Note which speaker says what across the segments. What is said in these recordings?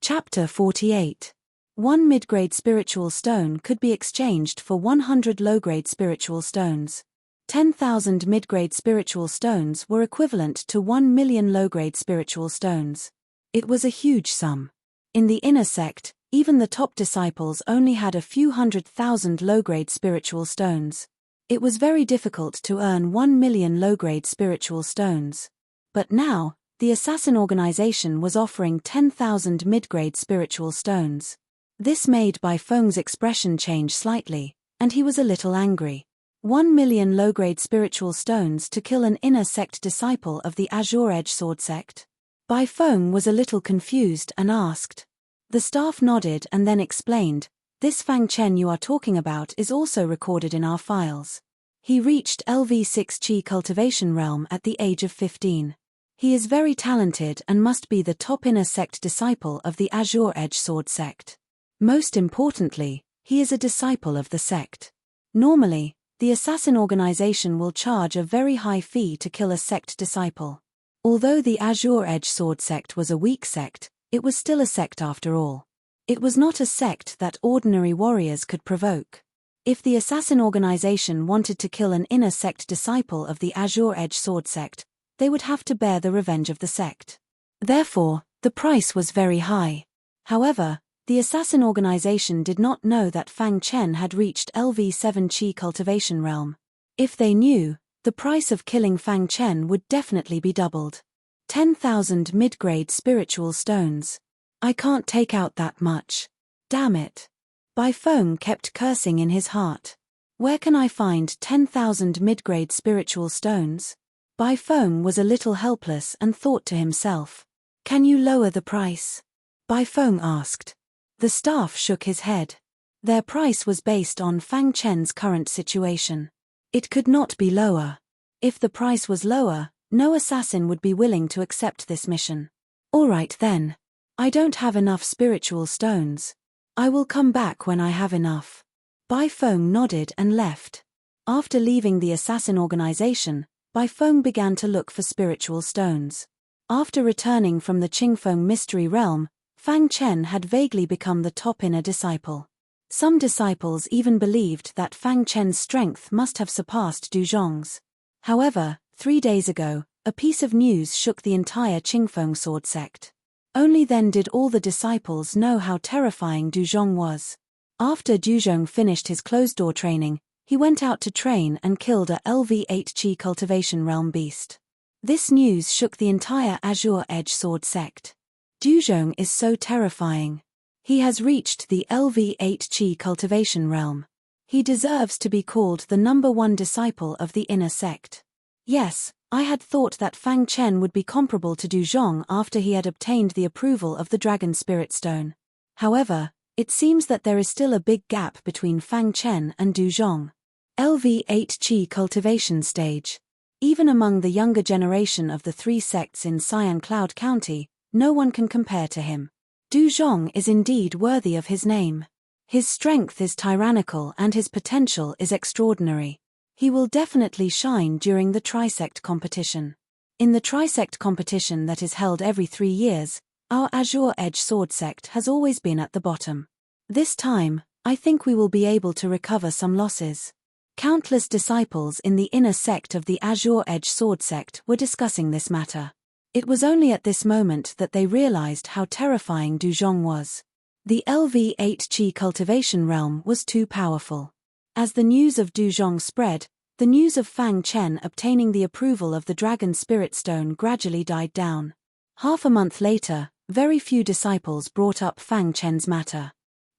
Speaker 1: Chapter 48. 1 mid-grade spiritual stone could be exchanged for 100 low-grade spiritual stones. 10,000 mid-grade spiritual stones were equivalent to 1 million low-grade spiritual stones. It was a huge sum. In the inner sect, even the top disciples only had a few 100,000 low-grade spiritual stones. It was very difficult to earn 1 million low-grade spiritual stones. But now, the assassin organization was offering 10,000 mid-grade spiritual stones. This made Bai Feng's expression change slightly, and he was a little angry. 1 million low-grade spiritual stones to kill an inner sect disciple of the Azure Edge Sword sect. Bai Feng was a little confused and asked. The staff nodded and then explained, "This Fang Chen you are talking about is also recorded in our files. He reached LV6 Qi cultivation realm at the age of 15. He is very talented and must be the top inner sect disciple of the Azure Edge Sword sect. Most importantly, he is a disciple of the sect. Normally, the assassin organization will charge a very high fee to kill a sect disciple. Although the Azure Edge Sword sect was a weak sect, it was still a sect after all. It was not a sect that ordinary warriors could provoke. If the assassin organization wanted to kill an inner sect disciple of the Azure Edge Sword sect, they would have to bear the revenge of the sect. Therefore, the price was very high. However, the assassin organization did not know that Fang Chen had reached LV7 Qi cultivation realm. If they knew, the price of killing Fang Chen would definitely be doubled. 10,000 mid-grade spiritual stones. I can't take out that much. Damn it. Bai Feng kept cursing in his heart. Where can I find 10,000 mid-grade spiritual stones? Bai Feng was a little helpless and thought to himself. Can you lower the price? Bai Feng asked. The staff shook his head. Their price was based on Fang Chen's current situation. It could not be lower. If the price was lower, no assassin would be willing to accept this mission. All right then. I don't have enough spiritual stones. I will come back when I have enough. Bai Feng nodded and left. After leaving the assassin organization, Bai Feng began to look for spiritual stones. After returning from the Qingfeng mystery realm, Fang Chen had vaguely become the top inner disciple. Some disciples even believed that Fang Chen's strength must have surpassed Du Zhong's. However, 3 days ago, a piece of news shook the entire Qingfeng sword sect. Only then did all the disciples know how terrifying Du Zhong was. After Du Zhong finished his closed-door training, he went out to train and killed a LV8 Qi cultivation realm beast. This news shook the entire Azure Edge Sword sect. Du Zhong is so terrifying. He has reached the LV8 Qi cultivation realm. He deserves to be called the #1 disciple of the inner sect. Yes, I had thought that Fang Chen would be comparable to Du Zhong after he had obtained the approval of the Dragon Spirit Stone. However, it seems that there is still a big gap between Fang Chen and Du Zhong. LV8 Qi cultivation stage. Even among the younger generation of the 3 sects in Cyan Cloud County, no one can compare to him. Du Zhong is indeed worthy of his name. His strength is tyrannical and his potential is extraordinary. He will definitely shine during the Trisect competition. In the Trisect competition that is held every 3 years, our Azure Edge Sword sect has always been at the bottom. This time, I think we will be able to recover some losses. Countless disciples in the inner sect of the Azure Edge Sword sect were discussing this matter. It was only at this moment that they realized how terrifying Du Zhong was. The LV8 Qi cultivation realm was too powerful. As the news of Du Zhong spread, the news of Fang Chen obtaining the approval of the Dragon Spirit Stone gradually died down. Half a month later, very few disciples brought up Fang Chen's matter.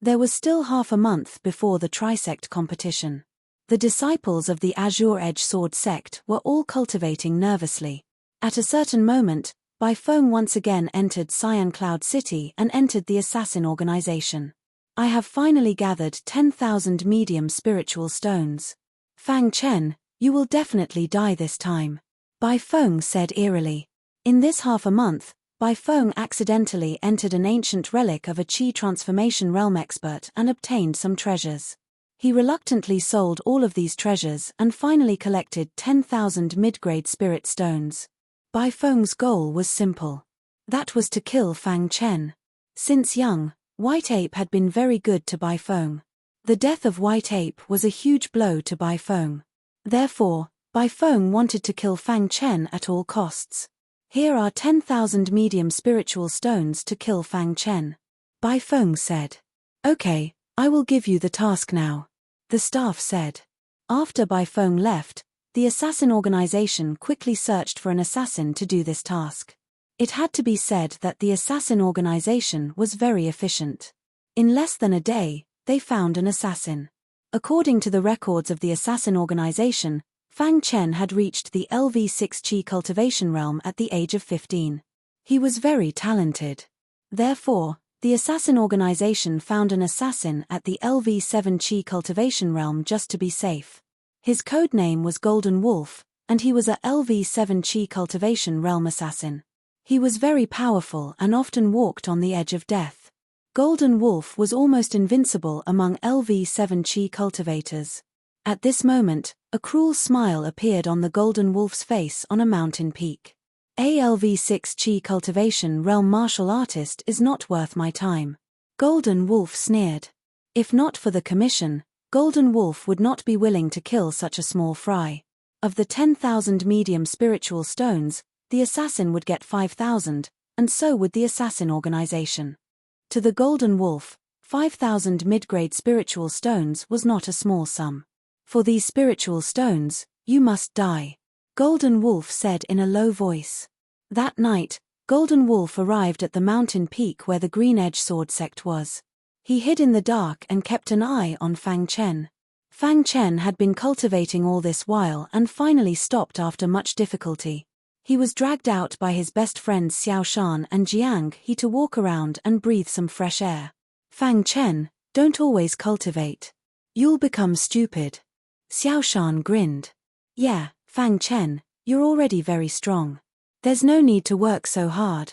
Speaker 1: There was still half a month before the Trisect competition. The disciples of the Azure Edge Sword sect were all cultivating nervously. At a certain moment, Bai Feng once again entered Cyan Cloud City and entered the assassin organization. I have finally gathered 10,000 medium spiritual stones. Fang Chen, you will definitely die this time. Bai Feng said eerily. In this half a month, Bai Feng accidentally entered an ancient relic of a Qi transformation realm expert and obtained some treasures. He reluctantly sold all of these treasures and finally collected 10,000 mid-grade spirit stones. Bai Feng's goal was simple. That was to kill Fang Chen. Since young, White Ape had been very good to Bai Feng. The death of White Ape was a huge blow to Bai Feng. Therefore, Bai Feng wanted to kill Fang Chen at all costs. Here are 10,000 medium spiritual stones to kill Fang Chen. Bai Feng said. Okay, I will give you the task now. The staff said. After Bai Feng left, the assassin organization quickly searched for an assassin to do this task. It had to be said that the assassin organization was very efficient. In less than a day, they found an assassin. According to the records of the assassin organization, Fang Chen had reached the LV6 Qi cultivation realm at the age of 15. He was very talented. Therefore, the assassin organization found an assassin at the LV7 Qi cultivation realm just to be safe. His code name was Golden Wolf, and he was a LV7 Qi cultivation realm assassin. He was very powerful and often walked on the edge of death. Golden Wolf was almost invincible among LV7 Qi cultivators. At this moment, a cruel smile appeared on the Golden Wolf's face on a mountain peak. A LV6 Qi cultivation realm martial artist is not worth my time. Golden Wolf sneered. If not for the commission, Golden Wolf would not be willing to kill such a small fry. Of the 10,000 medium spiritual stones, the assassin would get 5,000, and so would the assassin organization. To the Golden Wolf, 5,000 mid-grade spiritual stones was not a small sum. For these spiritual stones, you must die, Golden Wolf said in a low voice. That night, Golden Wolf arrived at the mountain peak where the Green Edge Sword sect was. He hid in the dark and kept an eye on Fang Chen. Fang Chen had been cultivating all this while and finally stopped after much difficulty. He was dragged out by his best friends Xiao Shan and Jiang He to walk around and breathe some fresh air. Fang Chen, don't always cultivate. You'll become stupid. Xiao Shan grinned. Yeah, Fang Chen, you're already very strong. There's no need to work so hard.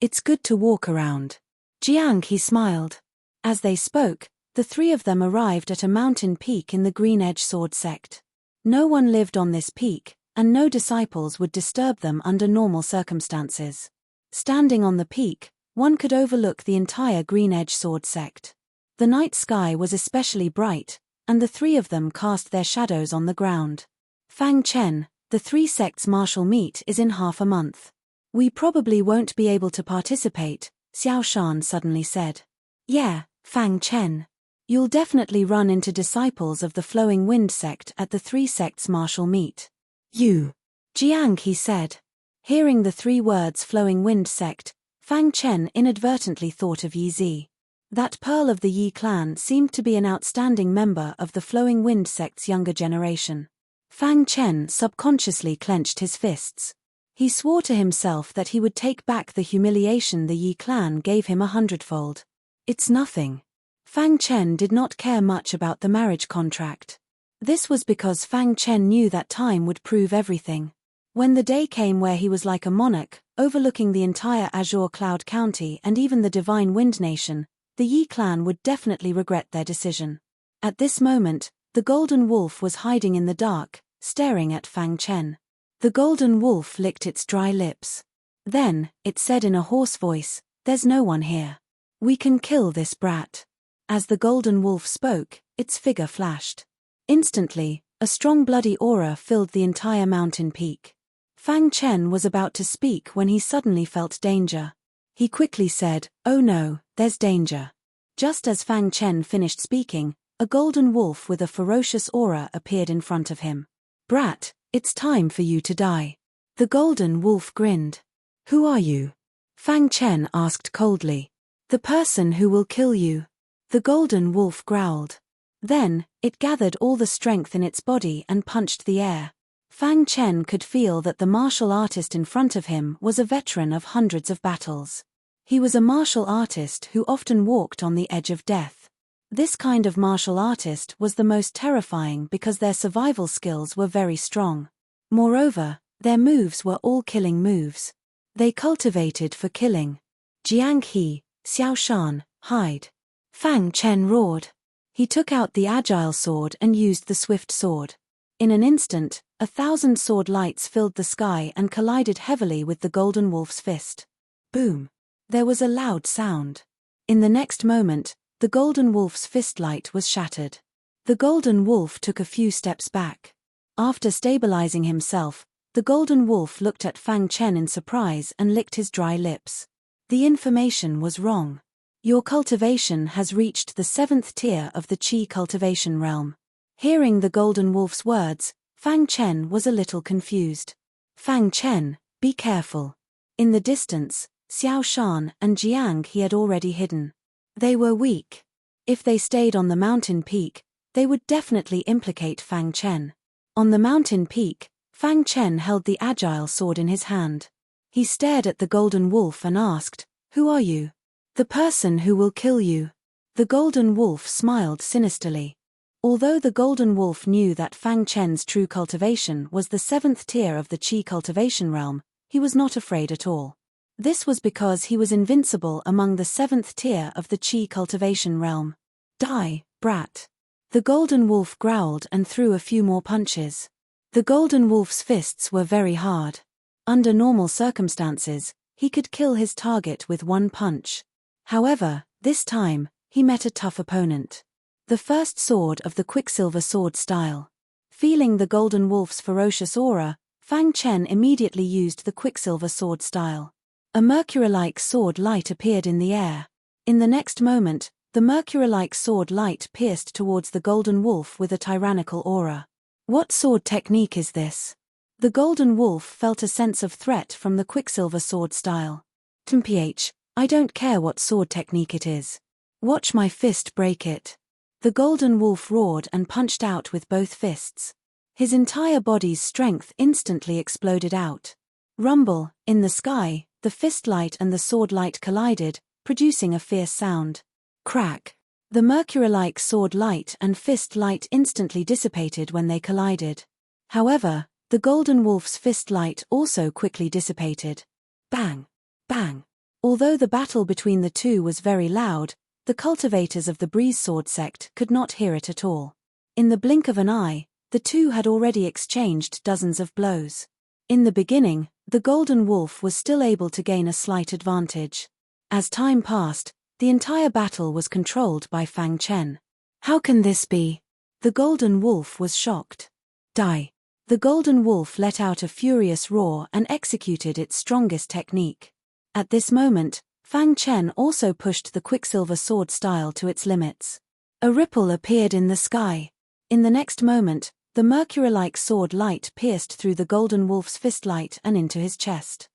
Speaker 1: It's good to walk around. Jiang He smiled. As they spoke, the three of them arrived at a mountain peak in the Green Edge Sword sect. No one lived on this peak, and no disciples would disturb them under normal circumstances. Standing on the peak, one could overlook the entire Green Edge Sword sect. The night sky was especially bright, and the three of them cast their shadows on the ground. Fang Chen, the three sects' martial meet is in half a month. We probably won't be able to participate, Xiao Shan suddenly said. Yeah, Fang Chen. You'll definitely run into disciples of the Flowing Wind sect at the three sects' martial meet. You. Jiang He said. Hearing the three words Flowing Wind sect, Fang Chen inadvertently thought of Yi Zi. That pearl of the Yi clan seemed to be an outstanding member of the Flowing Wind sect's younger generation. Fang Chen subconsciously clenched his fists. He swore to himself that he would take back the humiliation the Yi clan gave him 100-fold. It's nothing. Fang Chen did not care much about the marriage contract. This was because Fang Chen knew that time would prove everything. When the day came where he was like a monarch, overlooking the entire Azure Cloud County and even the Divine Wind Nation, the Yi clan would definitely regret their decision. At this moment, the Golden Wolf was hiding in the dark, staring at Fang Chen. The Golden Wolf licked its dry lips. Then, it said in a hoarse voice, "There's no one here. We can kill this brat." As the Golden Wolf spoke, its figure flashed. Instantly, a strong bloody aura filled the entire mountain peak. Fang Chen was about to speak when he suddenly felt danger. He quickly said, "Oh no, there's danger." Just as Fang Chen finished speaking, a golden wolf with a ferocious aura appeared in front of him. "Brat, it's time for you to die." The golden wolf grinned. "Who are you?" Fang Chen asked coldly. "The person who will kill you." The golden wolf growled. Then, it gathered all the strength in its body and punched the air. Fang Chen could feel that the martial artist in front of him was a veteran of hundreds of battles. He was a martial artist who often walked on the edge of death. This kind of martial artist was the most terrifying because their survival skills were very strong. Moreover, their moves were all killing moves. They cultivated for killing. Jiang He, Xiao Shan, hide. Fang Chen roared. He took out the agile sword and used the swift sword. In an instant, 1,000 sword lights filled the sky and collided heavily with the golden wolf's fist. Boom! There was a loud sound. In the next moment, the golden wolf's fistlight was shattered. The golden wolf took a few steps back. After stabilizing himself, the golden wolf looked at Fang Chen in surprise and licked his dry lips. The information was wrong. Your cultivation has reached the 7th tier of the Qi cultivation realm. Hearing the golden wolf's words, Fang Chen was a little confused. Fang Chen, be careful. In the distance, Xiao Shan and Jiang he had already hidden. They were weak. If they stayed on the mountain peak, they would definitely implicate Fang Chen. On the mountain peak, Fang Chen held the agile sword in his hand. He stared at the golden wolf and asked, "Who are you?" "The person who will kill you." The golden wolf smiled sinisterly. Although the golden wolf knew that Fang Chen's true cultivation was the 7th tier of the Qi cultivation realm, he was not afraid at all. This was because he was invincible among the 7th tier of the Qi cultivation realm. "Die, brat." The golden wolf growled and threw a few more punches. The golden wolf's fists were very hard. Under normal circumstances, he could kill his target with one punch. However, this time, he met a tough opponent. The first sword of the Quicksilver sword style. Feeling the golden wolf's ferocious aura, Fang Chen immediately used the Quicksilver sword style. A mercury-like sword light appeared in the air. In the next moment, the mercury-like sword light pierced towards the golden wolf with a tyrannical aura. What sword technique is this? The golden wolf felt a sense of threat from the Quicksilver sword style. "Mph, I don't care what sword technique it is. Watch my fist break it." The golden wolf roared and punched out with both fists. His entire body's strength instantly exploded out. Rumble, in the sky, the fist light and the sword light collided, producing a fierce sound. Crack. The mercury-like sword light and fist light instantly dissipated when they collided. However, the golden wolf's fist light also quickly dissipated. Bang! Bang! Although the battle between the two was very loud, the cultivators of the Breeze Sword sect could not hear it at all. In the blink of an eye, the two had already exchanged dozens of blows. In the beginning, the golden wolf was still able to gain a slight advantage. As time passed, the entire battle was controlled by Fang Chen. How can this be? The golden wolf was shocked. Die. The golden wolf let out a furious roar and executed its strongest technique. At this moment, Fang Chen also pushed the Quicksilver sword style to its limits. A ripple appeared in the sky. In the next moment, the mercury-like sword light pierced through the golden wolf's fist light and into his chest.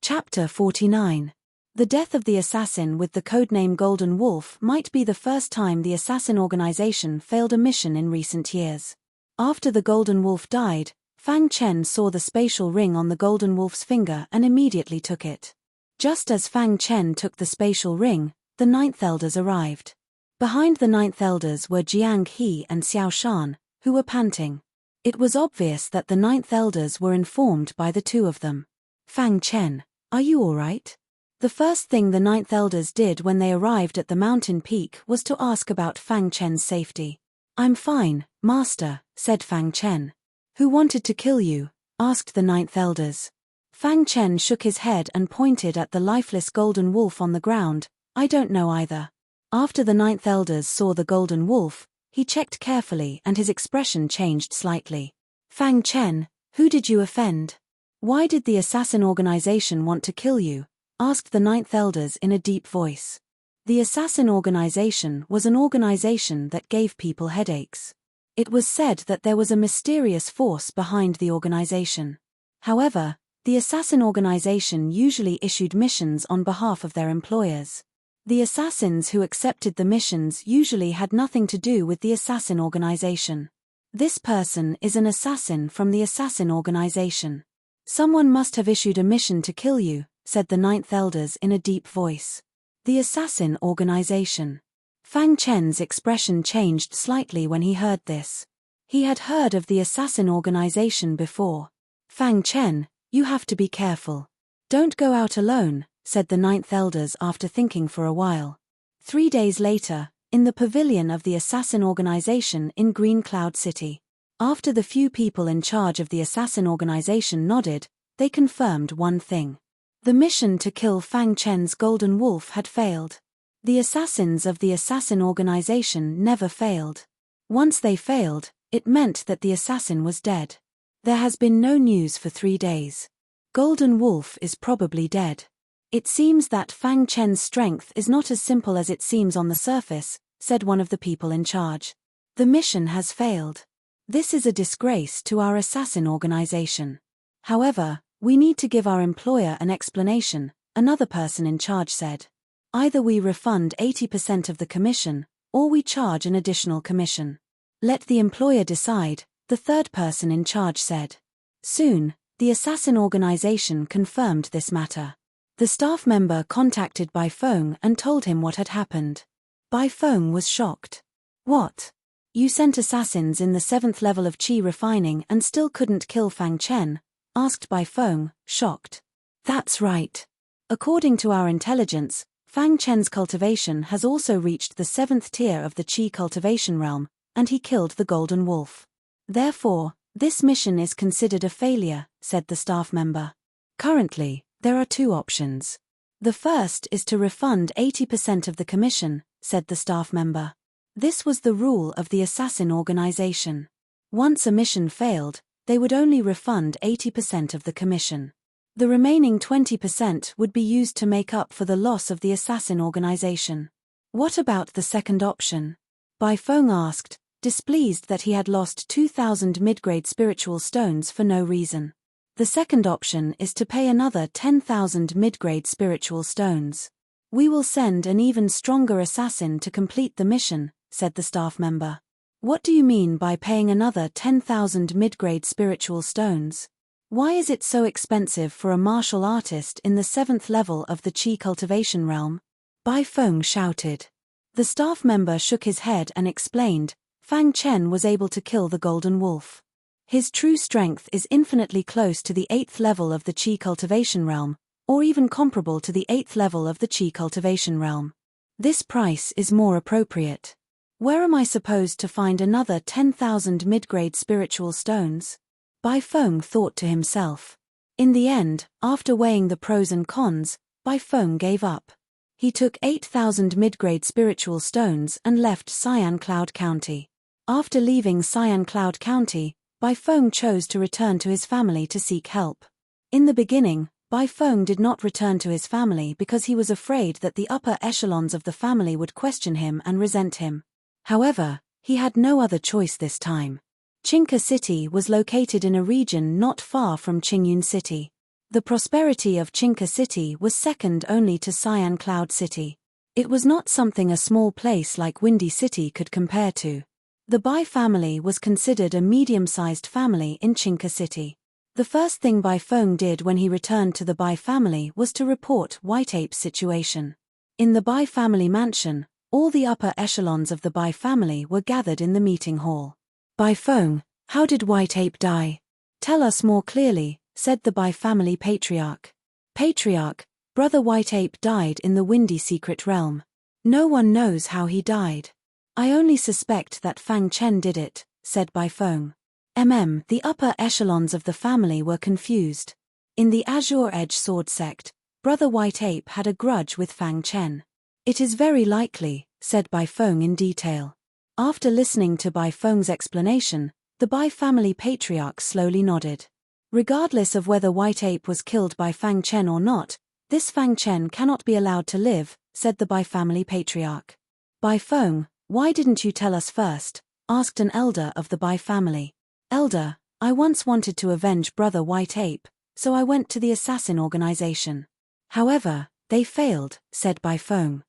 Speaker 1: Chapter 49. The death of the assassin with the codename Golden Wolf might be the first time the assassin organization failed a mission in recent years. After the Golden Wolf died, Fang Chen saw the spatial ring on the Golden Wolf's finger and immediately took it. Just as Fang Chen took the spatial ring, the 9th Elders arrived. Behind the 9th Elders were Jiang He and Xiao Shan, who were panting. It was obvious that the 9th Elders were informed by the two of them. "Fang Chen, are you all right?" The first thing the 9th Elders did when they arrived at the mountain peak was to ask about Fang Chen's safety. "I'm fine, Master," said Fang Chen. "Who wanted to kill you?" asked the 9th Elders. Fang Chen shook his head and pointed at the lifeless golden wolf on the ground. "I don't know either." After the 9th Elders saw the golden wolf, he checked carefully and his expression changed slightly. "Fang Chen, who did you offend? Why did the assassin organization want to kill you?" asked the 9th Elders in a deep voice. The assassin organization was an organization that gave people headaches. It was said that there was a mysterious force behind the organization. However, the assassin organization usually issued missions on behalf of their employers. The assassins who accepted the missions usually had nothing to do with the assassin organization. "This person is an assassin from the assassin organization. Someone must have issued a mission to kill you," said the 9th Elders in a deep voice. "The assassin organization." Fang Chen's expression changed slightly when he heard this. He had heard of the assassin organization before. "Fang Chen, you have to be careful. Don't go out alone," said the 9th Elders after thinking for a while. 3 days later, in the pavilion of the assassin organization in Green Cloud City. After the few people in charge of the assassin organization nodded, they confirmed one thing. The mission to kill Fang Chen's golden wolf had failed. The assassins of the assassin organization never failed. Once they failed, it meant that the assassin was dead. There has been no news for 3 days. Golden Wolf is probably dead. It seems that Fang Chen's strength is not as simple as it seems on the surface, said one of the people in charge. The mission has failed. This is a disgrace to our assassin organization. However, we need to give our employer an explanation, another person in charge said. Either we refund 80% of the commission, or we charge an additional commission. Let the employer decide, the third person in charge said. Soon, the assassin organization confirmed this matter. The staff member contacted Bai Feng and told him what had happened. Bai Feng was shocked. What? You sent assassins in the 7th level of qi refining and still couldn't kill Fang Chen? Asked Bai Feng, shocked. That's right. According to our intelligence, Fang Chen's cultivation has also reached the 7th tier of the qi cultivation realm, and he killed the golden wolf. Therefore, this mission is considered a failure, said the staff member. Currently, there are 2 options. The first is to refund 80% of the commission, said the staff member. This was the rule of the assassin organization. Once a mission failed, they would only refund 80% of the commission. The remaining 20% would be used to make up for the loss of the assassin organization. What about the second option? Bai Feng asked, displeased that he had lost 2,000 mid-grade spiritual stones for no reason. The second option is to pay another 10,000 mid-grade spiritual stones. We will send an even stronger assassin to complete the mission, said the staff member. What do you mean by paying another 10,000 mid-grade spiritual stones? Why is it so expensive for a martial artist in the 7th level of the qi cultivation realm? Bai Feng shouted. The staff member shook his head and explained, Fang Chen was able to kill the golden wolf. His true strength is infinitely close to the 8th level of the qi cultivation realm, or even comparable to the 8th level of the qi cultivation realm. This price is more appropriate. Where am I supposed to find another 10,000 mid-grade spiritual stones? Bai Feng thought to himself. In the end, after weighing the pros and cons, Bai Feng gave up. He took 8,000 mid-grade spiritual stones and left Cyan Cloud County. After leaving Cyan Cloud County, Bai Feng chose to return to his family to seek help. In the beginning, Bai Feng did not return to his family because he was afraid that the upper echelons of the family would question him and resent him. However, he had no other choice this time. Qingke City was located in a region not far from Qingyun City. The prosperity of Qingke City was second only to Cyan Cloud City. It was not something a small place like Windy City could compare to. The Bai family was considered a medium-sized family in Qingke City. The first thing Bai Feng did when he returned to the Bai family was to report White Ape's situation. In the Bai family mansion, all the upper echelons of the Bai family were gathered in the meeting hall. Bai Feng, how did White Ape die? Tell us more clearly, said the Bai family patriarch. Patriarch, Brother White Ape died in the Windy Secret Realm. No one knows how he died. I only suspect that Fang Chen did it, said Bai Feng. The upper echelons of the family were confused. In the Azure Edge Sword sect, Brother White Ape had a grudge with Fang Chen. It is very likely, said Bai Feng in detail. After listening to Bai Feng's explanation, the Bai family patriarch slowly nodded. Regardless of whether White Ape was killed by Fang Chen or not, this Fang Chen cannot be allowed to live, said the Bai family patriarch. Bai Feng, why didn't you tell us first? Asked an elder of the Bai family. Elder, I once wanted to avenge Brother White Ape, so I went to the assassin organization. However, they failed, said Bai Feng.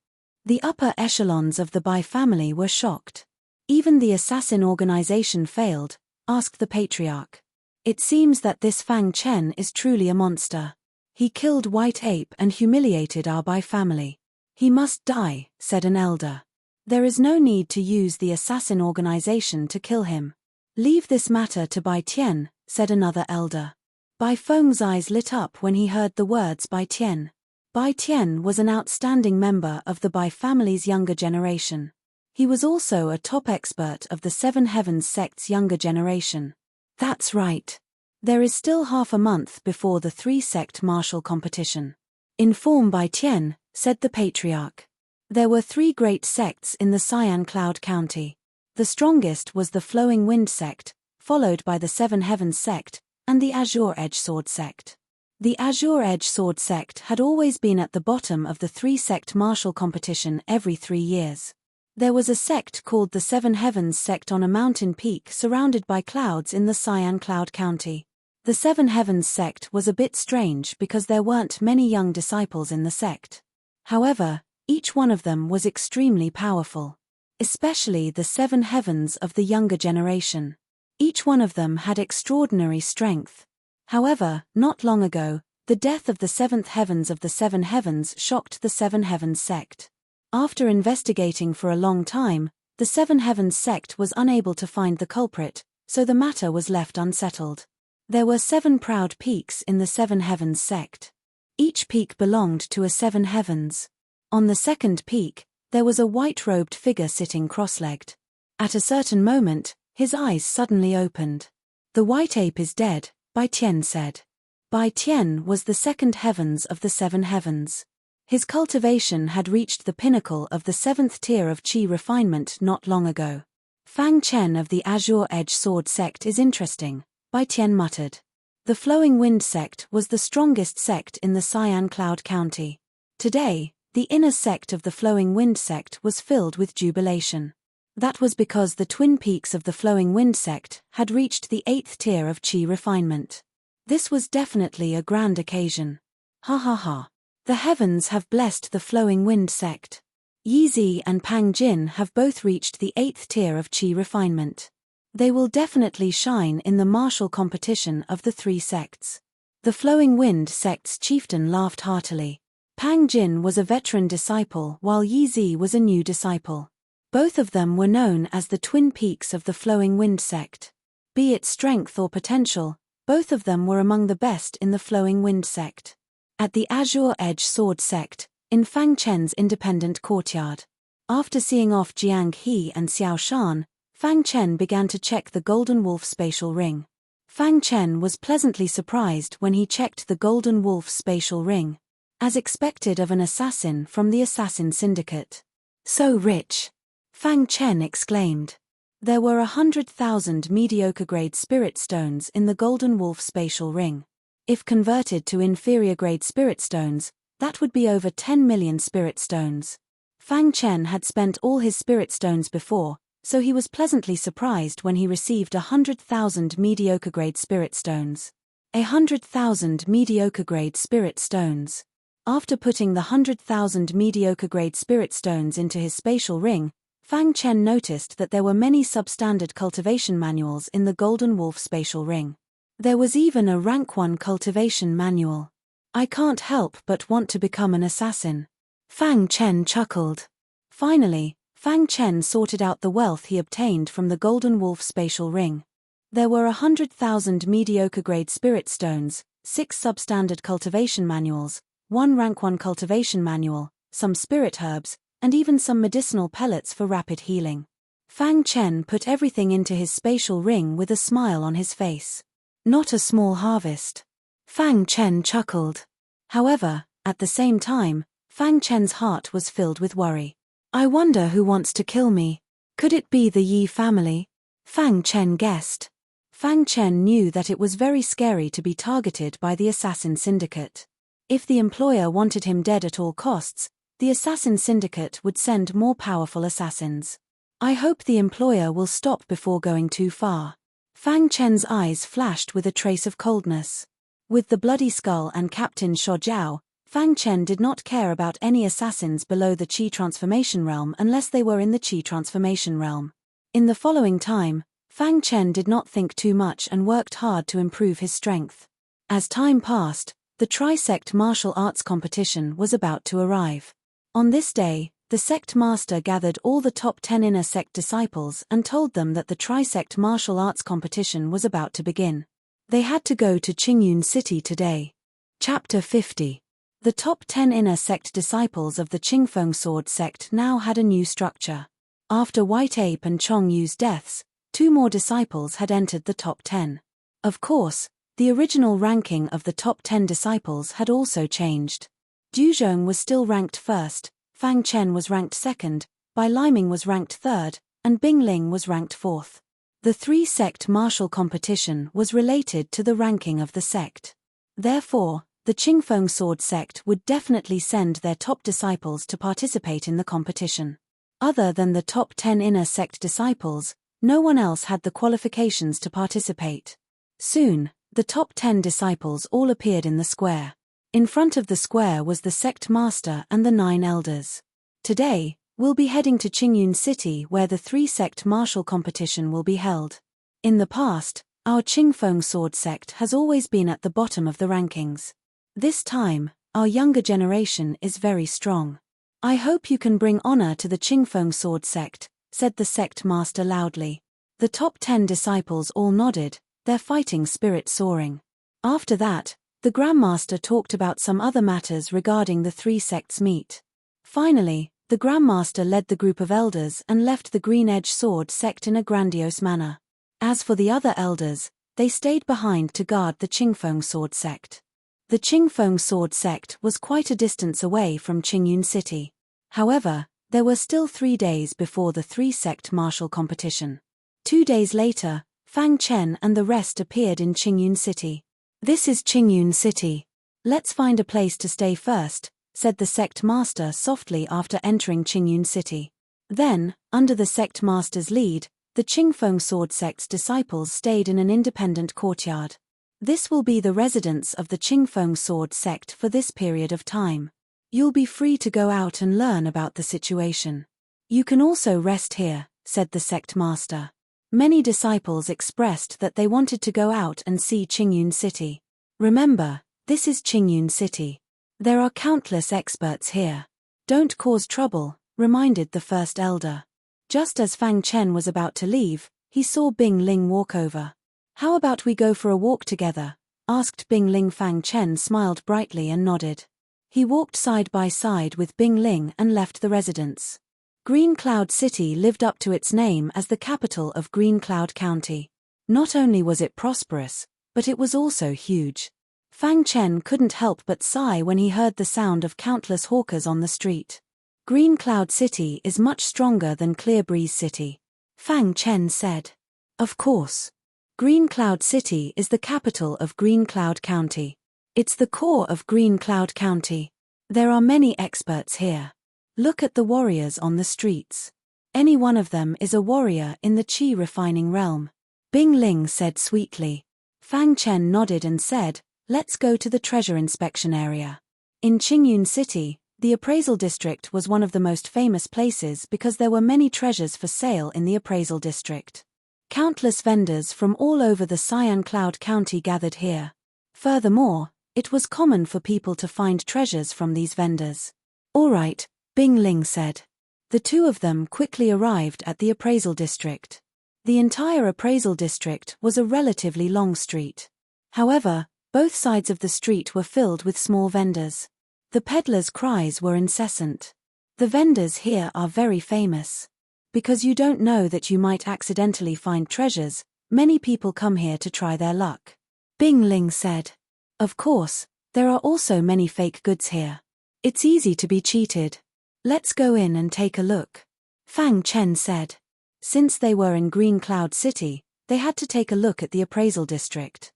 Speaker 1: The upper echelons of the Bai family were shocked. Even the assassin organization failed, asked the patriarch. It seems that this Fang Chen is truly a monster. He killed White Ape and humiliated our Bai family. He must die, said an elder. There is no need to use the assassin organization to kill him. Leave this matter to Bai Tian, said another elder. Bai Feng's eyes lit up when he heard the words Bai Tian. Bai Tian was an outstanding member of the Bai family's younger generation. He was also a top expert of the Seven Heavens sect's younger generation. That's right. There is still half a month before the 3-sect martial competition. In form by Tian, said the patriarch. There were 3 great sects in the Cyan Cloud County. The strongest was the Flowing Wind sect, followed by the Seven Heavens sect, and the Azure Edge Sword sect. The Azure Edge Sword sect had always been at the bottom of the 3-sect martial competition every 3 years. There was a sect called the Seven Heavens sect on a mountain peak surrounded by clouds in the Cyan Cloud County. The Seven Heavens sect was a bit strange because there weren't many young disciples in the sect. However, each one of them was extremely powerful. Especially the Seven Heavens of the younger generation. Each one of them had extraordinary strength. However, not long ago, the death of the 7th Heavens of the Seven Heavens shocked the Seven Heavens sect. After investigating for a long time, the Seven Heavens sect was unable to find the culprit, so the matter was left unsettled. There were 7 proud peaks in the Seven Heavens sect. Each peak belonged to a Seven Heavens. On the second peak, there was a white-robed figure sitting cross-legged. At a certain moment, his eyes suddenly opened. "The white ape is dead," Bai Tian said. Bai Tian was the 2nd Heavens of the Seven Heavens. His cultivation had reached the pinnacle of the 7th tier of qi refinement not long ago. "Fang Chen of the Azure Edge Sword sect is interesting," Bai Tian muttered. The Flowing Wind sect was the strongest sect in the Cyan Cloud County. Today, the inner sect of the Flowing Wind sect was filled with jubilation. That was because the twin peaks of the Flowing Wind sect had reached the 8th tier of qi refinement. This was definitely a grand occasion. Ha ha ha. The heavens have blessed the Flowing Wind sect. Yi Zi and Pang Jin have both reached the 8th tier of qi refinement. They will definitely shine in the martial competition of the 3 sects. The Flowing Wind sect's chieftain laughed heartily. Pang Jin was a veteran disciple while Yi Zi was a new disciple. Both of them were known as the twin peaks of the Flowing Wind sect. Be it strength or potential, both of them were among the best in the Flowing Wind sect. At the Azure Edge Sword sect, in Fang Chen's independent courtyard. After seeing off Jiang He and Xiao Shan, Fang Chen began to check the Golden Wolf spatial ring. Fang Chen was pleasantly surprised when he checked the Golden Wolf spatial ring. As expected of an assassin from the Assassin Syndicate. "So rich!" Fang Chen exclaimed. There were 100,000 mediocre-grade spirit stones in the Golden Wolf spatial ring. If converted to inferior-grade spirit stones, that would be over 10 million spirit stones. Fang Chen had spent all his spirit stones before, so he was pleasantly surprised when he received 100,000 mediocre-grade spirit stones. 100,000 mediocre-grade spirit stones. After putting the 100,000 mediocre-grade spirit stones into his spatial ring, Fang Chen noticed that there were many substandard cultivation manuals in the Golden Wolf spatial ring. There was even a rank 1 cultivation manual. "I can't help but want to become an assassin." Fang Chen chuckled. Finally, Fang Chen sorted out the wealth he obtained from the Golden Wolf spatial ring. There were 100,000 mediocre-grade spirit stones, 6 substandard cultivation manuals, 1 rank 1 cultivation manual, some spirit herbs, and even some medicinal pellets for rapid healing. Fang Chen put everything into his spatial ring with a smile on his face. Not a small harvest. Fang Chen chuckled. However, at the same time, Fang Chen's heart was filled with worry. "I wonder who wants to kill me. Could it be the Yi family?" Fang Chen guessed. Fang Chen knew that it was very scary to be targeted by the Assassin Syndicate. If the employer wanted him dead at all costs, the Assassin Syndicate would send more powerful assassins. "I hope the employer will stop before going too far." Fang Chen's eyes flashed with a trace of coldness. With the Bloody Skull and Captain Sho Jiao, Fang Chen did not care about any assassins below the Qi Transformation Realm unless they were in the Qi Transformation Realm. In the following time, Fang Chen did not think too much and worked hard to improve his strength. As time passed, the Tri-Sect Martial Arts competition was about to arrive. On this day, the sect master gathered all the top 10 inner sect disciples and told them that the Tri-Sect Martial Arts competition was about to begin. They had to go to Qingyun City today. Chapter 50. The top 10 inner sect disciples of the Qingfeng Sword sect now had a new structure. After White Ape and Chong Yu's deaths, 2 more disciples had entered the top 10. Of course, the original ranking of the top 10 disciples had also changed. Duzhong was still ranked first, Fang Chen was ranked second, Bai Liming was ranked third, and Bing Ling was ranked fourth. The three-sect martial competition was related to the ranking of the sect. Therefore, the Qingfeng Sword sect would definitely send their top disciples to participate in the competition. Other than the top 10 inner sect disciples, no one else had the qualifications to participate. Soon, the top 10 disciples all appeared in the square. In front of the square was the sect master and the 9 elders. Today, we'll be heading to Qingyun City where the three-sect martial competition will be held. In the past, our Qingfeng Sword sect has always been at the bottom of the rankings. This time, our younger generation is very strong. I hope you can bring honor to the Qingfeng Sword sect, said the sect master loudly. The top 10 disciples all nodded, their fighting spirit soaring. After that, the Grandmaster talked about some other matters regarding the three sects meet. Finally, the Grandmaster led the group of elders and left the Green Edge Sword sect in a grandiose manner. As for the other elders, they stayed behind to guard the Qingfeng Sword sect. The Qingfeng Sword sect was quite a distance away from Qingyun City. However, there were still 3 days before the three-sect martial competition. 2 days later, Fang Chen and the rest appeared in Qingyun City. This is Qingyun City. Let's find a place to stay first, said the sect master softly after entering Qingyun City. Then, under the sect master's lead, the Qingfeng Sword sect's disciples stayed in an independent courtyard. This will be the residence of the Qingfeng Sword sect for this period of time. You'll be free to go out and learn about the situation. You can also rest here, said the sect master. Many disciples expressed that they wanted to go out and see Qingyun City. Remember, this is Qingyun City. There are countless experts here. Don't cause trouble, reminded the first elder. Just as Fang Chen was about to leave, he saw Bing Ling walk over. How about we go for a walk together? Asked Bing Ling. Fang Chen smiled brightly and nodded. He walked side by side with Bing Ling and left the residence. Green Cloud City lived up to its name as the capital of Green Cloud County. Not only was it prosperous, but it was also huge. Fang Chen couldn't help but sigh when he heard the sound of countless hawkers on the street. Green Cloud City is much stronger than Clear Breeze City, Fang Chen said. Of course. Green Cloud City is the capital of Green Cloud County. It's the core of Green Cloud County. There are many experts here. Look at the warriors on the streets. Any one of them is a warrior in the Qi refining realm. Bing Ling said sweetly. Fang Chen nodded and said, let's go to the treasure inspection area. In Qingyun City, the appraisal district was one of the most famous places because there were many treasures for sale in the appraisal district. Countless vendors from all over the Cyan Cloud County gathered here. Furthermore, it was common for people to find treasures from these vendors. All right, Bing Ling said. The two of them quickly arrived at the appraisal district. The entire appraisal district was a relatively long street. However, both sides of the street were filled with small vendors. The peddlers' cries were incessant. The vendors here are very famous. Because you don't know that you might accidentally find treasures, many people come here to try their luck. Bing Ling said. Of course, there are also many fake goods here. It's easy to be cheated. Let's go in and take a look. Fang Chen said. Since they were in Green Cloud City, they had to take a look at the appraisal district.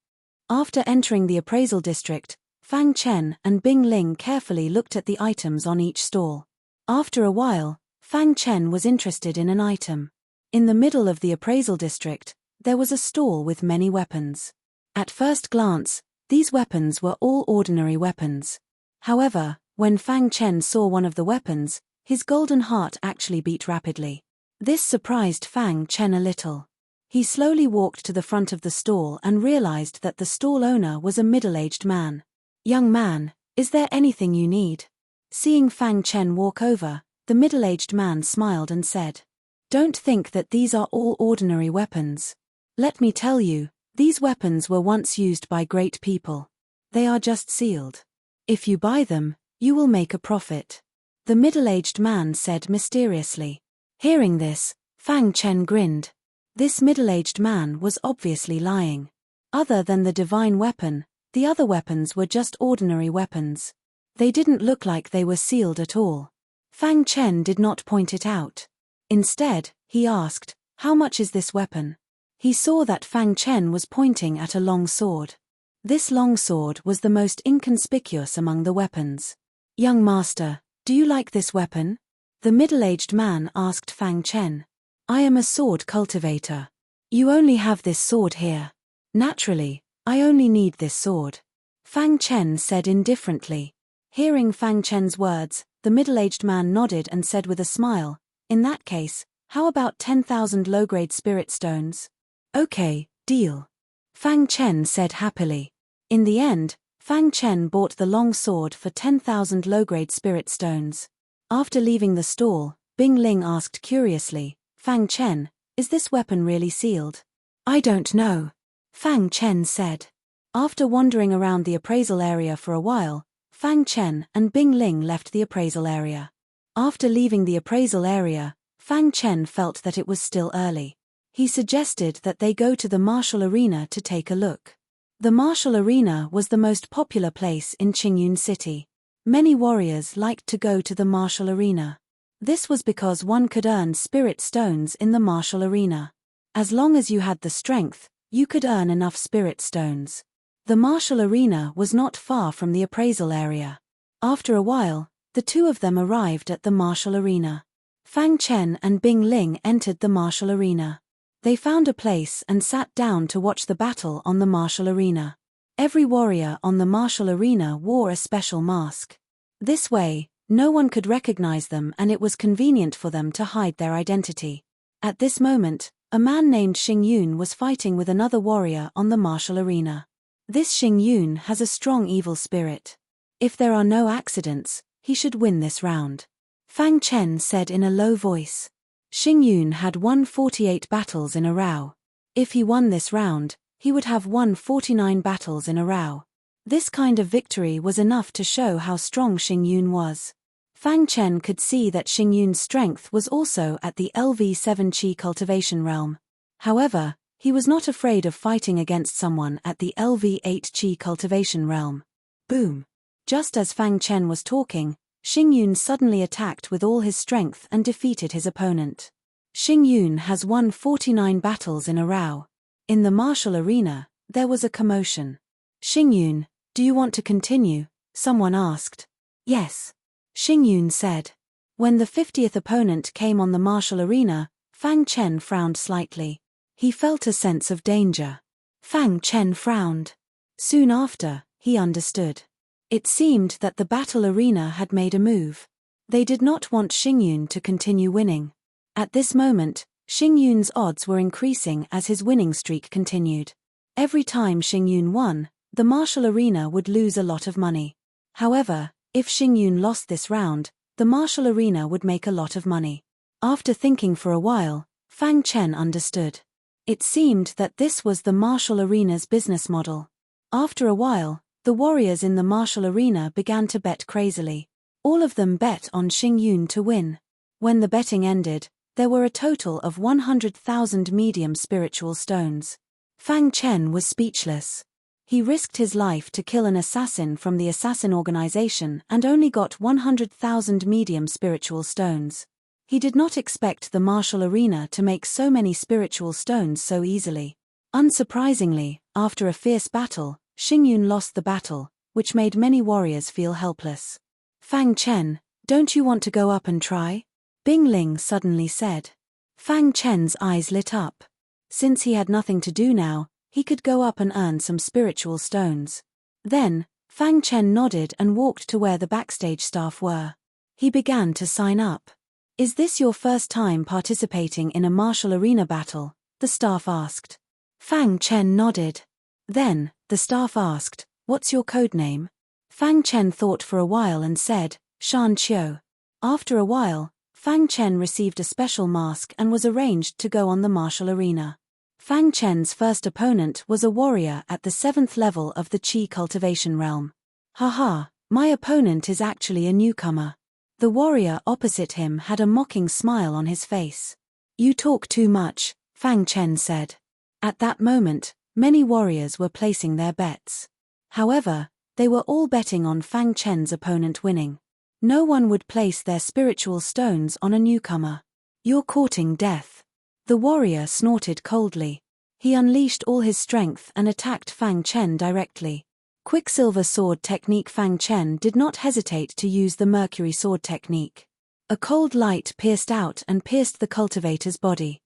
Speaker 1: After entering the appraisal district, Fang Chen and Bing Ling carefully looked at the items on each stall. After a while, Fang Chen was interested in an item. In the middle of the appraisal district, there was a stall with many weapons. At first glance, these weapons were all ordinary weapons. However, when Fang Chen saw one of the weapons, his golden heart actually beat rapidly. This surprised Fang Chen a little. He slowly walked to the front of the stall and realized that the stall owner was a middle-aged man. Young man, is there anything you need? Seeing Fang Chen walk over, the middle-aged man smiled and said, Don't think that these are all ordinary weapons. Let me tell you, these weapons were once used by great people. They are just sealed. If you buy them, you will make a profit. The middle-aged man said mysteriously. Hearing this, Fang Chen grinned. This middle-aged man was obviously lying. Other than the divine weapon, the other weapons were just ordinary weapons. They didn't look like they were sealed at all. Fang Chen did not point it out. Instead, he asked, "How much is this weapon?" He saw that Fang Chen was pointing at a long sword. This long sword was the most inconspicuous among the weapons. "Young master, do you like this weapon?" The middle-aged man asked Fang Chen. "I am a sword cultivator. You only have this sword here." "Naturally, I only need this sword," Fang Chen said indifferently. Hearing Fang Chen's words, the middle-aged man nodded and said with a smile, "In that case, how about 10,000 low-grade spirit stones?" "Okay, deal," Fang Chen said happily. In the end, Fang Chen bought the long sword for 10,000 low-grade spirit stones. After leaving the stall, Bing Ling asked curiously, "Fang Chen, is this weapon really sealed?" "I don't know," Fang Chen said. After wandering around the appraisal area for a while, Fang Chen and Bing Ling left the appraisal area. After leaving the appraisal area, Fang Chen felt that it was still early. He suggested that they go to the martial arena to take a look. The martial arena was the most popular place in Qingyun City. Many warriors liked to go to the martial arena. This was because one could earn spirit stones in the martial arena. As long as you had the strength, you could earn enough spirit stones. The martial arena was not far from the appraisal area. After a while, the two of them arrived at the martial arena. Fang Chen and Bing Ling entered the martial arena. They found a place and sat down to watch the battle on the martial arena. Every warrior on the martial arena wore a special mask. This way, no one could recognize them and it was convenient for them to hide their identity. At this moment, a man named Xing Yun was fighting with another warrior on the martial arena. This Xing Yun has a strong evil spirit. If there are no accidents, he should win this round, Fang Chen said in a low voice. Xing Yun had won 48 battles in a row. If he won this round, he would have won 49 battles in a row. This kind of victory was enough to show how strong Xing Yun was. Fang Chen could see that Xing Yun's strength was also at the LV7 Qi cultivation realm. However, he was not afraid of fighting against someone at the LV8 Qi cultivation realm. Boom! Just as Fang Chen was talking, Xing Yun suddenly attacked with all his strength and defeated his opponent. Xing Yun has won 49 battles in a row. In the martial arena, there was a commotion. "Xing Yun, do you want to continue?" someone asked. "Yes," Xing Yun said. When the 50th opponent came on the martial arena, Fang Chen frowned slightly. He felt a sense of danger. Fang Chen frowned. Soon after, he understood. It seemed that the battle arena had made a move. They did not want Xing Yun to continue winning. At this moment, Xing Yun's odds were increasing as his winning streak continued. Every time Xing Yun won, the martial arena would lose a lot of money. However, if Xing Yun lost this round, the martial arena would make a lot of money. After thinking for a while, Fang Chen understood. It seemed that this was the martial arena's business model. After a while, the warriors in the martial arena began to bet crazily. All of them bet on Xing Yun to win. When the betting ended, there were a total of 100,000 medium spiritual stones. Fang Chen was speechless. He risked his life to kill an assassin from the assassin organization and only got 100,000 medium spiritual stones. He did not expect the martial arena to make so many spiritual stones so easily. Unsurprisingly, after a fierce battle, Xing Yun lost the battle, which made many warriors feel helpless. "Fang Chen, don't you want to go up and try?" Bing Ling suddenly said. Fang Chen's eyes lit up. Since he had nothing to do now, he could go up and earn some spiritual stones. Then, Fang Chen nodded and walked to where the backstage staff were. He began to sign up. "Is this your first time participating in a martial arena battle?" the staff asked. Fang Chen nodded. Then, the staff asked, "What's your code name?" Fang Chen thought for a while and said, "Shan Qiu." After a while, Fang Chen received a special mask and was arranged to go on the martial arena. Fang Chen's first opponent was a warrior at the 7th level of the Qi cultivation realm. "Haha, my opponent is actually a newcomer." The warrior opposite him had a mocking smile on his face. "You talk too much," Fang Chen said. At that moment, many warriors were placing their bets. However, They were all betting on Fang Chen's opponent winning. No one would place their spiritual stones on a newcomer. You're courting death. The warrior snorted coldly. He unleashed all his strength and attacked Fang Chen directly. Quicksilver sword technique. Fang Chen did not hesitate to use the mercury sword technique. A cold light pierced out and pierced the cultivator's body.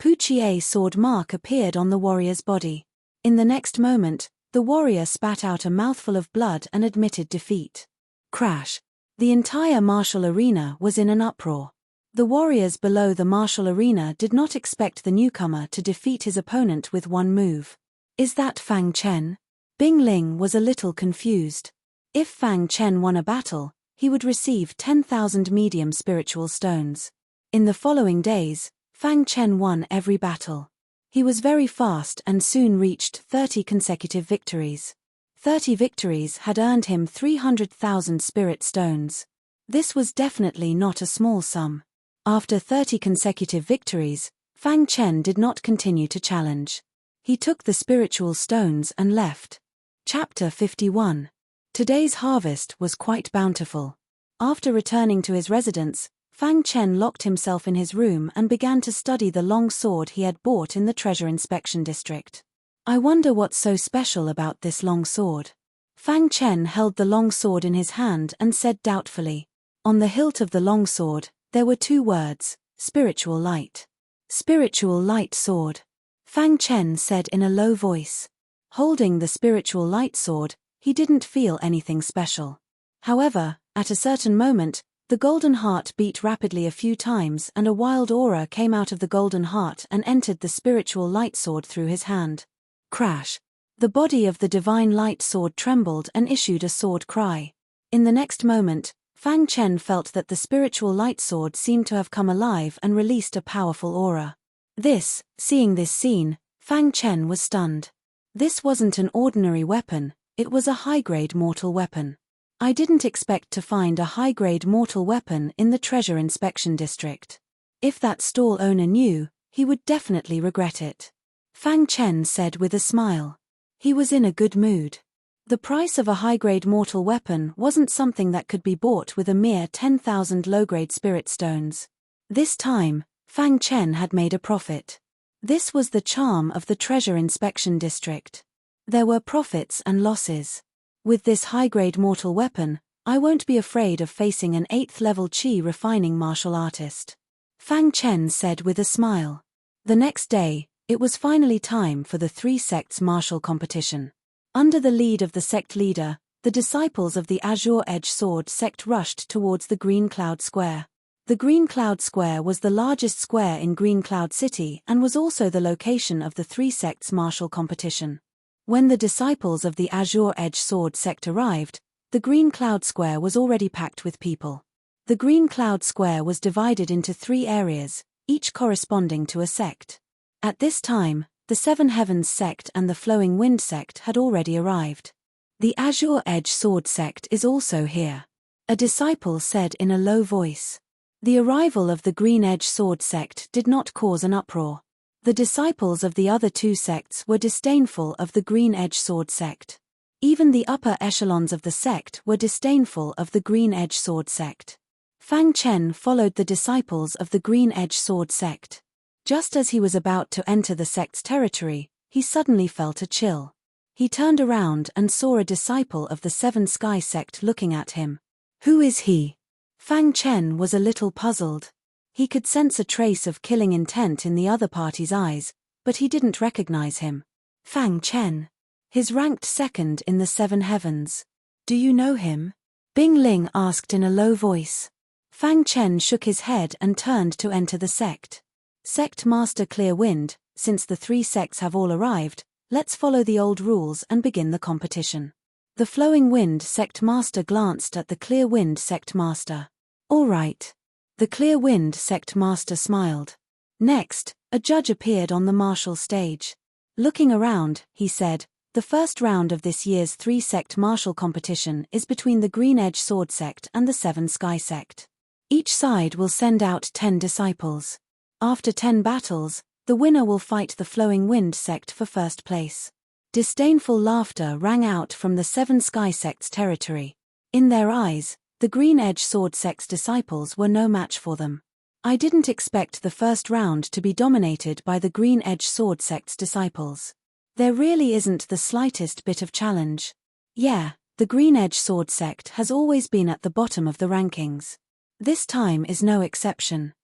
Speaker 1: Puchie sword mark appeared on the warrior's body. In the next moment, the warrior spat out a mouthful of blood and admitted defeat. Crash. The entire martial arena was in an uproar. The warriors below the martial arena did not expect the newcomer to defeat his opponent with one move. Is that Fang Chen? Bing Ling was a little confused. If Fang Chen won a battle, he would receive 10,000 medium spiritual stones. In the following days, Fang Chen won every battle. He was very fast and soon reached 30 consecutive victories. 30 victories had earned him 300,000 spirit stones. This was definitely not a small sum. After 30 consecutive victories, Fang Chen did not continue to challenge. He took the spiritual stones and left. Chapter 51. Today's harvest was quite bountiful. After returning to his residence, Fang Chen locked himself in his room and began to study the long sword he had bought in the treasure inspection district. I wonder what's so special about this long sword. Fang Chen held the long sword in his hand and said doubtfully. On the hilt of the long sword, there were 2 words, spiritual light. Spiritual light sword. Fang Chen said in a low voice. Holding the spiritual light sword, he didn't feel anything special. However, at a certain moment, the golden heart beat rapidly a few times and a wild aura came out of the golden heart and entered the spiritual light sword through his hand. Crash. The body of the divine light sword trembled and issued a sword cry. In the next moment, Fang Chen felt that the spiritual light sword seemed to have come alive and released a powerful aura. Seeing this scene, Fang Chen was stunned. This wasn't an ordinary weapon, it was a high-grade mortal weapon. I didn't expect to find a high-grade mortal weapon in the treasure inspection district. If that stall owner knew, he would definitely regret it. Fang Chen said with a smile. He was in a good mood. The price of a high-grade mortal weapon wasn't something that could be bought with a mere 10,000 low-grade spirit stones. This time, Fang Chen had made a profit. This was the charm of the treasure inspection district. There were profits and losses. With this high-grade mortal weapon, I won't be afraid of facing an 8th level Qi refining martial artist. Fang Chen said with a smile. The next day, it was finally time for the 3 sects martial competition. Under the lead of the sect leader, the disciples of the Azure Edge Sword sect rushed towards the Green Cloud Square. The Green Cloud Square was the largest square in Green Cloud City and was also the location of the 3 sects martial competition. When the disciples of the Azure Edge Sword sect arrived, the Green Cloud Square was already packed with people. The Green Cloud Square was divided into 3 areas, each corresponding to a sect. At this time, the 7 Heavens sect and the Flowing Wind sect had already arrived. The Azure Edge Sword sect is also here. A disciple said in a low voice. The arrival of the Green Edge Sword sect did not cause an uproar. The disciples of the other 2 sects were disdainful of the Green Edge Sword sect. Even the upper echelons of the sect were disdainful of the Green Edge Sword sect. Fang Chen followed the disciples of the Green Edge Sword sect. Just as he was about to enter the sect's territory, he suddenly felt a chill. He turned around and saw a disciple of the 7 Sky sect looking at him. Who is he? Fang Chen was a little puzzled. He could sense a trace of killing intent in the other party's eyes, but he didn't recognize him. Fang Chen. His ranked second in the 7 Heavens. Do you know him? Bing Ling asked in a low voice. Fang Chen shook his head and turned to enter the sect. Sect Master Clear Wind, since the 3 sects have all arrived, let's follow the old rules and begin the competition. The Flowing Wind sect master glanced at the Clear Wind sect master. All right. The Clear Wind sect master smiled. Next, a judge appeared on the martial stage. Looking around, he said, the first round of this year's 3 sect martial competition is between the Green Edge Sword sect and the 7 Sky sect. Each side will send out 10 disciples. After 10 battles, the winner will fight the Flowing Wind sect for first place. Disdainful laughter rang out from the 7 sky sects' territory. In their eyes, the Green Edge Sword sect's disciples were no match for them. I didn't expect the first round to be dominated by the Green Edge Sword sect's disciples. There really isn't the slightest bit of challenge. Yeah, the Green Edge Sword sect has always been at the bottom of the rankings. This time is no exception.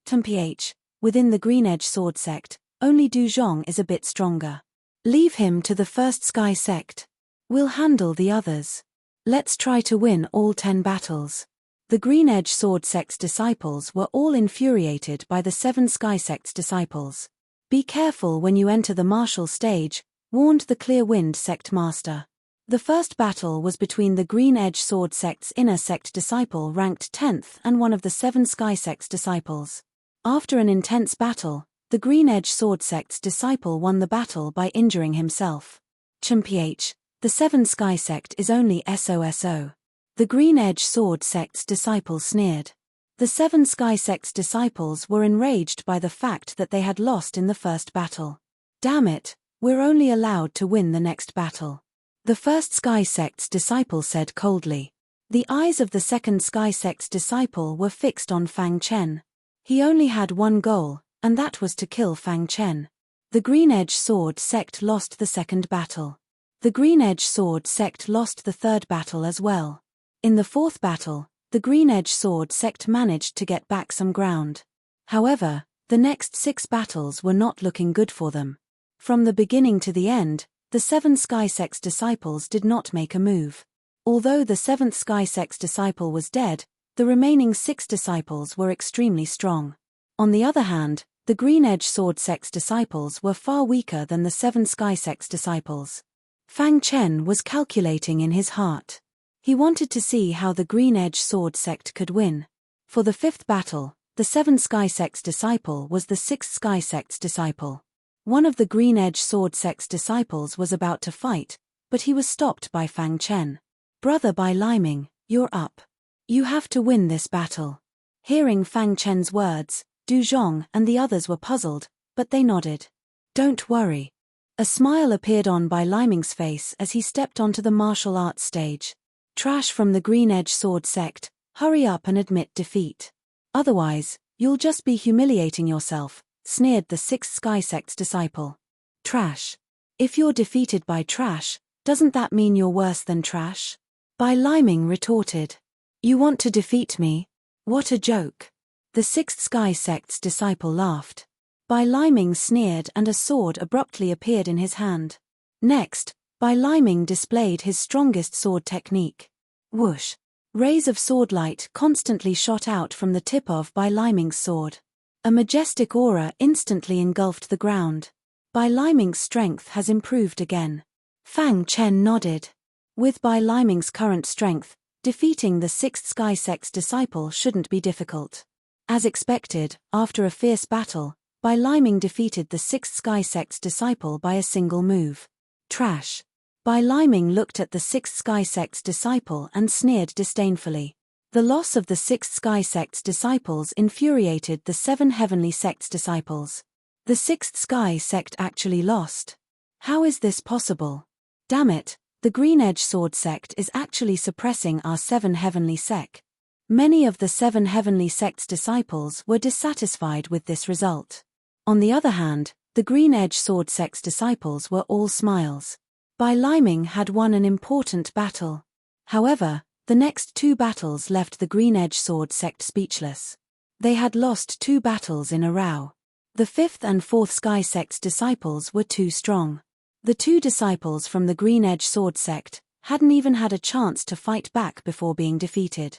Speaker 1: TMPH, within the Green Edge Sword sect, only Du Zhong is a bit stronger. Leave him to the first sky sect. We'll handle the others. Let's try to win all 10 battles. The Green Edge Sword sect's disciples were all infuriated by the 7 sky sect's disciples. Be careful when you enter the martial stage, warned the Clear Wind sect master. The first battle was between the Green Edge Sword sect's inner sect disciple ranked 10th and one of the 7 sky sect's disciples. After an intense battle, the Green Edge Sword sect's disciple won the battle by injuring himself. TMPH, the 7 sky sect is only SOSO. The Green Edge Sword sect's disciple sneered. The 7 sky sect's disciples were enraged by the fact that they had lost in the first battle. Damn it, we're only allowed to win the next battle. The first sky sect's disciple said coldly. The eyes of the second sky sect's disciple were fixed on Fang Chen. He only had one goal, and that was to kill Fang Chen. The Green Edge Sword sect lost the second battle. The Green Edge Sword sect lost the third battle as well. In the fourth battle, the Green Edge Sword sect managed to get back some ground. However, the next 6 battles were not looking good for them. From the beginning to the end, the 7 sky sect's disciples did not make a move. Although the 7th sky sect's disciple was dead, the remaining 6 disciples were extremely strong. On the other hand, the Green Edge Sword sect's disciples were far weaker than the 7 sky sect's disciples. Fang Chen was calculating in his heart. He wanted to see how the Green Edge Sword sect could win. For the 5th battle, the 7 sky sect's disciple was the 6th sky sect's disciple. One of the Green Edge Sword sect's disciples was about to fight, but he was stopped by Fang Chen. Brother Bai Liming, you're up. You have to win this battle. Hearing Fang Chen's words, Du Zhong and the others were puzzled, but they nodded. Don't worry. A smile appeared on Bai Liming's face as he stepped onto the martial arts stage. Trash from the Green Edge Sword sect, hurry up and admit defeat. Otherwise, you'll just be humiliating yourself, sneered the 6th sky sect's disciple. Trash. If you're defeated by trash, doesn't that mean you're worse than trash? Bai Liming retorted. You want to defeat me? What a joke. The 6th sky sect's disciple laughed. Bai Liming sneered and a sword abruptly appeared in his hand. Next, Bai Liming displayed his strongest sword technique. Whoosh. Rays of swordlight constantly shot out from the tip of Bai Liming's sword. A majestic aura instantly engulfed the ground. Bai Liming's strength has improved again. Fang Chen nodded. With Bai Liming's current strength, defeating the 6th sky sect's disciple shouldn't be difficult. As expected, after a fierce battle, Bai Liming defeated the 6th sky sect's disciple by a single move. Trash. Bai Liming looked at the 6th sky sect's disciple and sneered disdainfully. The loss of the 6th sky sect's disciples infuriated the 7 heavenly sect's disciples. The 6th sky sect actually lost. How is this possible? Damn it, the Green Edge Sword sect is actually suppressing our 7 heavenly sect. Many of the 7 heavenly sect's disciples were dissatisfied with this result. On the other hand, the Green Edge Sword sect's disciples were all smiles. Bai Liming had won an important battle. However, the next 2 battles left the Green Edge Sword sect speechless. They had lost 2 battles in a row. The 5th and 4th sky sect's disciples were too strong. The 2 disciples from the Green Edge Sword sect hadn't even had a chance to fight back before being defeated.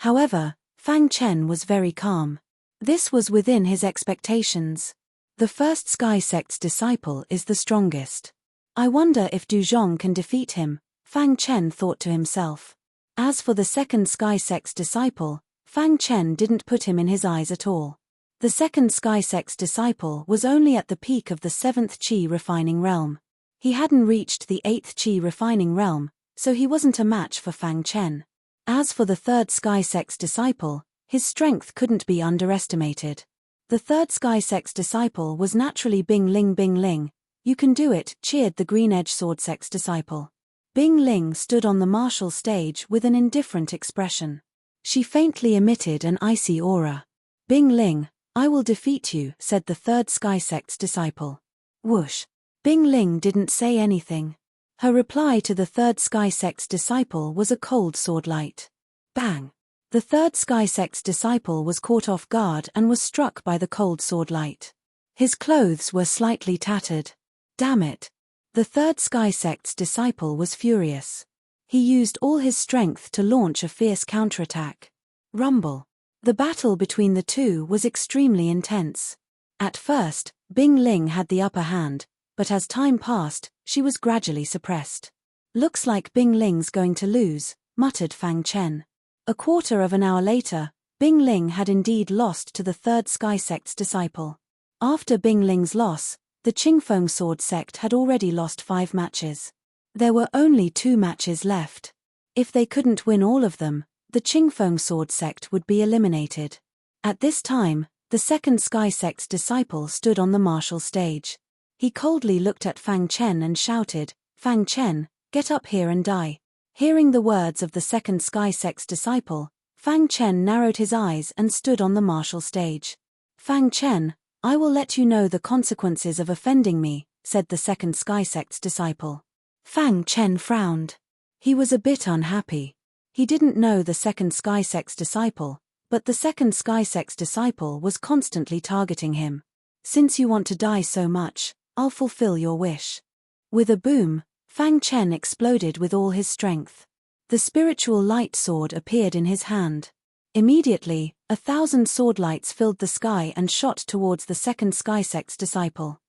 Speaker 1: However, Fang Chen was very calm. This was within his expectations. The 1st sky sect's disciple is the strongest. I wonder if Du Zhong can defeat him, Fang Chen thought to himself. As for the 2nd sky sect's disciple, Fang Chen didn't put him in his eyes at all. The 2nd sky sect's disciple was only at the peak of the 7th Qi refining realm. He hadn't reached the 8th Qi refining realm, so he wasn't a match for Fang Chen. As for the 3rd sky sect's disciple, his strength couldn't be underestimated. The 3rd sky sect's disciple was naturally Bing Ling, You can do it, cheered the Green Edge Sword Sect's disciple. Bing Ling stood on the martial stage with an indifferent expression. She faintly emitted an icy aura. Bing Ling, I will defeat you, said the third Sky Sect's disciple. Whoosh. Bing Ling didn't say anything. Her reply to the third Sky Sect's disciple was a cold sword light. Bang! The third Sky Sect's disciple was caught off guard and was struck by the cold sword light. His clothes were slightly tattered. Damn it! The third Sky Sect's disciple was furious. He used all his strength to launch a fierce counterattack. Rumble. The battle between the two was extremely intense. At first, Bing Ling had the upper hand, but as time passed, she was gradually suppressed. Looks like Bing Ling's going to lose, muttered Fang Chen. A quarter of an hour later, Bing Ling had indeed lost to the third Sky Sect's disciple. After Bing Ling's loss, the Qingfeng Sword Sect had already lost 5 matches. There were only 2 matches left. If they couldn't win all of them, the Qingfeng Sword Sect would be eliminated. At this time, the second Sky Sect's disciple stood on the martial stage. He coldly looked at Fang Chen and shouted, Fang Chen, get up here and die. Hearing the words of the second Sky Sect's disciple, Fang Chen narrowed his eyes and stood on the martial stage. Fang Chen, I will let you know the consequences of offending me, said the second Sky Sect's disciple. Fang Chen frowned. He was a bit unhappy. He didn't know the second Sky Sect's disciple, but the second Sky Sect's disciple was constantly targeting him. Since you want to die so much, I'll fulfill your wish. With a boom, Fang Chen exploded with all his strength. The spiritual light sword appeared in his hand. Immediately, 1,000 sword lights filled the sky and shot towards the second Sky Sect's disciple.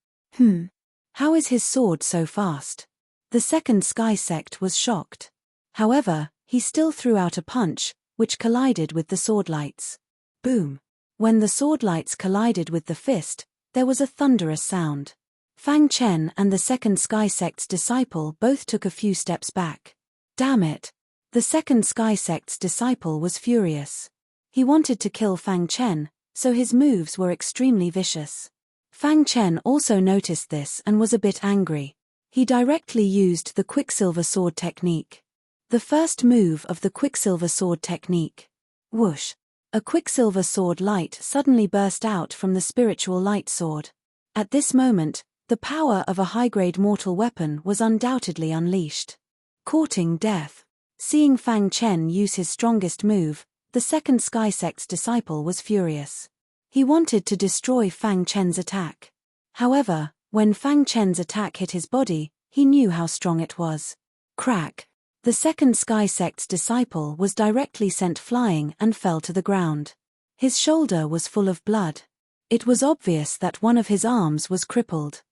Speaker 1: How is his sword so fast? The second Sky Sect was shocked. However, he still threw out a punch, which collided with the sword lights. Boom! When the sword lights collided with the fist, there was a thunderous sound. Fang Chen and the second Sky Sect's disciple both took a few steps back. Damn it! The second Sky Sect's disciple was furious. He wanted to kill Fang Chen, so his moves were extremely vicious. Fang Chen also noticed this and was a bit angry. He directly used the Quicksilver Sword technique. The first move of the Quicksilver Sword technique. Whoosh! A Quicksilver Sword light suddenly burst out from the spiritual light sword. At this moment, the power of a high-grade mortal weapon was undoubtedly unleashed. Courting death. Seeing Fang Chen use his strongest move, the second Sky Sect's disciple was furious. He wanted to destroy Fang Chen's attack. However, when Fang Chen's attack hit his body, he knew how strong it was. Crack! The second Sky Sect's disciple was directly sent flying and fell to the ground. His shoulder was full of blood. It was obvious that one of his arms was crippled.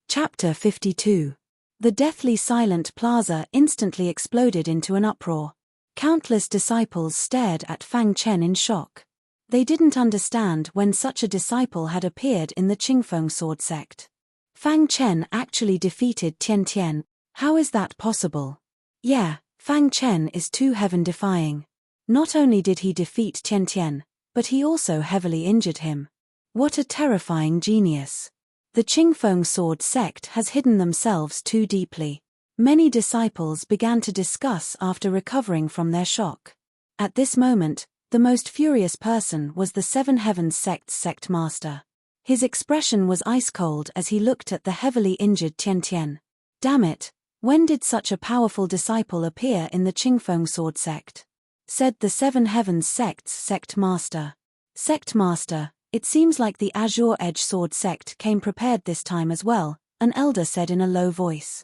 Speaker 1: Chapter 52. The deathly silent plaza instantly exploded into an uproar. Countless disciples stared at Fang Chen in shock. They didn't understand when such a disciple had appeared in the Qingfeng Sword Sect. Fang Chen actually defeated Tian Tian. How is that possible? Yeah, Fang Chen is too heaven-defying. Not only did he defeat Tian Tian, but he also heavily injured him. What a terrifying genius. The Qingfeng Sword Sect has hidden themselves too deeply. Many disciples began to discuss after recovering from their shock. At this moment, the most furious person was the Seven Heavens Sect's sect master. His expression was ice-cold as he looked at the heavily injured Tian Tian. Damn it, when did such a powerful disciple appear in the Qingfeng Sword Sect? Said the Seven Heavens Sect's sect master. Sect master, it seems like the Azure Edge Sword Sect came prepared this time as well, an elder said in a low voice.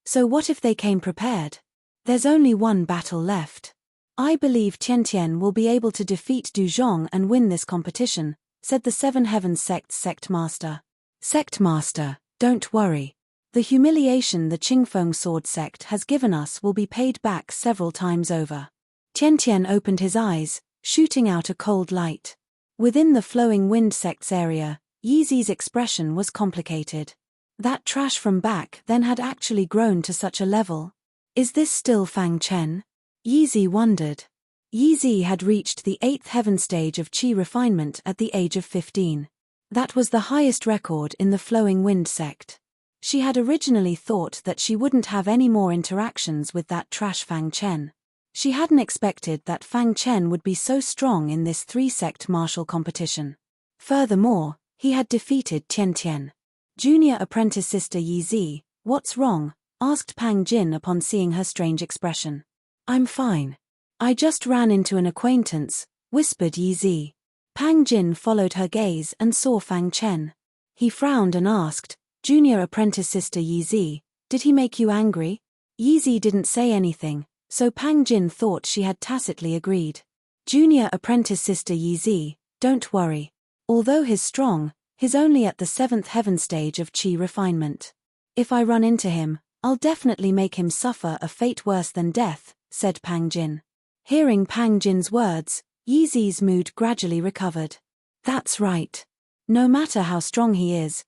Speaker 1: So what if they came prepared? There's only one battle left. I believe Tian Tian will be able to defeat Du Zhong and win this competition, said the Seven Heavens Sect's sect master. Sect master, don't worry. The humiliation the Qingfeng Sword Sect has given us will be paid back several times over. Tian Tian opened his eyes, shooting out a cold light. Within the Flowing Wind Sect's area, Yizi's expression was complicated. That trash from back then had actually grown to such a level. Is this still Fang Chen? Yizi wondered. Yizi had reached the 8th heaven stage of Qi refinement at the age of 15. That was the highest record in the Flowing Wind Sect. She had originally thought that she wouldn't have any more interactions with that trash Fang Chen. She hadn't expected that Fang Chen would be so strong in this three-sect martial competition. Furthermore, he had defeated Tian Tian. Junior apprentice sister Yi Zi, what's wrong? Asked Pang Jin upon seeing her strange expression. I'm fine. I just ran into an acquaintance, whispered Yi Zi. Pang Jin followed her gaze and saw Fang Chen. He frowned and asked, Junior apprentice sister Yi Zi, did he make you angry? Yi Zi didn't say anything, so Pang Jin thought she had tacitly agreed. Junior apprentice sister Yi Zi, don't worry. Although he's strong, he's only at the 7th heaven stage of qi refinement. If I run into him, I'll definitely make him suffer a fate worse than death, said Pang Jin. Hearing Pang Jin's words, Yi Zi's mood gradually recovered. That's right. No matter how strong he is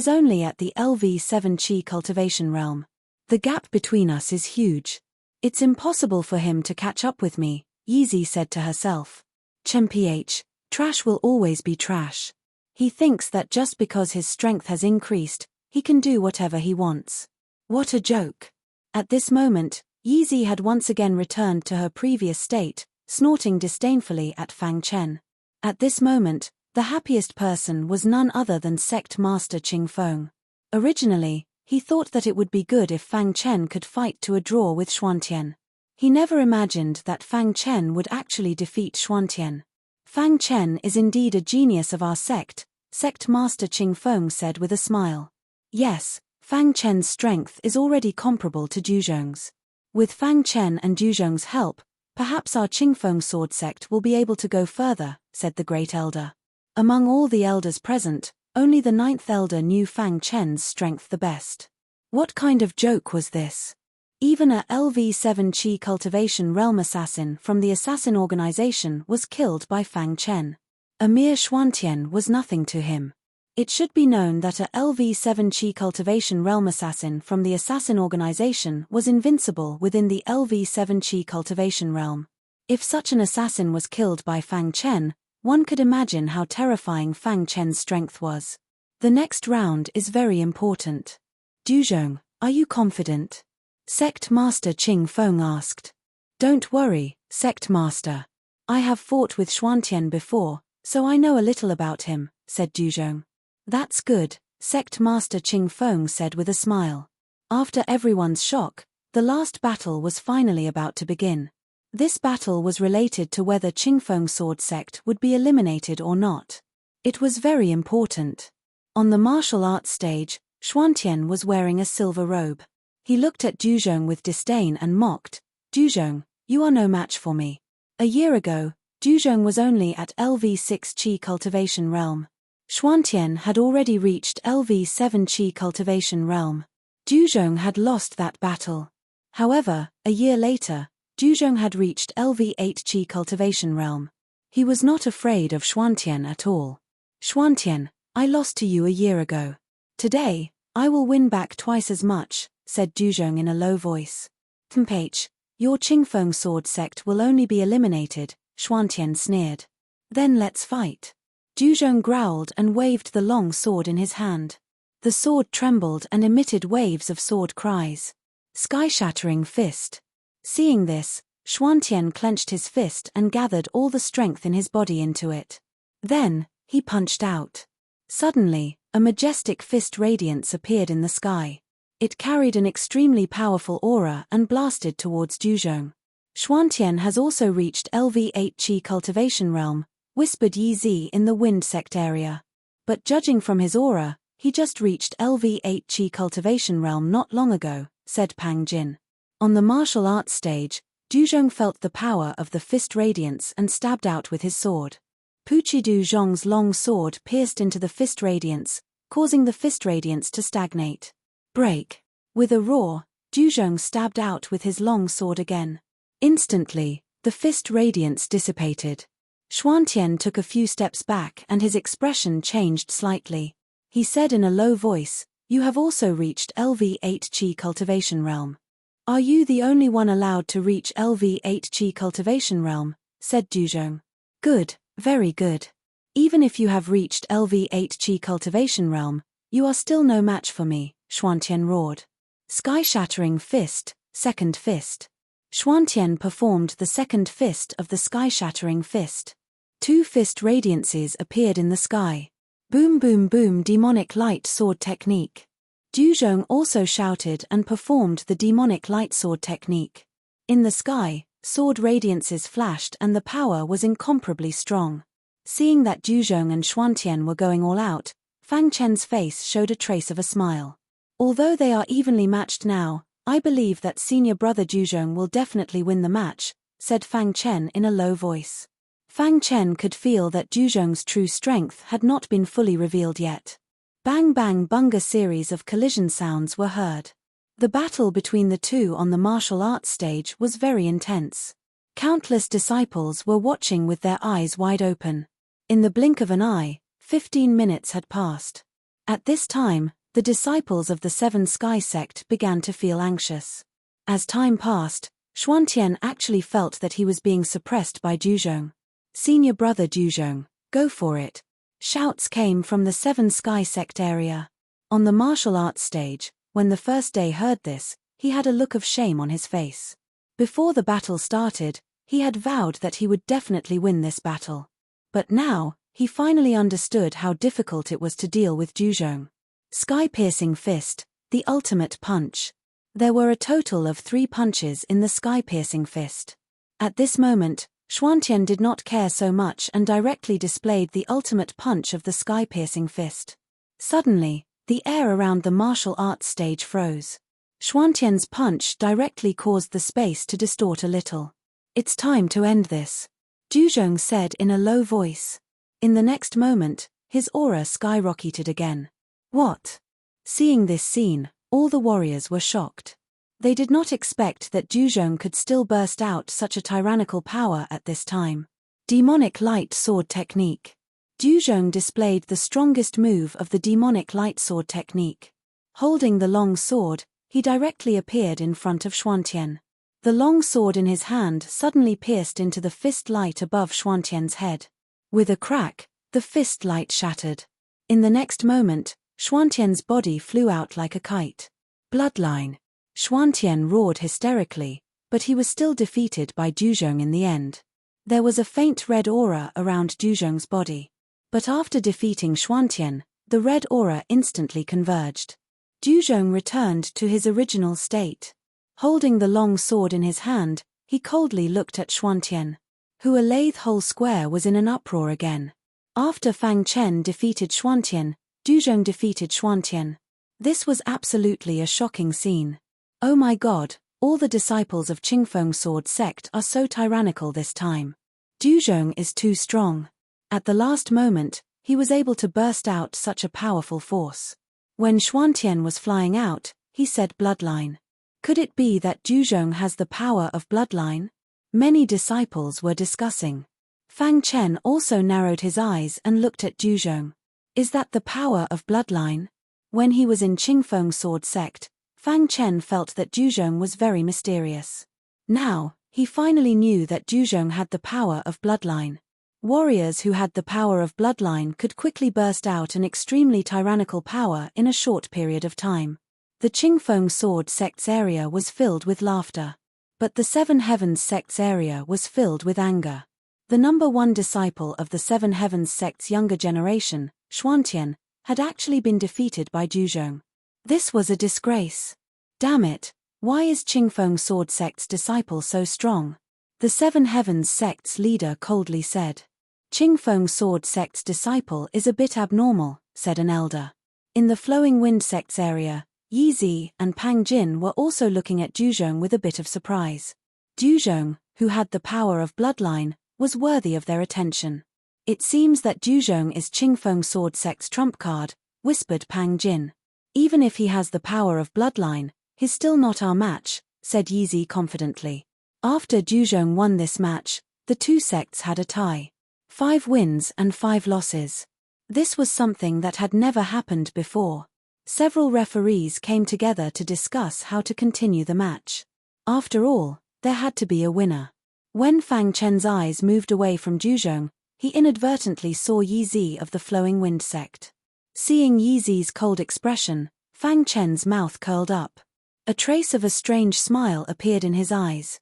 Speaker 1: only at the LV7 qi cultivation realm. The gap between us is huge. It's impossible for him to catch up with me, Yi Zi said to herself. Chen-ph, trash will always be trash. He thinks that just because his strength has increased, he can do whatever he wants. What a joke. At this moment, Yi Zi had once again returned to her previous state, snorting disdainfully at Fang Chen. At this moment, the happiest person was none other than Sect Master Qing Feng. Originally, he thought that it would be good if Fang Chen could fight to a draw with Xuantian. He never imagined that Fang Chen would actually defeat Xuantian. Fang Chen is indeed a genius of our sect, Sect Master Qing Feng said with a smile. Yes, Fang Chen's strength is already comparable to Duzhong's. With Fang Chen and Duzhong's help, perhaps our Qing Feng sword sect will be able to go further, said the great elder. Among all the elders present, only the 9th elder knew Fang Chen's strength the best. What kind of joke was this? Even a LV7 qi cultivation realm assassin from the assassin organization was killed by Fang Chen. A mere Xuantian was nothing to him. It should be known that a LV7 qi cultivation realm assassin from the assassin organization was invincible within the LV7 qi cultivation realm. If such an assassin was killed by Fang Chen, one could imagine how terrifying Fang Chen's strength was. The next round is very important. Duzhong, are you confident? Sect Master Qing Feng asked. Don't worry, Sect Master. I have fought with Xuantian before, so I know a little about him, said Duzhong. That's good, Sect Master Qing Feng said with a smile. After everyone's shock, the last battle was finally about to begin. This battle was related to whether Qing Feng sword sect would be eliminated or not. It was very important. On the martial arts stage, Xuantian was wearing a silver robe. He looked at Duzhong with disdain and mocked, Duzhong, you are no match for me. A year ago, Duzhong was only at LV6 qi cultivation realm. Xuantian had already reached LV7 qi cultivation realm. Duzhong had lost that battle. However, a year later, Duzhong had reached LV8 qi cultivation realm. He was not afraid of Xuantian at all. Xuantian, I lost to you a year ago. Today, I will win back twice as much, said Duzhong in a low voice. Mph, your Qing Feng sword sect will only be eliminated, Xuantian sneered. Then let's fight. Duzhong growled and waved the long sword in his hand. The sword trembled and emitted waves of sword cries. Sky-shattering fist. Seeing this, Xuantian clenched his fist and gathered all the strength in his body into it. Then, he punched out. Suddenly, a majestic fist radiance appeared in the sky. It carried an extremely powerful aura and blasted towards Duzhong. Xuantian has also reached LV8 qi cultivation realm, whispered Yi Zi in the wind sect area. But judging from his aura, he just reached LV8 qi cultivation realm not long ago, said Pang Jin. On the martial arts stage, Duzhong felt the power of the fist radiance and stabbed out with his sword. Puqi Duzhong's long sword pierced into the fist radiance, causing the fist radiance to stagnate. Break. With a roar, Duzhong stabbed out with his long sword again. Instantly, the fist radiance dissipated. Xuantian took a few steps back and his expression changed slightly. He said in a low voice, you have also reached LV8 qi cultivation realm. Are you the only one allowed to reach LV8 qi cultivation realm? Said Duzhong. Good, very good. Even if you have reached LV8 qi cultivation realm, you are still no match for me, Xuantian roared. Sky-shattering fist, second fist. Xuantian performed the second fist of the sky-shattering fist. 2 fist radiances appeared in the sky. Boom boom boom, demonic light sword technique. Duzhong also shouted and performed the demonic light sword technique. In the sky, sword radiances flashed and the power was incomparably strong. Seeing that Duzhong and Xuantian were going all out, Fang Chen's face showed a trace of a smile. Although they are evenly matched now, I believe that senior brother Duzhong will definitely win the match, said Fang Chen in a low voice. Fang Chen could feel that Duzhong's true strength had not been fully revealed yet. Bang bang bunga, series of collision sounds were heard. The battle between the two on the martial arts stage was very intense. Countless disciples were watching with their eyes wide open. In the blink of an eye, 15 minutes had passed. At this time, the disciples of the Seven Sky sect began to feel anxious. As time passed, Xuantian actually felt that he was being suppressed by Duzhong. Senior brother Duzhong, go for it. Shouts came from the Seven Sky sect area. On the martial arts stage, when the first day heard this, he had a look of shame on his face. Before the battle started, he had vowed that he would definitely win this battle. But now, he finally understood how difficult it was to deal with Duzhong. Sky-piercing fist, the ultimate punch. There were a total of 3 punches in the sky-piercing fist. At this moment, Xuantian did not care so much and directly displayed the ultimate punch of the sky-piercing fist. Suddenly, the air around the martial arts stage froze. Xuantian's punch directly caused the space to distort a little. It's time to end this, Duzhong said in a low voice. In the next moment, his aura skyrocketed again. What? Seeing this scene, all the warriors were shocked. They did not expect that Duzhong could still burst out such a tyrannical power at this time. Demonic light sword technique. Duzhong displayed the strongest move of the demonic light sword technique. Holding the long sword, he directly appeared in front of Xuantian. The long sword in his hand suddenly pierced into the fist light above Xuantian's head. With a crack, the fist light shattered. In the next moment, Xuantian's body flew out like a kite. Bloodline. Xuantian roared hysterically, but he was still defeated by Duzhong in the end. There was a faint red aura around Duzhong's body. But after defeating Xuantian, the red aura instantly converged. Duzhong returned to his original state. Holding the long sword in his hand, he coldly looked at Xuantian, who a lathe whole square was in an uproar again. After Fang Chen defeated Xuantian, Duzhong defeated Xuantian. This was absolutely a shocking scene. Oh my god, all the disciples of Qingfeng Sword sect are so tyrannical this time. Duzhong is too strong. At the last moment, he was able to burst out such a powerful force. When Xuantian was flying out, he said bloodline. Could it be that Duzhong has the power of bloodline? Many disciples were discussing. Fang Chen also narrowed his eyes and looked at Duzhong. Is that the power of bloodline? When he was in Qingfeng Sword sect, Fang Chen felt that Duzhong was very mysterious. Now, he finally knew that Duzhong had the power of bloodline. Warriors who had the power of bloodline could quickly burst out an extremely tyrannical power in a short period of time. The Qingfeng Sword sect's area was filled with laughter. But the Seven Heavens sect's area was filled with anger. The number 1 disciple of the Seven Heavens sect's younger generation, Xuantian, had actually been defeated by Duzhong. This was a disgrace. Damn it, why is Qingfeng Sword sect's disciple so strong? The Seven Heavens sect's leader coldly said. Qingfeng Sword sect's disciple is a bit abnormal, said an elder. In the Flowing Wind sect's area, Yizi and Pang Jin were also looking at Duzhong with a bit of surprise. Duzhong, who had the power of bloodline, was worthy of their attention. It seems that Duzhong is Qingfeng Sword sect's trump card, whispered Pang Jin. Even if he has the power of bloodline, he's still not our match, said Yizi confidently. After Duzhong won this match, the two sects had a tie. 5 wins and 5 losses. This was something that had never happened before. Several referees came together to discuss how to continue the match. After all, there had to be a winner. When Fang Chen's eyes moved away from Duzhong, he inadvertently saw Yizi of the Flowing Wind sect. Seeing Yizi's cold expression, Fang Chen's mouth curled up. A trace of a strange smile appeared in his eyes.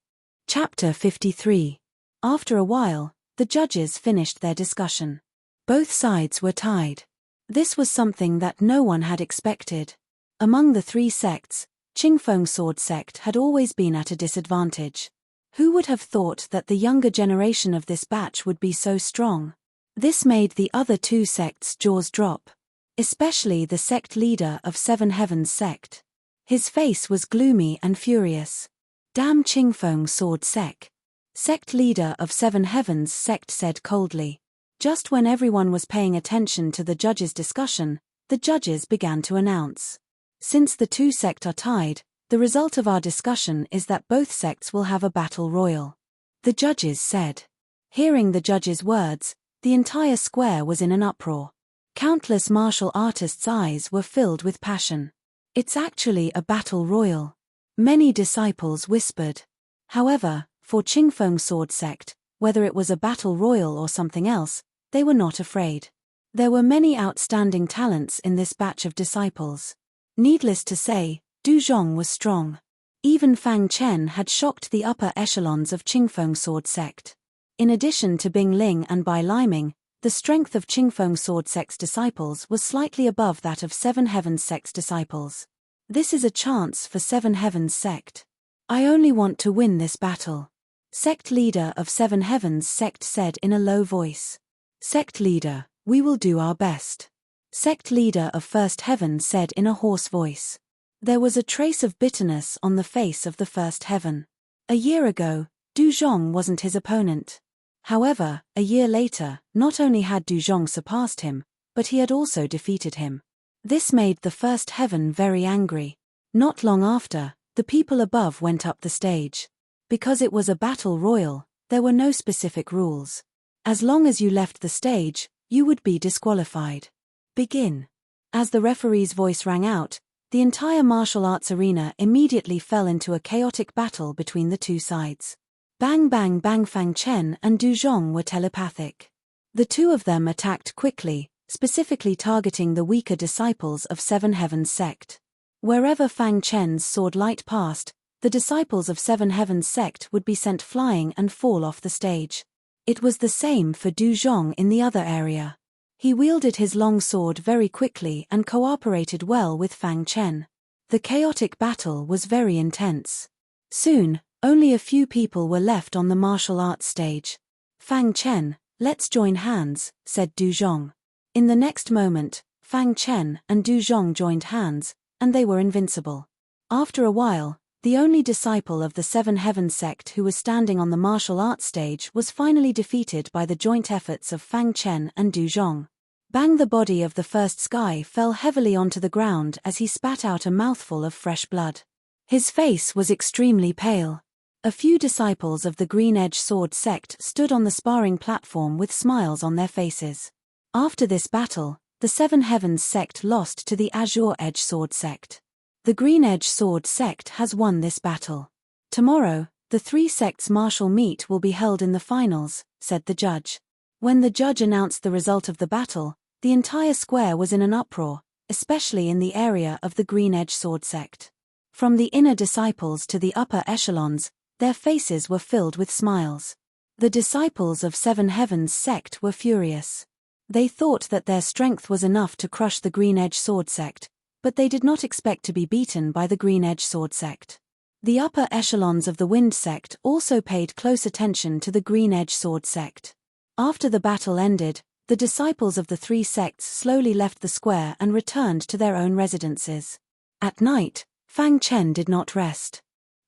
Speaker 1: Chapter 53. After a while, the judges finished their discussion. Both sides were tied. This was something that no one had expected. Among the three sects, Qingfeng Sword Sect had always been at a disadvantage. Who would have thought that the younger generation of this batch would be so strong? This made the other two sects' jaws drop. Especially the sect leader of Seven Heavens Sect. His face was gloomy and furious. Damn Qingfeng Sword Sect leader of Seven Heavens Sect said coldly. Just when everyone was paying attention to the judges' discussion, the judges began to announce. Since the two sects are tied, the result of our discussion is that both sects will have a battle royal. The judges said. Hearing the judges' words, the entire square was in an uproar. Countless martial artists' eyes were filled with passion. It's actually a battle royal. Many disciples whispered. However, for Qingfeng Sword Sect, whether it was a battle royal or something else, they were not afraid. There were many outstanding talents in this batch of disciples. Needless to say, Du Zhong was strong. Even Fang Chen had shocked the upper echelons of Qingfeng Sword Sect. In addition to Bing Ling and Bai Liming, the strength of Qingfeng Sword Sect's disciples was slightly above that of Seven Heavens Sect's disciples. This is a chance for Seven Heavens Sect. I only want to win this battle. Sect leader of Seven Heavens Sect said in a low voice. Sect leader, we will do our best. Sect leader of First Heaven said in a hoarse voice. There was a trace of bitterness on the face of the First Heaven. A year ago, Du Zhong wasn't his opponent. However, a year later, not only had Du Zhong surpassed him, but he had also defeated him. This made the First Heaven very angry. Not long after, the people above went up the stage. Because it was a battle royal, there were no specific rules. As long as you left the stage, you would be disqualified. Begin. As the referee's voice rang out, the entire martial arts arena immediately fell into a chaotic battle between the two sides. Bang bang bang. Fang Chen and Du Zhong were telepathic. The two of them attacked quickly, specifically targeting the weaker disciples of Seven Heavens Sect. Wherever Fang Chen's sword light passed, the disciples of Seven Heavens Sect would be sent flying and fall off the stage. It was the same for Du Zhong in the other area. He wielded his long sword very quickly and cooperated well with Fang Chen. The chaotic battle was very intense. Soon, only a few people were left on the martial arts stage. Fang Chen, let's join hands, said Du Zhong. In the next moment, Fang Chen and Du Zhong joined hands, and they were invincible. After a while, the only disciple of the Seven Heavens Sect who was standing on the martial arts stage was finally defeated by the joint efforts of Fang Chen and Du Zhong. Bang! The body of the first sky fell heavily onto the ground as he spat out a mouthful of fresh blood. His face was extremely pale. A few disciples of the Green Edge Sword Sect stood on the sparring platform with smiles on their faces. After this battle, the Seven Heavens Sect lost to the Azure Edge Sword Sect. The Green Edge Sword Sect has won this battle. Tomorrow, the three sects' martial meet will be held in the finals, said the judge. When the judge announced the result of the battle, the entire square was in an uproar, especially in the area of the Green Edge Sword Sect. From the inner disciples to the upper echelons, their faces were filled with smiles. The disciples of Seven Heavens Sect were furious. They thought that their strength was enough to crush the Green Edge Sword Sect, but they did not expect to be beaten by the Green Edge Sword Sect. The upper echelons of the Wind Sect also paid close attention to the Green Edge Sword Sect. After the battle ended, the disciples of the three sects slowly left the square and returned to their own residences. At night, Fang Chen did not rest.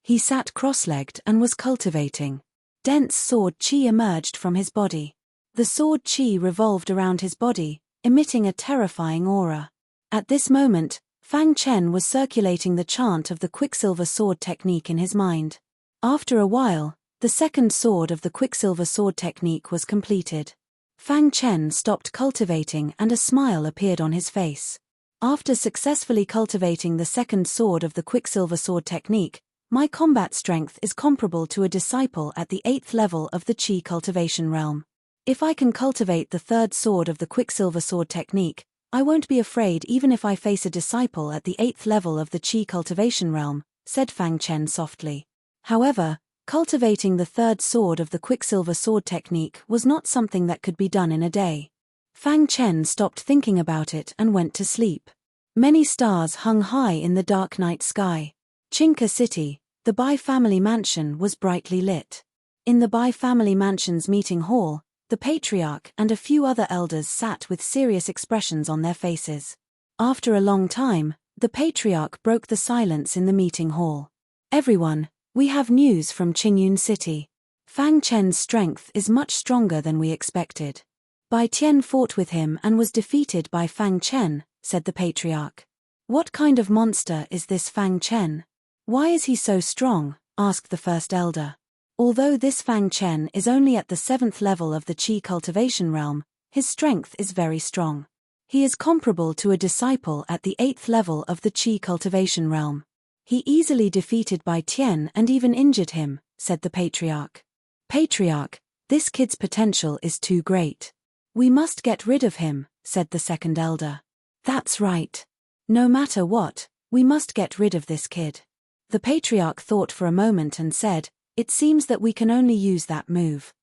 Speaker 1: He sat cross-legged and was cultivating. Dense sword qi emerged from his body. The sword qi revolved around his body, emitting a terrifying aura. At this moment, Fang Chen was circulating the chant of the Quicksilver Sword technique in his mind. After a while, the second sword of the Quicksilver Sword technique was completed. Fang Chen stopped cultivating and a smile appeared on his face. After successfully cultivating the second sword of the Quicksilver Sword technique, my combat strength is comparable to a disciple at the 8th level of the Qi cultivation realm. If I can cultivate the third sword of the Quicksilver Sword technique, I won't be afraid even if I face a disciple at the 8th level of the Qi cultivation realm, said Fang Chen softly. However, cultivating the third sword of the Quicksilver Sword technique was not something that could be done in a day. Fang Chen stopped thinking about it and went to sleep. Many stars hung high in the dark night sky. Chinka City, the Bai family mansion, was brightly lit. In the Bai family mansion's meeting hall, the patriarch and a few other elders sat with serious expressions on their faces. After a long time, the patriarch broke the silence in the meeting hall. Everyone, we have news from Qingyun City. Fang Chen's strength is much stronger than we expected. Bai Tian fought with him and was defeated by Fang Chen, said the patriarch. What kind of monster is this Fang Chen? Why is he so strong? Asked the first elder. Although this Fang Chen is only at the 7th level of the Qi cultivation realm, his strength is very strong. He is comparable to a disciple at the 8th level of the Qi cultivation realm. He easily defeated Bai Tian and even injured him, said the patriarch. Patriarch, this kid's potential is too great. We must get rid of him, said the second elder. That's right. No matter what, we must get rid of this kid. The patriarch thought for a moment and said, it seems that we can only use that move.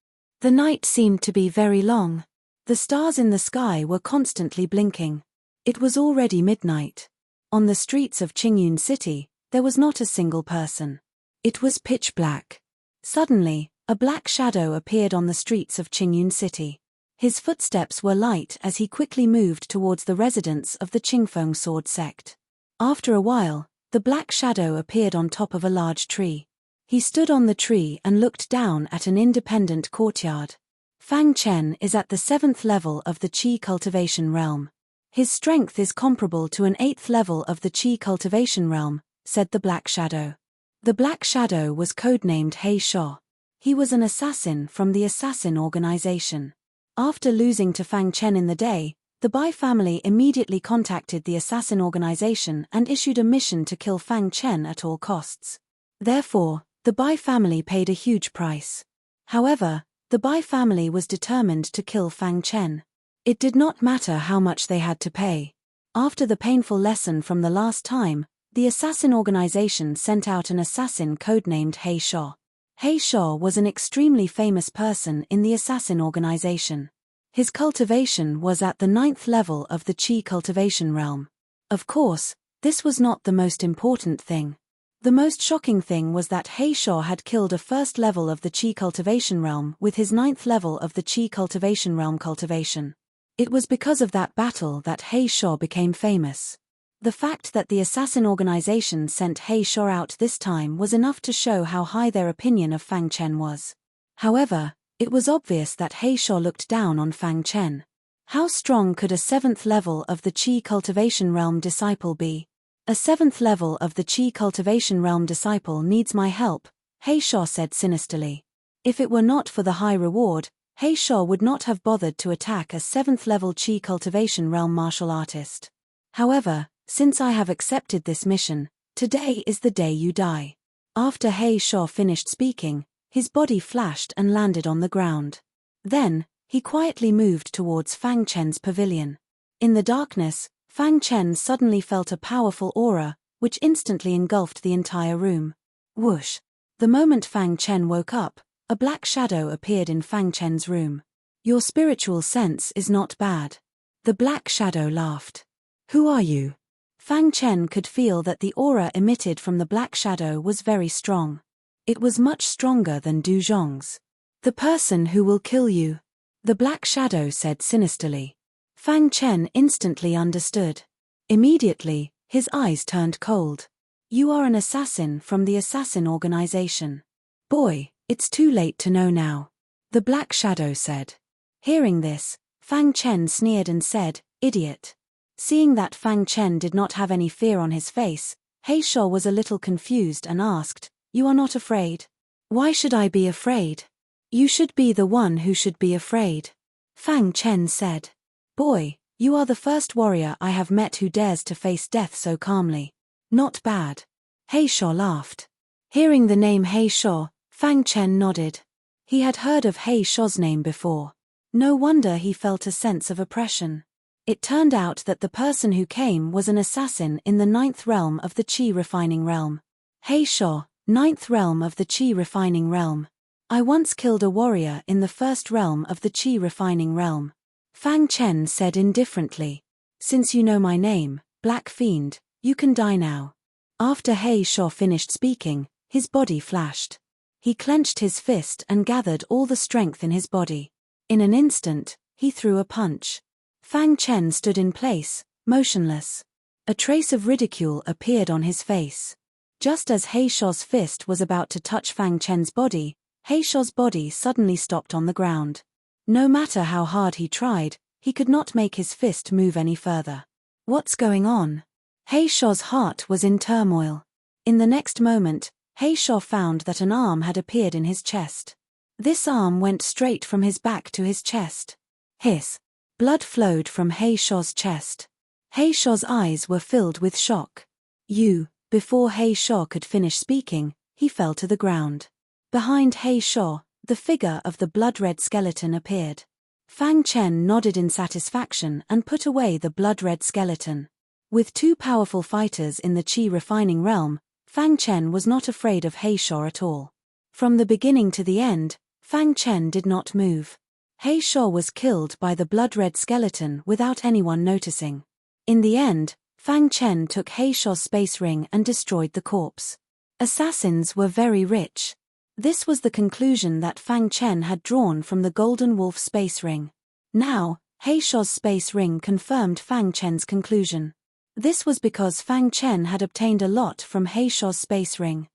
Speaker 1: The night seemed to be very long. The stars in the sky were constantly blinking. It was already midnight. On the streets of Qingyun City, there was not a single person. It was pitch black. Suddenly, a black shadow appeared on the streets of Qingyun City. His footsteps were light as he quickly moved towards the residence of the Qingfeng sword sect. After a while, the black shadow appeared on top of a large tree. He stood on the tree and looked down at an independent courtyard. Fang Chen is at the 7th level of the Qi cultivation realm. His strength is comparable to an 8th level of the Qi cultivation realm, said the black shadow. The black shadow was codenamed He Sho. He was an assassin from the assassin organization. After losing to Fang Chen in the day, the Bai family immediately contacted the assassin organization and issued a mission to kill Fang Chen at all costs. Therefore, the Bai family paid a huge price. However, the Bai family was determined to kill Fang Chen. It did not matter how much they had to pay. After the painful lesson from the last time, the assassin organization sent out an assassin codenamed He Sho. He Sho was an extremely famous person in the assassin organization. His cultivation was at the 9th level of the Qi cultivation realm. Of course, this was not the most important thing. The most shocking thing was that He Sho had killed a 1st level of the Qi cultivation realm with his 9th level of the Qi cultivation realm cultivation. It was because of that battle that He Sho became famous. The fact that the assassin organization sent He Sho out this time was enough to show how high their opinion of Fang Chen was. However, it was obvious that He Sho looked down on Fang Chen. How strong could a 7th level of the Qi cultivation realm disciple be? A 7th level of the Qi cultivation realm disciple needs my help, He Sho said sinisterly. If it were not for the high reward, He Sho would not have bothered to attack a 7th level Qi cultivation realm martial artist. However, since I have accepted this mission, today is the day you die. After He Sho finished speaking, his body flashed and landed on the ground. Then, he quietly moved towards Fang Chen's pavilion. In the darkness, Fang Chen suddenly felt a powerful aura, which instantly engulfed the entire room. Whoosh! The moment Fang Chen woke up, a black shadow appeared in Fang Chen's room. Your spiritual sense is not bad. The black shadow laughed. Who are you? Fang Chen could feel that the aura emitted from the black shadow was very strong. It was much stronger than Du Zhong's. The person who will kill you. The black shadow said sinisterly. Fang Chen instantly understood. Immediately, his eyes turned cold. You are an assassin from the assassin organization. Boy, it's too late to know now. The black shadow said. Hearing this, Fang Chen sneered and said, idiot. Seeing that Fang Chen did not have any fear on his face, He Sho was a little confused and asked, you are not afraid? Why should I be afraid? You should be the one who should be afraid. Fang Chen said. Boy, you are the first warrior I have met who dares to face death so calmly. Not bad. He Sho laughed. Hearing the name He Sho, Fang Chen nodded. He had heard of He Sho's name before. No wonder he felt a sense of oppression. It turned out that the person who came was an assassin in the 9th realm of the Qi refining realm. He Sho, 9th realm of the Qi refining realm. I once killed a warrior in the 1st realm of the Qi refining realm. Fang Chen said indifferently. Since you know my name, Black Fiend, you can die now. After He Sho finished speaking, his body flashed. He clenched his fist and gathered all the strength in his body. In an instant, he threw a punch. Fang Chen stood in place, motionless. A trace of ridicule appeared on his face. Just as He Sho's fist was about to touch Fang Chen's body, He Sho's body suddenly stopped on the ground. No matter how hard he tried, he could not make his fist move any further. What's going on? He Sho's heart was in turmoil. In the next moment, He Sho found that an arm had appeared in his chest. This arm went straight from his back to his chest. Hiss. Blood flowed from He Sho's chest. He Sho's eyes were filled with shock. Before He Sho could finish speaking, he fell to the ground. Behind He Sho, the figure of the blood-red skeleton appeared. Fang Chen nodded in satisfaction and put away the blood-red skeleton. With two powerful fighters in the Qi refining realm, Fang Chen was not afraid of He Sho at all. From the beginning to the end, Fang Chen did not move. He Sho was killed by the blood-red skeleton without anyone noticing. In the end, Fang Chen took He Sho's space ring and destroyed the corpse. Assassins were very rich. This was the conclusion that Fang Chen had drawn from the Golden Wolf space ring. Now, He Sho's space ring confirmed Fang Chen's conclusion. This was because Fang Chen had obtained a lot from He Sho's space ring.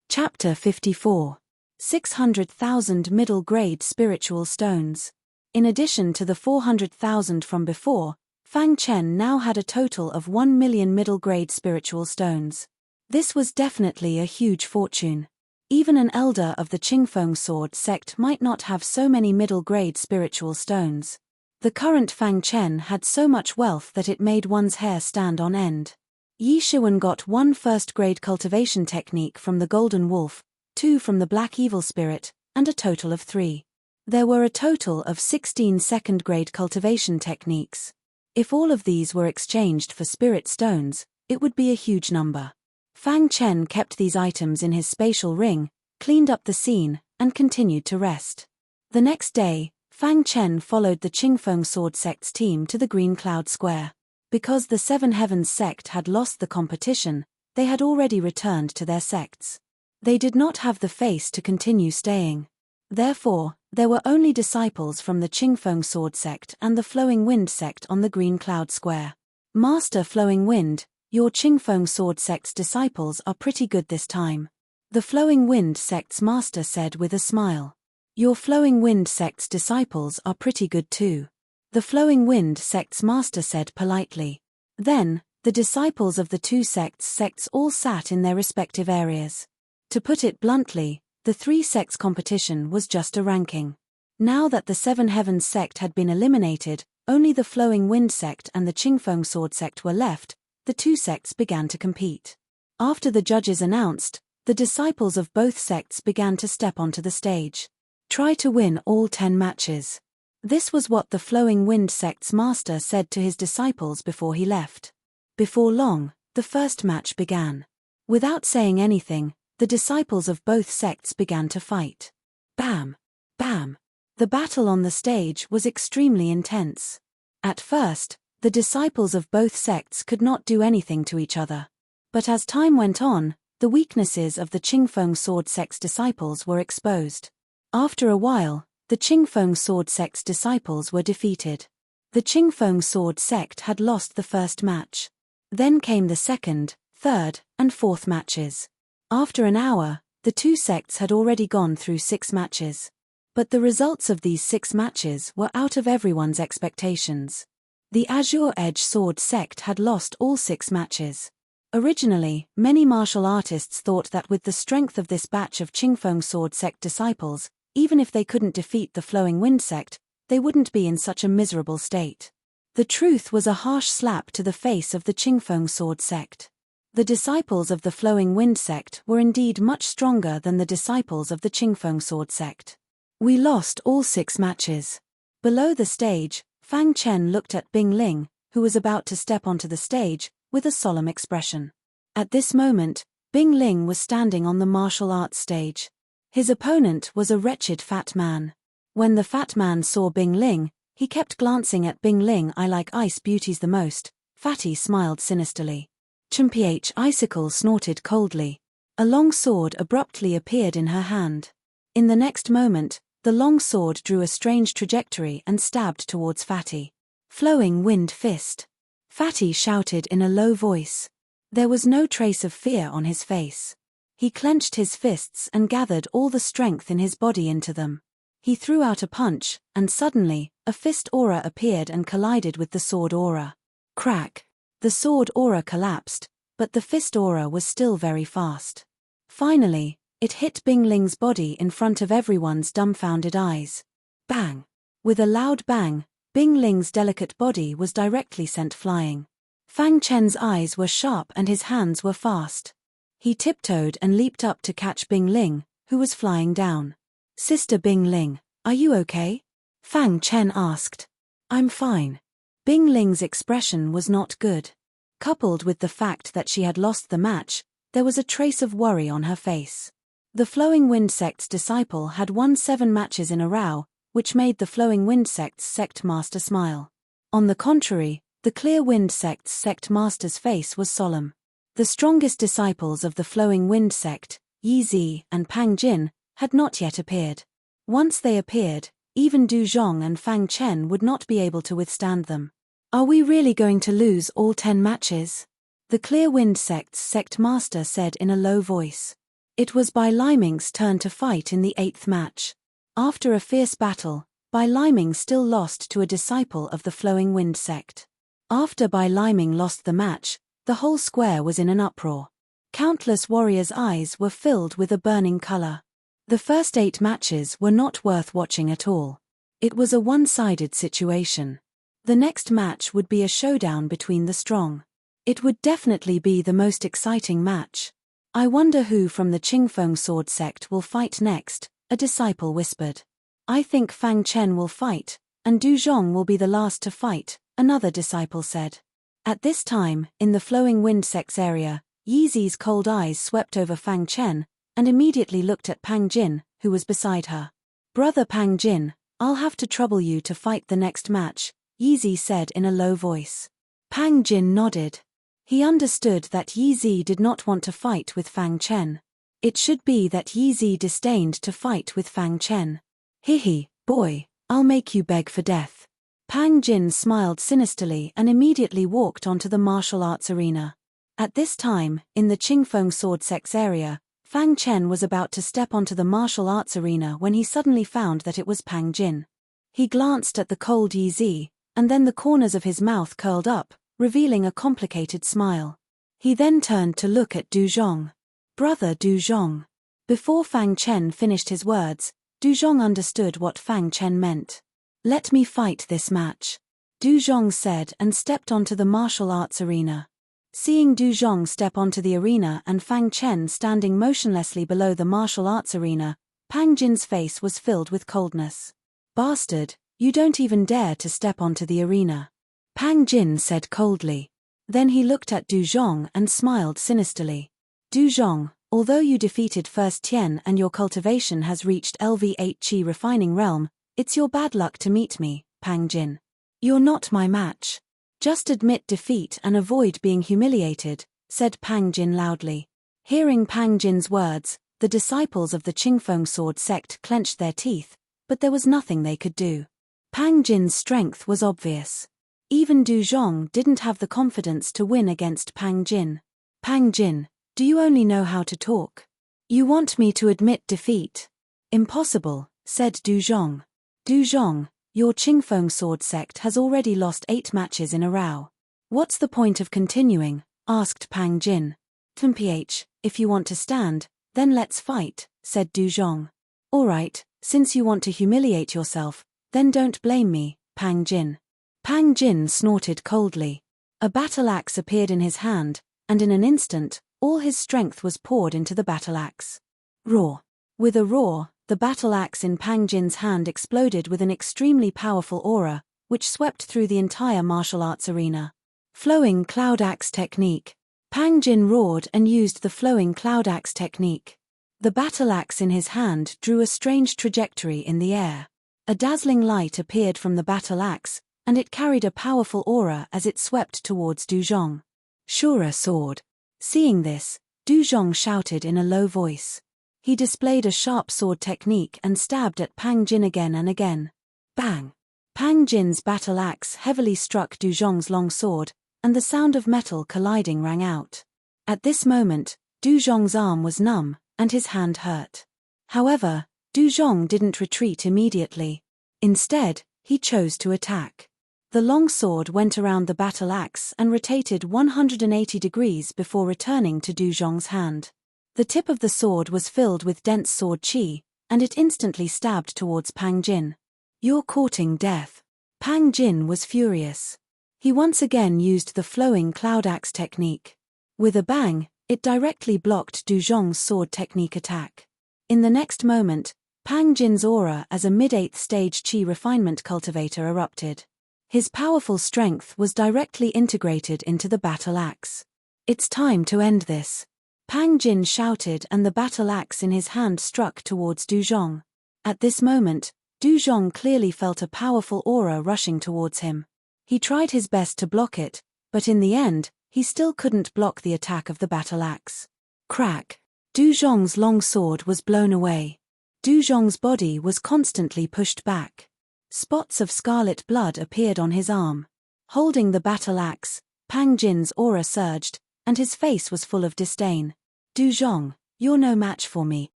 Speaker 1: Chapter 54. 600,000 middle-grade spiritual stones. In addition to the 400,000 from before, Fang Chen now had a total of 1 million middle-grade spiritual stones. This was definitely a huge fortune. Even an elder of the Qingfeng sword sect might not have so many middle-grade spiritual stones. The current Fang Chen had so much wealth that it made one's hair stand on end. Yi Shiwen got 1 first-grade cultivation technique from the Golden Wolf, 2 from the Black Evil Spirit, and a total of 3. There were a total of 16 second-grade cultivation techniques. If all of these were exchanged for spirit stones, it would be a huge number. Fang Chen kept these items in his spatial ring, cleaned up the scene, and continued to rest. The next day, Fang Chen followed the Qingfeng Sword Sect's team to the Green Cloud Square. Because the Seven Heavens sect had lost the competition, they had already returned to their sects. They did not have the face to continue staying. Therefore, there were only disciples from the Qingfeng Sword Sect and the Flowing Wind Sect on the Green Cloud Square. Master Flowing Wind, your Qingfeng Sword Sect's disciples are pretty good this time. The Flowing Wind Sect's master said with a smile. Your Flowing Wind Sect's disciples are pretty good too. The Flowing Wind Sect's master said politely. Then, the disciples of the two sects all sat in their respective areas. To put it bluntly, the 3 sects competition was just a ranking. Now that the Seven Heavens sect had been eliminated, only the Flowing Wind sect and the Qingfeng Sword sect were left. The 2 sects began to compete. After the judges announced, the disciples of both sects began to step onto the stage. Try to win all 10 matches. This was what the Flowing Wind sect's master said to his disciples before he left. Before long, the first match began. Without saying anything, the disciples of both sects began to fight. Bam! Bam! The battle on the stage was extremely intense. At first, the disciples of both sects could not do anything to each other. But as time went on, the weaknesses of the Qingfeng Sword sect's disciples were exposed. After a while, the Qingfeng Sword sect's disciples were defeated. The Qingfeng Sword sect had lost the first match. Then came the second, third, and fourth matches. After an hour, the 2 sects had already gone through 6 matches. But the results of these 6 matches were out of everyone's expectations. The Azure Edge Sword sect had lost all 6 matches. Originally, many martial artists thought that with the strength of this batch of Qingfeng Sword sect disciples, even if they couldn't defeat the Flowing Wind sect, they wouldn't be in such a miserable state. The truth was a harsh slap to the face of the Qingfeng Sword sect. The disciples of the Flowing Wind sect were indeed much stronger than the disciples of the Qingfeng Sword sect. We lost all 6 matches. Below the stage, Fang Chen looked at Bing Ling, who was about to step onto the stage, with a solemn expression. At this moment, Bing Ling was standing on the martial arts stage. His opponent was a wretched fat man. When the fat man saw Bing Ling, he kept glancing at Bing Ling. "I like ice beauties the most," Fatty smiled sinisterly. Chumph Icicle snorted coldly. A long sword abruptly appeared in her hand. In the next moment, the long sword drew a strange trajectory and stabbed towards Fatty. Flowing wind fist. Fatty shouted in a low voice. There was no trace of fear on his face. He clenched his fists and gathered all the strength in his body into them. He threw out a punch, and suddenly, a fist aura appeared and collided with the sword aura. Crack! The sword aura collapsed, but the fist aura was still very fast. Finally, it hit Bing Ling's body in front of everyone's dumbfounded eyes. Bang! With a loud bang, Bing Ling's delicate body was directly sent flying. Fang Chen's eyes were sharp and his hands were fast. He tiptoed and leaped up to catch Bing Ling, who was flying down. "Sister Bing Ling, are you okay?" Fang Chen asked. "I'm fine." Bing Ling's expression was not good. Coupled with the fact that she had lost the match, there was a trace of worry on her face. The Flowing Wind Sect's disciple had won 7 matches in a row, which made the Flowing Wind Sect's sect master smile. On the contrary, the Clear Wind Sect's sect master's face was solemn. The strongest disciples of the Flowing Wind Sect, Yi Zi and Pang Jin, had not yet appeared. Once they appeared, even Du Zhong and Fang Chen would not be able to withstand them. "Are we really going to lose all 10 matches?" The Clear Wind Sect's sect master said in a low voice. It was Bai Liming's turn to fight in the 8th match. After a fierce battle, Bai Liming still lost to a disciple of the Flowing Wind Sect. After Bai Liming lost the match, the whole square was in an uproar. Countless warriors' eyes were filled with a burning color. The first 8 matches were not worth watching at all. It was a one-sided situation. The next match would be a showdown between the strong. It would definitely be the most exciting match. "I wonder who from the Qingfeng Sword Sect will fight next," a disciple whispered. "I think Fang Chen will fight, and Du Zhong will be the last to fight," another disciple said. At this time, in the Flowing Wind Sect's area, Yi Zi's cold eyes swept over Fang Chen, and immediately looked at Pang Jin, who was beside her. "Brother Pang Jin, I'll have to trouble you to fight the next match," Yi Zi said in a low voice. Pang Jin nodded. He understood that Yi Zi did not want to fight with Fang Chen. It should be that Yi Zi disdained to fight with Fang Chen. "Hihi, boy, I'll make you beg for death." Pang Jin smiled sinisterly and immediately walked onto the martial arts arena. At this time, in the Qingfeng Sword Sect's area, Fang Chen was about to step onto the martial arts arena when he suddenly found that it was Pang Jin. He glanced at the cold Yi Zi, and then the corners of his mouth curled up, revealing a complicated smile. He then turned to look at Du Zhong. "Brother Du Zhong." Before Fang Chen finished his words, Du Zhong understood what Fang Chen meant. "Let me fight this match," Du Zhong said and stepped onto the martial arts arena. Seeing Du Zhong step onto the arena and Fang Chen standing motionlessly below the martial arts arena, Pang Jin's face was filled with coldness. "Bastard, you don't even dare to step onto the arena," Pang Jin said coldly. Then he looked at Du Zhong and smiled sinisterly. "Du Zhong, although you defeated First Tian and your cultivation has reached LV8 Qi refining realm, it's your bad luck to meet me, Pang Jin. You're not my match. Just admit defeat and avoid being humiliated," said Pang Jin loudly. Hearing Pang Jin's words, the disciples of the Qingfeng Sword Sect clenched their teeth, but there was nothing they could do. Pang Jin's strength was obvious. Even Du Zhong didn't have the confidence to win against Pang Jin. "Pang Jin, do you only know how to talk? You want me to admit defeat?" "Impossible," said Du Zhong. "Du Zhong, your Qingfeng Sword Sect has already lost 8 matches in a row. What's the point of continuing?" asked Pang Jin. "Tumph, if you want to stand, then let's fight," said Du Zhong. "All right, since you want to humiliate yourself, then don't blame me, Pang Jin." Pang Jin snorted coldly. A battle axe appeared in his hand, and in an instant, all his strength was poured into the battle axe. Roar! With a roar, the battle axe in Pang Jin's hand exploded with an extremely powerful aura, which swept through the entire martial arts arena. Flowing Cloud Axe Technique. Pang Jin roared and used the Flowing Cloud Axe Technique. The battle axe in his hand drew a strange trajectory in the air. A dazzling light appeared from the battle axe, and it carried a powerful aura as it swept towards Du Zhong. Shura sword. Seeing this, Du Zhong shouted in a low voice. He displayed a sharp sword technique and stabbed at Pang Jin again and again. Bang! Pang Jin's battle axe heavily struck Du Zhong's long sword, and the sound of metal colliding rang out. At this moment, Du Zhong's arm was numb, and his hand hurt. However, Du Zhong didn't retreat immediately. Instead, he chose to attack. The long sword went around the battle axe and rotated 180 degrees before returning to Du Zhong's hand. The tip of the sword was filled with dense sword qi, and it instantly stabbed towards Pang Jin. "You're courting death." Pang Jin was furious. He once again used the Flowing Cloud Axe Technique. With a bang, it directly blocked Du Zhong's sword technique attack. In the next moment, Pang Jin's aura as a mid-8th stage qi refinement cultivator erupted. His powerful strength was directly integrated into the battle axe. "It's time to end this." Pang Jin shouted, and the battle axe in his hand struck towards Du Zhong. At this moment, Du Zhong clearly felt a powerful aura rushing towards him. He tried his best to block it, but in the end, he still couldn't block the attack of the battle axe. Crack! Du Zhong's long sword was blown away. Du Zhong's body was constantly pushed back. Spots of scarlet blood appeared on his arm. Holding the battle axe, Pang Jin's aura surged, and his face was full of disdain. "Du Zhong, you're no match for me,"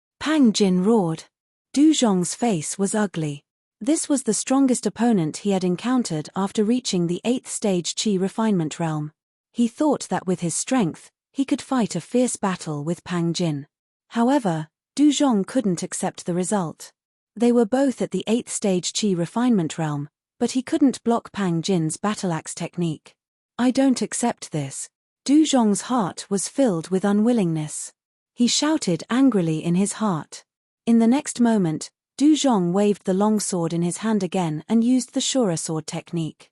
Speaker 1: Pang Jin roared. Du Zhong's face was ugly. This was the strongest opponent he had encountered after reaching the 8th stage qi refinement realm. He thought that with his strength, he could fight a fierce battle with Pang Jin. However, Du Zhong couldn't accept the result. They were both at the 8th stage qi refinement realm, but he couldn't block Pang Jin's battle axe technique. "I don't accept this." Du Zhong's heart was filled with unwillingness. He shouted angrily in his heart. In the next moment, Du Zhong waved the long sword in his hand again and used the Shura sword technique.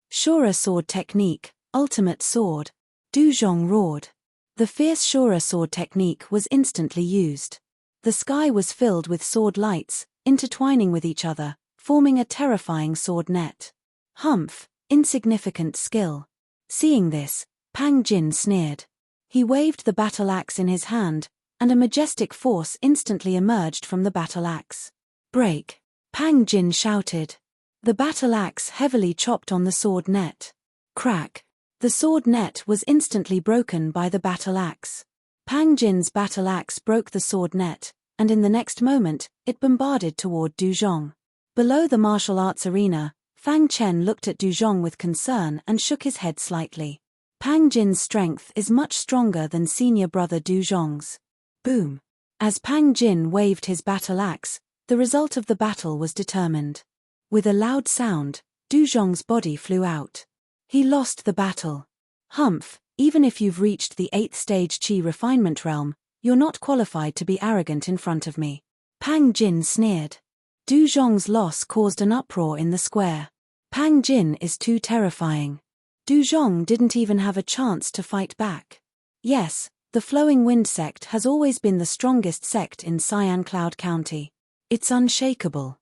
Speaker 1: Shura sword technique, ultimate sword. Du Zhong roared. The fierce Shura sword technique was instantly used. The sky was filled with sword lights, intertwining with each other, forming a terrifying sword net. "Humph, insignificant skill." Seeing this, Pang Jin sneered. He waved the battle axe in his hand, and a majestic force instantly emerged from the battle axe. "Break!" Pang Jin shouted. The battle axe heavily chopped on the sword net. Crack! The sword net was instantly broken by the battle axe. Pang Jin's battle axe broke the sword net, and in the next moment, it bombarded toward Du Zhong. Below the martial arts arena, Fang Chen looked at Du Zhong with concern and shook his head slightly. Pang Jin's strength is much stronger than senior brother Du Zhong's. Boom! As Pang Jin waved his battle axe, the result of the battle was determined. With a loud sound, Du Zhong's body flew out. He lost the battle. "Humph, even if you've reached the 8th stage qi refinement realm, you're not qualified to be arrogant in front of me." Pang Jin sneered. Du Zhong's loss caused an uproar in the square. Pang Jin is too terrifying. Du Zhong didn't even have a chance to fight back. Yes, the Flowing Wind sect has always been the strongest sect in Cyan Cloud County. It's unshakable.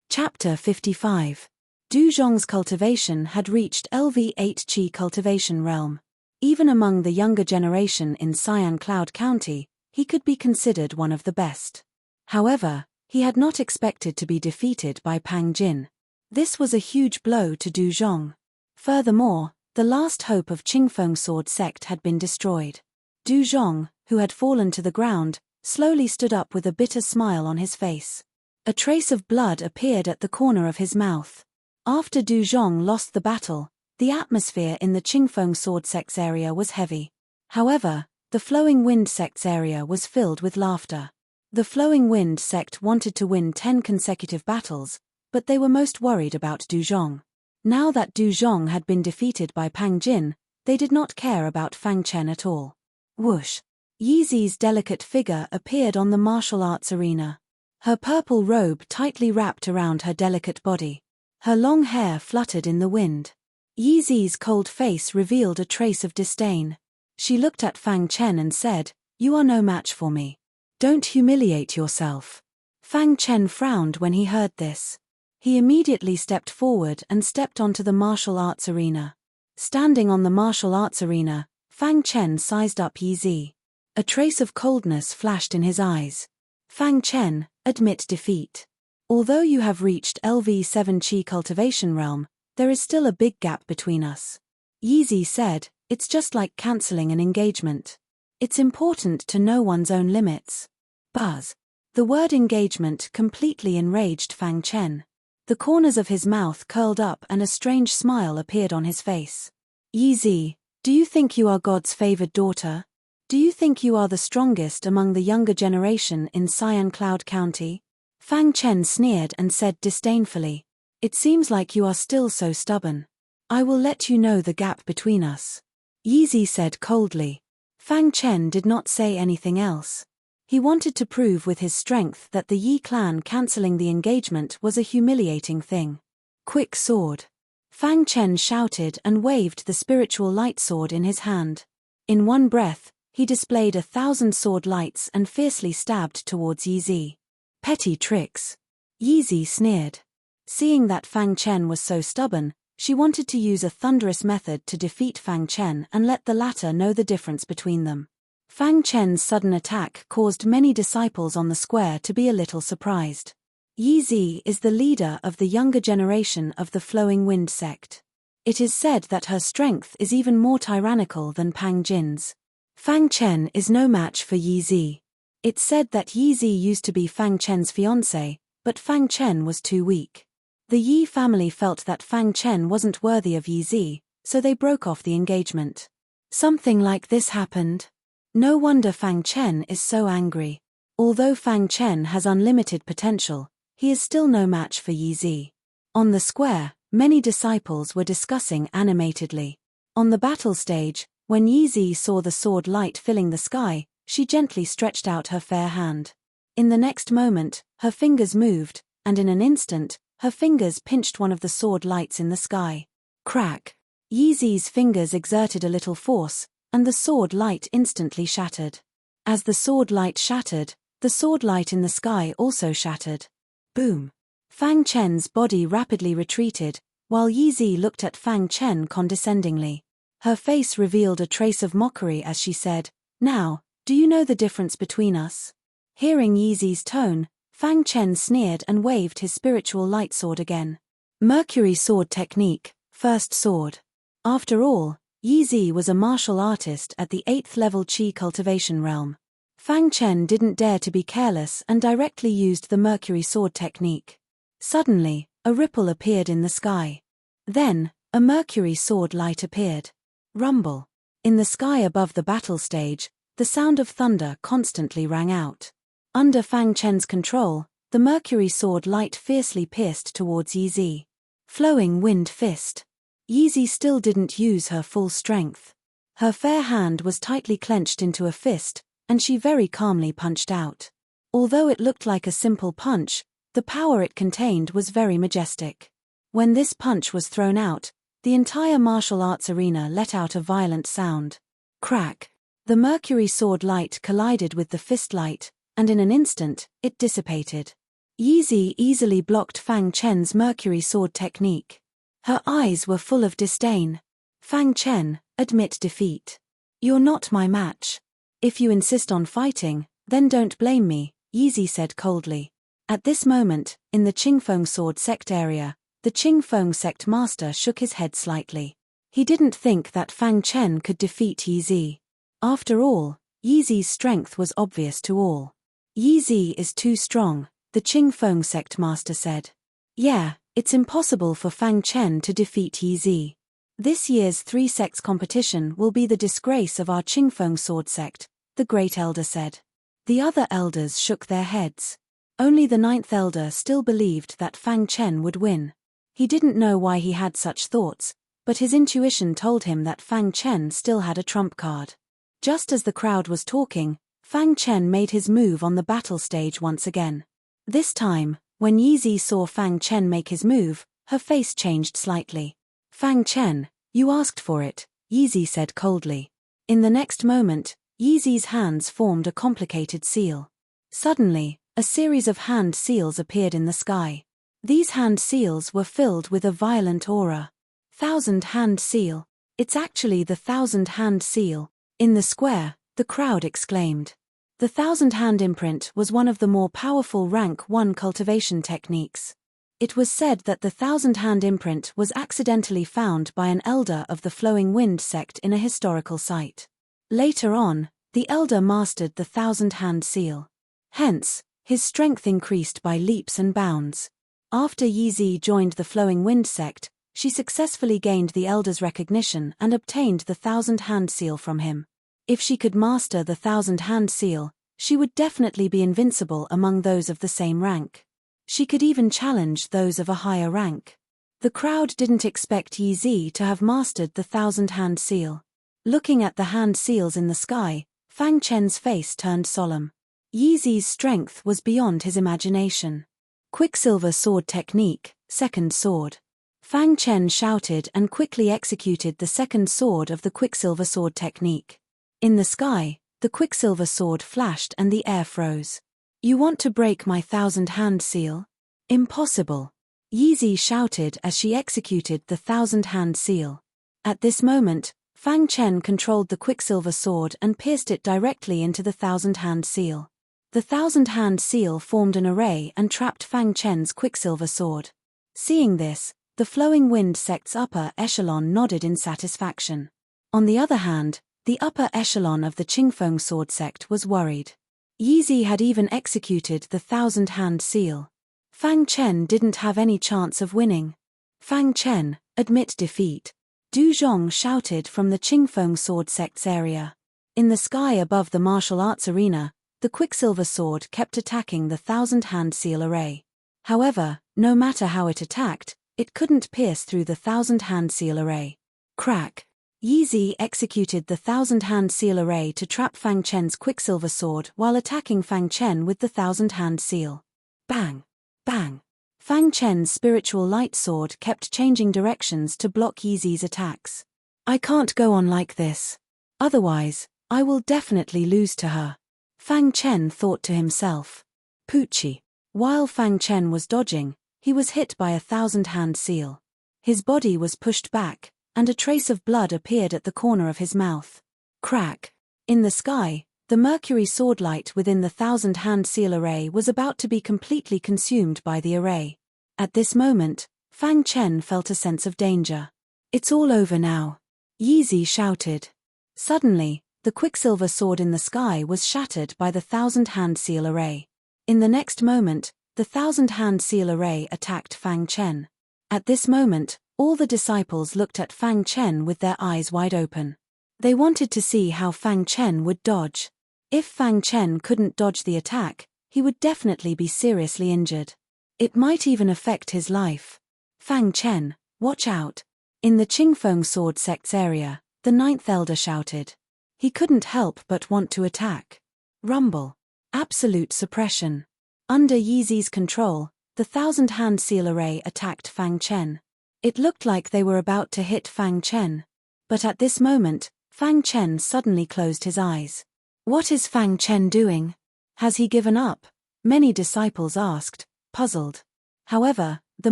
Speaker 1: Chapter 55. Du Zhong's cultivation had reached LV8 Qi cultivation realm. Even among the younger generation in Cyan Cloud County, he could be considered one of the best. However, he had not expected to be defeated by Pang Jin. This was a huge blow to Du Zhong. Furthermore, the last hope of Qingfeng Sword sect had been destroyed. Du Zhong, who had fallen to the ground, slowly stood up with a bitter smile on his face. A trace of blood appeared at the corner of his mouth. After Du Zhong lost the battle, the atmosphere in the Qingfeng Sword sect's area was heavy. However, the Flowing Wind sect's area was filled with laughter. The Flowing Wind sect wanted to win 10 consecutive battles, but they were most worried about Du Zhong. Now that Du Zhong had been defeated by Pang Jin, they did not care about Fang Chen at all. Whoosh! Yizi's delicate figure appeared on the martial arts arena. Her purple robe tightly wrapped around her delicate body. Her long hair fluttered in the wind. Yi Zi's cold face revealed a trace of disdain. She looked at Fang Chen and said, "You are no match for me. Don't humiliate yourself." Fang Chen frowned when he heard this. He immediately stepped forward and stepped onto the martial arts arena. Standing on the martial arts arena, Fang Chen sized up Yi Zi. A trace of coldness flashed in his eyes. "Fang Chen, admit defeat. Although you have reached LV7 Qi cultivation realm, there is still a big gap between us." Yi Zi said, "It's just like cancelling an engagement. It's important to know one's own limits." Buzz. The word engagement completely enraged Fang Chen. The corners of his mouth curled up and a strange smile appeared on his face. "Yi Zi, do you think you are God's favored daughter? Do you think you are the strongest among the younger generation in Cyan Cloud County?" Fang Chen sneered and said disdainfully, "It seems like you are still so stubborn. I will let you know the gap between us." Yi Zi said coldly. Fang Chen did not say anything else. He wanted to prove with his strength that the Yi clan cancelling the engagement was a humiliating thing. "Quick sword." Fang Chen shouted and waved the spiritual light sword in his hand. In one breath, he displayed 1,000 sword lights and fiercely stabbed towards Yi Zi. "Petty tricks." Yi Zi sneered. Seeing that Fang Chen was so stubborn, she wanted to use a thunderous method to defeat Fang Chen and let the latter know the difference between them. Fang Chen's sudden attack caused many disciples on the square to be a little surprised. Yi Zi is the leader of the younger generation of the Flowing Wind sect. It is said that her strength is even more tyrannical than Pang Jin's. Fang Chen is no match for Yi Zi. It's said that Yi Zi used to be Fang Chen's fiancé, but Fang Chen was too weak. The Yi family felt that Fang Chen wasn't worthy of Yi Zi, so they broke off the engagement. Something like this happened. No wonder Fang Chen is so angry. Although Fang Chen has unlimited potential, he is still no match for Yi Zi. On the square, many disciples were discussing animatedly. On the battle stage, when Yi Zi saw the sword light filling the sky, she gently stretched out her fair hand. In the next moment, her fingers moved, and in an instant, her fingers pinched one of the sword lights in the sky. Crack! Yi Zi's fingers exerted a little force, and the sword light instantly shattered. As the sword light shattered, the sword light in the sky also shattered. Boom! Fang Chen's body rapidly retreated, while Yi Zi looked at Fang Chen condescendingly. Her face revealed a trace of mockery as she said, "Now, do you know the difference between us?" Hearing Yi Zi's tone, Fang Chen sneered and waved his spiritual light sword again. Mercury sword technique, first sword. After all, Yi Zi was a martial artist at the 8th level Qi cultivation realm. Fang Chen didn't dare to be careless and directly used the Mercury sword technique. Suddenly, a ripple appeared in the sky. Then, a Mercury sword light appeared. Rumble. In the sky above the battle stage, the sound of thunder constantly rang out. Under Fang Chen's control, the Mercury sword light fiercely pierced towards Yi Zi. Flowing Wind Fist. Yi Zi still didn't use her full strength. Her fair hand was tightly clenched into a fist, and she very calmly punched out. Although it looked like a simple punch, the power it contained was very majestic. When this punch was thrown out, the entire martial arts arena let out a violent sound. Crack! The Mercury sword light collided with the fist light, and in an instant, it dissipated. Yi Zi easily blocked Fang Chen's Mercury sword technique. Her eyes were full of disdain. "Fang Chen, admit defeat. You're not my match. If you insist on fighting, then don't blame me," Yi Zi said coldly. At this moment, in the Qingfeng sword sect area, the Qingfeng sect master shook his head slightly. He didn't think that Fang Chen could defeat Yi Zi. After all, Yi Zi's strength was obvious to all. "Yi Zi is too strong," the Qingfeng sect master said. "Yeah, it's impossible for Fang Chen to defeat Yi Zi. This year's 3 sects competition will be the disgrace of our Qingfeng sword sect," the great elder said. The other elders shook their heads. Only the 9th elder still believed that Fang Chen would win. He didn't know why he had such thoughts, but his intuition told him that Fang Chen still had a trump card. Just as the crowd was talking, Fang Chen made his move on the battle stage once again. This time, when Yi Zi saw Fang Chen make his move, Her face changed slightly. Fang Chen, you asked for it, Yizi said coldly. In the next moment, Yizi's hands formed a complicated seal. Suddenly, a series of hand seals appeared in the sky. These hand seals were filled with a violent aura. 1,000-hand seal. It's actually the 1,000-hand seal. In the square, the crowd exclaimed. The 1,000-hand imprint was one of the more powerful rank 1 cultivation techniques. It was said that the 1,000-hand imprint was accidentally found by an elder of the Flowing Wind sect in a historical site. Later on, the elder mastered the 1,000-hand seal. Hence, his strength increased by leaps and bounds. After Yizi joined the Flowing Wind sect, she successfully gained the elder's recognition and obtained the 1,000-hand seal from him. If she could master the 1,000-hand seal, she would definitely be invincible among those of the same rank. She could even challenge those of a higher rank. The crowd didn't expect Yizi to have mastered the 1,000-hand seal. Looking at the hand seals in the sky, Fang Chen's face turned solemn. Yizi's strength was beyond his imagination. Quicksilver sword technique, second sword. Fang Chen shouted and quickly executed the second sword of the Quicksilver sword technique. In the sky, the Quicksilver sword flashed and the air froze. You want to break my 1,000-hand seal? Impossible. Yizi shouted as she executed the 1,000-hand seal. At this moment, Fang Chen controlled the Quicksilver sword and pierced it directly into the 1,000-hand seal. The 1,000-hand seal formed an array and trapped Fang Chen's Quicksilver sword. Seeing this, the Flowing Wind sect's upper echelon nodded in satisfaction. On the other hand, the upper echelon of the Qingfeng sword sect was worried. Yizi had even executed the 1,000-hand seal. Fang Chen didn't have any chance of winning. Fang Chen, admit defeat. Du Zhong shouted from the Qingfeng sword sect's area. In the sky above the martial arts arena, the Quicksilver sword kept attacking the 1,000-hand seal array. However, no matter how it attacked, it couldn't pierce through the 1,000-hand seal array. Crack! Yizi executed the 1,000-hand seal array to trap Fang Chen's Quicksilver sword while attacking Fang Chen with the 1,000-hand seal. Bang! Bang! Fang Chen's spiritual light sword kept changing directions to block Yizi's attacks. I can't go on like this. Otherwise, I will definitely lose to her. Fang Chen thought to himself. Poochie. While Fang Chen was dodging, he was hit by a 1,000-hand seal. His body was pushed back, and a trace of blood appeared at the corner of his mouth. Crack! In the sky, the mercury sword light within the 1,000-hand seal array was about to be completely consumed by the array. At this moment, Fang Chen felt a sense of danger. It's all over now. Yizi shouted. Suddenly, the Quicksilver sword in the sky was shattered by the 1,000-hand seal array. In the next moment, the 1,000-hand seal array attacked Fang Chen. At this moment, all the disciples looked at Fang Chen with their eyes wide open. They wanted to see how Fang Chen would dodge. If Fang Chen couldn't dodge the attack, he would definitely be seriously injured. It might even affect his life. Fang Chen, watch out. In the Qingfeng sword sect's area, the ninth elder shouted. He couldn't help but want to attack. Rumble. Absolute suppression. Under Yizi's control, the 1,000-hand seal array attacked Fang Chen. It looked like they were about to hit Fang Chen. But at this moment, Fang Chen suddenly closed his eyes. What is Fang Chen doing? Has he given up? Many disciples asked, puzzled. However, the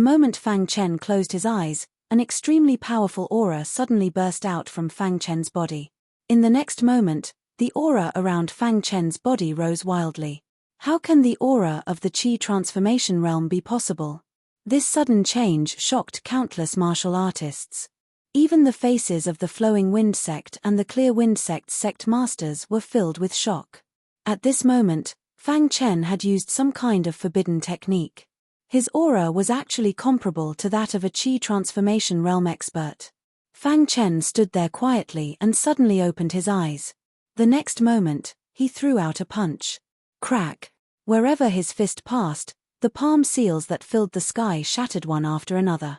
Speaker 1: moment Fang Chen closed his eyes, an extremely powerful aura suddenly burst out from Fang Chen's body. In the next moment, the aura around Fang Chen's body rose wildly. How can the aura of the Qi transformation realm be possible? This sudden change shocked countless martial artists. Even the faces of the Flowing Wind sect and the Clear Wind sect's sect masters were filled with shock. At this moment, Fang Chen had used some kind of forbidden technique. His aura was actually comparable to that of a Qi transformation realm expert. Fang Chen stood there quietly and suddenly opened his eyes. The next moment, he threw out a punch. Crack! Wherever his fist passed, the palm seals that filled the sky shattered one after another.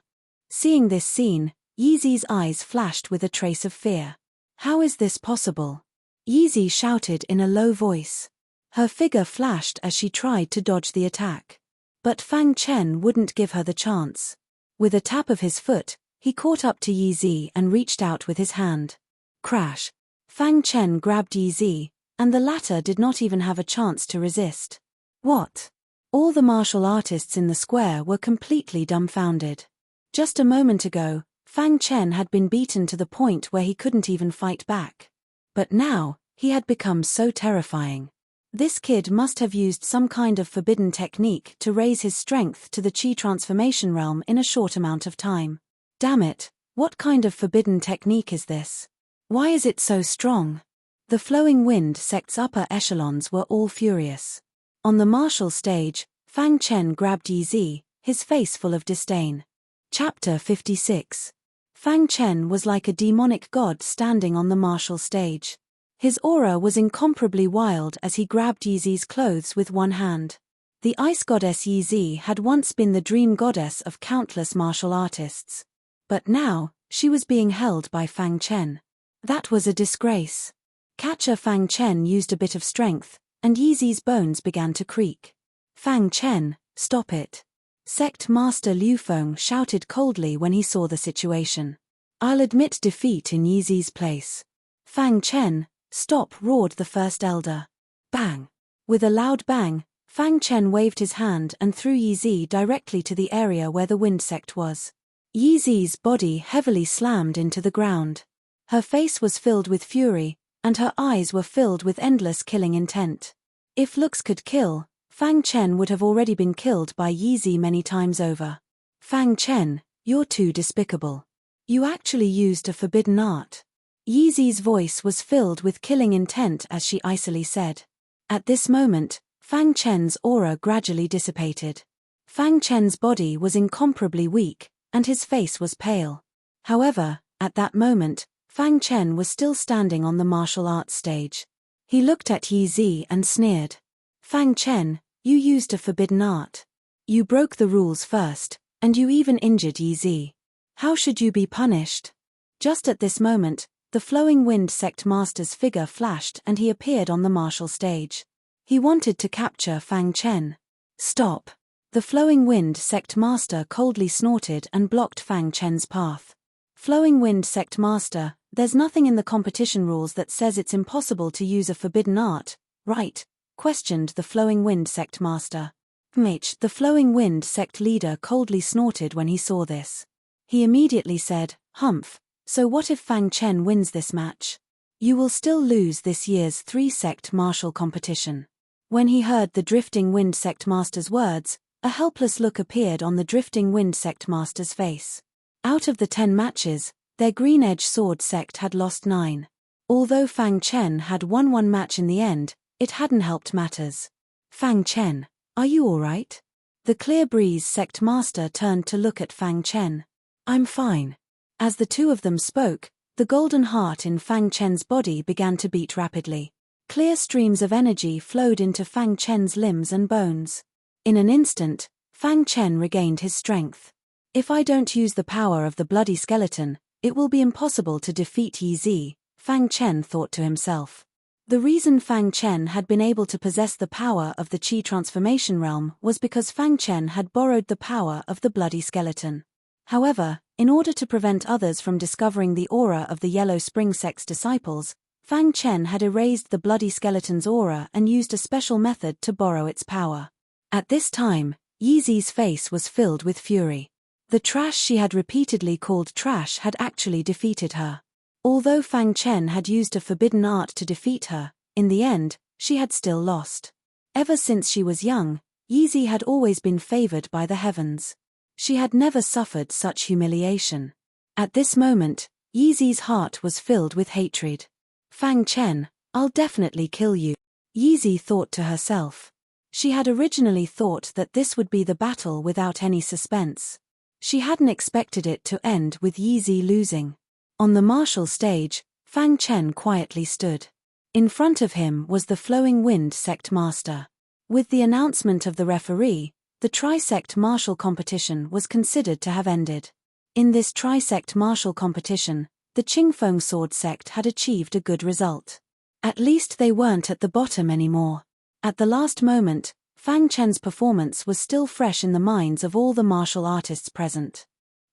Speaker 1: Seeing this scene, Yizi's eyes flashed with a trace of fear. How is this possible? Yizi shouted in a low voice. Her figure flashed as she tried to dodge the attack. But Fang Chen wouldn't give her the chance. With a tap of his foot, he caught up to Yi Zi and reached out with his hand. Crash! Fang Chen grabbed Yi Zi, and the latter did not even have a chance to resist. What? All the martial artists in the square were completely dumbfounded. Just a moment ago, Fang Chen had been beaten to the point where he couldn't even fight back. But now, he had become so terrifying. This kid must have used some kind of forbidden technique to raise his strength to the Qi transformation realm in a short amount of time. Damn it, what kind of forbidden technique is this? Why is it so strong? The Flowing Wind sect's upper echelons were all furious. On the martial stage, Fang Chen grabbed Yi Zi, his face full of disdain. Chapter 56. Fang Chen was like a demonic god standing on the martial stage. His aura was incomparably wild as he grabbed Yi Zi's clothes with one hand. The ice goddess Yi Zi had once been the dream goddess of countless martial artists. But now, she was being held by Fang Chen. That was a disgrace. Catcher Fang Chen used a bit of strength, and Yi Zi's bones began to creak. Fang Chen, stop it. Sect Master Liu Feng shouted coldly when he saw the situation. I'll admit defeat in Yi Zi's place. Fang Chen, stop, roared the first elder. Bang! With a loud bang, Fang Chen waved his hand and threw Yi Zi directly to the area where the wind sect was. Yi Zi's body heavily slammed into the ground. Her face was filled with fury, and her eyes were filled with endless killing intent. If looks could kill, Fang Chen would have already been killed by Yi Zi many times over. Fang Chen, you're too despicable. You actually used a forbidden art. Yi Zi's voice was filled with killing intent as she icily said. At this moment, Fang Chen's aura gradually dissipated. Fang Chen's body was incomparably weak, and his face was pale. However, at that moment, Fang Chen was still standing on the martial arts stage. He looked at Yi Zi and sneered. Fang Chen, you used a forbidden art. You broke the rules first, and you even injured Yi Zi. How should you be punished? Just at this moment, the Flowing Wind sect master's figure flashed and he appeared on the martial stage. He wanted to capture Fang Chen. Stop! The Flowing Wind sect master coldly snorted and blocked Fang Chen's path. Flowing Wind sect master, there's nothing in the competition rules that says it's impossible to use a forbidden art, right? Questioned the Flowing Wind sect master. Mitch, the Flowing Wind sect leader, coldly snorted when he saw this. He immediately said, Humph, so what if Fang Chen wins this match? You will still lose this year's 3-sect martial competition. When he heard the Drifting Wind sect master's words, a helpless look appeared on the Drifting Wind sect master's face. Out of the 10 matches, their Green Edge Sword sect had lost 9. Although Fang Chen had won one match in the end, it hadn't helped matters. Fang Chen, are you alright? The Clear Breeze sect master turned to look at Fang Chen. I'm fine. As the two of them spoke, the golden heart in Fang Chen's body began to beat rapidly. Clear streams of energy flowed into Fang Chen's limbs and bones. In an instant, Fang Chen regained his strength. If I don't use the power of the bloody skeleton, it will be impossible to defeat Yi Zi, Fang Chen thought to himself. The reason Fang Chen had been able to possess the power of the Qi transformation realm was because Fang Chen had borrowed the power of the bloody skeleton. However, in order to prevent others from discovering the aura of the Yellow Spring sect's disciples, Fang Chen had erased the bloody skeleton's aura and used a special method to borrow its power. At this time, Yi Zi's face was filled with fury. The trash she had repeatedly called trash had actually defeated her. Although Fang Chen had used a forbidden art to defeat her, in the end, she had still lost. Ever since she was young, Yi Zi had always been favored by the heavens. She had never suffered such humiliation. At this moment, Yi Zi's heart was filled with hatred. Fang Chen, I'll definitely kill you, Yi Zi thought to herself. She had originally thought that this would be the battle without any suspense. She hadn't expected it to end with Yi Zi losing. On the martial stage, Fang Chen quietly stood. In front of him was the Flowing Wind sect master. With the announcement of the referee, the tri-sect martial competition was considered to have ended. In this tri-sect martial competition, the Qingfeng sword sect had achieved a good result. At least they weren't at the bottom anymore. At the last moment, Fang Chen's performance was still fresh in the minds of all the martial artists present.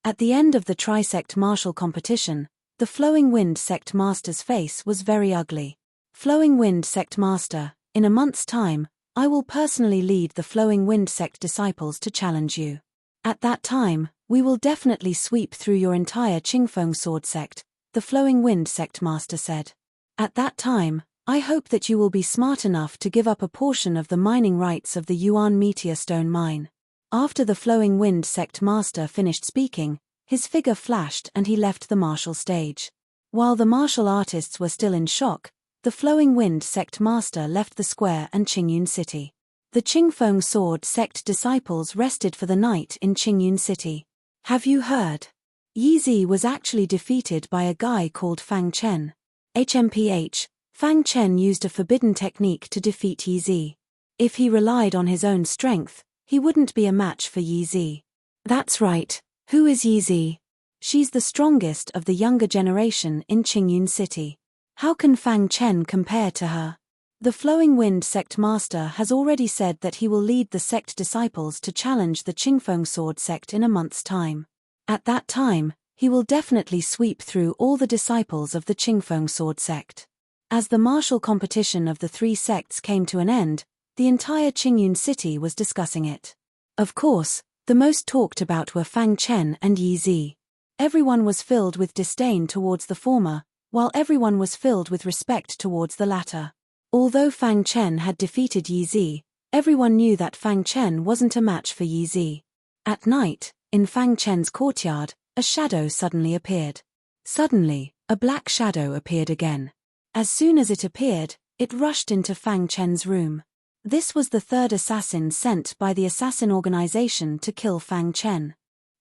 Speaker 1: At the end of the tri-sect martial competition, the Flowing Wind Sect Master's face was very ugly. Flowing Wind Sect Master, in a month's time, I will personally lead the Flowing Wind Sect disciples to challenge you. At that time, we will definitely sweep through your entire Qingfeng Sword Sect, the Flowing Wind Sect Master said. At that time, I hope that you will be smart enough to give up a portion of the mining rights of the Yuan Meteor Stone mine. After the Flowing Wind Sect Master finished speaking, his figure flashed and he left the martial stage. While the martial artists were still in shock, the Flowing Wind Sect Master left the square and Qingyun City. The Qingfeng Sword Sect disciples rested for the night in Qingyun City. Have you heard? Yi Zi was actually defeated by a guy called Fang Chen. HMPH, Fang Chen used a forbidden technique to defeat Yi Zi. If he relied on his own strength, he wouldn't be a match for Yi Zi. That's right. Who is Yi Zi? She's the strongest of the younger generation in Qingyun City. How can Fang Chen compare to her? The Flowing Wind Sect Master has already said that he will lead the sect disciples to challenge the Qingfeng Sword Sect in a month's time. At that time, he will definitely sweep through all the disciples of the Qingfeng Sword Sect. As the martial competition of the three sects came to an end, the entire Qingyun City was discussing it. Of course, the most talked about were Fang Chen and Yi Zi. Everyone was filled with disdain towards the former, while everyone was filled with respect towards the latter. Although Fang Chen had defeated Yi Zi, everyone knew that Fang Chen wasn't a match for Yi Zi. At night, in Fang Chen's courtyard, a shadow suddenly appeared. Suddenly, a black shadow appeared again. As soon as it appeared, it rushed into Fang Chen's room. This was the third assassin sent by the assassin organization to kill Fang Chen.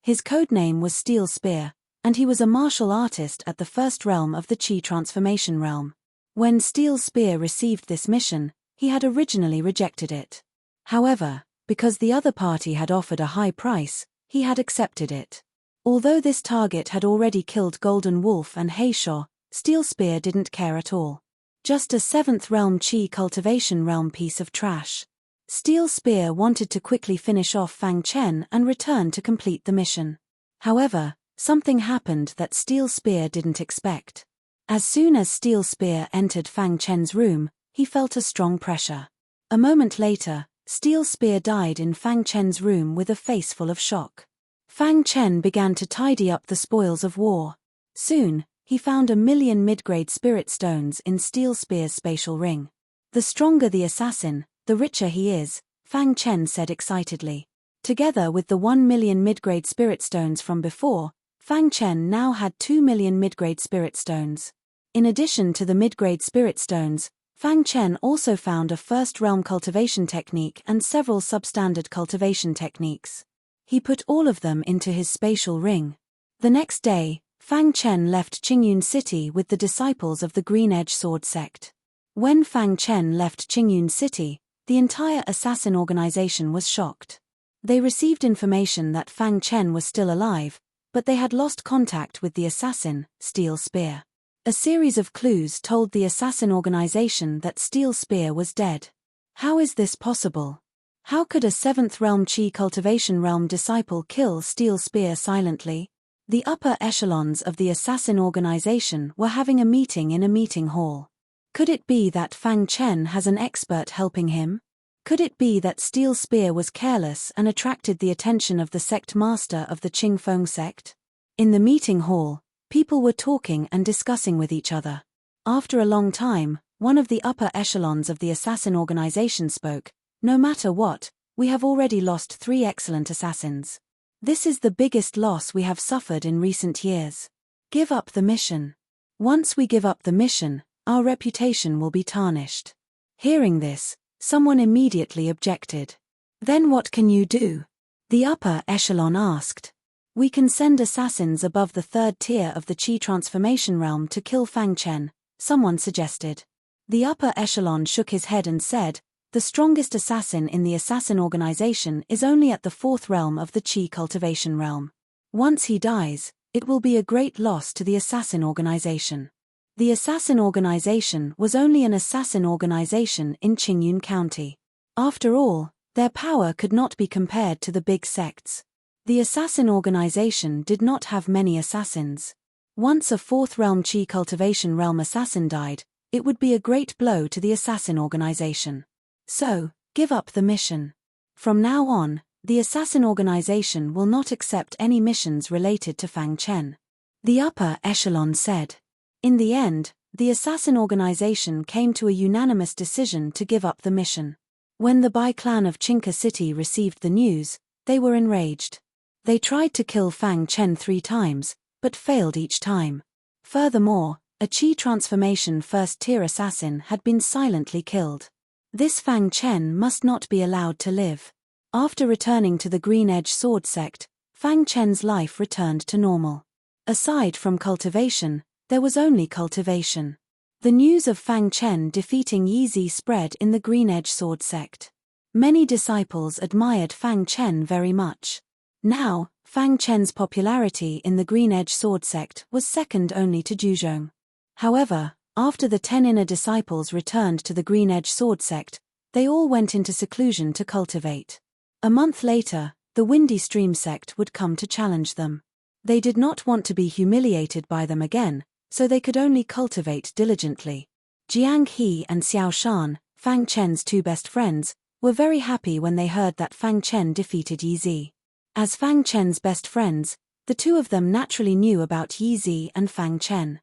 Speaker 1: His codename was Steel Spear, and he was a martial artist at the first realm of the Qi Transformation Realm. When Steel Spear received this mission, he had originally rejected it. However, because the other party had offered a high price, he had accepted it. Although this target had already killed Golden Wolf and Heisho, Steel Spear didn't care at all. Just a 7th realm Qi cultivation realm piece of trash. Steel Spear wanted to quickly finish off Fang Chen and return to complete the mission. However, something happened that Steel Spear didn't expect. As soon as Steel Spear entered Fang Chen's room, he felt a strong pressure. A moment later, Steel Spear died in Fang Chen's room with a face full of shock. Fang Chen began to tidy up the spoils of war. Soon, he found 1,000,000 mid-grade spirit stones in Steel Spear's spatial ring. The stronger the assassin, the richer he is, Fang Chen said excitedly. Together with the 1,000,000 mid-grade spirit stones from before, Fang Chen now had 2,000,000 mid-grade spirit stones. In addition to the mid-grade spirit stones, Fang Chen also found a first-realm cultivation technique and several substandard cultivation techniques. He put all of them into his spatial ring. The next day, Fang Chen left Qingyun City with the disciples of the Green Edge Sword Sect. When Fang Chen left Qingyun City, the entire assassin organization was shocked. They received information that Fang Chen was still alive, but they had lost contact with the assassin, Steel Spear. A series of clues told the assassin organization that Steel Spear was dead. How is this possible? How could a 7th realm Qi cultivation realm disciple kill Steel Spear silently? The upper echelons of the assassin organization were having a meeting in a meeting hall. Could it be that Fang Chen has an expert helping him? Could it be that Steel Spear was careless and attracted the attention of the sect master of the Qingfeng sect? In the meeting hall, people were talking and discussing with each other. After a long time, one of the upper echelons of the assassin organization spoke. No matter what, we have already lost 3 excellent assassins. This is the biggest loss we have suffered in recent years. Give up the mission. Once we give up the mission, our reputation will be tarnished. Hearing this, someone immediately objected. Then what can you do? The upper echelon asked. We can send assassins above the 3rd tier of the Qi transformation realm to kill Fang Chen, someone suggested. The upper echelon shook his head and said, the strongest assassin in the assassin organization is only at the 4th realm of the Qi cultivation realm. Once he dies, it will be a great loss to the assassin organization. The assassin organization was only an assassin organization in Qingyun County. After all, their power could not be compared to the big sects. The assassin organization did not have many assassins. Once a 4th realm Chi cultivation realm assassin died, it would be a great blow to the assassin organization. So, give up the mission. From now on, the assassin organization will not accept any missions related to Fang Chen. The upper echelon said. In the end, the assassin organization came to a unanimous decision to give up the mission. When the Bai clan of Chinka City received the news, they were enraged. They tried to kill Fang Chen 3 times, but failed each time. Furthermore, a Qi transformation first-tier assassin had been silently killed. This Fang Chen must not be allowed to live. After returning to the Green Edge Sword sect, Fang Chen's life returned to normal. Aside from cultivation, there was only cultivation. The news of Fang Chen defeating Yi Zi spread in the Green Edge Sword sect. Many disciples admired Fang Chen very much. Now, Fang Chen's popularity in the Green Edge Sword sect was second only to Zhuzhong. However, after the 10 inner disciples returned to the Green Edge Sword sect, they all went into seclusion to cultivate. A month later, the Windy Stream sect would come to challenge them. They did not want to be humiliated by them again, so they could only cultivate diligently. Jiang He and Xiao Shan, Fang Chen's 2 best friends, were very happy when they heard that Fang Chen defeated Yi Zi. As Fang Chen's best friends, the 2 of them naturally knew about Yi Zi and Fang Chen.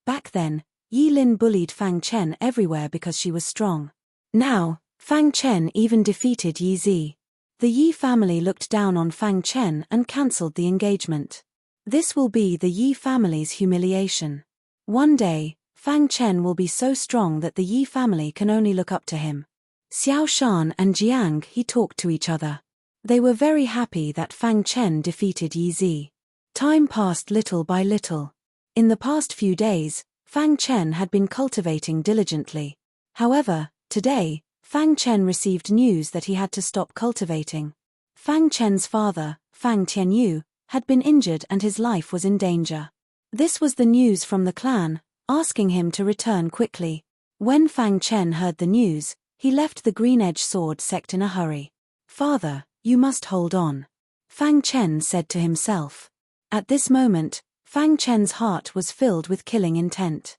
Speaker 1: Back then, Yi Lin bullied Fang Chen everywhere because she was strong. Now, Fang Chen even defeated Yi Zi. The Yi family looked down on Fang Chen and cancelled the engagement. This will be the Yi family's humiliation. One day, Fang Chen will be so strong that the Yi family can only look up to him. Xiao Shan and Jiang He talked to each other. They were very happy that Fang Chen defeated Yi Zi. Time passed little by little. In the past few days, Fang Chen had been cultivating diligently. However, today, Fang Chen received news that he had to stop cultivating. Fang Chen's father, Fang Tianyu, had been injured and his life was in danger. This was the news from the clan, asking him to return quickly. When Fang Chen heard the news, he left the Green Edge Sword sect in a hurry. "Father, you must hold on," Fang Chen said to himself. At this moment, Fang Chen's heart was filled with killing intent.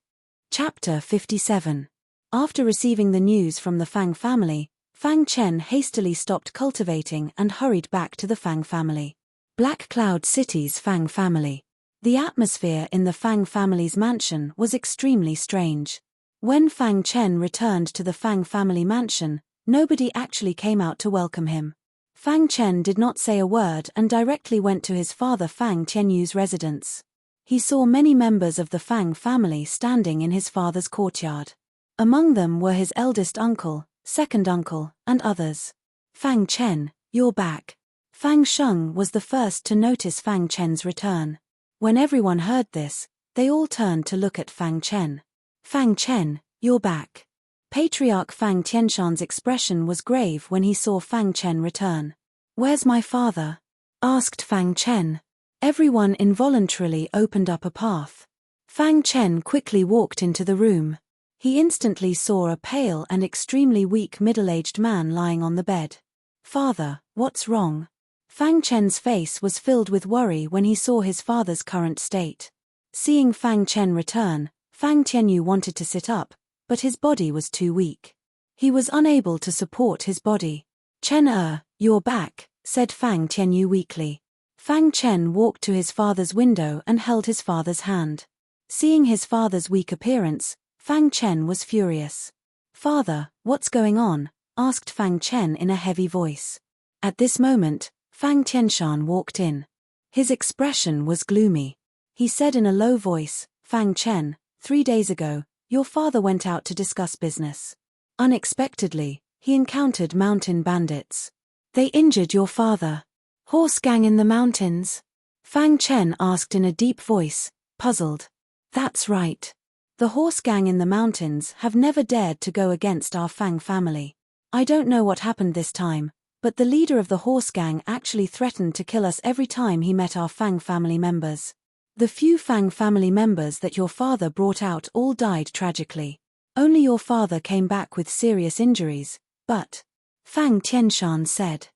Speaker 1: Chapter 57. After receiving the news from the Fang family, Fang Chen hastily stopped cultivating and hurried back to the Fang family. Black Cloud City's Fang family. The atmosphere in the Fang family's mansion was extremely strange. When Fang Chen returned to the Fang family mansion, nobody actually came out to welcome him. Fang Chen did not say a word and directly went to his father Fang Tianyu's residence. He saw many members of the Fang family standing in his father's courtyard. Among them were his eldest uncle, second uncle, and others. "Fang Chen, you're back." Fang Sheng was the first to notice Fang Chen's return. When everyone heard this, they all turned to look at Fang Chen. "Fang Chen, you're back." Patriarch Fang Tianshan's expression was grave when he saw Fang Chen return. "Where's my father?" asked Fang Chen. Everyone involuntarily opened up a path. Fang Chen quickly walked into the room. He instantly saw a pale and extremely weak middle-aged man lying on the bed. "Father, what's wrong?" Fang Chen's face was filled with worry when he saw his father's current state. Seeing Fang Chen return, Fang Tianyu wanted to sit up, but his body was too weak. He was unable to support his body. "Chen, you're back," said Fang Tianyu weakly. Fang Chen walked to his father's window and held his father's hand. Seeing his father's weak appearance, Fang Chen was furious. "Father, what's going on?" asked Fang Chen in a heavy voice. At this moment, Fang Tianshan walked in. His expression was gloomy. He said in a low voice, "Fang Chen, 3 days ago, your father went out to discuss business. Unexpectedly, he encountered mountain bandits. They injured your father." "Horse gang in the mountains?" Fang Chen asked in a deep voice, puzzled. "That's right. The horse gang in the mountains have never dared to go against our Fang family. I don't know what happened this time, but the leader of the horse gang actually threatened to kill us every time he met our Fang family members. The few Fang family members that your father brought out all died tragically. Only your father came back with serious injuries, but..." Fang Tianshan said.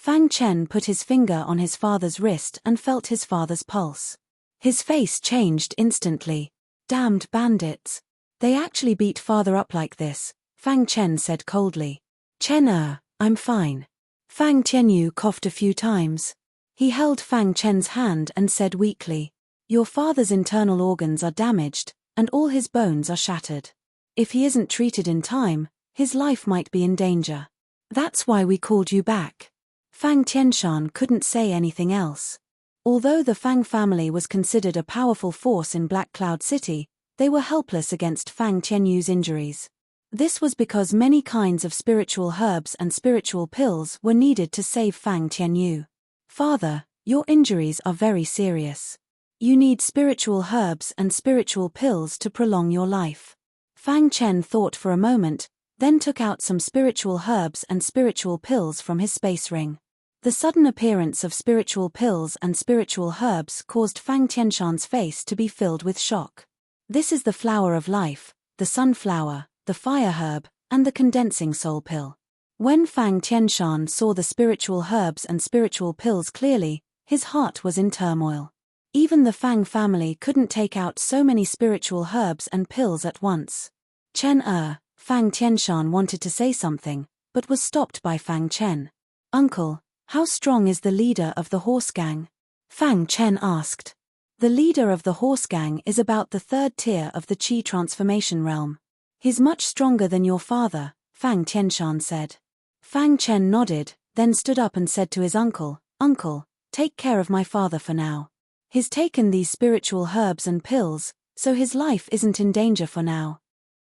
Speaker 1: Fang Chen put his finger on his father's wrist and felt his father's pulse. His face changed instantly. Damned bandits. They actually beat father up like this, Fang Chen said coldly. Chen, I'm fine. Fang Tianyu coughed a few times. He held Fang Chen's hand and said weakly, your father's internal organs are damaged, and all his bones are shattered. If he isn't treated in time, his life might be in danger. That's why we called you back. Fang Tianshan couldn't say anything else. Although the Fang family was considered a powerful force in Black Cloud City, they were helpless against Fang Tianyu's injuries. This was because many kinds of spiritual herbs and spiritual pills were needed to save Fang Tianyu. Father, your injuries are very serious. You need spiritual herbs and spiritual pills to prolong your life. Fang Chen thought for a moment, then took out some spiritual herbs and spiritual pills from his space ring. The sudden appearance of spiritual pills and spiritual herbs caused Fang Tianshan's face to be filled with shock. This is the flower of life, the sunflower, the fire herb, and the condensing soul pill. When Fang Tianshan saw the spiritual herbs and spiritual pills clearly, his heart was in turmoil. Even the Fang family couldn't take out so many spiritual herbs and pills at once. Fang Tianshan wanted to say something, but was stopped by Fang Chen. Uncle, how strong is the leader of the horse gang? Fang Chen asked. The leader of the horse gang is about the third tier of the Qi transformation realm. He's much stronger than your father, Fang Tianshan said. Fang Chen nodded, then stood up and said to his uncle, Uncle, take care of my father for now. He's taken these spiritual herbs and pills, so his life isn't in danger for now.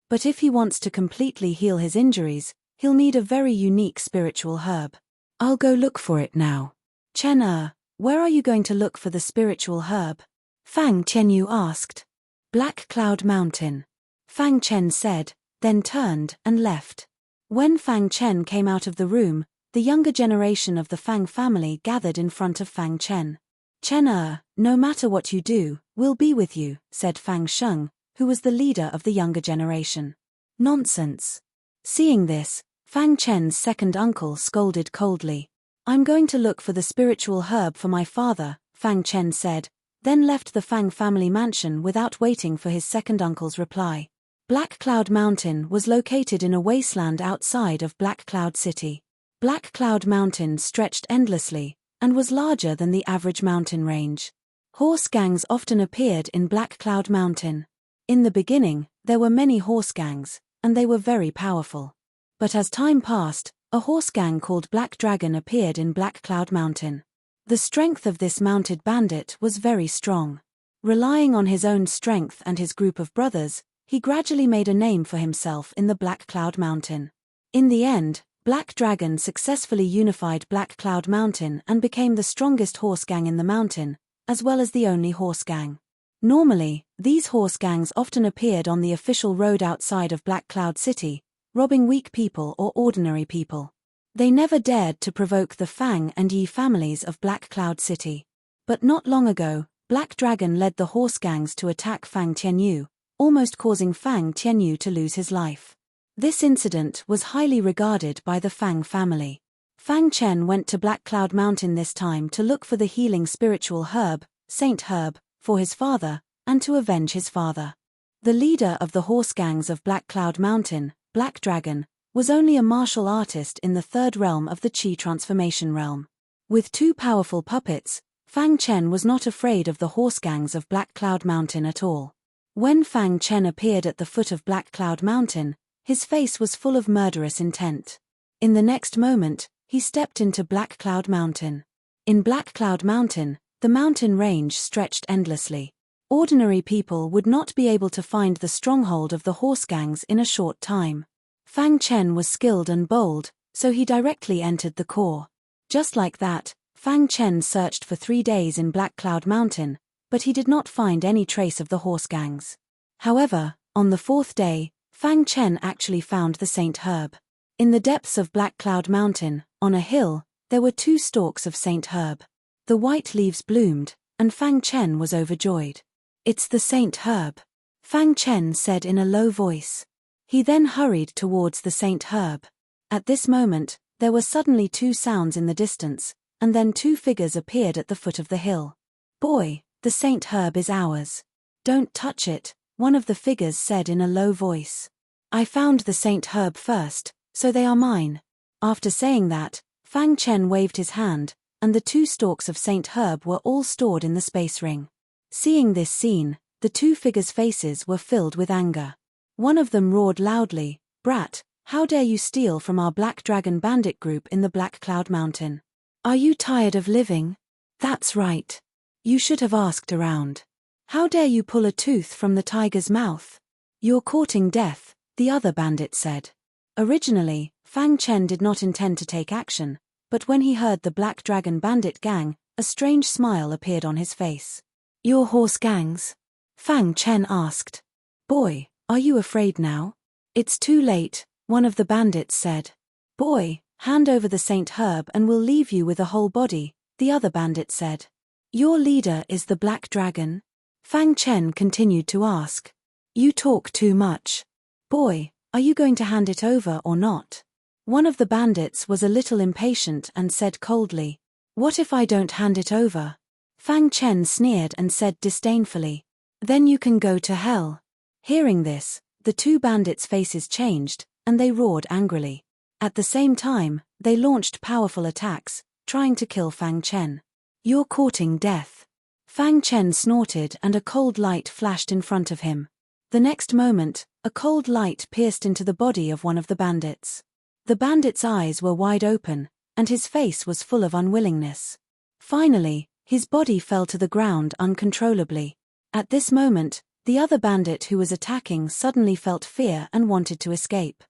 Speaker 1: But if he wants to completely heal his injuries, he'll need a very unique spiritual herb. I'll go look for it now. Chen, where are you going to look for the spiritual herb? Fang Tianyu asked. Black Cloud Mountain. Fang Chen said, then turned and left. When Fang Chen came out of the room, the younger generation of the Fang family gathered in front of Fang Chen. Chen, no matter what you do, we'll be with you, said Fang Sheng, who was the leader of the younger generation. Nonsense. Seeing this, Fang Chen's second uncle scolded coldly. I'm going to look for the spiritual herb for my father, Fang Chen said, then left the Fang family mansion without waiting for his second uncle's reply. Black Cloud Mountain was located in a wasteland outside of Black Cloud City. Black Cloud Mountain stretched endlessly, and was larger than the average mountain range. Horse gangs often appeared in Black Cloud Mountain. In the beginning, there were many horse gangs, and they were very powerful. But as time passed, a horse gang called Black Dragon appeared in Black Cloud Mountain. The strength of this mounted bandit was very strong. Relying on his own strength and his group of brothers, he gradually made a name for himself in the Black Cloud Mountain. In the end, Black Dragon successfully unified Black Cloud Mountain and became the strongest horse gang in the mountain, as well as the only horse gang. Normally, these horse gangs often appeared on the official road outside of Black Cloud City, robbing weak people or ordinary people. They never dared to provoke the Fang and Yi families of Black Cloud City. But not long ago, Black Dragon led the horse gangs to attack Fang Tianyu, almost causing Fang Tianyu to lose his life. This incident was highly regarded by the Fang family. Fang Chen went to Black Cloud Mountain this time to look for the healing spiritual herb, Saint Herb, for his father, and to avenge his father. The leader of the horse gangs of Black Cloud Mountain, Black Dragon, was only a martial artist in the third realm of the Qi transformation realm. With two powerful puppets, Fang Chen was not afraid of the horse gangs of Black Cloud Mountain at all. When Fang Chen appeared at the foot of Black Cloud Mountain, his face was full of murderous intent. In the next moment, he stepped into Black Cloud Mountain. In Black Cloud Mountain, the mountain range stretched endlessly. Ordinary people would not be able to find the stronghold of the horse gangs in a short time. Fang Chen was skilled and bold, so he directly entered the core. Just like that, Fang Chen searched for 3 days in Black Cloud Mountain, but he did not find any trace of the horse gangs. However, on the 4th day, Fang Chen actually found the Saint Herb. In the depths of Black Cloud Mountain, on a hill, there were 2 stalks of Saint Herb. The white leaves bloomed, and Fang Chen was overjoyed. It's the Saint Herb, Fang Chen said in a low voice. He then hurried towards the Saint Herb. At this moment, There were suddenly two sounds in the distance, and then two figures appeared at the foot of the hill. "Boy, the Saint Herb is ours. Don't touch it," one of the figures said in a low voice. "I found the Saint Herb first, so they are mine." After saying that, Fang Chen waved his hand, and the two stalks of Saint Herb were all stored in the space ring. Seeing this scene, the two figures' faces were filled with anger. One of them roared loudly, "Brat, how dare you steal from our Black Dragon bandit group in the Black Cloud Mountain? Are you tired of living? That's right. You should have asked around. How dare you pull a tooth from the tiger's mouth? You're courting death," the other bandit said. Originally, Fang Chen did not intend to take action, but when he heard the Black Dragon bandit gang, a strange smile appeared on his face. "Your horse gangs?" Fang Chen asked. "Boy, are you afraid now?" "It's too late," one of the bandits said. "Boy, hand over the Saint Herb and we'll leave you with a whole body," the other bandit said. "Your leader is the Black Dragon?" Fang Chen continued to ask. "You talk too much. Boy, are you going to hand it over or not?" One of the bandits was a little impatient and said coldly, "What if I don't hand it over?" Fang Chen sneered and said disdainfully, "Then you can go to hell." Hearing this, the two bandits' faces changed, and they roared angrily. At the same time, they launched powerful attacks, trying to kill Fang Chen. "You're courting death." Fang Chen snorted and a cold light flashed in front of him. The next moment, a cold light pierced into the body of one of the bandits. The bandit's eyes were wide open, and his face was full of unwillingness. Finally, his body fell to the ground uncontrollably. At this moment, the other bandit who was attacking suddenly felt fear and wanted to escape.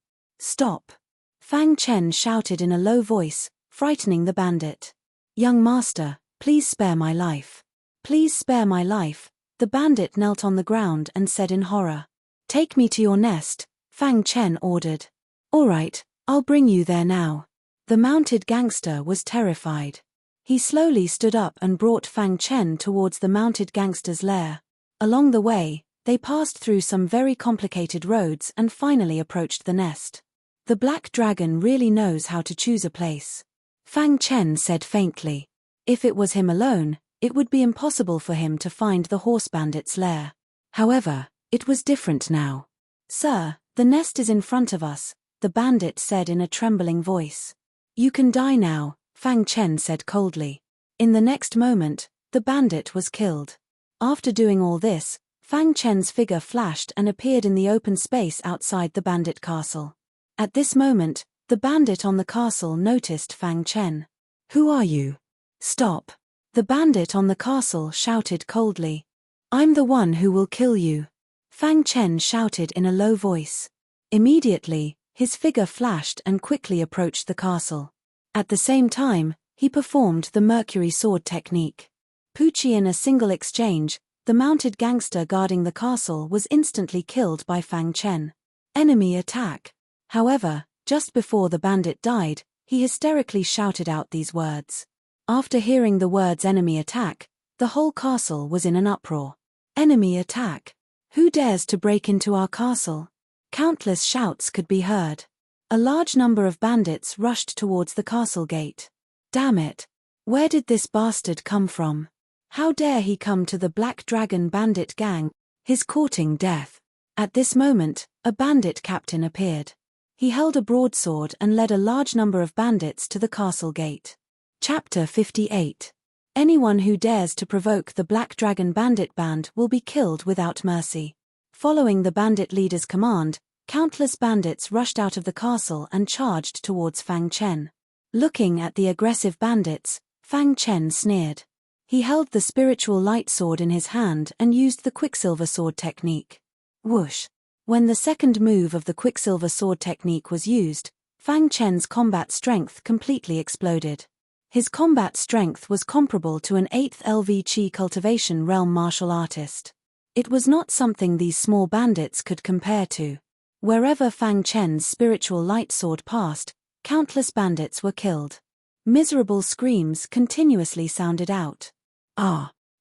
Speaker 1: "Stop!" Fang Chen shouted in a low voice, frightening the bandit. "Young master, please spare my life. Please spare my life," the bandit knelt on the ground and said in horror. "Take me to your nest," Fang Chen ordered. "All right, I'll bring you there now." The mounted gangster was terrified. He slowly stood up and brought Fang Chen towards the mounted gangster's lair. Along the way, they passed through some very complicated roads and finally approached the nest. "The Black Dragon really knows how to choose a place," Fang Chen said faintly. If it was him alone, it would be impossible for him to find the horse bandit's lair. However, it was different now. "Sir, the nest is in front of us," the bandit said in a trembling voice. "You can die now," Fang Chen said coldly. In the next moment, the bandit was killed. After doing all this, Fang Chen's figure flashed and appeared in the open space outside the bandit castle. At this moment, the bandit on the castle noticed Fang Chen. "Who are you?" "Stop!" The bandit on the castle shouted coldly. "I'm the one who will kill you," Fang Chen shouted in a low voice. Immediately, his figure flashed and quickly approached the castle. At the same time, he performed the Mercury Sword technique. Poochie in a single exchange, the mounted gangster guarding the castle was instantly killed by Fang Chen. Enemy attack. However, just before the bandit died, he hysterically shouted out these words. After hearing the words enemy attack, the whole castle was in an uproar. Enemy attack. Who dares to break into our castle? Countless shouts could be heard. A large number of bandits rushed towards the castle gate. Damn it! Where did this bastard come from? How dare he come to the Black Dragon bandit gang? He's courting death. At this moment, a bandit captain appeared. He held a broadsword and led a large number of bandits to the castle gate. Chapter 58. Anyone who dares to provoke the Black Dragon bandit band will be killed without mercy. Following the bandit leader's command, countless bandits rushed out of the castle and charged towards Fang Chen. Looking at the aggressive bandits, Fang Chen sneered. He held the spiritual light sword in his hand and used the Quicksilver Sword technique. Whoosh! When the second move of the Quicksilver Sword technique was used, Fang Chen's combat strength completely exploded. His combat strength was comparable to an 8th LV Chi cultivation realm martial artist. It was not something these small bandits could compare to. Wherever Fang Chen's spiritual light sword passed, countless bandits were killed. Miserable screams continuously sounded out.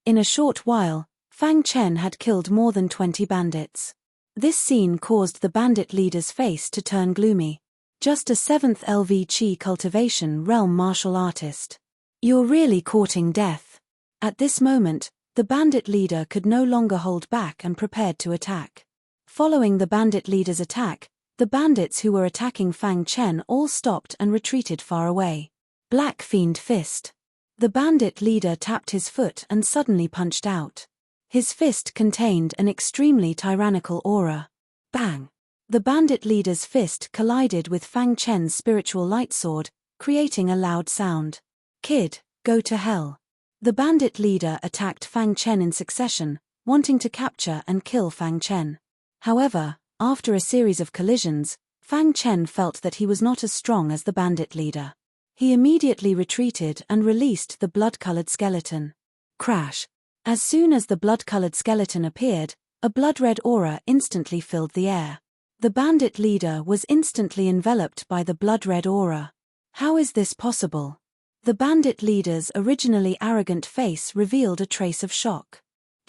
Speaker 1: In a short while, Fang Chen had killed more than 20 bandits. This scene caused the bandit leader's face to turn gloomy. Just a 7th LV Chi cultivation realm martial artist. You're really courting death. At this moment, the bandit leader could no longer hold back and prepared to attack. Following the bandit leader's attack, the bandits who were attacking Fang Chen all stopped and retreated far away. Black Fiend Fist. The bandit leader tapped his foot and suddenly punched out. His fist contained an extremely tyrannical aura. Bang! The bandit leader's fist collided with Fang Chen's spiritual light sword, creating a loud sound. Kid, go to hell. The bandit leader attacked Fang Chen in succession, wanting to capture and kill Fang Chen. However, after a series of collisions, Fang Chen felt that he was not as strong as the bandit leader. He immediately retreated and released the blood-colored skeleton. Crash! As soon as the blood-colored skeleton appeared, a blood-red aura instantly filled the air. The bandit leader was instantly enveloped by the blood-red aura. How is this possible? The bandit leader's originally arrogant face revealed a trace of shock.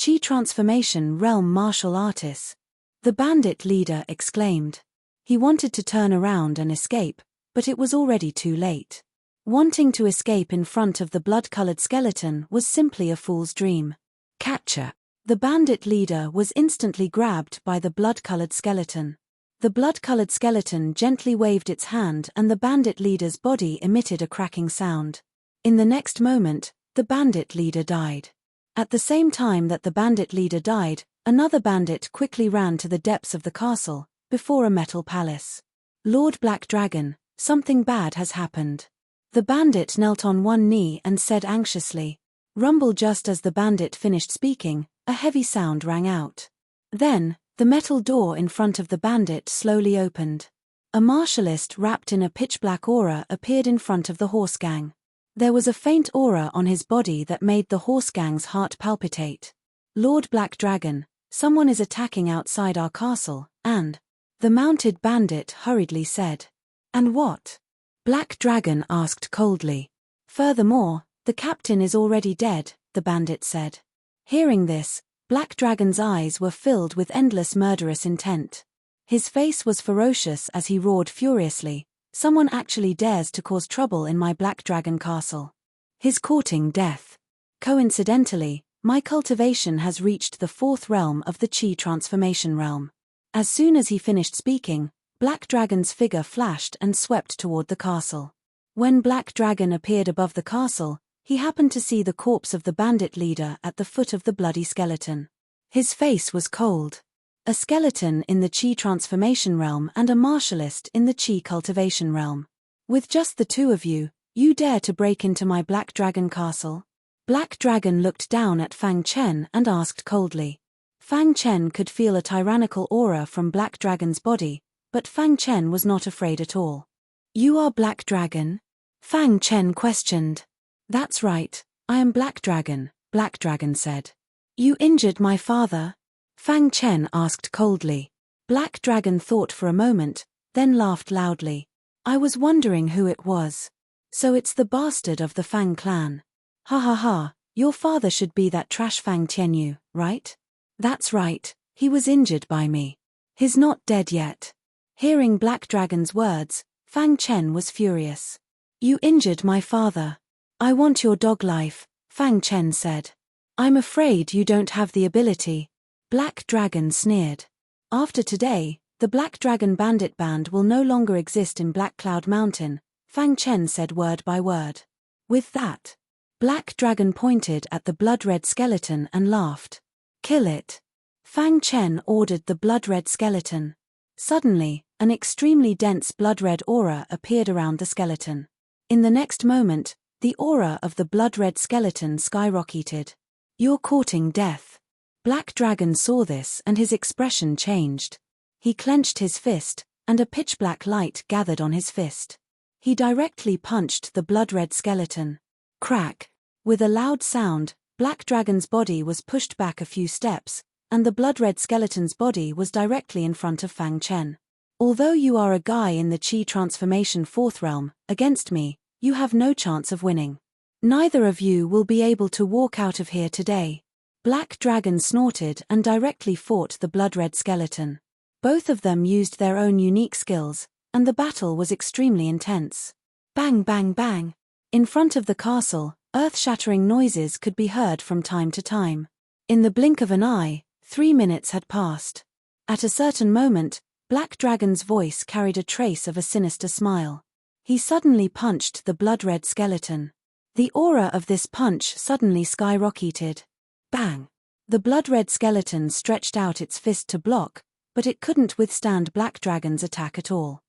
Speaker 1: Chi transformation realm martial artist. The bandit leader exclaimed. He wanted to turn around and escape, but it was already too late. Wanting to escape in front of the blood-colored skeleton was simply a fool's dream. Catcher. The bandit leader was instantly grabbed by the blood-colored skeleton. The blood-colored skeleton gently waved its hand and the bandit leader's body emitted a cracking sound. In the next moment, the bandit leader died. At the same time that the bandit leader died, another bandit quickly ran to the depths of the castle, before a metal palace. Lord Black Dragon, something bad has happened. The bandit knelt on one knee and said anxiously. Rumble. Just as the bandit finished speaking, a heavy sound rang out. Then, the metal door in front of the bandit slowly opened. A martialist wrapped in a pitch-black aura appeared in front of the horse gang. There was a faint aura on his body that made the horse gang's heart palpitate. Lord Black Dragon, someone is attacking outside our castle, and the mounted bandit hurriedly said. And what? Black Dragon asked coldly. Furthermore, the captain is already dead, the bandit said. Hearing this, Black Dragon's eyes were filled with endless murderous intent. His face was ferocious as he roared furiously. Someone actually dares to cause trouble in my Black Dragon castle. He's courting death. Coincidentally, my cultivation has reached the 4th realm of the Chi transformation realm. As soon as he finished speaking, Black Dragon's figure flashed and swept toward the castle. When Black Dragon appeared above the castle, he happened to see the corpse of the bandit leader at the foot of the bloody skeleton. His face was cold. A skeleton in the Chi transformation realm and a martialist in the Chi cultivation realm. With just the two of you, you dare to break into my Black Dragon castle? Black Dragon looked down at Fang Chen and asked coldly. Fang Chen could feel a tyrannical aura from Black Dragon's body, but Fang Chen was not afraid at all. You are Black Dragon? Fang Chen questioned. That's right, I am Black Dragon, Black Dragon said. You injured my father? Fang Chen asked coldly. Black Dragon thought for a moment, then laughed loudly. I was wondering who it was. So it's the bastard of the Fang clan. Ha ha ha, your father should be that trash Fang Tianyu, right? That's right, he was injured by me. He's not dead yet. Hearing Black Dragon's words, Fang Chen was furious. You injured my father. I want your dog life, Fang Chen said. I'm afraid you don't have the ability. Black Dragon sneered. After today, the Black Dragon Bandit Band will no longer exist in Black Cloud Mountain, Fang Chen said word by word. With that, Black Dragon pointed at the blood-red skeleton and laughed. Kill it. Fang Chen ordered the blood-red skeleton. Suddenly, an extremely dense blood-red aura appeared around the skeleton. In the next moment, the aura of the blood-red skeleton skyrocketed. You're courting death. Black Dragon saw this and his expression changed. He clenched his fist, and a pitch-black light gathered on his fist. He directly punched the blood-red skeleton. Crack! With a loud sound, Black Dragon's body was pushed back a few steps, and the blood-red skeleton's body was directly in front of Fang Chen. Although you are a guy in the Chi transformation 4th realm, against me, you have no chance of winning. Neither of you will be able to walk out of here today. Black Dragon snorted and directly fought the blood-red skeleton. Both of them used their own unique skills, and the battle was extremely intense. Bang bang bang. In front of the castle, earth-shattering noises could be heard from time to time. In the blink of an eye, 3 minutes had passed. At a certain moment, Black Dragon's voice carried a trace of a sinister smile. He suddenly punched the blood-red skeleton. The aura of this punch suddenly skyrocketed. Bang! The blood-red skeleton stretched out its fist to block, but it couldn't withstand Black Dragon's attack at all.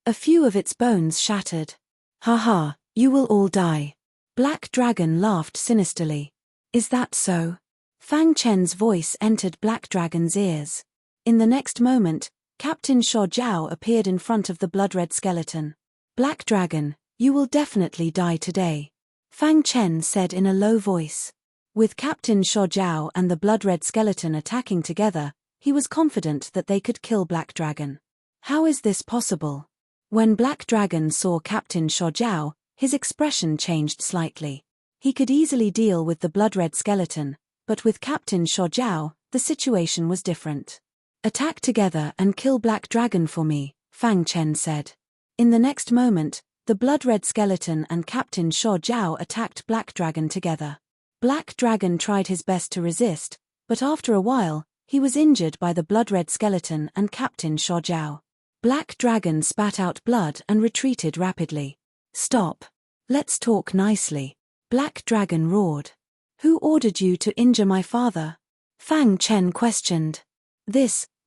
Speaker 1: A few of its bones shattered. "Ha ha, you will all die." Black Dragon laughed sinisterly. "Is that so?" Fang Chen's voice entered Black Dragon's ears. In the next moment, Captain Shuo Jiao appeared in front of the blood-red skeleton. "Black Dragon, you will definitely die today," Fang Chen said in a low voice. With Captain Shuo Jiao and the blood-red skeleton attacking together, he was confident that they could kill Black Dragon. How is this possible? When Black Dragon saw Captain Shuo Jiao, his expression changed slightly. He could easily deal with the blood-red skeleton, but with Captain Shuo Jiao, the situation was different. "Attack together and kill Black Dragon for me," Fang Chen said. In the next moment, the blood-red skeleton and Captain Shuo Jiao attacked Black Dragon together. Black Dragon tried his best to resist, but after a while, he was injured by the blood-red skeleton and Captain Shuo Jiao. Black Dragon spat out blood and retreated rapidly. "Stop. Let's talk nicely," Black Dragon roared. "Who ordered you to injure my father?" Fang Chen questioned.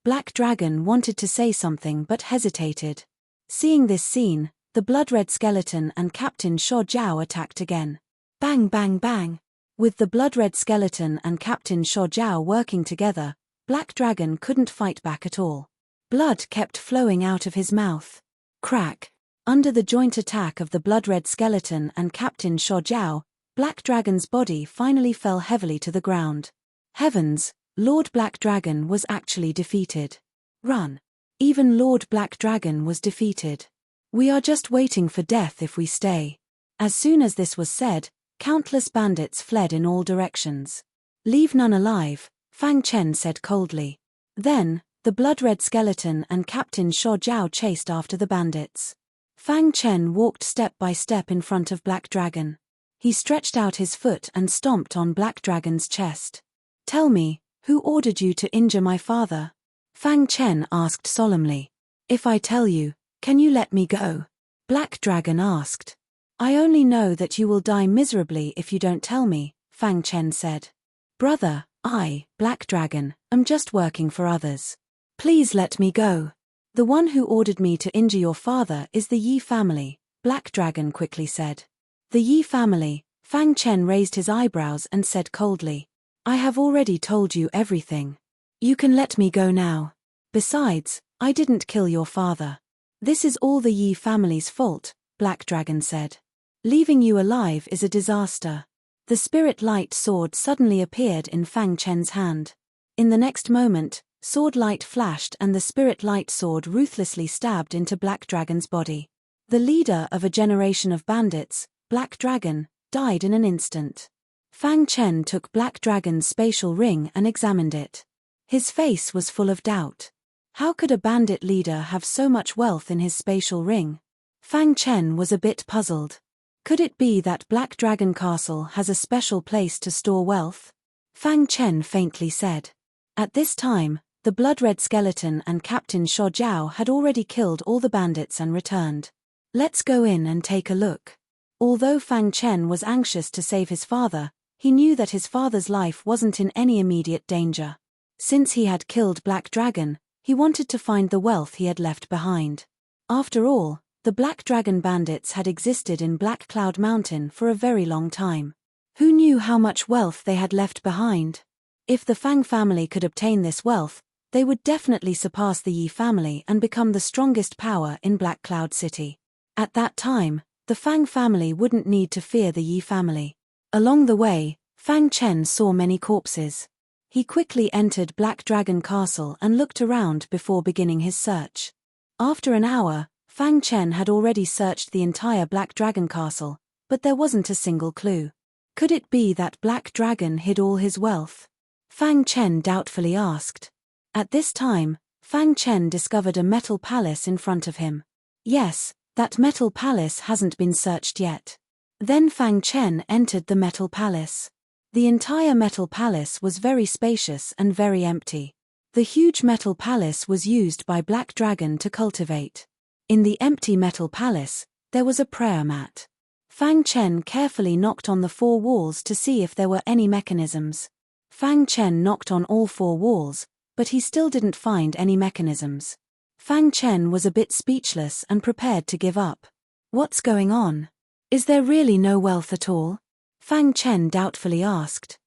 Speaker 1: Black Dragon wanted to say something but hesitated. Seeing this scene, the blood-red skeleton and Captain Shuo Jiao attacked again. Bang bang bang. With the blood-red skeleton and Captain Shuo Jiao working together, Black Dragon couldn't fight back at all. Blood kept flowing out of his mouth. Crack! Under the joint attack of the blood-red skeleton and Captain Shuo Jiao, Black Dragon's body finally fell heavily to the ground. Heavens, Lord Black Dragon was actually defeated. Run! Even Lord Black Dragon was defeated. We are just waiting for death if we stay. As soon as this was said, countless bandits fled in all directions. Leave none alive, Fang Chen said coldly. Then, the blood-red skeleton and Captain Shuo Jiao chased after the bandits. Fang Chen walked step by step in front of Black Dragon. He stretched out his foot and stomped on Black Dragon's chest. "Tell me, who ordered you to injure my father?" Fang Chen asked solemnly. "If I tell you, can you let me go?" Black Dragon asked. "I only know that you will die miserably if you don't tell me," Fang Chen said. "Brother, Black Dragon, am just working for others. Please let me go." "The one who ordered me to injure your father is the Yi family," Black Dragon quickly said. "The Yi family," Fang Chen raised his eyebrows and said coldly. "I have already told you everything. You can let me go now. Besides, I didn't kill your father. This is all the Yi family's fault," Black Dragon said. "Leaving you alive is a disaster." The spirit light sword suddenly appeared in Fang Chen's hand. In the next moment, sword light flashed and the spirit light sword ruthlessly stabbed into Black Dragon's body. The leader of a generation of bandits, Black Dragon, died in an instant. Fang Chen took Black Dragon's spatial ring and examined it. His face was full of doubt. How could a bandit leader have so much wealth in his spatial ring? Fang Chen was a bit puzzled. Could it be that Black Dragon Castle has a special place to store wealth? Fang Chen faintly said. At this time, the blood-red skeleton and Captain Shuo Jiao had already killed all the bandits and returned. "Let's go in and take a look." Although Fang Chen was anxious to save his father, he knew that his father's life wasn't in any immediate danger. Since he had killed Black Dragon, he wanted to find the wealth he had left behind. After all, the Black Dragon bandits had existed in Black Cloud Mountain for a very long time. Who knew how much wealth they had left behind? If the Fang family could obtain this wealth, they would definitely surpass the Yi family and become the strongest power in Black Cloud City. At that time, the Fang family wouldn't need to fear the Yi family. Along the way, Fang Chen saw many corpses. He quickly entered Black Dragon Castle and looked around before beginning his search. After an hour, Fang Chen had already searched the entire Black Dragon Castle, but there wasn't a single clue. Could it be that Black Dragon hid all his wealth? Fang Chen doubtfully asked. At this time, Fang Chen discovered a metal palace in front of him. Yes, that metal palace hasn't been searched yet. Then Fang Chen entered the metal palace. The entire metal palace was very spacious and very empty. The huge metal palace was used by Black Dragon to cultivate. In the empty metal palace, there was a prayer mat. Fang Chen carefully knocked on the 4 walls to see if there were any mechanisms. Fang Chen knocked on all 4 walls, but he still didn't find any mechanisms. Fang Chen was a bit speechless and prepared to give up. What's going on? Is there really no wealth at all? Fang Chen doubtfully asked.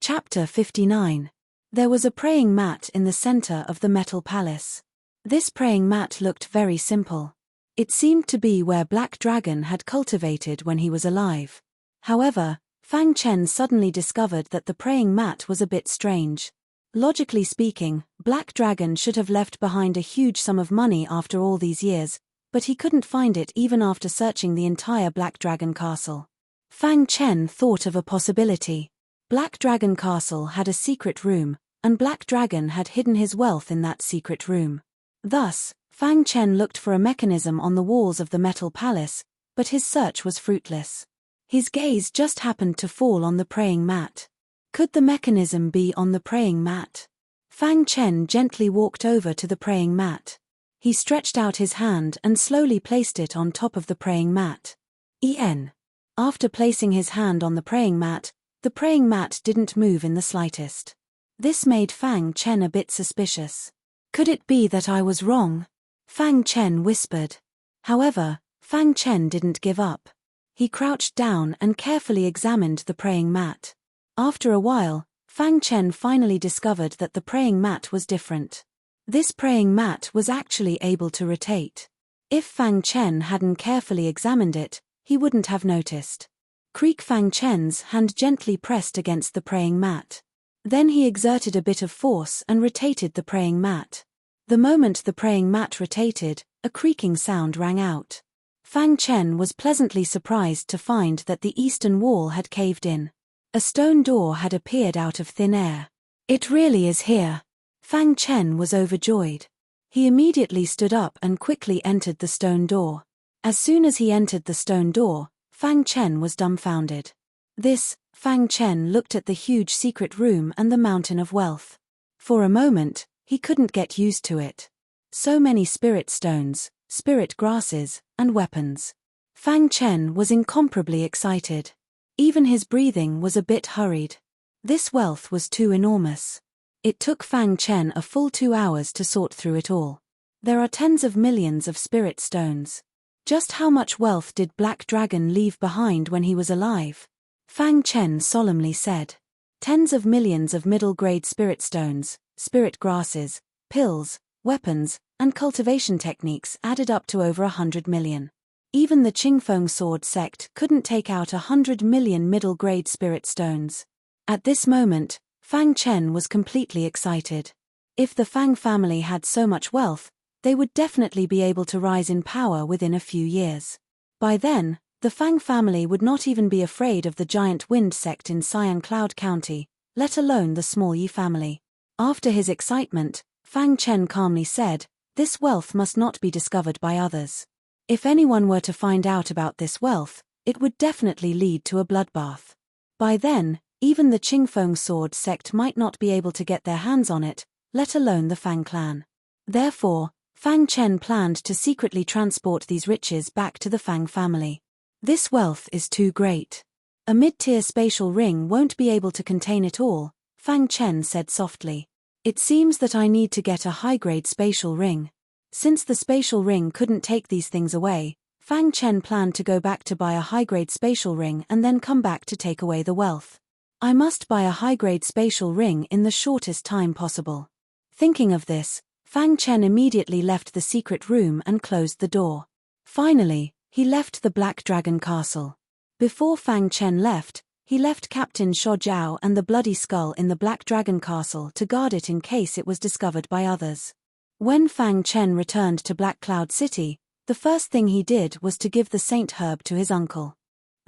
Speaker 1: Chapter 59. There was a praying mat in the center of the metal palace. This praying mat looked very simple. It seemed to be where Black Dragon had cultivated when he was alive. However, Fang Chen suddenly discovered that the praying mat was a bit strange. Logically speaking, Black Dragon should have left behind a huge sum of money after all these years, but he couldn't find it even after searching the entire Black Dragon Castle. Fang Chen thought of a possibility. Black Dragon Castle had a secret room, and Black Dragon had hidden his wealth in that secret room. Thus, Fang Chen looked for a mechanism on the walls of the metal palace, but his search was fruitless. His gaze just happened to fall on the praying mat. Could the mechanism be on the praying mat? Fang Chen gently walked over to the praying mat. He stretched out his hand and slowly placed it on top of the praying mat. After placing his hand on the praying mat didn't move in the slightest. This made Fang Chen a bit suspicious. Could it be that I was wrong? Fang Chen whispered. However, Fang Chen didn't give up. He crouched down and carefully examined the praying mat. After a while, Fang Chen finally discovered that the praying mat was different. This praying mat was actually able to rotate. If Fang Chen hadn't carefully examined it, he wouldn't have noticed. Fang Chen's hand gently pressed against the praying mat. Then he exerted a bit of force and rotated the praying mat. The moment the praying mat rotated, a creaking sound rang out. Fang Chen was pleasantly surprised to find that the eastern wall had caved in. A stone door had appeared out of thin air. It really is here. Fang Chen was overjoyed. He immediately stood up and quickly entered the stone door. As soon as he entered the stone door, Fang Chen was dumbfounded. Fang Chen looked at the huge secret room and the mountain of wealth. For a moment, he couldn't get used to it. So many spirit stones, spirit grasses, and weapons. Fang Chen was incomparably excited. Even his breathing was a bit hurried. This wealth was too enormous. It took Fang Chen a full 2 hours to sort through it all. There are tens of millions of spirit stones. Just how much wealth did Black Dragon leave behind when he was alive? Fang Chen solemnly said. Tens of millions of middle-grade spirit stones, spirit grasses, pills, weapons, and cultivation techniques added up to over 100 million. Even the Qingfeng sword sect couldn't take out 100 million middle-grade spirit stones. At this moment, Fang Chen was completely excited. If the Fang family had so much wealth, they would definitely be able to rise in power within a few years. By then, the Fang family would not even be afraid of the giant wind sect in Sian Cloud County, let alone the small Yi family. After his excitement, Fang Chen calmly said, "This wealth must not be discovered by others. If anyone were to find out about this wealth, it would definitely lead to a bloodbath. By then, even the Qingfeng sword sect might not be able to get their hands on it, let alone the Fang clan." Therefore, Fang Chen planned to secretly transport these riches back to the Fang family. This wealth is too great. A mid-tier spatial ring won't be able to contain it all, Fang Chen said softly. It seems that I need to get a high-grade spatial ring. Since the spatial ring couldn't take these things away, Fang Chen planned to go back to buy a high-grade spatial ring and then come back to take away the wealth. I must buy a high-grade spatial ring in the shortest time possible. Thinking of this, Fang Chen immediately left the secret room and closed the door. Finally, he left the Black Dragon Castle. Before Fang Chen left, he left Captain Shuo Jiao and the Bloody Skull in the Black Dragon Castle to guard it in case it was discovered by others. When Fang Chen returned to Black Cloud City, the first thing he did was to give the Saint Herb to his uncle.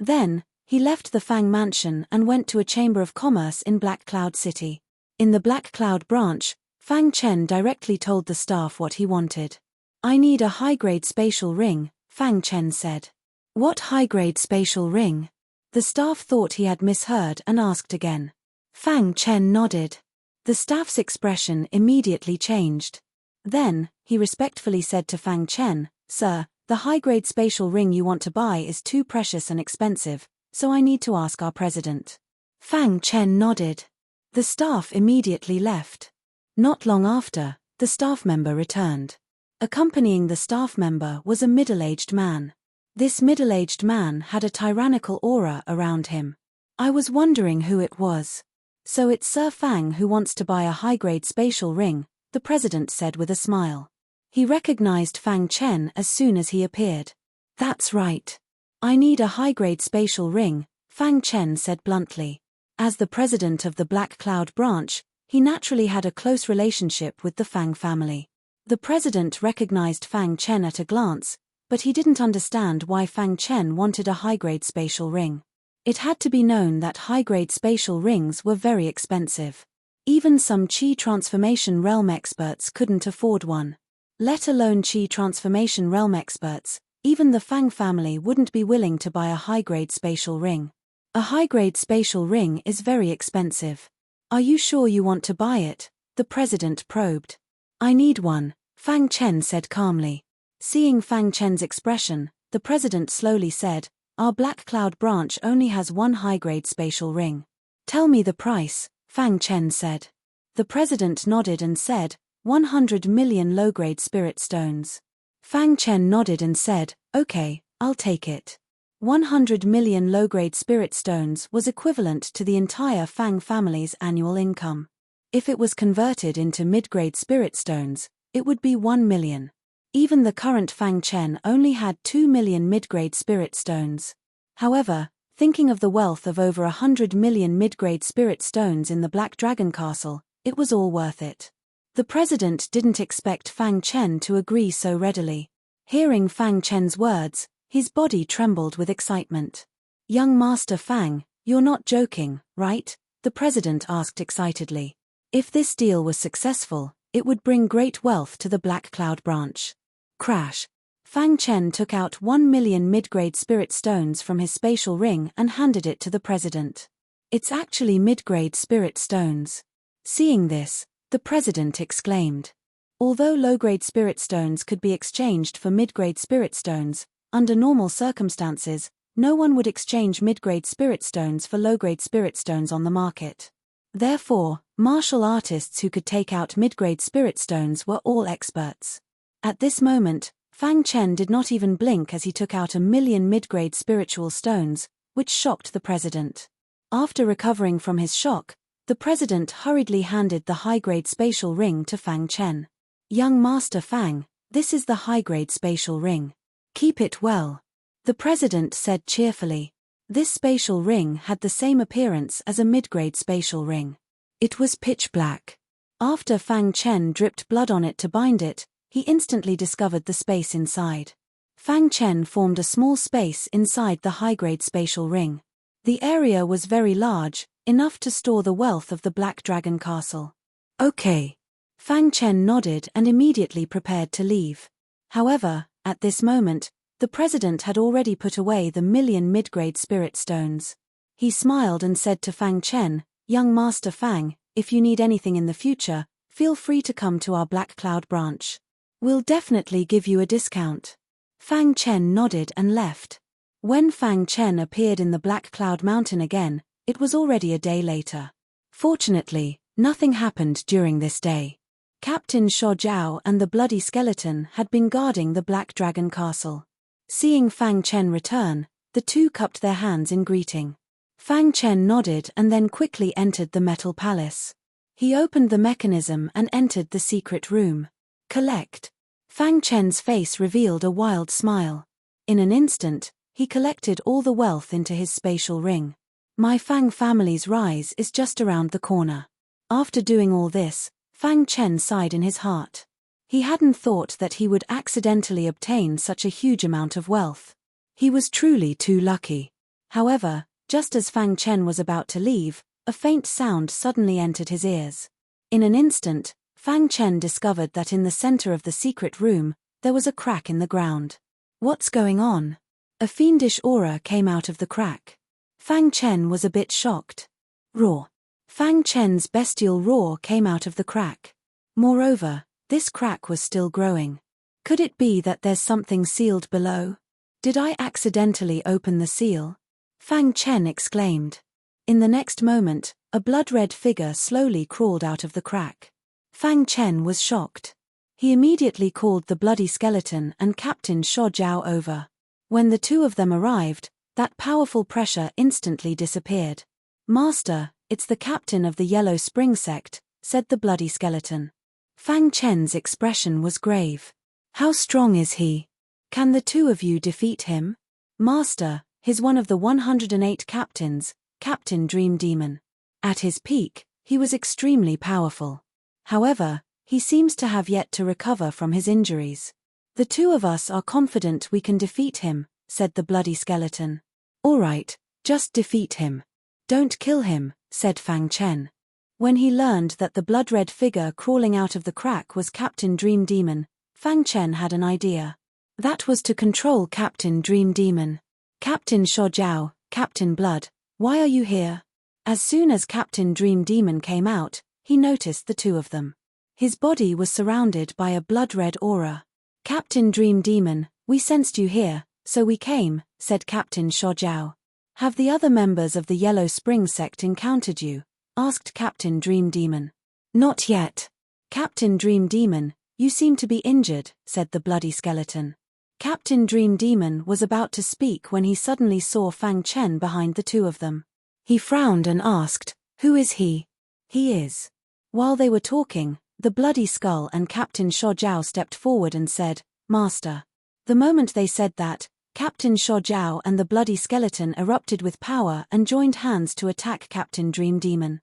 Speaker 1: Then, he left the Fang Mansion and went to a Chamber of Commerce in Black Cloud City. In the Black Cloud branch, Fang Chen directly told the staff what he wanted. I need a high-grade spatial ring, Fang Chen said. What high-grade spatial ring? The staff thought he had misheard and asked again. Fang Chen nodded. The staff's expression immediately changed. Then, he respectfully said to Fang Chen, Sir, the high-grade spatial ring you want to buy is too precious and expensive, so I need to ask our president. Fang Chen nodded. The staff immediately left. Not long after, the staff member returned. Accompanying the staff member was a middle-aged man. This middle-aged man had a tyrannical aura around him. I was wondering who it was. So it's Sir Fang who wants to buy a high-grade spatial ring, the president said with a smile. He recognized Fang Chen as soon as he appeared. That's right. I need a high-grade spatial ring, Fang Chen said bluntly. As the president of the Black Cloud branch, he naturally had a close relationship with the Fang family. The president recognized Fang Chen at a glance, but he didn't understand why Fang Chen wanted a high-grade spatial ring. It had to be known that high-grade spatial rings were very expensive. Even some Qi transformation realm experts couldn't afford one. Let alone Qi transformation realm experts, even the Fang family wouldn't be willing to buy a high-grade spatial ring. A high-grade spatial ring is very expensive. Are you sure you want to buy it? The president probed. I need one, Fang Chen said calmly. Seeing Fang Chen's expression, the president slowly said, Our Black Cloud branch only has one high-grade spatial ring. Tell me the price, Fang Chen said. The president nodded and said, 100 million low-grade spirit stones. Fang Chen nodded and said, Okay, I'll take it. 100 million low-grade spirit stones was equivalent to the entire Fang family's annual income. If it was converted into mid-grade spirit stones, it would be 1 million. Even the current Fang Chen only had 2 million mid-grade spirit stones. However, thinking of the wealth of over 100 million mid-grade spirit stones in the Black Dragon Castle, it was all worth it. The president didn't expect Fang Chen to agree so readily. Hearing Fang Chen's words, his body trembled with excitement. Young Master Fang, you're not joking, right? The president asked excitedly. If this deal was successful, it would bring great wealth to the Black Cloud branch. Crash. Fang Chen took out 1 million mid-grade spirit stones from his spatial ring and handed it to the president. It's actually mid-grade spirit stones. Seeing this, the president exclaimed. Although low-grade spirit stones could be exchanged for mid-grade spirit stones, under normal circumstances, no one would exchange mid-grade spirit stones for low-grade spirit stones on the market. Therefore, martial artists who could take out mid-grade spirit stones were all experts. At this moment, Fang Chen did not even blink as he took out 1 million mid-grade spiritual stones, which shocked the president. After recovering from his shock, the president hurriedly handed the high-grade spatial ring to Fang Chen. Young Master Fang, this is the high-grade spatial ring. Keep it well. The president said cheerfully. This spatial ring had the same appearance as a mid-grade spatial ring. It was pitch black. After Fang Chen dripped blood on it to bind it, he instantly discovered the space inside. Fang Chen formed a small space inside the high-grade spatial ring. The area was very large, enough to store the wealth of the Black Dragon Castle. Okay. Fang Chen nodded and immediately prepared to leave. However, at this moment, the president had already put away the million mid-grade spirit stones. He smiled and said to Fang Chen, Young Master Fang, if you need anything in the future, feel free to come to our Black Cloud branch. We'll definitely give you a discount. Fang Chen nodded and left. When Fang Chen appeared in the Black Cloud Mountain again, it was already a day later. Fortunately, nothing happened during this day. Captain Shuo Jiao and the Bloody Skeleton had been guarding the Black Dragon Castle. Seeing Fang Chen return, the two cupped their hands in greeting. Fang Chen nodded and then quickly entered the Metal Palace. He opened the mechanism and entered the secret room. Collect. Fang Chen's face revealed a wild smile. In an instant, he collected all the wealth into his spatial ring. My Fang family's rise is just around the corner. After doing all this, Fang Chen sighed in his heart. He hadn't thought that he would accidentally obtain such a huge amount of wealth. He was truly too lucky. However, just as Fang Chen was about to leave, a faint sound suddenly entered his ears. In an instant, Fang Chen discovered that in the center of the secret room, there was a crack in the ground. What's going on? A fiendish aura came out of the crack. Fang Chen was a bit shocked. Roar. Fang Chen's bestial roar came out of the crack. Moreover, this crack was still growing. Could it be that there's something sealed below? Did I accidentally open the seal? Fang Chen exclaimed. In the next moment, a blood-red figure slowly crawled out of the crack. Fang Chen was shocked. He immediately called the bloody skeleton and Captain Shuo Jiao over. When the two of them arrived, that powerful pressure instantly disappeared. Master, it's the captain of the Yellow Spring sect, said the bloody skeleton. Fang Chen's expression was grave. How strong is he? Can the two of you defeat him? Master, he's one of the 108 captains, Captain Dream Demon. At his peak, he was extremely powerful. However, he seems to have yet to recover from his injuries. The two of us are confident we can defeat him, said the bloody skeleton. All right, just defeat him. Don't kill him, said Fang Chen. When he learned that the blood-red figure crawling out of the crack was Captain Dream Demon, Fang Chen had an idea. That was to control Captain Dream Demon. Captain Shuo Jiao, Captain Blood, why are you here? As soon as Captain Dream Demon came out, he noticed the two of them. His body was surrounded by a blood-red aura. Captain Dream Demon, we sensed you here, so we came, said Captain Shuo Jiao. Have the other members of the Yellow Spring sect encountered you? Asked Captain Dream Demon. Not yet. Captain Dream Demon, you seem to be injured, said the bloody skeleton. Captain Dream Demon was about to speak when he suddenly saw Fang Chen behind the two of them. He frowned and asked, who is he? He is. While they were talking, the bloody skull and Captain Shuo Jiao stepped forward and said, Master. The moment they said that, Captain Shuo Jiao and the bloody skeleton erupted with power and joined hands to attack Captain Dream Demon.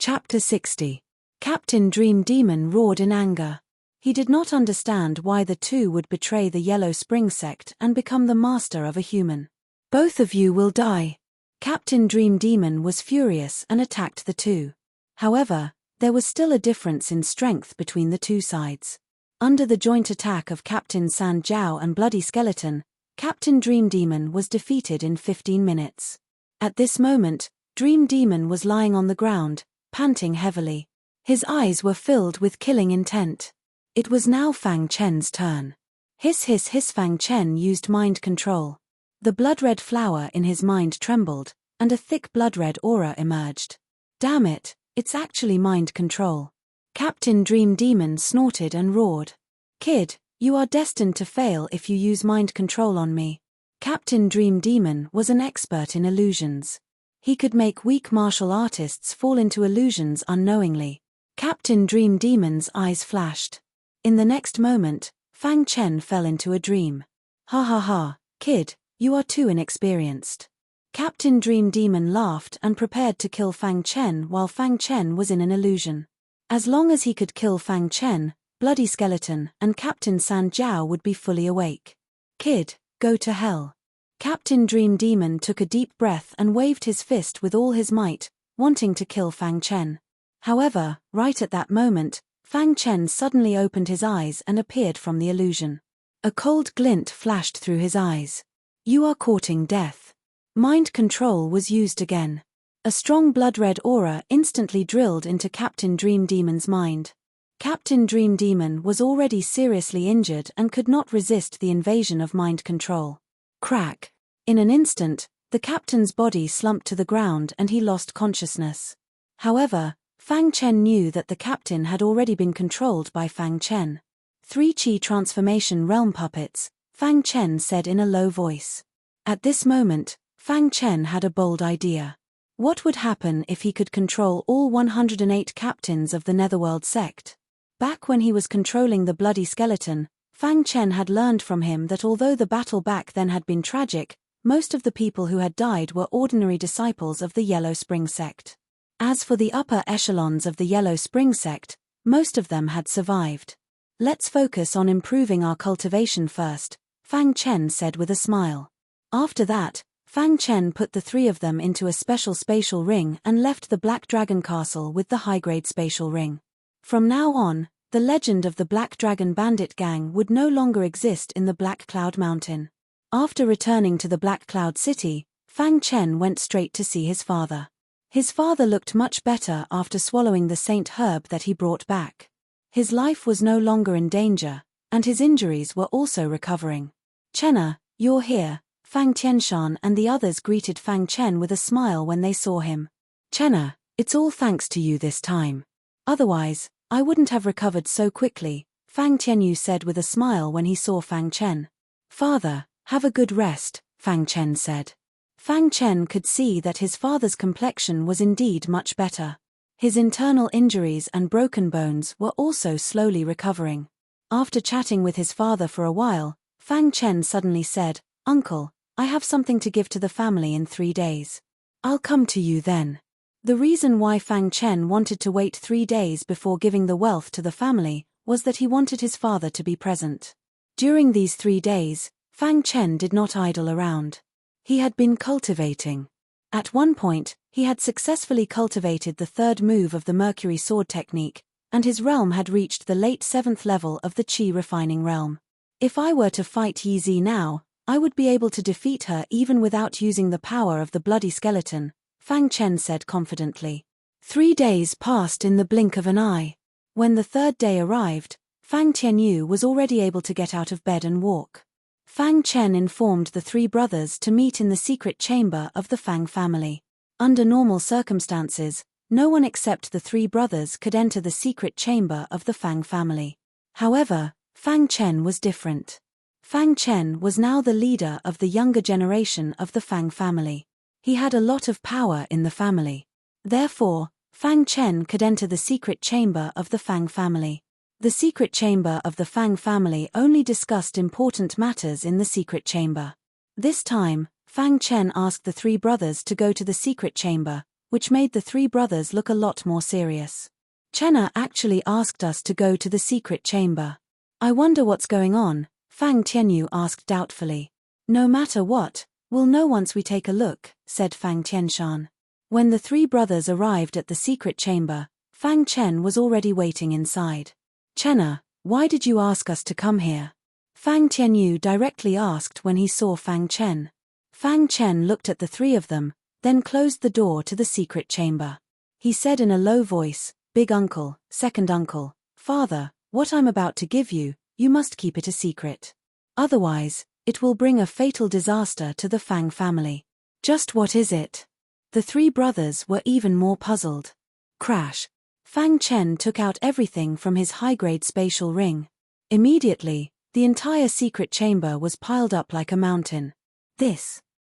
Speaker 1: Chapter 60. Captain Dream Demon roared in anger. He did not understand why the two would betray the Yellow Spring sect and become the master of a human. Both of you will die. Captain Dream Demon was furious and attacked the two. However, there was still a difference in strength between the two sides. Under the joint attack of Captain San Jiao and Bloody Skeleton, Captain Dream Demon was defeated in 15 minutes. At this moment, Dream Demon was lying on the ground, panting heavily. His eyes were filled with killing intent. It was now Fang Chen's turn. Hiss hiss hiss. Fang Chen used mind control. The blood-red flower in his mind trembled, and a thick blood-red aura emerged. Damn it, it's actually mind control. Captain Dream Demon snorted and roared. Kid, you are destined to fail if you use mind control on me. Captain Dream Demon was an expert in illusions. He could make weak martial artists fall into illusions unknowingly. Captain Dream Demon's eyes flashed. In the next moment, Fang Chen fell into a dream. Ha ha ha, kid, you are too inexperienced. Captain Dream Demon laughed and prepared to kill Fang Chen while Fang Chen was in an illusion. As long as he could kill Fang Chen, Bloody Skeleton and Captain San Jiao would be fully awake. Kid, go to hell. Captain Dream Demon took a deep breath and waved his fist with all his might, wanting to kill Fang Chen. However, right at that moment, Fang Chen suddenly opened his eyes and appeared from the illusion. A cold glint flashed through his eyes. You are courting death. Mind control was used again. A strong blood-red aura instantly drilled into Captain Dream Demon's mind. Captain Dream Demon was already seriously injured and could not resist the invasion of mind control. Crack. In an instant, the captain's body slumped to the ground and he lost consciousness. However, Fang Chen knew that the captain had already been controlled by Fang Chen. 3 Chi transformation realm puppets, Fang Chen said in a low voice. At this moment, Fang Chen had a bold idea. What would happen if he could control all 108 captains of the Netherworld sect? Back when he was controlling the Bloody Skeleton, Fang Chen had learned from him that although the battle back then had been tragic, most of the people who had died were ordinary disciples of the Yellow Spring sect. As for the upper echelons of the Yellow Spring sect, most of them had survived. Let's focus on improving our cultivation first, Fang Chen said with a smile. After that, Fang Chen put the 3 of them into a special spatial ring and left the Black Dragon Castle with the high-grade spatial ring. From now on, The legend of the Black Dragon Bandit Gang would no longer exist in the Black Cloud Mountain. After returning to the Black Cloud City, Fang Chen went straight to see his father. His father looked much better after swallowing the saint herb that he brought back. His life was no longer in danger, and his injuries were also recovering. "Chenna, you're here." Fang Tianshan and the others greeted Fang Chen with a smile when they saw him. "Chenna, it's all thanks to you this time. Otherwise, I wouldn't have recovered so quickly," Fang Tianyu said with a smile when he saw Fang Chen. "Father, have a good rest," Fang Chen said. Fang Chen could see that his father's complexion was indeed much better. His internal injuries and broken bones were also slowly recovering. After chatting with his father for a while, Fang Chen suddenly said, "Uncle, I have something to give to the family in 3 days. I'll come to you then." The reason why Fang Chen wanted to wait 3 days before giving the wealth to the family was that he wanted his father to be present. During these 3 days, Fang Chen did not idle around. He had been cultivating. At one point, he had successfully cultivated the 3rd move of the Mercury Sword technique, and his realm had reached the late 7th level of the Qi refining realm. "If I were to fight Yi Zi now, I would be able to defeat her even without using the power of the bloody skeleton," Fang Chen said confidently. 3 days passed in the blink of an eye. When the 3rd day arrived, Fang Tianyu was already able to get out of bed and walk. Fang Chen informed the 3 brothers to meet in the secret chamber of the Fang family. Under normal circumstances, no one except the 3 brothers could enter the secret chamber of the Fang family. However, Fang Chen was different. Fang Chen was now the leader of the younger generation of the Fang family. He had a lot of power in the family. Therefore, Fang Chen could enter the secret chamber of the Fang family. The secret chamber of the Fang family only discussed important matters in the secret chamber. This time, Fang Chen asked the 3 brothers to go to the secret chamber, which made the 3 brothers look a lot more serious. "Chenna actually asked us to go to the secret chamber. I wonder what's going on," Fang Tianyu asked doubtfully. "No matter what, we'll know once we take a look," said Fang Tianshan. When the 3 brothers arrived at the secret chamber, Fang Chen was already waiting inside. "Chenna, why did you ask us to come here?" Fang Tianyu directly asked when he saw Fang Chen. Fang Chen looked at the 3 of them, then closed the door to the secret chamber. He said in a low voice, "Big uncle, second uncle, father, what I'm about to give you, you must keep it a secret. Otherwise, it will bring a fatal disaster to the Fang family." "Just what is it?" The 3 brothers were even more puzzled. Crash. Fang Chen took out everything from his high-grade spatial ring. Immediately, the entire secret chamber was piled up like a mountain.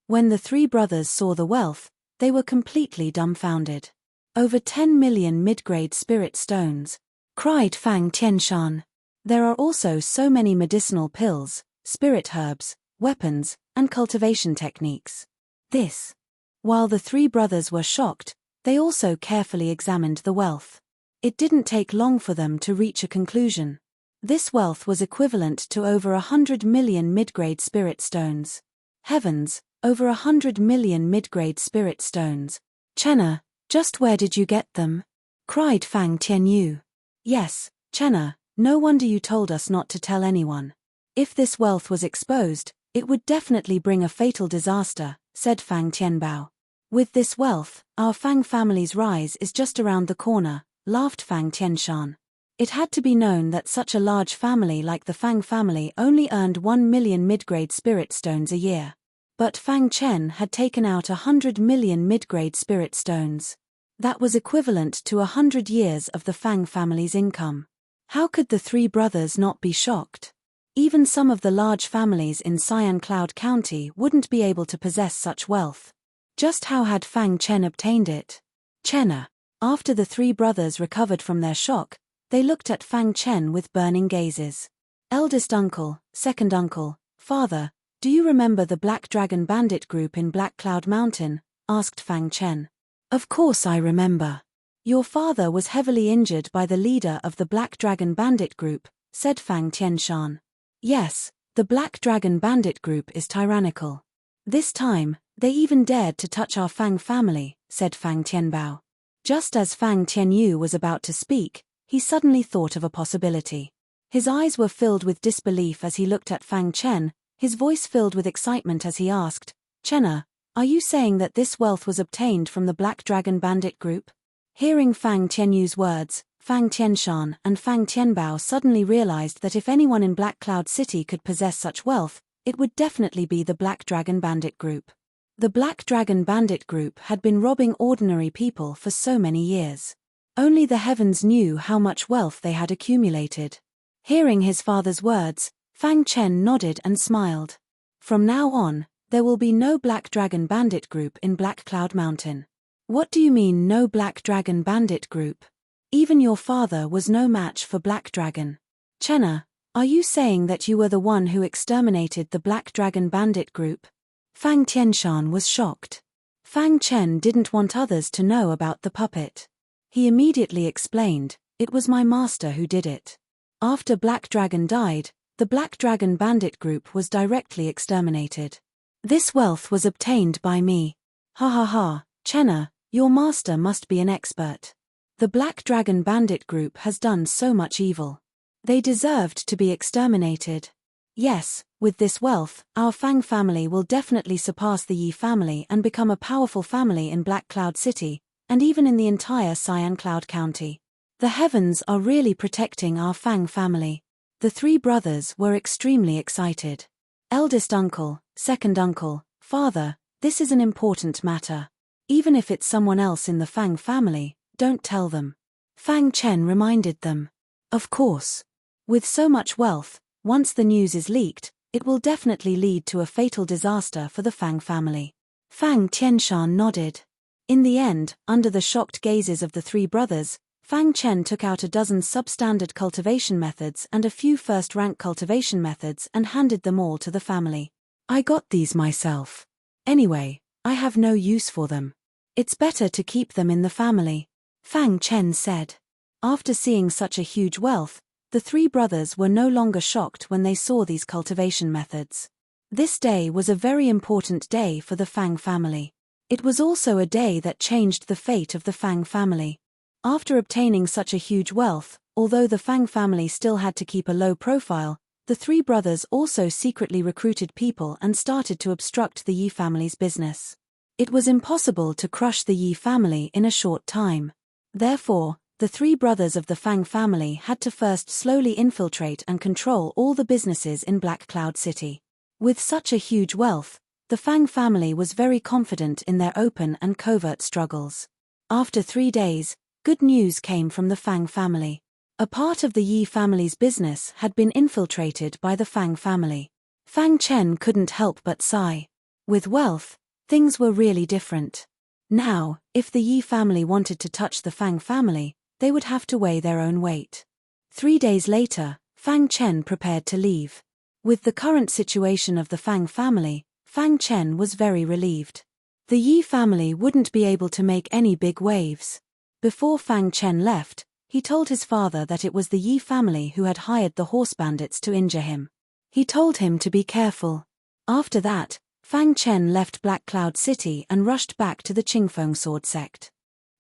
Speaker 1: When the 3 brothers saw the wealth, they were completely dumbfounded. "Over 10 million mid-grade spirit stones," cried Fang Tianshan. "There are also so many medicinal pills, spirit herbs, weapons, and cultivation techniques." While the 3 brothers were shocked, they also carefully examined the wealth. It didn't take long for them to reach a conclusion. This wealth was equivalent to over 100 million mid-grade spirit stones. Heavens, over 100 million mid-grade spirit stones. "Chenna, just where did you get them?" cried Fang Tianyu. "Yes, Chenna, no wonder you told us not to tell anyone. If this wealth was exposed, it would definitely bring a fatal disaster," said Fang Tianbao. "With this wealth, our Fang family's rise is just around the corner," laughed Fang Tianshan. It had to be known that such a large family like the Fang family only earned 1 million mid-grade spirit stones a year. But Fang Chen had taken out 100 million mid-grade spirit stones. That was equivalent to 100 years of the Fang family's income. How could the 3 brothers not be shocked? Even some of the large families in Cyan Cloud County wouldn't be able to possess such wealth. Just how had Fang Chen obtained it? "Chenna." After the 3 brothers recovered from their shock, they looked at Fang Chen with burning gazes. "Eldest uncle, second uncle, father, do you remember the Black Dragon Bandit group in Black Cloud Mountain?" asked Fang Chen. "Of course I remember. Your father was heavily injured by the leader of the Black Dragon Bandit group," said Fang Tianshan. "Yes, the Black Dragon Bandit group is tyrannical. This time, they even dared to touch our Fang family," said Fang Tianbao. Just as Fang Tianyu was about to speak, he suddenly thought of a possibility. His eyes were filled with disbelief as he looked at Fang Chen, his voice filled with excitement as he asked, "Chenna, are you saying that this wealth was obtained from the Black Dragon Bandit group?" Hearing Fang Tianyu's words, Fang Tianshan and Fang Tianbao suddenly realized that if anyone in Black Cloud City could possess such wealth, it would definitely be the Black Dragon Bandit group. The Black Dragon Bandit group had been robbing ordinary people for so many years. Only the heavens knew how much wealth they had accumulated. Hearing his father's words, Fang Chen nodded and smiled. From now on, there will be no Black Dragon Bandit group in Black Cloud Mountain. What do you mean no Black Dragon Bandit group? Even your father was no match for Black Dragon. Chenna, are you saying that you were the one who exterminated the Black Dragon Bandit group? Fang Tianshan was shocked. Fang Chen didn't want others to know about the puppet. He immediately explained, "It was my master who did it. After Black Dragon died, the Black Dragon Bandit group was directly exterminated. This wealth was obtained by me. Ha ha ha, Chenna, your master must be an expert. The Black Dragon Bandit group has done so much evil. They deserved to be exterminated. Yes, with this wealth, our Fang family will definitely surpass the Yi family and become a powerful family in Black Cloud City, and even in the entire Cyan Cloud County. The heavens are really protecting our Fang family." The three brothers were extremely excited. "Eldest uncle, second uncle, father, this is an important matter. Even if it's someone else in the Fang family, don't tell them." Fang Chen reminded them. Of course. With so much wealth, once the news is leaked, it will definitely lead to a fatal disaster for the Fang family. Fang Tianshan nodded. In the end, under the shocked gazes of the three brothers, Fang Chen took out a dozen substandard cultivation methods and a few first-rank cultivation methods and handed them all to the family. "I got these myself. Anyway, I have no use for them. It's better to keep them in the family," Fang Chen said. After seeing such a huge wealth, the three brothers were no longer shocked when they saw these cultivation methods. This day was a very important day for the Fang family. It was also a day that changed the fate of the Fang family. After obtaining such a huge wealth, although the Fang family still had to keep a low profile, the three brothers also secretly recruited people and started to obstruct the Yi family's business. It was impossible to crush the Yi family in a short time. Therefore, the three brothers of the Fang family had to first slowly infiltrate and control all the businesses in Black Cloud City. With such a huge wealth, the Fang family was very confident in their open and covert struggles. After 3 days, good news came from the Fang family. A part of the Yi family's business had been infiltrated by the Fang family. Fang Chen couldn't help but sigh. With wealth, things were really different. Now, if the Yi family wanted to touch the Fang family, they would have to weigh their own weight. 3 days later, Fang Chen prepared to leave. With the current situation of the Fang family, Fang Chen was very relieved. The Yi family wouldn't be able to make any big waves. Before Fang Chen left, he told his father that it was the Yi family who had hired the horse bandits to injure him. He told him to be careful. After that, Fang Chen left Black Cloud City and rushed back to the Qingfeng sword sect.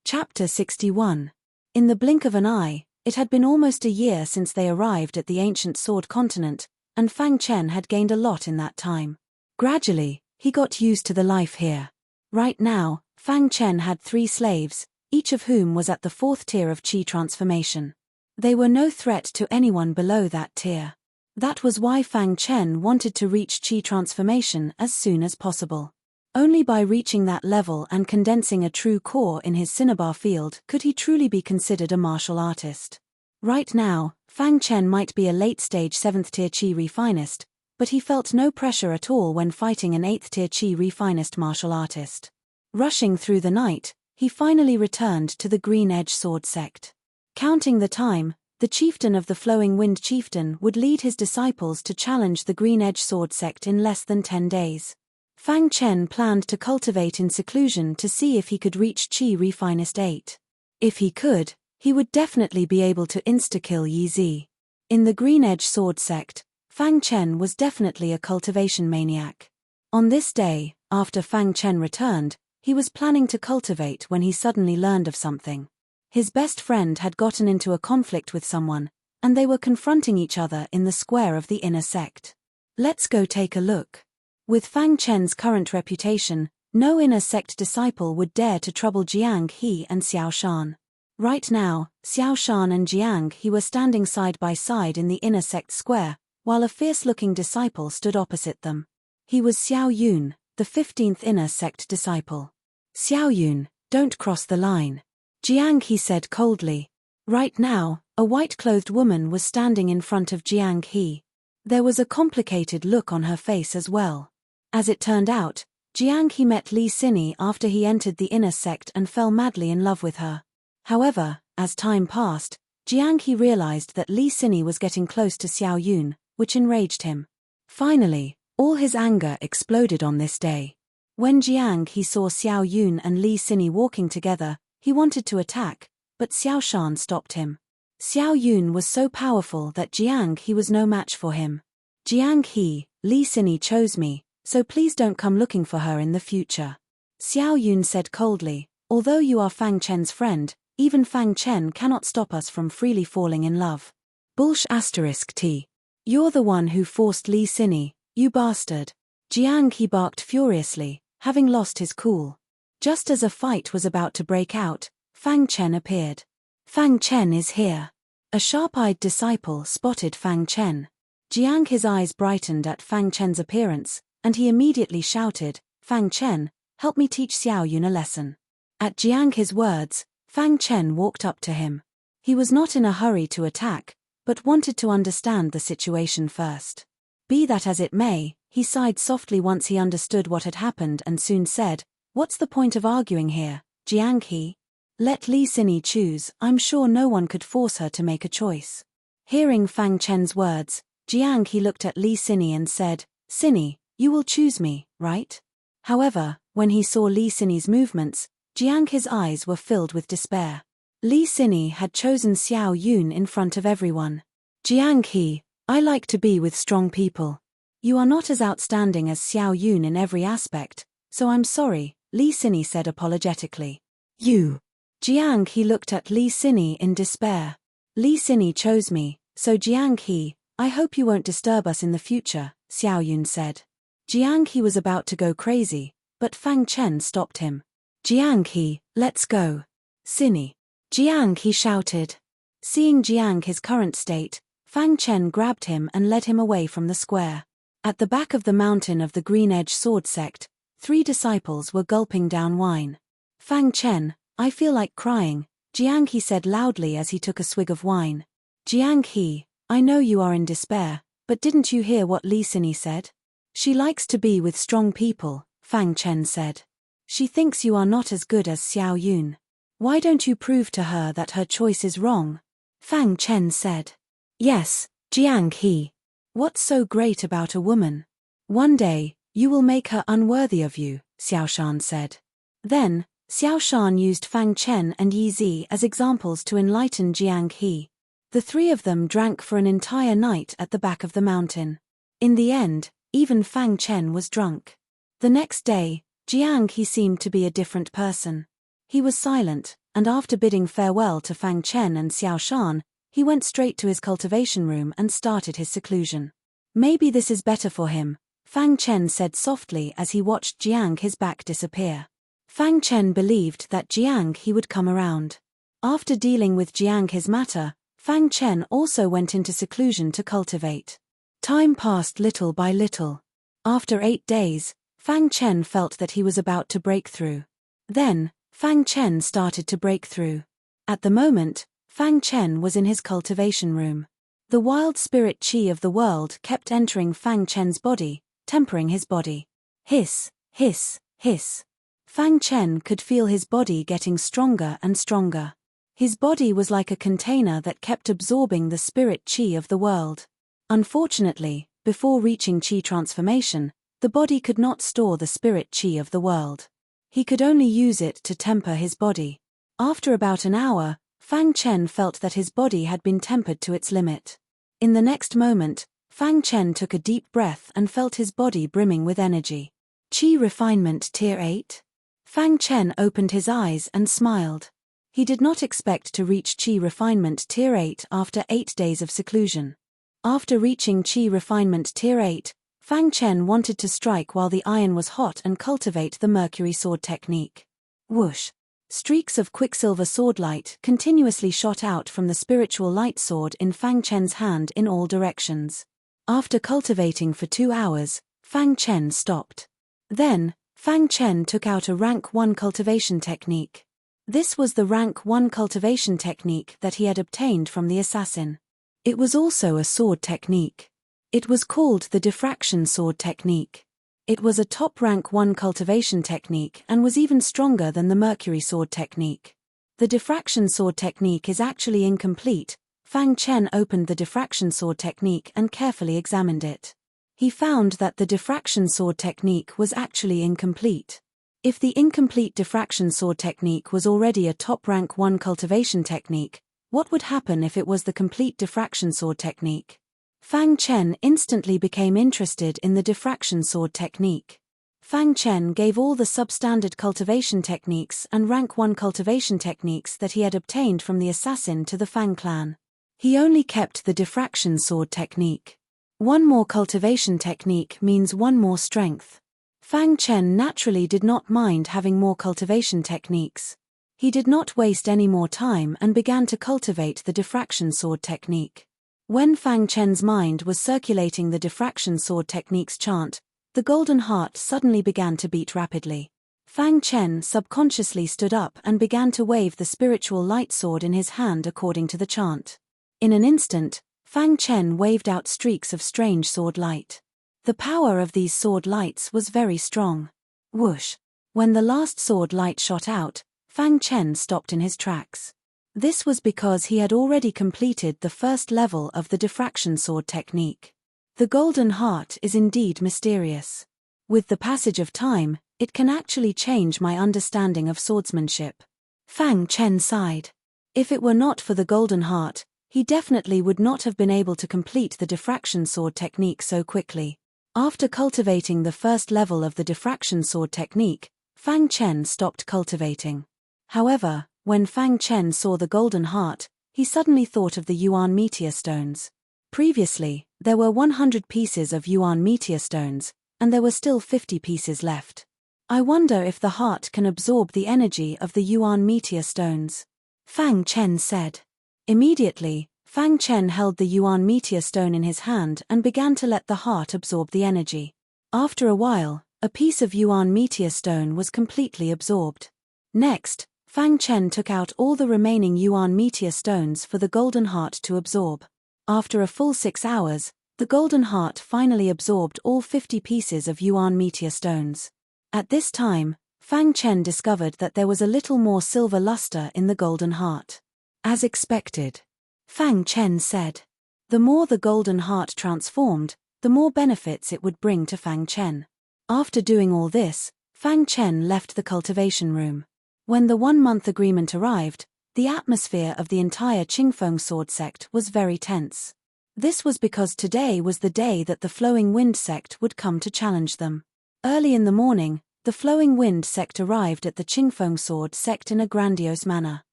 Speaker 1: Chapter 61. In the blink of an eye, it had been almost a year since they arrived at the ancient sword continent, and Fang Chen had gained a lot in that time. Gradually, he got used to the life here. Right now, Fang Chen had 3 slaves, each of whom was at the 4th tier of Qi transformation. They were no threat to anyone below that tier. That was why Fang Chen wanted to reach Qi transformation as soon as possible. Only by reaching that level and condensing a true core in his cinnabar field could he truly be considered a martial artist. Right now, Fang Chen might be a late-stage 7th tier Qi refinist, but he felt no pressure at all when fighting an 8th tier Qi refinist martial artist. Rushing through the night, he finally returned to the Green Edge Sword sect. Counting the time, the chieftain of the Flowing Wind Chieftain would lead his disciples to challenge the Green Edge Sword sect in less than 10 days. Fang Chen planned to cultivate in seclusion to see if he could reach Qi Refinist 8. If he could, he would definitely be able to insta-kill Yi Zi. In the Green Edge Sword sect, Fang Chen was definitely a cultivation maniac. On this day, after Fang Chen returned, he was planning to cultivate when he suddenly learned of something. His best friend had gotten into a conflict with someone, and they were confronting each other in the square of the inner sect. Let's go take a look. With Fang Chen's current reputation, no inner sect disciple would dare to trouble Jiang He and Xiao Shan. Right now, Xiao Shan and Jiang He were standing side by side in the inner sect square, while a fierce-looking disciple stood opposite them. He was Xiao Yun, the 15th inner sect disciple. Xiao Yun, don't cross the line. Jiang He said coldly. Right now, a white-clothed woman was standing in front of Jiang He. There was a complicated look on her face as well. As it turned out, Jiang He met Li Xini after he entered the inner sect and fell madly in love with her. However, as time passed, Jiang He realized that Li Xini was getting close to Xiao Yun, which enraged him. Finally, all his anger exploded on this day. When Jiang He saw Xiao Yun and Li Xini walking together, he wanted to attack, but Xiao Shan stopped him. Xiao Yun was so powerful that Jiang He was no match for him. Jiang He, Li Xini chose me, so please don't come looking for her in the future. Xiao Yun said coldly, although you are Fang Chen's friend, even Fang Chen cannot stop us from freely falling in love. T. You're the one who forced Li Xini, you bastard. Jiang He barked furiously, having lost his cool. Just as a fight was about to break out, Fang Chen appeared. Fang Chen is here. A sharp-eyed disciple spotted Fang Chen. Jiang He's eyes brightened at Fang Chen's appearance, and he immediately shouted, Fang Chen, help me teach Xiao Yun a lesson. At Jiang He's words, Fang Chen walked up to him. He was not in a hurry to attack, but wanted to understand the situation first. Be that as it may, he sighed softly once he understood what had happened and soon said, what's the point of arguing here, Jiang He? Let Li Xini choose, I'm sure no one could force her to make a choice. Hearing Fang Chen's words, Jiang He looked at Li Xini and said, Xini, you will choose me, right? However, when he saw Li Xini's movements, Jiang He's eyes were filled with despair. Li Xini had chosen Xiao Yun in front of everyone. Jiang He, I like to be with strong people. You are not as outstanding as Xiao Yun in every aspect, so I'm sorry, Li Xini said apologetically. You. Jiang He looked at Li Xini in despair. Li Xini chose me, so Jiang He, I hope you won't disturb us in the future, Xiao Yun said. Jiang He was about to go crazy, but Fang Chen stopped him. Jiang He, let's go. Xini. Jiang He shouted. Seeing Jiang He's current state, Fang Chen grabbed him and led him away from the square. At the back of the mountain of the Green Edge Sword Sect, 3 disciples were gulping down wine. Fang Chen, I feel like crying, Jiang He said loudly as he took a swig of wine. Jiang He, I know you are in despair, but didn't you hear what Li Xini said? She likes to be with strong people, Fang Chen said. She thinks you are not as good as Xiao Yun. Why don't you prove to her that her choice is wrong? Fang Chen said. Yes, Jiang He. What's so great about a woman? One day, you will make her unworthy of you, Xiao Shan said. Then, Xiao Shan used Fang Chen and Yi Zi as examples to enlighten Jiang He. The 3 of them drank for an entire night at the back of the mountain. In the end, even Fang Chen was drunk. The next day, Jiang He seemed to be a different person. He was silent, and after bidding farewell to Fang Chen and Xiao Shan, he went straight to his cultivation room and started his seclusion. Maybe this is better for him, Fang Chen said softly as he watched Jiang He's back disappear. Fang Chen believed that Jiang He would come around. After dealing with Jiang He's matter, Fang Chen also went into seclusion to cultivate. Time passed little by little. After 8 days, Fang Chen felt that he was about to break through. Then, Fang Chen started to break through. At the moment, Fang Chen was in his cultivation room. The wild spirit qi of the world kept entering Fang Chen's body, tempering his body. Hiss, hiss, hiss. Fang Chen could feel his body getting stronger and stronger. His body was like a container that kept absorbing the spirit qi of the world. Unfortunately, before reaching qi transformation, the body could not store the spirit qi of the world. He could only use it to temper his body. After about an hour, Fang Chen felt that his body had been tempered to its limit. In the next moment, Fang Chen took a deep breath and felt his body brimming with energy. Qi refinement tier 8? Fang Chen opened his eyes and smiled. He did not expect to reach Qi Refinement Tier 8 after 8 days of seclusion. After reaching Qi Refinement Tier 8, Fang Chen wanted to strike while the iron was hot and cultivate the Mercury Sword technique. Whoosh! Streaks of quicksilver sword light continuously shot out from the spiritual light sword in Fang Chen's hand in all directions. After cultivating for 2 hours, Fang Chen stopped. Then, Fang Chen took out a rank 1 cultivation technique. This was the rank 1 cultivation technique that he had obtained from the assassin. It was also a sword technique. It was called the diffraction sword technique. It was a top rank 1 cultivation technique and was even stronger than the Mercury sword technique. The diffraction sword technique is actually incomplete. Fang Chen opened the diffraction sword technique and carefully examined it. He found that the diffraction sword technique was actually incomplete. If the incomplete diffraction sword technique was already a top rank 1 cultivation technique, what would happen if it was the complete diffraction sword technique? Fang Chen instantly became interested in the diffraction sword technique. Fang Chen gave all the substandard cultivation techniques and rank 1 cultivation techniques that he had obtained from the assassin to the Fang clan. He only kept the diffraction sword technique. 1 more cultivation technique means 1 more strength. Fang Chen naturally did not mind having more cultivation techniques. He did not waste any more time and began to cultivate the diffraction sword technique. When Fang Chen's mind was circulating the diffraction sword technique's chant, the golden heart suddenly began to beat rapidly. Fang Chen subconsciously stood up and began to wave the spiritual light sword in his hand according to the chant. In an instant, Fang Chen waved out streaks of strange sword light. The power of these sword lights was very strong. Whoosh! When the last sword light shot out, Fang Chen stopped in his tracks. This was because he had already completed the first level of the diffraction sword technique. The golden heart is indeed mysterious. With the passage of time, it can actually change my understanding of swordsmanship. Fang Chen sighed. If it were not for the golden heart, he definitely would not have been able to complete the diffraction sword technique so quickly. After cultivating the first level of the diffraction sword technique, Fang Chen stopped cultivating. However, when Fang Chen saw the golden heart, he suddenly thought of the Yuan meteor stones. Previously, there were 100 pieces of Yuan meteor stones, and there were still 50 pieces left. I wonder if the heart can absorb the energy of the Yuan meteor stones. Fang Chen said. Immediately, Fang Chen held the Yuan meteor stone in his hand and began to let the heart absorb the energy. After a while, a piece of Yuan meteor stone was completely absorbed. Next, Fang Chen took out all the remaining Yuan meteor stones for the golden heart to absorb. After a full 6 hours, the golden heart finally absorbed all 50 pieces of Yuan meteor stones. At this time, Fang Chen discovered that there was a little more silver luster in the golden heart. As expected, Fang Chen said. The more the golden heart transformed, the more benefits it would bring to Fang Chen. After doing all this, Fang Chen left the cultivation room. When the 1-month agreement arrived, the atmosphere of the entire Qingfeng sword sect was very tense. This was because today was the day that the Flowing Wind sect would come to challenge them. Early in the morning, the Flowing Wind sect arrived at the Qingfeng sword sect in a grandiose manner.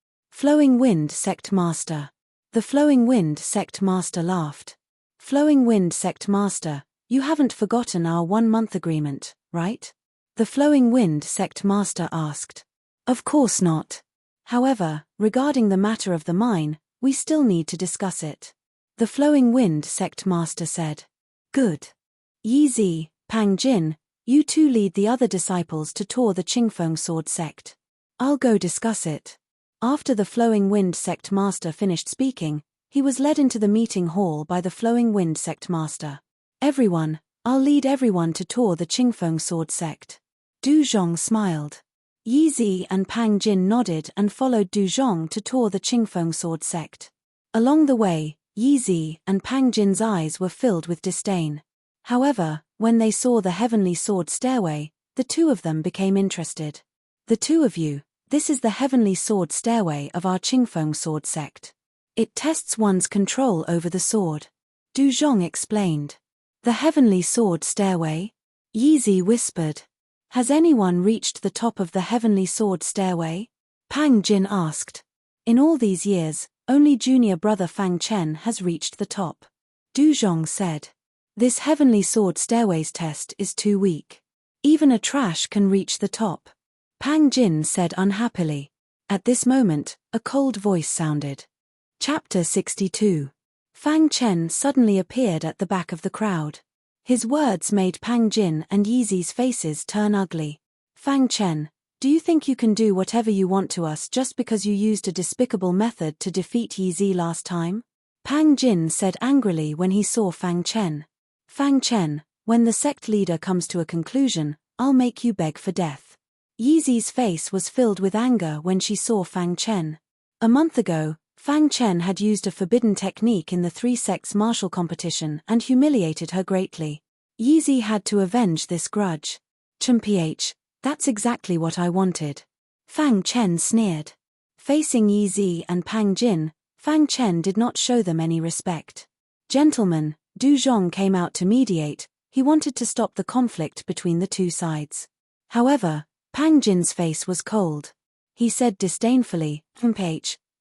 Speaker 1: Flowing Wind sect master. The Flowing Wind sect master laughed. Flowing Wind sect master, you haven't forgotten our 1-month agreement, right? The Flowing Wind sect master asked. Of course not. However, regarding the matter of the mine, we still need to discuss it. The Flowing Wind sect master said. Good. Yi Zi, Pang Jin, you two lead the other disciples to tour the Qingfeng sword sect. I'll go discuss it. After the Flowing Wind sect master finished speaking, he was led into the meeting hall by the Flowing Wind sect master. Everyone, I'll lead everyone to tour the Qingfeng sword sect. Du Zhong smiled. Yi Zi and Pang Jin nodded and followed Du Zhong to tour the Qingfeng sword sect. Along the way, Yi Zi and Pang Jin's eyes were filled with disdain. However, when they saw the heavenly sword stairway, the two of them became interested. The two of you, this is the heavenly sword stairway of our Qingfeng sword sect. It tests one's control over the sword. Du Zhong explained. The heavenly sword stairway? Yi Zi whispered. Has anyone reached the top of the heavenly sword stairway? Pang Jin asked. In all these years, only junior brother Fang Chen has reached the top. Du Zhong said. This heavenly sword stairways test is too weak. Even a trash can reach the top. Pang Jin said unhappily. At this moment, a cold voice sounded. Chapter 62. Fang Chen suddenly appeared at the back of the crowd. His words made Pang Jin and Yeezy's faces turn ugly. Fang Chen, do you think you can do whatever you want to us just because you used a despicable method to defeat Yeezy last time? Pang Jin said angrily when he saw Fang Chen. Fang Chen, when the sect leader comes to a conclusion, I'll make you beg for death. Yeezy's face was filled with anger when she saw Fang Chen. A month ago, Fang Chen had used a forbidden technique in the three sects martial competition and humiliated her greatly. Yeezy had to avenge this grudge. Chumph, that's exactly what I wanted. Fang Chen sneered. Facing Yeezy and Pang Jin, Fang Chen did not show them any respect. Gentlemen, Du Zhong came out to mediate. He wanted to stop the conflict between the two sides. However, Pang Jin's face was cold. He said disdainfully,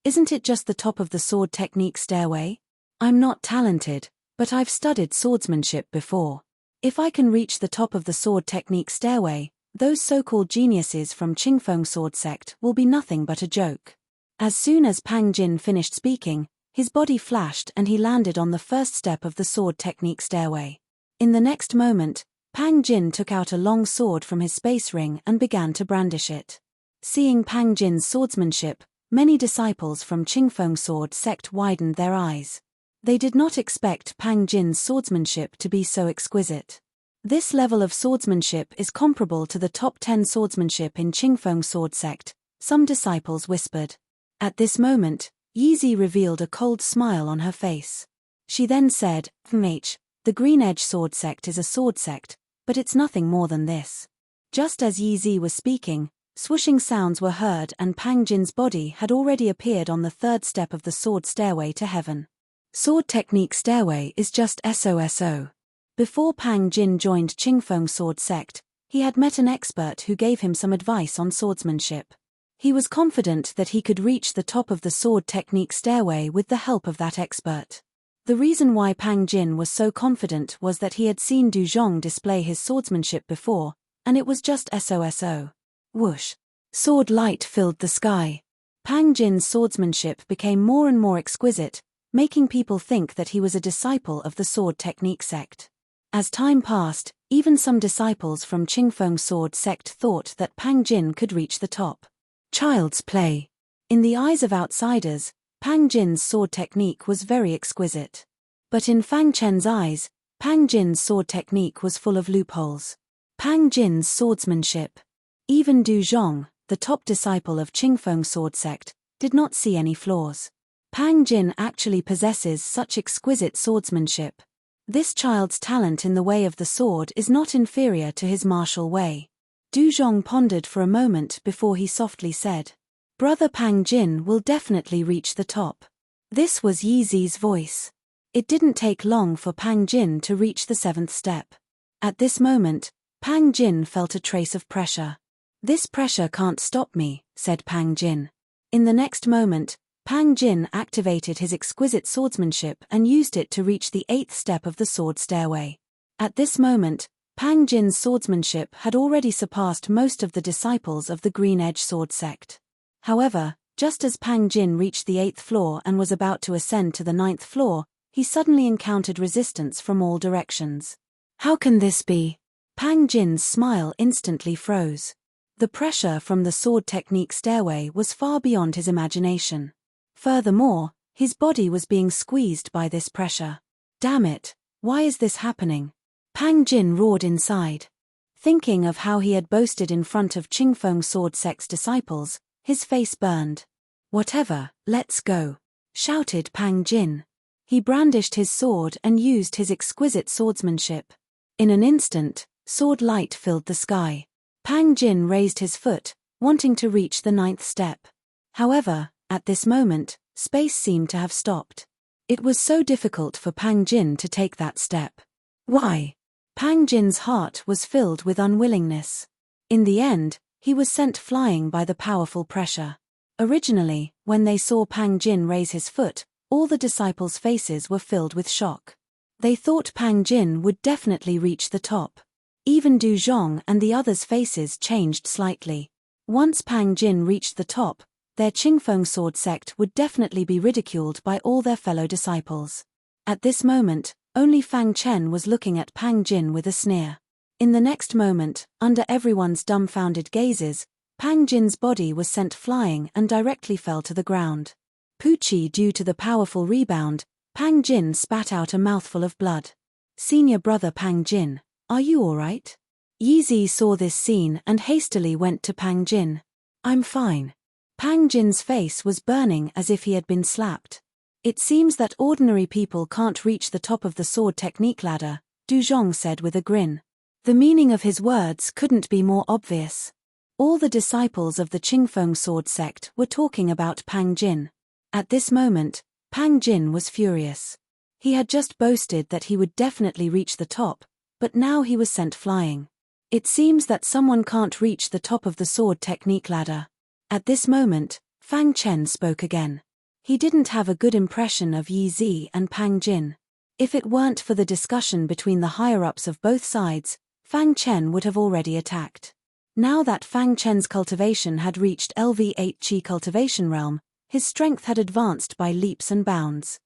Speaker 1: isn't it just the top of the sword technique stairway? I'm not talented, but I've studied swordsmanship before. If I can reach the top of the sword technique stairway, those so-called geniuses from Qingfeng sword sect will be nothing but a joke. As soon as Pang Jin finished speaking, his body flashed and he landed on the first step of the sword technique stairway. In the next moment, Pang Jin took out a long sword from his space ring and began to brandish it. Seeing Pang Jin's swordsmanship, many disciples from Qingfeng sword sect widened their eyes. They did not expect Pang Jin's swordsmanship to be so exquisite. This level of swordsmanship is comparable to the top 10 swordsmanship in Qingfeng sword sect, some disciples whispered. At this moment, Yeezy revealed a cold smile on her face. She then said, the Green Edge sword sect is a sword sect, but it's nothing more than this. Just as Yeezy was speaking, swooshing sounds were heard and Pang Jin's body had already appeared on the third step of the sword stairway to heaven. Sword technique stairway is just SOSO. Before Pang Jin joined Qingfeng sword sect, he had met an expert who gave him some advice on swordsmanship. He was confident that he could reach the top of the sword technique stairway with the help of that expert. The reason why Pang Jin was so confident was that he had seen Du Zhong display his swordsmanship before, and it was just SOSO. Whoosh! Sword light filled the sky. Pang Jin's swordsmanship became more and more exquisite, making people think that he was a disciple of the sword technique sect. As time passed, even some disciples from Qingfeng sword sect thought that Pang Jin could reach the top. Child's play. In the eyes of outsiders, Pang Jin's sword technique was very exquisite. But in Fang Chen's eyes, Pang Jin's sword technique was full of loopholes. Pang Jin's swordsmanship. Even Du Zhong, the top disciple of Qingfeng sword sect, did not see any flaws. Pang Jin actually possesses such exquisite swordsmanship. This child's talent in the way of the sword is not inferior to his martial way. Du Zhong pondered for a moment before he softly said, Brother Pang Jin will definitely reach the top. This was Yeezy's voice. It didn't take long for Pang Jin to reach the 7th step. At this moment, Pang Jin felt a trace of pressure. This pressure can't stop me, said Pang Jin. In the next moment, Pang Jin activated his exquisite swordsmanship and used it to reach the 8th step of the sword stairway. At this moment, Pang Jin's swordsmanship had already surpassed most of the disciples of the Green Edge sword sect. However, just as Pang Jin reached the 8th floor and was about to ascend to the 9th floor, he suddenly encountered resistance from all directions. How can this be? Pang Jin's smile instantly froze. The pressure from the sword technique stairway was far beyond his imagination. Furthermore, his body was being squeezed by this pressure. Damn it, why is this happening? Pang Jin roared inside. Thinking of how he had boasted in front of Qingfeng sword sect's disciples, his face burned. Whatever, let's go, shouted Pang Jin. He brandished his sword and used his exquisite swordsmanship. In an instant, sword light filled the sky. Pang Jin raised his foot, wanting to reach the 9th step. However, at this moment, space seemed to have stopped. It was so difficult for Pang Jin to take that step. Why? Pang Jin's heart was filled with unwillingness. In the end, he was sent flying by the powerful pressure. Originally, when they saw Pang Jin raise his foot, all the disciples' faces were filled with shock. They thought Pang Jin would definitely reach the top. Even Du Zhong and the others' faces changed slightly. Once Pang Jin reached the top, their Qingfeng sword sect would definitely be ridiculed by all their fellow disciples. At this moment, only Fang Chen was looking at Pang Jin with a sneer. In the next moment, under everyone's dumbfounded gazes, Pang Jin's body was sent flying and directly fell to the ground. Pucci, due to the powerful rebound, Pang Jin spat out a mouthful of blood. Senior brother Pang Jin, are you alright? Yi Zi saw this scene and hastily went to Pang Jin. I'm fine. Pang Jin's face was burning as if he had been slapped. It seems that ordinary people can't reach the top of the sword technique ladder, Du Zhong said with a grin. The meaning of his words couldn't be more obvious. All the disciples of the Qingfeng sword sect were talking about Pang Jin. At this moment, Pang Jin was furious. He had just boasted that he would definitely reach the top, but now he was sent flying. It seems that someone can't reach the top of the sword technique ladder. At this moment, Fang Chen spoke again. He didn't have a good impression of Yi Zi and Pang Jin. If it weren't for the discussion between the higher-ups of both sides, Fang Chen would have already attacked. Now that Fang Chen's cultivation had reached LV8 Qi cultivation realm, his strength had advanced by leaps and bounds.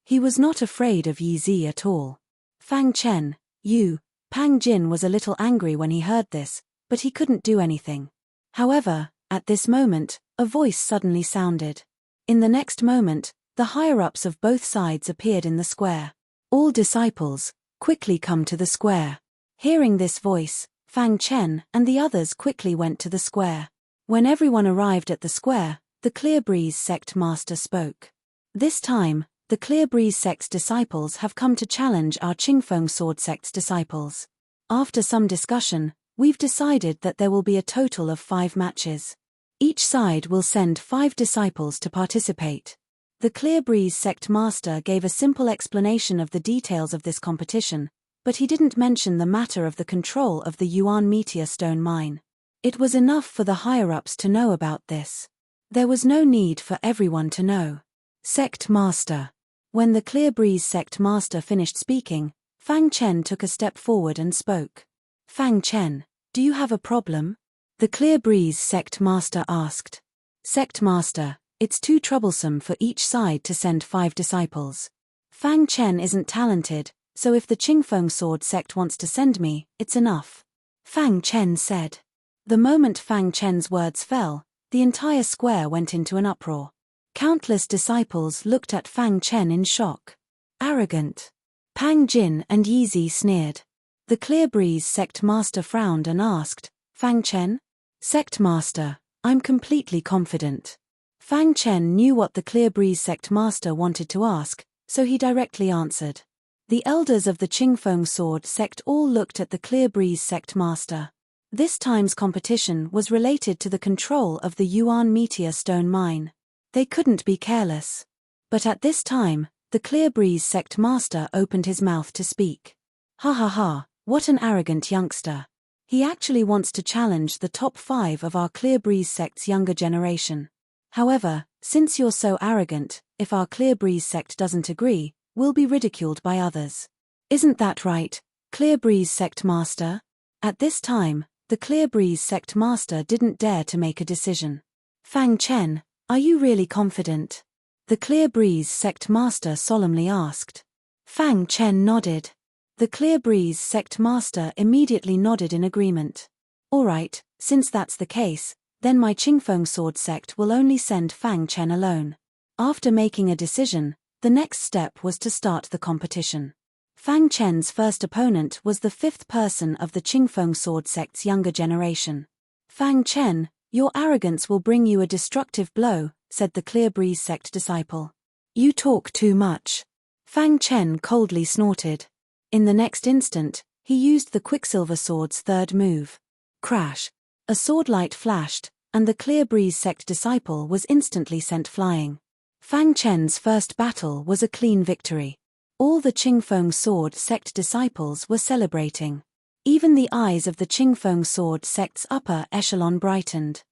Speaker 1: He was not afraid of Yi Zi at all. Fang Chen, you, Pang Jin was a little angry when he heard this, but he couldn't do anything. However, at this moment, a voice suddenly sounded. In the next moment, the higher-ups of both sides appeared in the square. All disciples, quickly come to the square. Hearing this voice, Fang Chen and the others quickly went to the square. When everyone arrived at the square, the Clear Breeze sect master spoke. This time, the Clear Breeze sect's disciples have come to challenge our Qingfeng sword sect's disciples. After some discussion, we've decided that there will be a total of 5 matches. Each side will send 5 disciples to participate. The Clear Breeze sect master gave a simple explanation of the details of this competition, but he didn't mention the matter of the control of the Yuan meteor stone mine. It was enough for the higher-ups to know about this. There was no need for everyone to know. Sect Master. When the Clear Breeze sect master finished speaking, Fang Chen took a step forward and spoke. Fang Chen, do you have a problem? The Clear Breeze sect master asked. Sect Master, it's too troublesome for each side to send 5 disciples. Fang Chen isn't talented, so if the Qingfeng sword sect wants to send me, it's enough. Fang Chen said. The moment Fang Chen's words fell, the entire square went into an uproar. Countless disciples looked at Fang Chen in shock. Arrogant. Pang Jin and Yi Zi sneered. The Clear Breeze sect master frowned and asked, Fang Chen? Sect master, I'm completely confident. Fang Chen knew what the Clear Breeze sect master wanted to ask, so he directly answered. The elders of the Qingfeng sword sect all looked at the Clear Breeze sect master. This time's competition was related to the control of the Yuan meteor stone mine. They couldn't be careless. But at this time, the Clear Breeze sect master opened his mouth to speak. Ha ha ha, what an arrogant youngster. He actually wants to challenge the top 5 of our Clear Breeze sect's younger generation. However, since you're so arrogant, if our Clear Breeze sect doesn't agree, we'll be ridiculed by others. Isn't that right, Clear Breeze sect master? At this time, the Clear Breeze sect master didn't dare to make a decision. Fang Chen, are you really confident? The Clear Breeze sect master solemnly asked. Fang Chen nodded. The Clear Breeze sect master immediately nodded in agreement. Alright, since that's the case, then my Qingfeng sword sect will only send Fang Chen alone. After making a decision, the next step was to start the competition. Fang Chen's first opponent was the 5th person of the Qingfeng sword sect's younger generation. Fang Chen, your arrogance will bring you a destructive blow, said the Clear Breeze sect disciple. You talk too much. Fang Chen coldly snorted. In the next instant, he used the Quicksilver Sword's 3rd move. Crash. A sword light flashed, and the Clear Breeze sect disciple was instantly sent flying. Fang Chen's first battle was a clean victory. All the Qingfeng sword sect disciples were celebrating. Even the eyes of the Qingfeng sword sect's upper echelon brightened.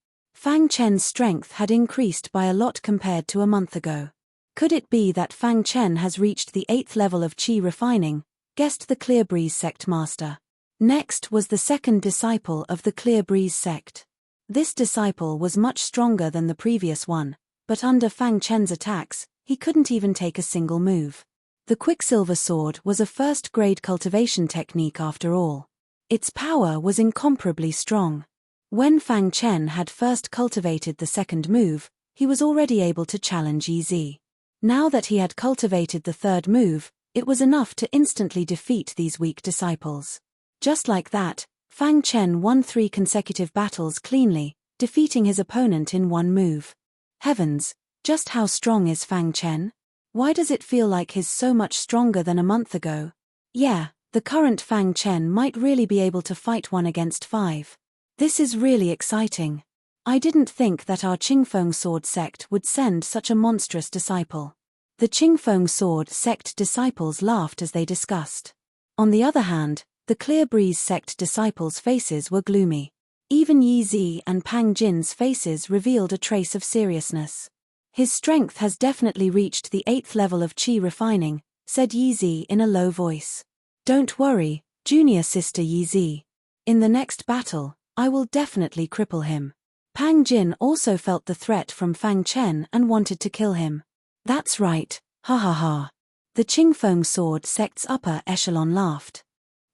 Speaker 1: Fang Chen's strength had increased by a lot compared to a month ago. Could it be that Fang Chen has reached the 8th level of qi refining? Guessed the Clear Breeze sect master. Next was the second disciple of the Clear Breeze sect. This disciple was much stronger than the previous one, but under Fang Chen's attacks, he couldn't even take a single move. The Quicksilver Sword was a first-grade cultivation technique after all. Its power was incomparably strong. When Fang Chen had first cultivated the second move, he was already able to challenge Yi Zi. Now that he had cultivated the third move, it was enough to instantly defeat these weak disciples. Just like that, Fang Chen won 3 consecutive battles cleanly, defeating his opponent in one move. Heavens, just how strong is Fang Chen? Why does it feel like he's so much stronger than a month ago? Yeah, the current Fang Chen might really be able to fight 1 against 5. This is really exciting. I didn't think that our Qingfeng Sword sect would send such a monstrous disciple. The Qingfeng Sword sect disciples laughed as they discussed. On the other hand, the Clear Breeze sect disciples' faces were gloomy. Even Yi Zi and Pang Jin's faces revealed a trace of seriousness. His strength has definitely reached the 8th level of qi refining, said Yi Zi in a low voice. Don't worry, junior sister Yi Zi. In the next battle, I will definitely cripple him. Pang Jin also felt the threat from Fang Chen and wanted to kill him. That's right, ha ha ha. The Qingfeng Sword sect's upper echelon laughed.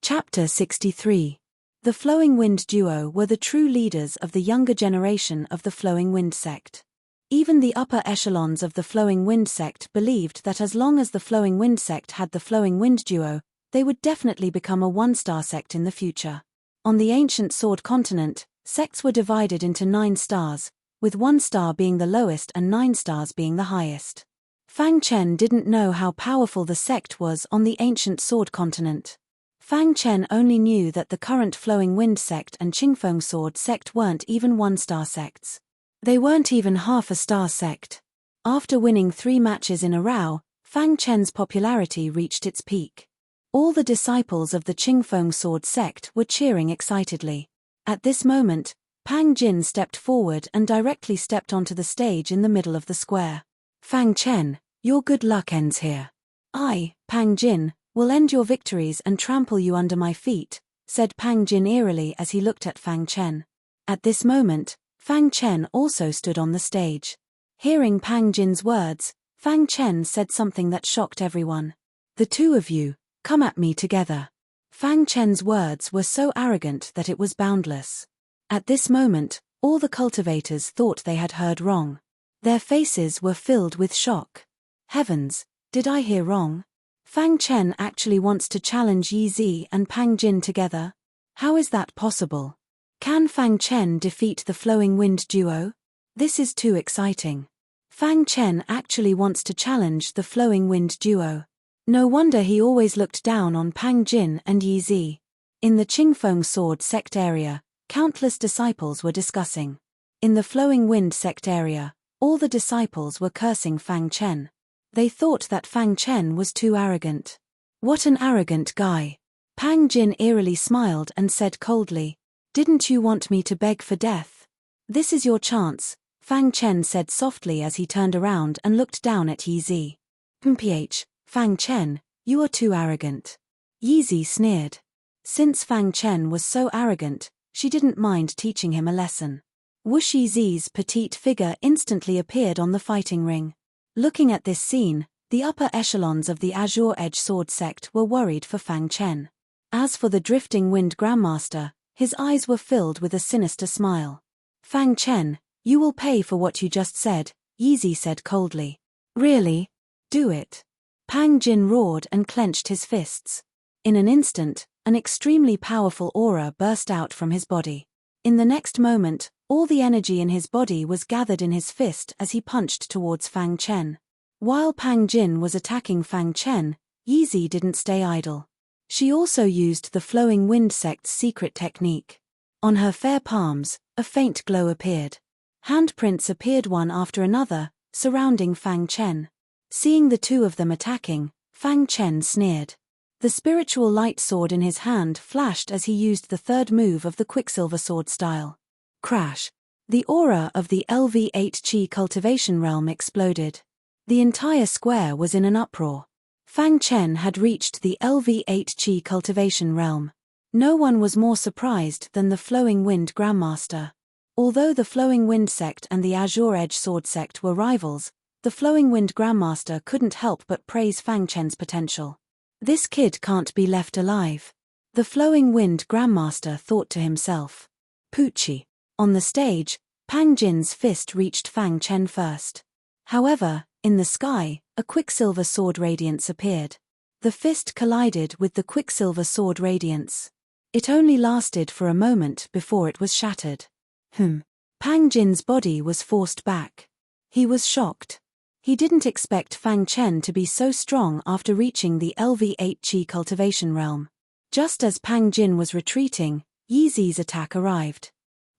Speaker 1: Chapter 63. The Flowing Wind duo were the true leaders of the younger generation of the Flowing Wind sect. Even the upper echelons of the Flowing Wind sect believed that as long as the Flowing Wind sect had the Flowing Wind duo, they would definitely become a 1-star sect in the future. On the ancient Sword continent, sects were divided into 9 stars, with 1 star being the lowest and 9 stars being the highest. Fang Chen didn't know how powerful the sect was on the ancient Sword continent. Fang Chen only knew that the current Flowing Wind sect and Qingfeng Sword sect weren't even 1-star sects. They weren't even half a star sect. After winning 3 matches in a row, Fang Chen's popularity reached its peak. All the disciples of the Qingfeng Sword sect were cheering excitedly. At this moment, Pang Jin stepped forward and directly stepped onto the stage in the middle of the square. Fang Chen, your good luck ends here. I, Pang Jin, will end your victories and trample you under my feet, said Pang Jin eerily as he looked at Fang Chen. At this moment, Fang Chen also stood on the stage. Hearing Pang Jin's words, Fang Chen said something that shocked everyone. The two of you, come at me together. Fang Chen's words were so arrogant that it was boundless. At this moment, all the cultivators thought they had heard wrong. Their faces were filled with shock. Heavens, did I hear wrong? Fang Chen actually wants to challenge Yi Zi and Pang Jin together? How is that possible? Can Fang Chen defeat the Flowing Wind duo? This is too exciting. Fang Chen actually wants to challenge the Flowing Wind duo. No wonder he always looked down on Pang Jin and Yi Zi. In the Qingfeng Sword sect area, countless disciples were discussing. In the Flowing Wind sect area, all the disciples were cursing Fang Chen. They thought that Fang Chen was too arrogant. What an arrogant guy. Pang Jin eerily smiled and said coldly, "Didn't you want me to beg for death? This is your chance," Fang Chen said softly as he turned around and looked down at Yi Zi. Fang Chen, you are too arrogant." Yi Zi sneered. Since Fang Chen was so arrogant, she didn't mind teaching him a lesson. Whoosh. Yi Zi's petite figure instantly appeared on the fighting ring. Looking at this scene, the upper echelons of the Azure Edge Sword sect were worried for Fang Chen. As for the Drifting Wind Grandmaster, his eyes were filled with a sinister smile. "Fang Chen, you will pay for what you just said," Yi Zi said coldly. "Really? Do it." Pang Jin roared and clenched his fists. In an instant, an extremely powerful aura burst out from his body. In the next moment, all the energy in his body was gathered in his fist as he punched towards Fang Chen. While Pang Jin was attacking Fang Chen, Yi Zi didn't stay idle. She also used the Flowing Wind sect's secret technique. On her fair palms, a faint glow appeared. Handprints appeared one after another, surrounding Fang Chen. Seeing the two of them attacking, Fang Chen sneered. The spiritual light sword in his hand flashed as he used the third move of the Quicksilver Sword style. Crash! The aura of the LV8 Qi cultivation realm exploded. The entire square was in an uproar. Fang Chen had reached the LV8 Qi cultivation realm. No one was more surprised than the Flowing Wind Grandmaster. Although the Flowing Wind sect and the Azure Edge Sword sect were rivals, the Flowing Wind Grandmaster couldn't help but praise Fang Chen's potential. This kid can't be left alive. The Flowing Wind Grandmaster thought to himself. Poochie. On the stage, Pang Jin's fist reached Fang Chen first. However, in the sky, a quicksilver sword radiance appeared. The fist collided with the quicksilver sword radiance. It only lasted for a moment before it was shattered. Pang Jin's body was forced back. He was shocked. He didn't expect Fang Chen to be so strong after reaching the LV8 Qi cultivation realm. Just as Pang Jin was retreating, Yi Zi's attack arrived.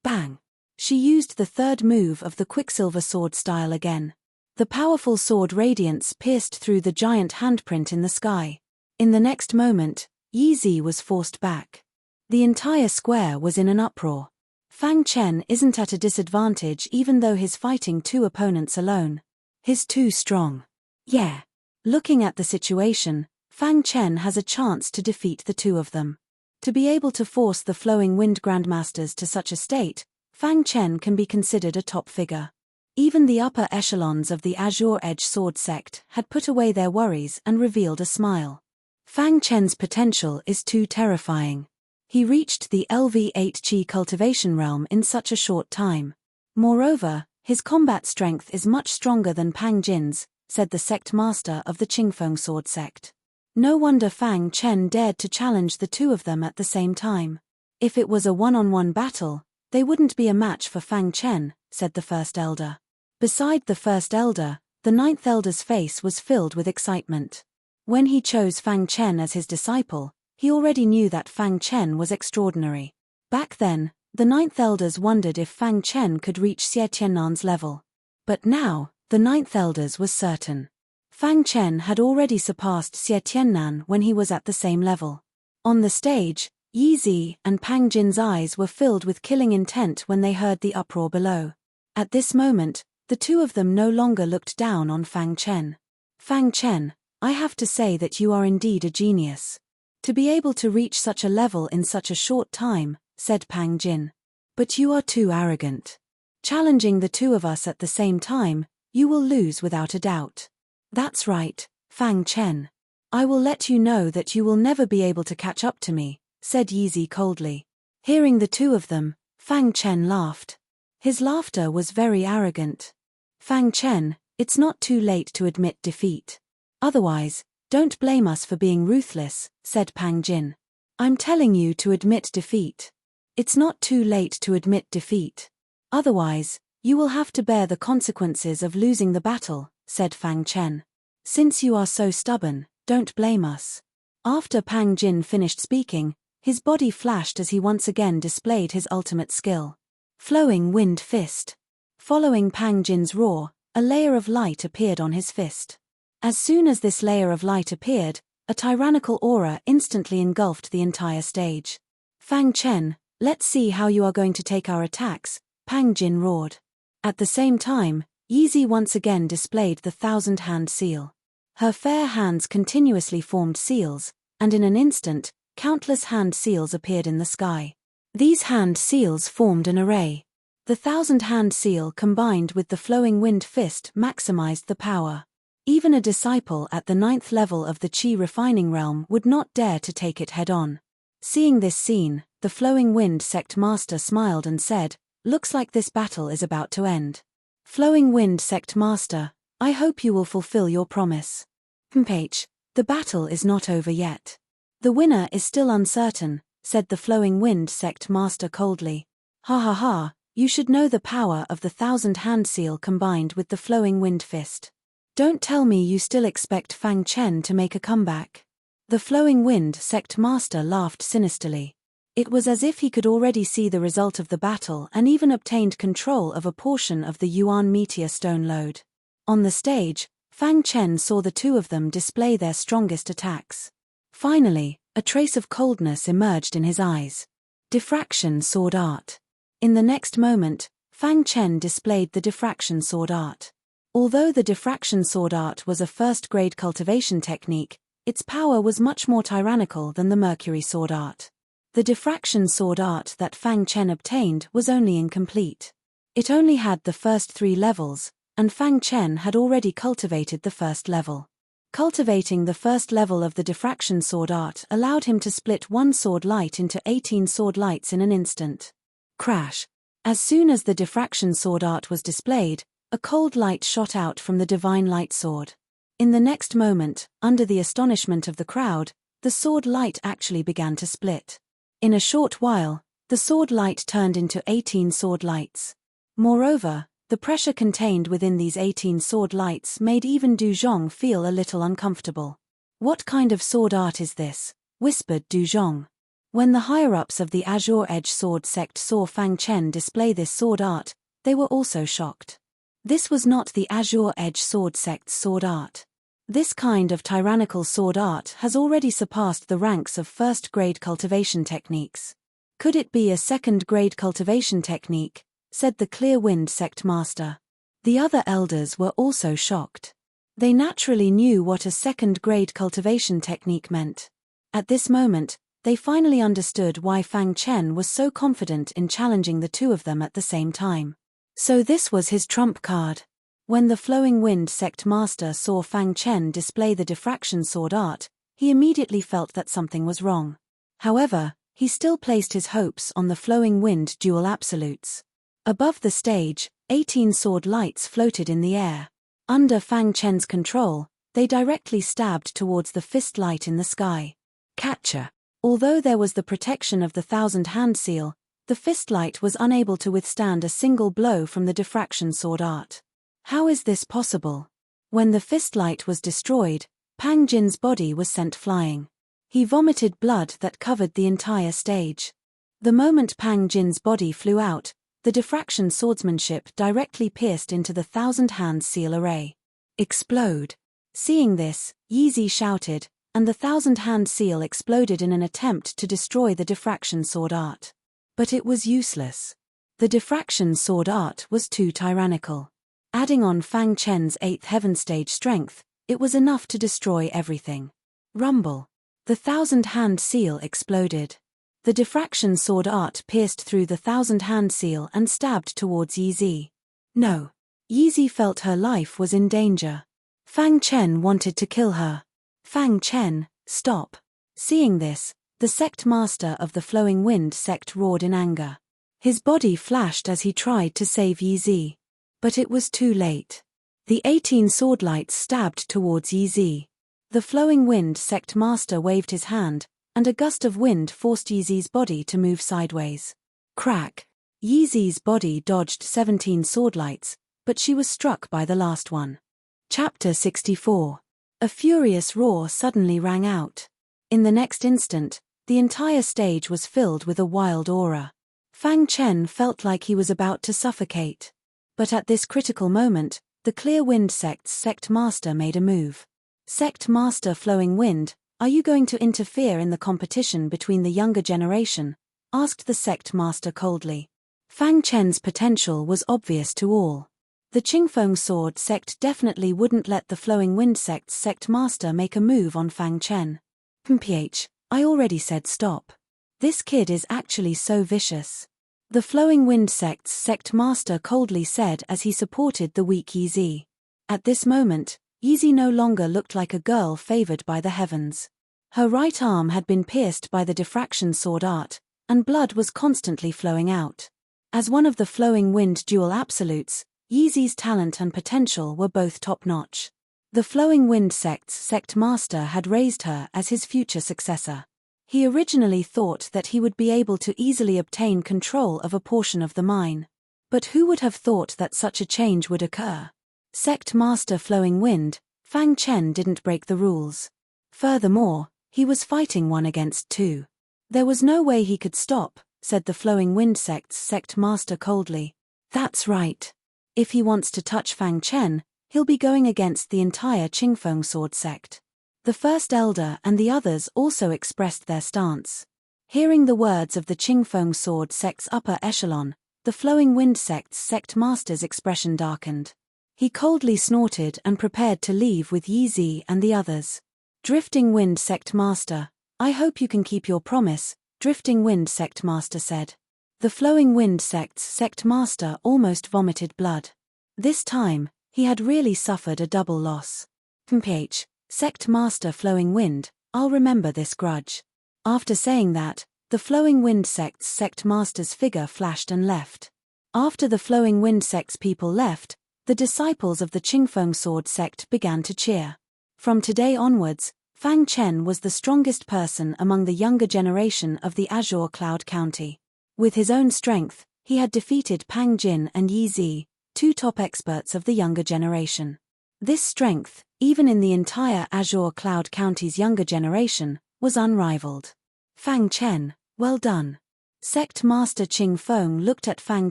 Speaker 1: Bang! She used the third move of the Quicksilver Sword style again. The powerful sword radiance pierced through the giant handprint in the sky. In the next moment, Yi Zi was forced back. The entire square was in an uproar. Fang Chen isn't at a disadvantage even though he's fighting two opponents alone. He's too strong. Yeah. Looking at the situation, Fang Chen has a chance to defeat the two of them. To be able to force the Flowing Wind Grandmasters to such a state, Fang Chen can be considered a top figure. Even the upper echelons of the Azure Edge Sword sect had put away their worries and revealed a smile. Fang Chen's potential is too terrifying. He reached the LV8 Qi cultivation realm in such a short time. Moreover, his combat strength is much stronger than Pang Jin's, said the sect master of the Qingfeng Sword sect. No wonder Fang Chen dared to challenge the two of them at the same time. If it was a one-on-one battle, they wouldn't be a match for Fang Chen, said the first elder. Beside the first elder, the ninth elder's face was filled with excitement. When he chose Fang Chen as his disciple, he already knew that Fang Chen was extraordinary. Back then, the ninth elders wondered if Fang Chen could reach Xie Tiannan's level. But now, the ninth elders was certain. Fang Chen had already surpassed Xie Tiannan when he was at the same level. On the stage, Yi Zi and Pang Jin's eyes were filled with killing intent when they heard the uproar below. At this moment, the two of them no longer looked down on Fang Chen. Fang Chen, I have to say that you are indeed a genius. To be able to reach such a level in such a short time, said Pang Jin. But you are too arrogant. Challenging the two of us at the same time, you will lose without a doubt. That's right, Fang Chen. I will let you know that you will never be able to catch up to me, said Yi Zi coldly. Hearing the two of them, Fang Chen laughed. His laughter was very arrogant. Fang Chen, it's not too late to admit defeat. Otherwise, don't blame us for being ruthless, said Pang Jin. I'm telling you to admit defeat. It's not too late to admit defeat. Otherwise, you will have to bear the consequences of losing the battle, said Fang Chen. Since you are so stubborn, don't blame us. After Pang Jin finished speaking, his body flashed as he once again displayed his ultimate skill. Flowing Wind Fist. Following Pang Jin's roar, a layer of light appeared on his fist. As soon as this layer of light appeared, a tyrannical aura instantly engulfed the entire stage. Fang Chen, let's see how you are going to take our attacks, Pang Jin roared. At the same time, Yi Zi once again displayed the 1,000-hand seal. Her fair hands continuously formed seals, and in an instant, countless hand seals appeared in the sky. These hand seals formed an array. The 1,000-hand seal combined with the Flowing Wind Fist maximized the power. Even a disciple at the 9th level of the Qi refining realm would not dare to take it head-on. Seeing this scene, the Flowing Wind sect master smiled and said, "Looks like this battle is about to end. Flowing Wind sect master, I hope you will fulfill your promise." The battle is not over yet. The winner is still uncertain, said the Flowing Wind sect master coldly. Ha ha ha, you should know the power of the 1,000-hand seal combined with the Flowing Wind Fist. Don't tell me you still expect Fang Chen to make a comeback. The Flowing Wind sect master laughed sinisterly. It was as if he could already see the result of the battle and even obtained control of a portion of the Yuan meteor stone lode. On the stage, Fang Chen saw the two of them display their strongest attacks. Finally, a trace of coldness emerged in his eyes. Diffraction sword art. In the next moment, Fang Chen displayed the diffraction sword art. Although the diffraction sword art was a first-grade cultivation technique, its power was much more tyrannical than the mercury sword art. The diffraction sword art that Fang Chen obtained was only incomplete. It only had the first 3 levels, and Fang Chen had already cultivated the first level. Cultivating the first level of the diffraction sword art allowed him to split one sword light into 18 sword lights in an instant. Crash! As soon as the diffraction sword art was displayed, a cold light shot out from the divine light sword. In the next moment, under the astonishment of the crowd, the sword light actually began to split. In a short while, the sword light turned into 18 sword lights. Moreover, the pressure contained within these 18 sword lights made even Du Zhong feel a little uncomfortable. "What kind of sword art is this?" whispered Du Zhong. When the higher-ups of the Azure Edge Sword sect saw Fang Chen display this sword art, they were also shocked. This was not the Azure Edge Sword sect's sword art. This kind of tyrannical sword art has already surpassed the ranks of first-grade cultivation techniques. "Could it be a second-grade cultivation technique?" said the Clear Wind sect master. The other elders were also shocked. They naturally knew what a second-grade cultivation technique meant. At this moment, they finally understood why Fang Chen was so confident in challenging the two of them at the same time. So this was his trump card. When the Flowing Wind sect master saw Fang Chen display the diffraction sword art, he immediately felt that something was wrong. However, he still placed his hopes on the Flowing Wind dual absolutes. Above the stage, 18 sword lights floated in the air. Under Fang Chen's control, they directly stabbed towards the fist light in the sky. Catcher! Although there was the protection of the 1,000-hand seal, the fist light was unable to withstand a single blow from the diffraction sword art. How is this possible? When the fist light was destroyed, Pang Jin's body was sent flying. He vomited blood that covered the entire stage. The moment Pang Jin's body flew out, the diffraction swordsmanship directly pierced into the 1,000-hand seal array. Explode! Seeing this, Yeezy shouted, and the 1,000-hand seal exploded in an attempt to destroy the diffraction sword art. But it was useless. The diffraction sword art was too tyrannical. Adding on Fang Chen's 8th heaven stage strength, it was enough to destroy everything. Rumble! The 1,000-hand seal exploded. The diffraction sword art pierced through the 1,000-hand seal and stabbed towards Yeezy. No. Yeezy felt her life was in danger. Fang Chen wanted to kill her. Fang Chen, stop! Seeing this, the sect master of the Flowing Wind sect roared in anger. His body flashed as he tried to save Yeezy. But it was too late. The 18 sword lights stabbed towards Yeezy. The Flowing Wind sect master waved his hand, and a gust of wind forced Yeezy's body to move sideways. Crack! Yeezy's body dodged 17 sword lights, but she was struck by the last one. Chapter 64. A furious roar suddenly rang out. In the next instant, the entire stage was filled with a wild aura. Fang Chen felt like he was about to suffocate. But at this critical moment, the Clear Wind sect's sect master made a move. Sect Master Flowing Wind, are you going to interfere in the competition between the younger generation? Asked the sect master coldly. Fang Chen's potential was obvious to all. The Qingfeng Sword sect definitely wouldn't let the Flowing Wind sect's sect master make a move on Fang Chen. "PH, I already said stop. This kid is actually so vicious," the Flowing Wind sect's sect master coldly said as he supported the weak Yeezy. At this moment, Yeezy no longer looked like a girl favored by the heavens. Her right arm had been pierced by the diffraction sword art, and blood was constantly flowing out. As one of the Flowing Wind dual absolutes, Yeezy's talent and potential were both top-notch. The Flowing Wind sect's sect master had raised her as his future successor. He originally thought that he would be able to easily obtain control of a portion of the mine. But who would have thought that such a change would occur? Sect Master Flowing Wind, Fang Chen didn't break the rules. Furthermore, he was fighting 1 against 2. There was no way he could stop, said the Flowing Wind sect's sect master coldly. That's right. If he wants to touch Fang Chen, he'll be going against the entire Qingfeng Sword sect. The first elder and the others also expressed their stance. Hearing the words of the Qingfeng Sword sect's upper echelon, the Flowing Wind sect's sect master's expression darkened. He coldly snorted and prepared to leave with Yi Zi and the others. Drifting Wind sect master, I hope you can keep your promise, Drifting Wind sect master said. The Flowing Wind sect's sect master almost vomited blood. This time, he had really suffered a double loss. Mph, sect master Flowing Wind, I'll remember this grudge. After saying that, the Flowing Wind sect's sect master's figure flashed and left. After the Flowing Wind sect's people left, the disciples of the Qingfeng Sword sect began to cheer. From today onwards, Fang Chen was the strongest person among the younger generation of the Azure Cloud County. With his own strength, he had defeated Pang Jin and Yi Zi, two top experts of the younger generation. This strength, even in the entire Azure Cloud County's younger generation, was unrivaled. Fang Chen, well done. Sect Master Qing Feng looked at Fang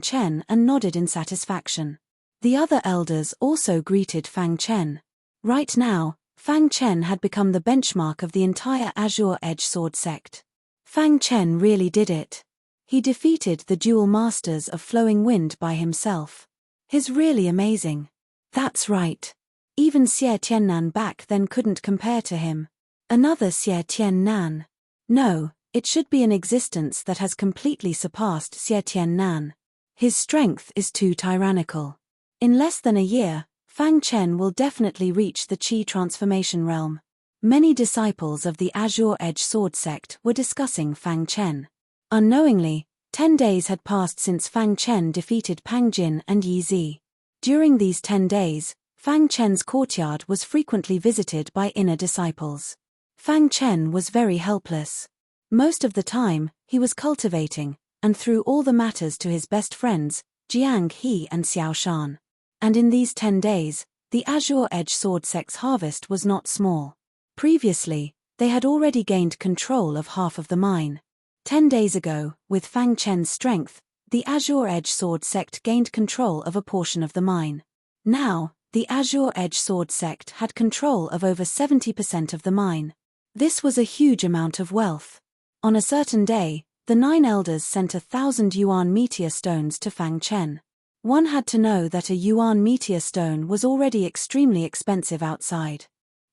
Speaker 1: Chen and nodded in satisfaction. The other elders also greeted Fang Chen. Right now, Fang Chen had become the benchmark of the entire Azure Edge Sword sect. Fang Chen really did it. He defeated the dual masters of Flowing Wind by himself. He's really amazing. That's right. Even Xie Tiannan back then couldn't compare to him. Another Xie Tiannan. No, it should be an existence that has completely surpassed Xie Tiannan. His strength is too tyrannical. In less than a year, Fang Chen will definitely reach the Qi transformation realm. Many disciples of the Azure Edge Sword sect were discussing Fang Chen. Unknowingly, 10 days had passed since Fang Chen defeated Pang Jin and Yi Zi. During these 10 days, Fang Chen's courtyard was frequently visited by inner disciples. Fang Chen was very helpless. Most of the time, he was cultivating, and threw all the matters to his best friends, Jiang He and Xiao Shan. And in these 10 days, the Azure Edge Sword sect's harvest was not small. Previously, they had already gained control of half of the mine. 10 days ago, with Fang Chen's strength, the Azure Edge Sword sect gained control of a portion of the mine. Now, the Azure Edge Sword sect had control of over 70% of the mine. This was a huge amount of wealth. On a certain day, the 9 elders sent 1,000 yuan meteor stones to Fang Chen. One had to know that a yuan meteor stone was already extremely expensive outside.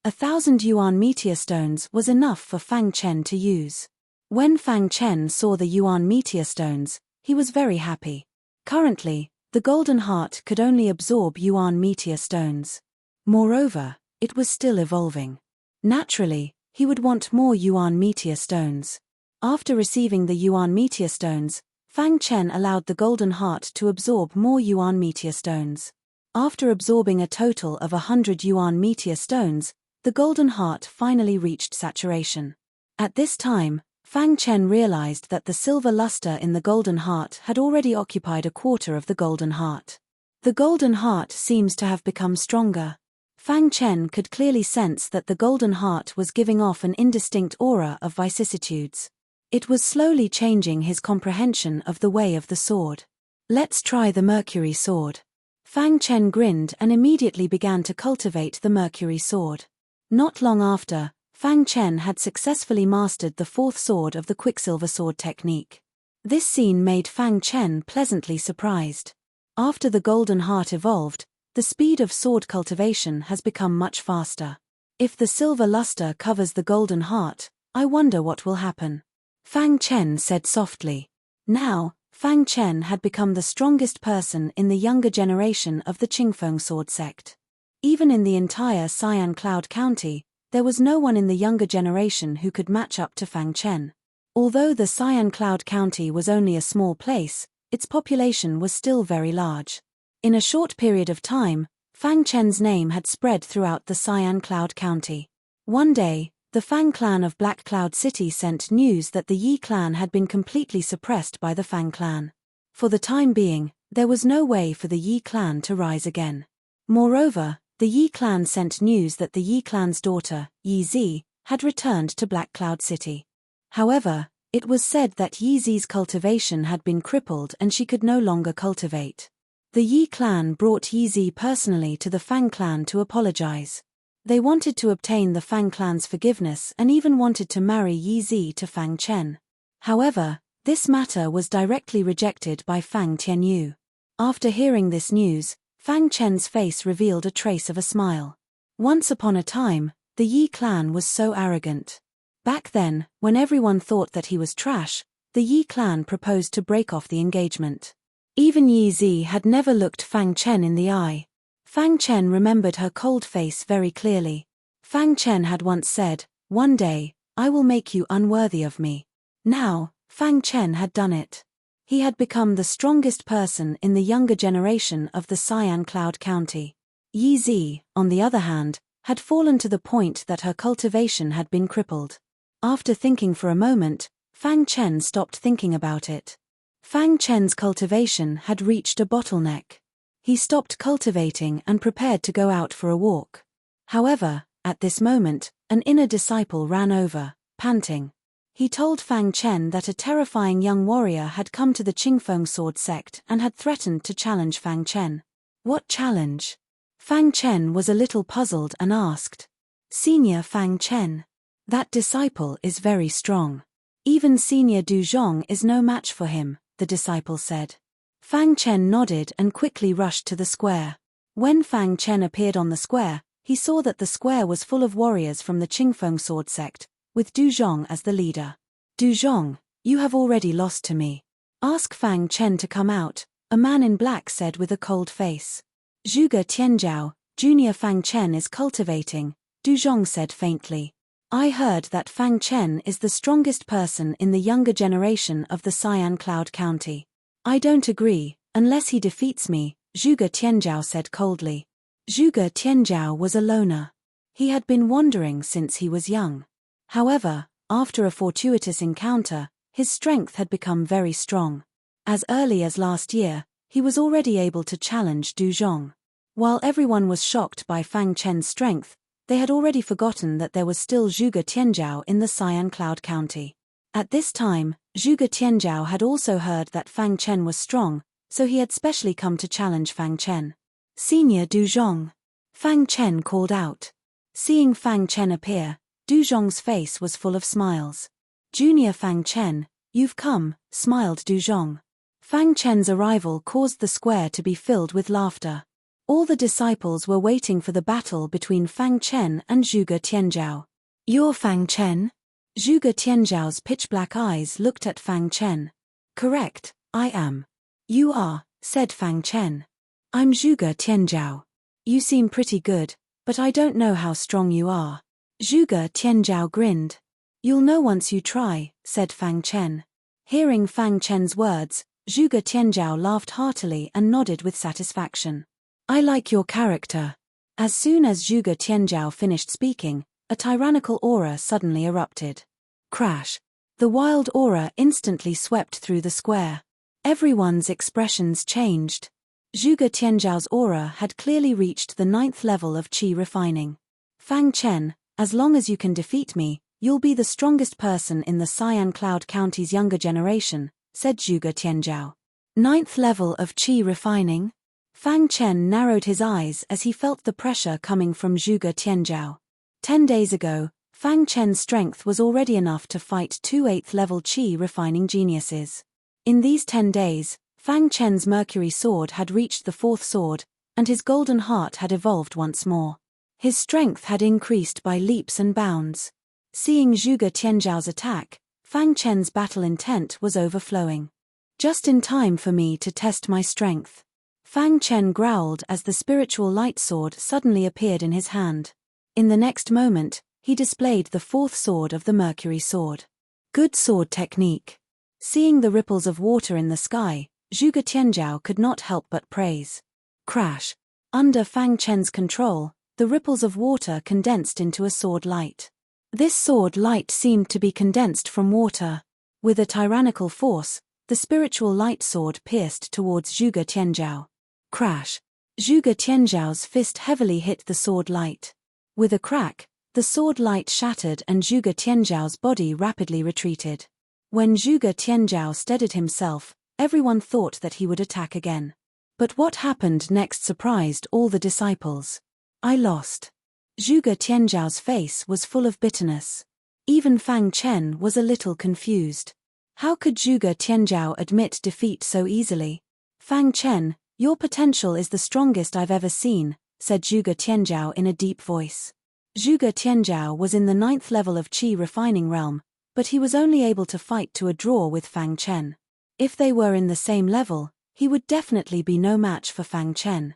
Speaker 1: 1,000 yuan meteor stones was enough for Fang Chen to use. When Fang Chen saw the yuan meteor stones, he was very happy. Currently, the Golden Heart could only absorb yuan meteor stones. Moreover, it was still evolving. Naturally, he would want more yuan meteor stones. After receiving the yuan meteor stones, Fang Chen allowed the Golden Heart to absorb more yuan meteor stones. After absorbing a total of 100 yuan meteor stones, the Golden Heart finally reached saturation. At this time, Fang Chen realized that the silver luster in the Golden Heart had already occupied a quarter of the Golden Heart. The Golden Heart seems to have become stronger. Fang Chen could clearly sense that the Golden Heart was giving off an indistinct aura of vicissitudes. It was slowly changing his comprehension of the way of the sword. Let's try the Mercury sword. Fang Chen grinned and immediately began to cultivate the Mercury sword. Not long after, Fang Chen had successfully mastered the 4th sword of the Quicksilver sword technique. This scene made Fang Chen pleasantly surprised. After the Golden Heart evolved, the speed of sword cultivation has become much faster. If the silver luster covers the Golden Heart, I wonder what will happen. Fang Chen said softly. Now, Fang Chen had become the strongest person in the younger generation of the Qingfeng Sword sect. Even in the entire Xi'an Cloud County, there was no one in the younger generation who could match up to Fang Chen. Although the Xi'an Cloud County was only a small place, its population was still very large. In a short period of time, Fang Chen's name had spread throughout the Xi'an Cloud County. One day, the Fang clan of Black Cloud City sent news that the Yi clan had been completely suppressed by the Fang clan. For the time being, there was no way for the Yi clan to rise again. Moreover, the Yi clan sent news that the Yi clan's daughter, Yi Zi, had returned to Black Cloud City. However, it was said that Yi Zi's cultivation had been crippled and she could no longer cultivate. The Yi clan brought Yi Zi personally to the Fang clan to apologize. They wanted to obtain the Fang clan's forgiveness and even wanted to marry Yi Zi to Fang Chen. However, This matter was directly rejected by Fang Tianyu. After hearing this news, Fang Chen's face revealed a trace of a smile. Once upon a time, the Yi clan was so arrogant. Back then, when everyone thought that he was trash, the Yi clan proposed to break off the engagement. Even Yi Zi had never looked Fang Chen in the eye. Fang Chen remembered her cold face very clearly. Fang Chen had once said, "One day, I will make you unworthy of me." Now, Fang Chen had done it. He had become the strongest person in the younger generation of the Cyan Cloud County. Yi Zi, on the other hand, had fallen to the point that her cultivation had been crippled. After thinking for a moment, Fang Chen stopped thinking about it. Fang Chen's cultivation had reached a bottleneck. He stopped cultivating and prepared to go out for a walk. However, at this moment, an inner disciple ran over, panting. He told Fang Chen that a terrifying young warrior had come to the Qingfeng sword sect and had threatened to challenge Fang Chen. What challenge? Fang Chen was a little puzzled and asked. Senior Fang Chen. That disciple is very strong. Even Senior Du Zhong is no match for him, the disciple said. Fang Chen nodded and quickly rushed to the square. When Fang Chen appeared on the square, he saw that the square was full of warriors from the Qingfeng sword sect, with Du Zhong as the leader. Du Zhong, you have already lost to me. Ask Fang Chen to come out, a man in black said with a cold face. Zhuge Tianzhao, Junior Fang Chen is cultivating, Du Zhong said faintly. I heard that Fang Chen is the strongest person in the younger generation of the Cyan Cloud County. I don't agree, unless he defeats me, Zhuge Tianzhao said coldly. Zhuge Tianzhao was a loner. He had been wandering since he was young. However, after a fortuitous encounter, his strength had become very strong. As early as last year, he was already able to challenge Du Zhong. While everyone was shocked by Fang Chen's strength, they had already forgotten that there was still Zhuge Tianzhao in the Cyan Cloud County. At this time, Zhuge Tianzhao had also heard that Fang Chen was strong, so he had specially come to challenge Fang Chen. Senior Du Zhong. Fang Chen called out. Seeing Fang Chen appear, Du Zhong's face was full of smiles. Junior Fang Chen, you've come, smiled Du Zhong. Fang Chen's arrival caused the square to be filled with laughter. All the disciples were waiting for the battle between Fang Chen and Zhuge Tianzhao. You're Fang Chen? Zhuge Tianzhao's pitch-black eyes looked at Fang Chen. Correct, I am. You are, said Fang Chen. I'm Zhuge Tianzhao. You seem pretty good, but I don't know how strong you are. Zhuge Tianzhao grinned. You'll know once you try, said Fang Chen. Hearing Fang Chen's words, Zhuge Tianzhao laughed heartily and nodded with satisfaction. I like your character. As soon as Zhuge Tianzhao finished speaking, a tyrannical aura suddenly erupted. Crash. The wild aura instantly swept through the square. Everyone's expressions changed. Zhuge Tianzhao's aura had clearly reached the 9th level of qi refining. Fang Chen, as long as you can defeat me, you'll be the strongest person in the Cyan Cloud County's younger generation, said Zhuge Tianzhao. 9th level of qi refining? Fang Chen narrowed his eyes as he felt the pressure coming from Zhuge Tianzhao. 10 days ago, Fang Chen's strength was already enough to fight 2 8th level qi refining geniuses. In these 10 days, Fang Chen's Mercury sword had reached the 4th sword, and his golden heart had evolved once more. His strength had increased by leaps and bounds. Seeing Zhuge Tianzhao's attack, Fang Chen's battle intent was overflowing. Just in time for me to test my strength. Fang Chen growled as the spiritual light sword suddenly appeared in his hand. In the next moment, he displayed the 4th sword of the Mercury sword. Good sword technique. Seeing the ripples of water in the sky, Zhuge Tianzhao could not help but praise. Crash. Under Fang Chen's control, the ripples of water condensed into a sword light. This sword light seemed to be condensed from water. With a tyrannical force, the spiritual light sword pierced towards Zhuge Tianzhao. Crash. Zhuge Tianzhao's fist heavily hit the sword light. With a crack, the sword light shattered and Zhuge Tianzhao's body rapidly retreated. When Zhuge Tianzhao steadied himself, everyone thought that he would attack again. But what happened next surprised all the disciples. I lost. Zhuge Tianzhao's face was full of bitterness. Even Fang Chen was a little confused. How could Zhuge Tianzhao admit defeat so easily? Fang Chen, your potential is the strongest I've ever seen, said Zhuge Tianzhao in a deep voice. Zhuge Tianzhao was in the 9th level of Qi refining realm, but he was only able to fight to a draw with Fang Chen. If they were in the same level, he would definitely be no match for Fang Chen.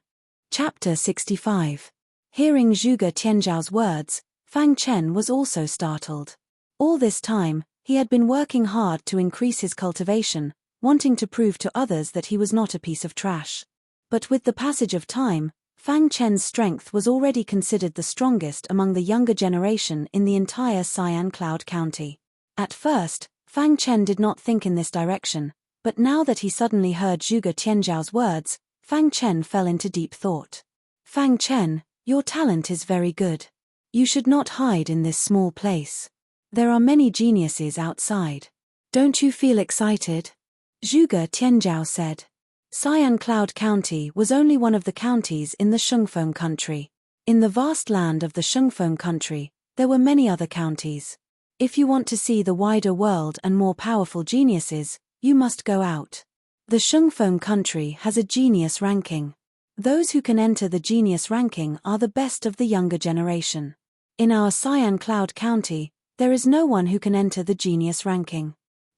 Speaker 1: Chapter 65. Hearing Zhuge Tianzhao's words, Fang Chen was also startled. All this time, he had been working hard to increase his cultivation, wanting to prove to others that he was not a piece of trash. But with the passage of time, Fang Chen's strength was already considered the strongest among the younger generation in the entire Cyan Cloud County. At first, Fang Chen did not think in this direction, but now that he suddenly heard Zhuge Tianzhao's words, Fang Chen fell into deep thought. Fang Chen, your talent is very good. You should not hide in this small place. There are many geniuses outside. Don't you feel excited? Zhuge Tianzhao said. Cyan Cloud County was only one of the counties in the Shengfeng country. In the vast land of the Shengfeng country, there were many other counties. If you want to see the wider world and more powerful geniuses, you must go out. The Shengfeng country has a genius ranking. Those who can enter the genius ranking are the best of the younger generation. In our Cyan Cloud County, there is no one who can enter the genius ranking.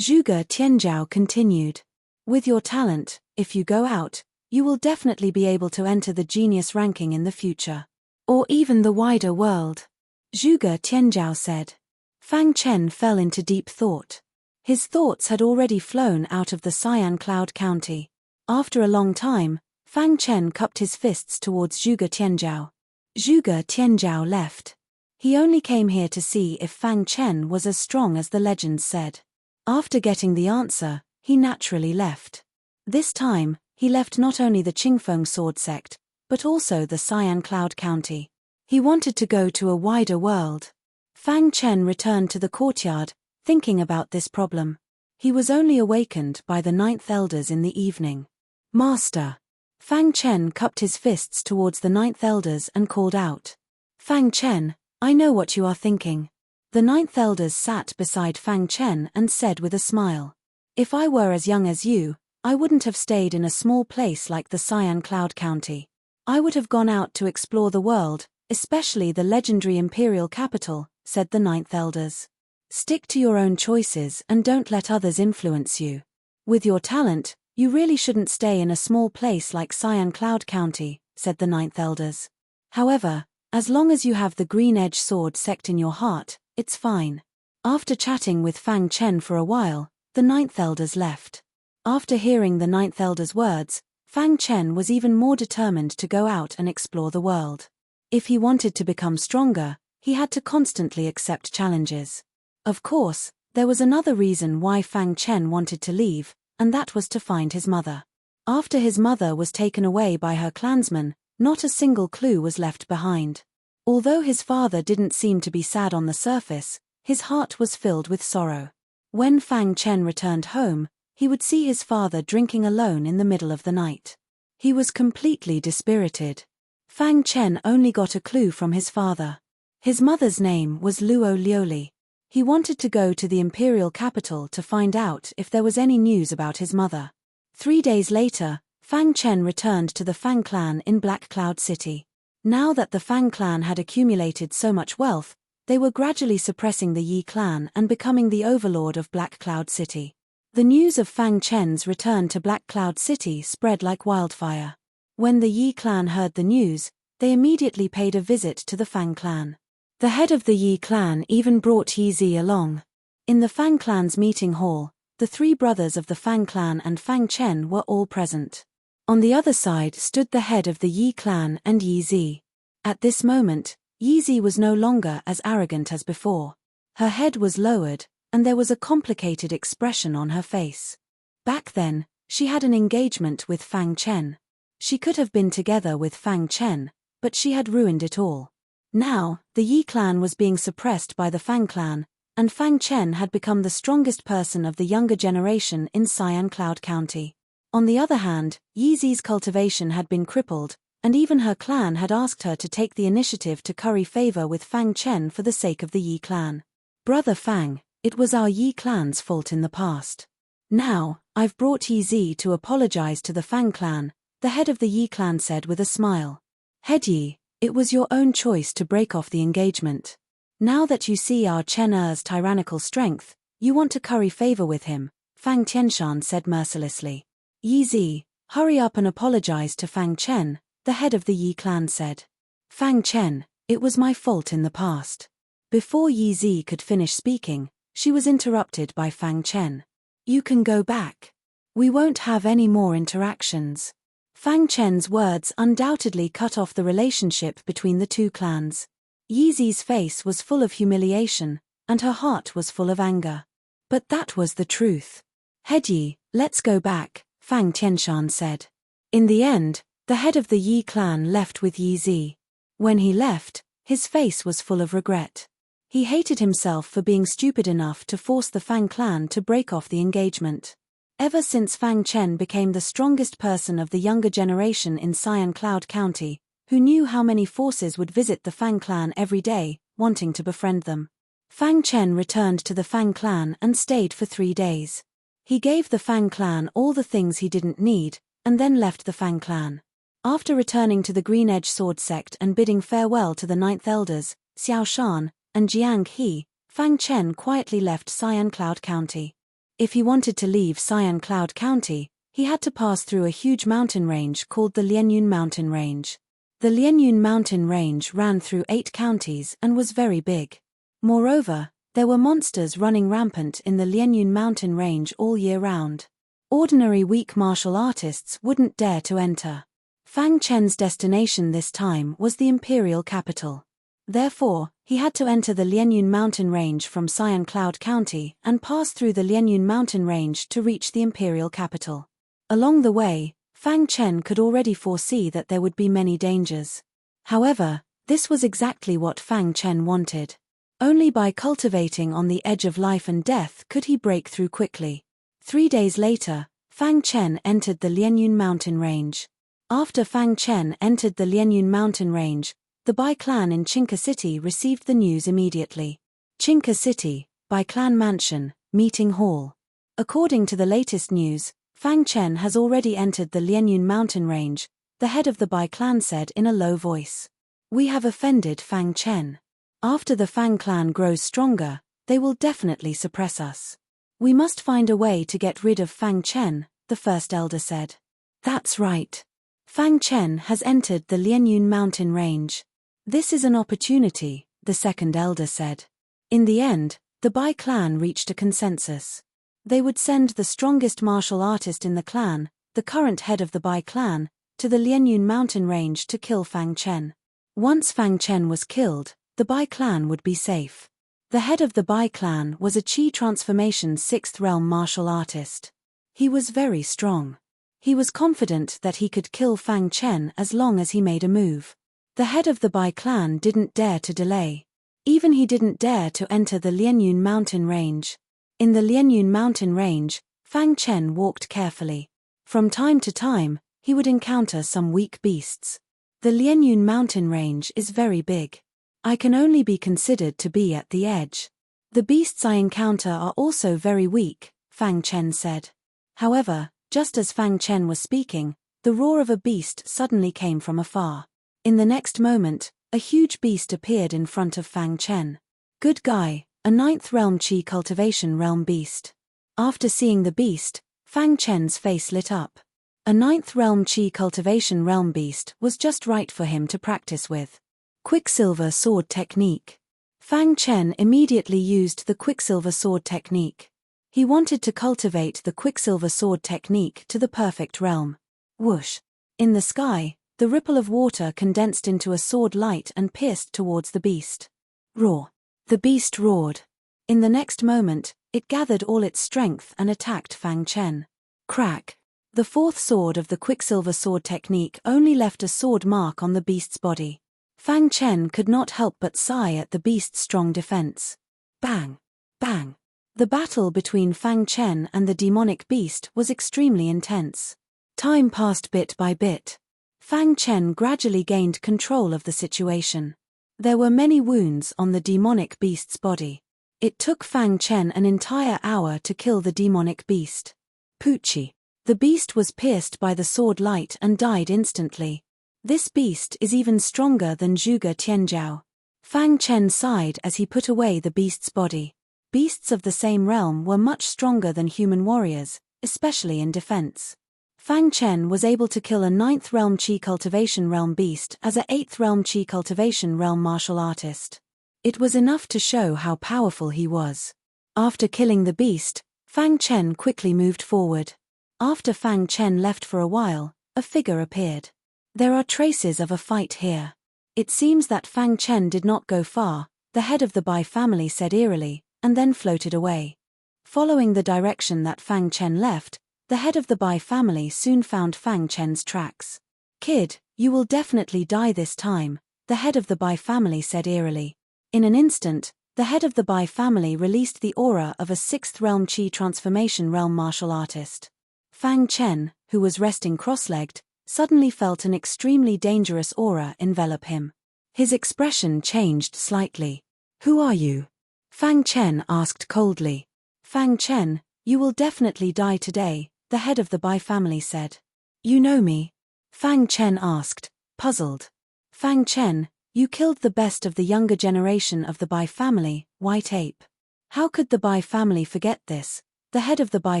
Speaker 1: Zhuge Tianzhao continued. With your talent, if you go out, you will definitely be able to enter the genius ranking in the future. Or even the wider world. Zhuge Tianzhao said. Fang Chen fell into deep thought. His thoughts had already flown out of the Cyan Cloud County. After a long time, Fang Chen cupped his fists towards Zhuge Tianzhao. Zhuge Tianzhao left. He only came here to see if Fang Chen was as strong as the legends said. After getting the answer, he naturally left. This time, he left not only the Qingfeng sword sect, but also the Cyan Cloud County. He wanted to go to a wider world. Fang Chen returned to the courtyard, thinking about this problem. He was only awakened by the 9th elders in the evening. Master! Fang Chen cupped his fists towards the 9th elders and called out. Fang Chen, I know what you are thinking. The 9th elders sat beside Fang Chen and said with a smile. If I were as young as you, I wouldn't have stayed in a small place like the Cyan Cloud County. I would have gone out to explore the world, especially the legendary imperial capital, said the 9th elders. Stick to your own choices and don't let others influence you. With your talent, you really shouldn't stay in a small place like Cyan Cloud County, said the 9th elders. However, as long as you have the Green Edge Sword sect in your heart, it's fine. After chatting with Fang Chen for a while, the 9th elders left. After hearing the 9th elders' words, Fang Chen was even more determined to go out and explore the world. If he wanted to become stronger, he had to constantly accept challenges. Of course, there was another reason why Fang Chen wanted to leave, and that was to find his mother. After his mother was taken away by her clansmen, not a single clue was left behind. Although his father didn't seem to be sad on the surface, his heart was filled with sorrow. When Fang Chen returned home, he would see his father drinking alone in the middle of the night. He was completely dispirited. Fang Chen only got a clue from his father. His mother's name was Luo Liuli. He wanted to go to the imperial capital to find out if there was any news about his mother. 3 days later, Fang Chen returned to the Fang clan in Black Cloud City. Now that the Fang clan had accumulated so much wealth, they were gradually suppressing the Yi clan and becoming the overlord of Black Cloud City. The news of Fang Chen's return to Black Cloud City spread like wildfire. When the Yi clan heard the news, they immediately paid a visit to the Fang clan. The head of the Yi clan even brought Yi Zi along. In the Fang clan's meeting hall, the 3 brothers of the Fang clan and Fang Chen were all present. On the other side stood the head of the Yi clan and Yi Zi. At this moment, Yi Zi was no longer as arrogant as before. Her head was lowered, and there was a complicated expression on her face. Back then, she had an engagement with Fang Chen. She could have been together with Fang Chen, but she had ruined it all. Now, the Yi clan was being suppressed by the Fang clan, and Fang Chen had become the strongest person of the younger generation in Cyan Cloud County. On the other hand, Yi Zi's cultivation had been crippled, and even her clan had asked her to take the initiative to curry favor with Fang Chen for the sake of the Yi clan. Brother Fang, It was our Yi clan's fault in the past. Now, I've brought Yi Zi to apologize to the Fang clan, the head of the Yi clan said with a smile. Head Yi, it was your own choice to break off the engagement. Now that you see our Chen Er's tyrannical strength, you want to curry favor with him, Fang Tianshan said mercilessly. Yi Zi, hurry up and apologize to Fang Chen, the head of the Yi clan said. Fang Chen, it was my fault in the past. Before Yi Zi could finish speaking, she was interrupted by Fang Chen. You can go back. We won't have any more interactions. Fang Chen's words undoubtedly cut off the relationship between the two clans. Yi Zi's face was full of humiliation, and her heart was full of anger. But that was the truth. Head Yi, let's go back, Fang Tianshan said. In the end, the head of the Yi clan left with Yi Zi. When he left, his face was full of regret. He hated himself for being stupid enough to force the Fang clan to break off the engagement. Ever since Fang Chen became the strongest person of the younger generation in Xian Cloud County, who knew how many forces would visit the Fang clan every day, wanting to befriend them. Fang Chen returned to the Fang clan and stayed for 3 days. He gave the Fang clan all the things he didn't need, and then left the Fang clan. After returning to the Green Edge Sword Sect and bidding farewell to the 9th Elders, Xiao Shan, and Jiang He, Fang Chen quietly left Xian Cloud County. If he wanted to leave Xian Cloud County, he had to pass through a huge mountain range called the Lianyun Mountain Range. The Lianyun Mountain Range ran through 8 counties and was very big. Moreover, there were monsters running rampant in the Lianyun Mountain Range all year round. Ordinary weak martial artists wouldn't dare to enter. Fang Chen's destination this time was the imperial capital. Therefore, he had to enter the Lianyun Mountain Range from Xian Cloud County and pass through the Lianyun Mountain Range to reach the imperial capital. Along the way, Fang Chen could already foresee that there would be many dangers. However, this was exactly what Fang Chen wanted. Only by cultivating on the edge of life and death could he break through quickly. 3 days later, Fang Chen entered the Lianyun Mountain Range. After Fang Chen entered the Lianyun Mountain Range, the Bai clan in Chinka City received the news immediately. Chinka City, Bai clan mansion, meeting hall. According to the latest news, Fang Chen has already entered the Lianyun Mountain Range, the head of the Bai clan said in a low voice. We have offended Fang Chen. After the Fang clan grows stronger, they will definitely suppress us. We must find a way to get rid of Fang Chen, the first elder said. That's right. Fang Chen has entered the Lianyun Mountain Range. This is an opportunity, the second elder said. In the end, the Bai clan reached a consensus. They would send the strongest martial artist in the clan, the current head of the Bai clan, to the Lianyun Mountain Range to kill Fang Chen. Once Fang Chen was killed, the Bai clan would be safe. The head of the Bai clan was a Qi Transformation 6th Realm martial artist. He was very strong. He was confident that he could kill Fang Chen as long as he made a move. The head of the Bai clan didn't dare to delay. Even he didn't dare to enter the Lianyun Mountain Range. In the Lianyun Mountain Range, Fang Chen walked carefully. From time to time, he would encounter some weak beasts. The Lianyun Mountain Range is very big. I can only be considered to be at the edge. The beasts I encounter are also very weak, Fang Chen said. However, just as Fang Chen was speaking, the roar of a beast suddenly came from afar. In the next moment, a huge beast appeared in front of Fang Chen. Good guy, a 9th Realm Qi Cultivation Realm beast. After seeing the beast, Fang Chen's face lit up. A 9th Realm Qi Cultivation Realm beast was just right for him to practice with. Quicksilver Sword Technique. Fang Chen immediately used the Quicksilver Sword Technique. He wanted to cultivate the Quicksilver Sword Technique to the perfect realm. Whoosh! In the sky, the ripple of water condensed into a sword light and pierced towards the beast. Roar! The beast roared. In the next moment, it gathered all its strength and attacked Fang Chen. Crack! The 4th sword of the Quicksilver Sword Technique only left a sword mark on the beast's body. Fang Chen could not help but sigh at the beast's strong defense. Bang! Bang! The battle between Fang Chen and the demonic beast was extremely intense. Time passed bit by bit. Fang Chen gradually gained control of the situation. There were many wounds on the demonic beast's body. It took Fang Chen an entire hour to kill the demonic beast. Pucci. The beast was pierced by the sword light and died instantly. This beast is even stronger than Zhuge Tianzhao. Fang Chen sighed as he put away the beast's body. Beasts of the same realm were much stronger than human warriors, especially in defense. Fang Chen was able to kill a 9th realm Qi cultivation realm beast as a 8th realm Qi cultivation realm martial artist. It was enough to show how powerful he was. After killing the beast, Fang Chen quickly moved forward. After Fang Chen left for a while, a figure appeared. There are traces of a fight here. It seems that Fang Chen did not go far, the head of the Bai family said eerily, and then floated away. Following the direction that Fang Chen left, the head of the Bai family soon found Fang Chen's tracks. "Kid, you will definitely die this time," the head of the Bai family said eerily. In an instant, the head of the Bai family released the aura of a 6th realm Qi transformation realm martial artist. Fang Chen, who was resting cross-legged, suddenly felt an extremely dangerous aura envelop him. His expression changed slightly. "Who are you?" Fang Chen asked coldly. "Fang Chen, you will definitely die today," the head of the Bai family said. "You know me?" Fang Chen asked, puzzled. "Fang Chen, you killed the best of the younger generation of the Bai family, White Ape. How could the Bai family forget this?" the head of the Bai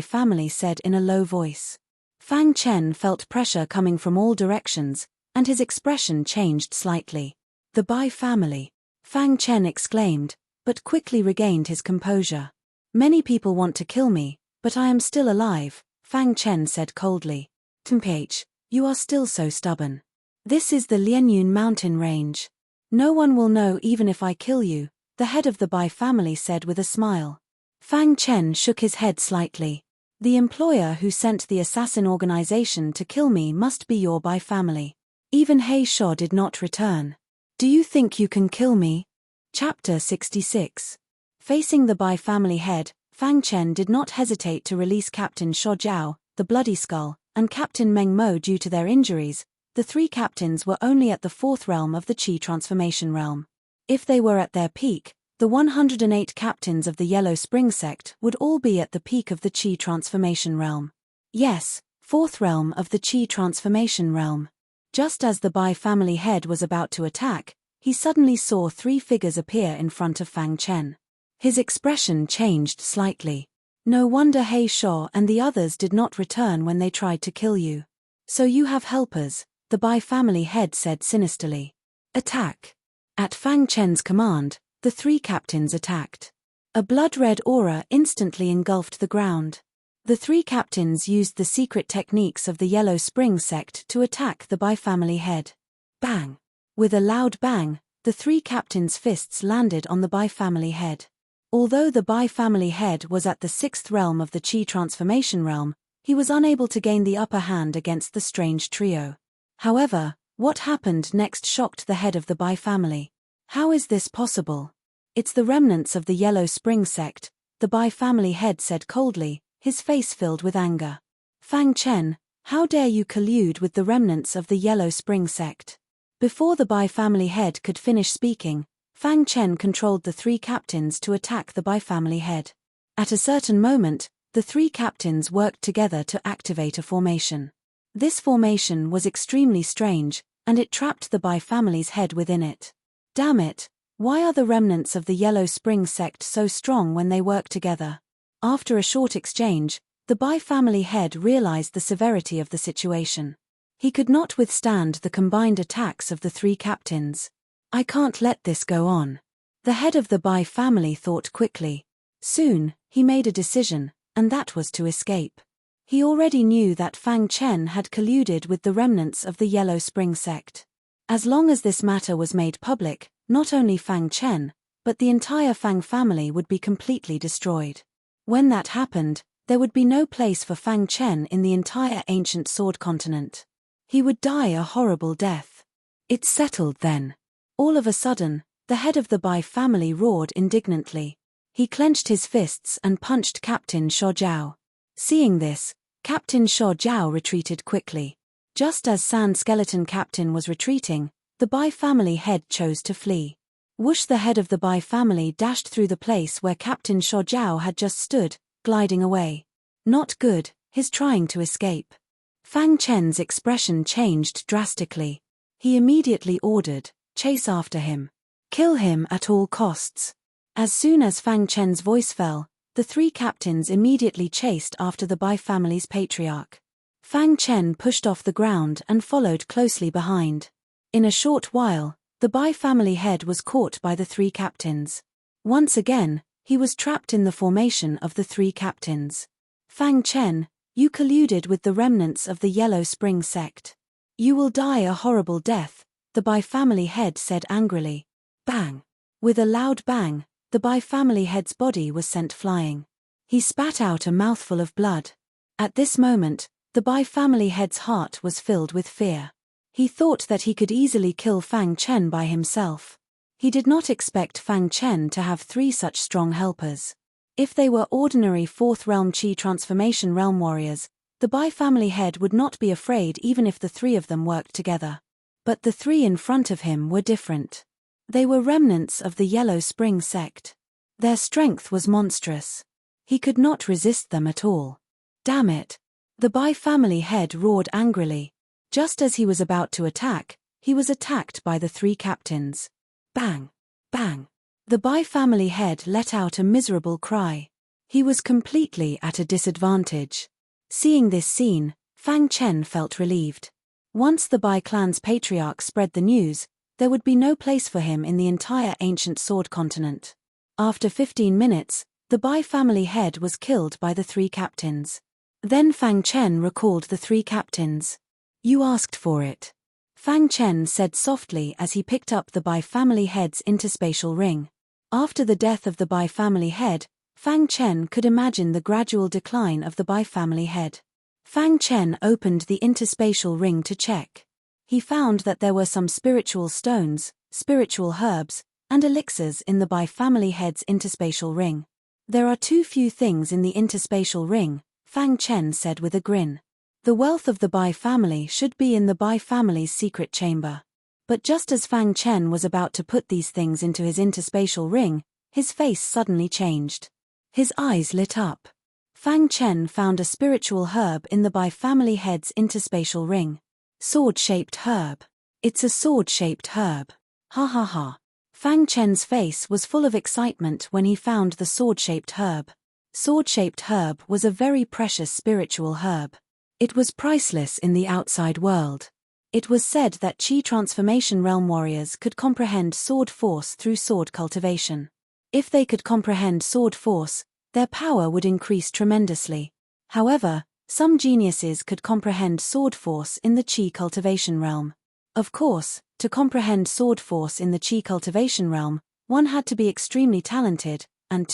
Speaker 1: family said in a low voice. Fang Chen felt pressure coming from all directions, and his expression changed slightly. "The Bai family," Fang Chen exclaimed, but quickly regained his composure. "Many people want to kill me, but I am still alive," Fang Chen said coldly. "Temph, you are still so stubborn. This is the Lianyun mountain range. No one will know even if I kill you," the head of the Bai family said with a smile. Fang Chen shook his head slightly. "The employer who sent the assassin organization to kill me must be your Bai family. Even He Shou did not return. Do you think you can kill me?" Chapter 66. Facing the Bai family head, Fang Chen did not hesitate to release Captain Shou Jiao, the Bloody Skull, and Captain Meng Mo due to their injuries. The 3 captains were only at the 4th realm of the Qi transformation realm. If they were at their peak, the 108 captains of the Yellow Spring sect would all be at the peak of the Qi transformation realm. Yes, 4th realm of the Qi transformation realm. Just as the Bai family head was about to attack, he suddenly saw 3 figures appear in front of Fang Chen. His expression changed slightly. "No wonder He Shou and the others did not return when they tried to kill you. So you have helpers," the Bai family head said sinisterly. "Attack." At Fang Chen's command, the 3 captains attacked. A blood-red aura instantly engulfed the ground. The 3 captains used the secret techniques of the Yellow Spring sect to attack the Bai family head. Bang! With a loud bang, the 3 captains' fists landed on the Bai family head. Although the Bai family head was at the 6th realm of the Qi transformation realm, he was unable to gain the upper hand against the strange trio. However, what happened next shocked the head of the Bai family. "How is this possible?" "It's the remnants of the Yellow Spring sect," the Bai family head said coldly, his face filled with anger. "Fang Chen, how dare you collude with the remnants of the Yellow Spring sect?" Before the Bai family head could finish speaking, Fang Chen controlled the 3 captains to attack the Bai family head. At a certain moment, the 3 captains worked together to activate a formation. This formation was extremely strange, and it trapped the Bai family's head within it. Damn it, why are the remnants of the Yellow Spring sect so strong when they work together? After a short exchange, the Bai family head realized the severity of the situation. He could not withstand the combined attacks of the 3 captains. "I can't let this go on." The head of the Bai family thought quickly. Soon, he made a decision, and that was to escape. He already knew that Fang Chen had colluded with the remnants of the Yellow Spring sect. As long as this matter was made public, not only Fang Chen, but the entire Fang family would be completely destroyed. When that happened, there would be no place for Fang Chen in the entire ancient Sword continent. He would die a horrible death. "It's settled then." All of a sudden, the head of the Bai family roared indignantly. He clenched his fists and punched Captain Shou Jiao. Seeing this, Captain Shou Jiao retreated quickly. Just as Sand Skeleton Captain was retreating, the Bai family head chose to flee. Whoosh! The head of the Bai family dashed through the place where Captain Sho Jiao had just stood, gliding away. Not good, he's trying to escape. Fang Chen's expression changed drastically. He immediately ordered, chase after him. Kill him at all costs. As soon as Fang Chen's voice fell, the three captains immediately chased after the Bai family's patriarch. Fang Chen pushed off the ground and followed closely behind. In a short while, the Bai family head was caught by the three captains. Once again, he was trapped in the formation of the three captains. Fang Chen, you colluded with the remnants of the Yellow Spring sect. You will die a horrible death, the Bai family head said angrily. Bang! With a loud bang, the Bai family head's body was sent flying. He spat out a mouthful of blood. At this moment, the Bai family head's heart was filled with fear. He thought that he could easily kill Fang Chen by himself. He did not expect Fang Chen to have three such strong helpers. If they were ordinary Fourth Realm Qi Transformation Realm warriors, the Bai family head would not be afraid even if the three of them worked together. But the three in front of him were different. They were remnants of the Yellow Spring sect. Their strength was monstrous. He could not resist them at all. Damn it! The Bai family head roared angrily. Just as he was about to attack, he was attacked by the three captains. Bang! Bang! The Bai family head let out a miserable cry. He was completely at a disadvantage. Seeing this scene, Fang Chen felt relieved. Once the Bai clan's patriarch spread the news, there would be no place for him in the entire ancient sword continent. After 15 minutes, the Bai family head was killed by the three captains. Then Fang Chen recalled the three captains. You asked for it. Fang Chen said softly as he picked up the Bai family head's interspatial ring. After the death of the Bai family head, Fang Chen could imagine the gradual decline of the Bai family head. Fang Chen opened the interspatial ring to check. He found that there were some spiritual stones, spiritual herbs, and elixirs in the Bai family head's interspatial ring. There are too few things in the interspatial ring, Fang Chen said with a grin. The wealth of the Bai family should be in the Bai family's secret chamber. But just as Fang Chen was about to put these things into his interspatial ring, his face suddenly changed. His eyes lit up. Fang Chen found a spiritual herb in the Bai family head's interspatial ring. Sword-shaped herb. It's a sword-shaped herb. Ha ha ha. Fang Chen's face was full of excitement when he found the sword-shaped herb. Sword-shaped herb was a very precious spiritual herb. It was priceless in the outside world. It was said that Qi Transformation Realm warriors could comprehend sword force through sword cultivation. If they could comprehend sword force, their power would increase tremendously. However, some geniuses could comprehend sword force in the Qi cultivation realm. Of course, to comprehend sword force in the Qi cultivation realm, one had to be extremely talented, and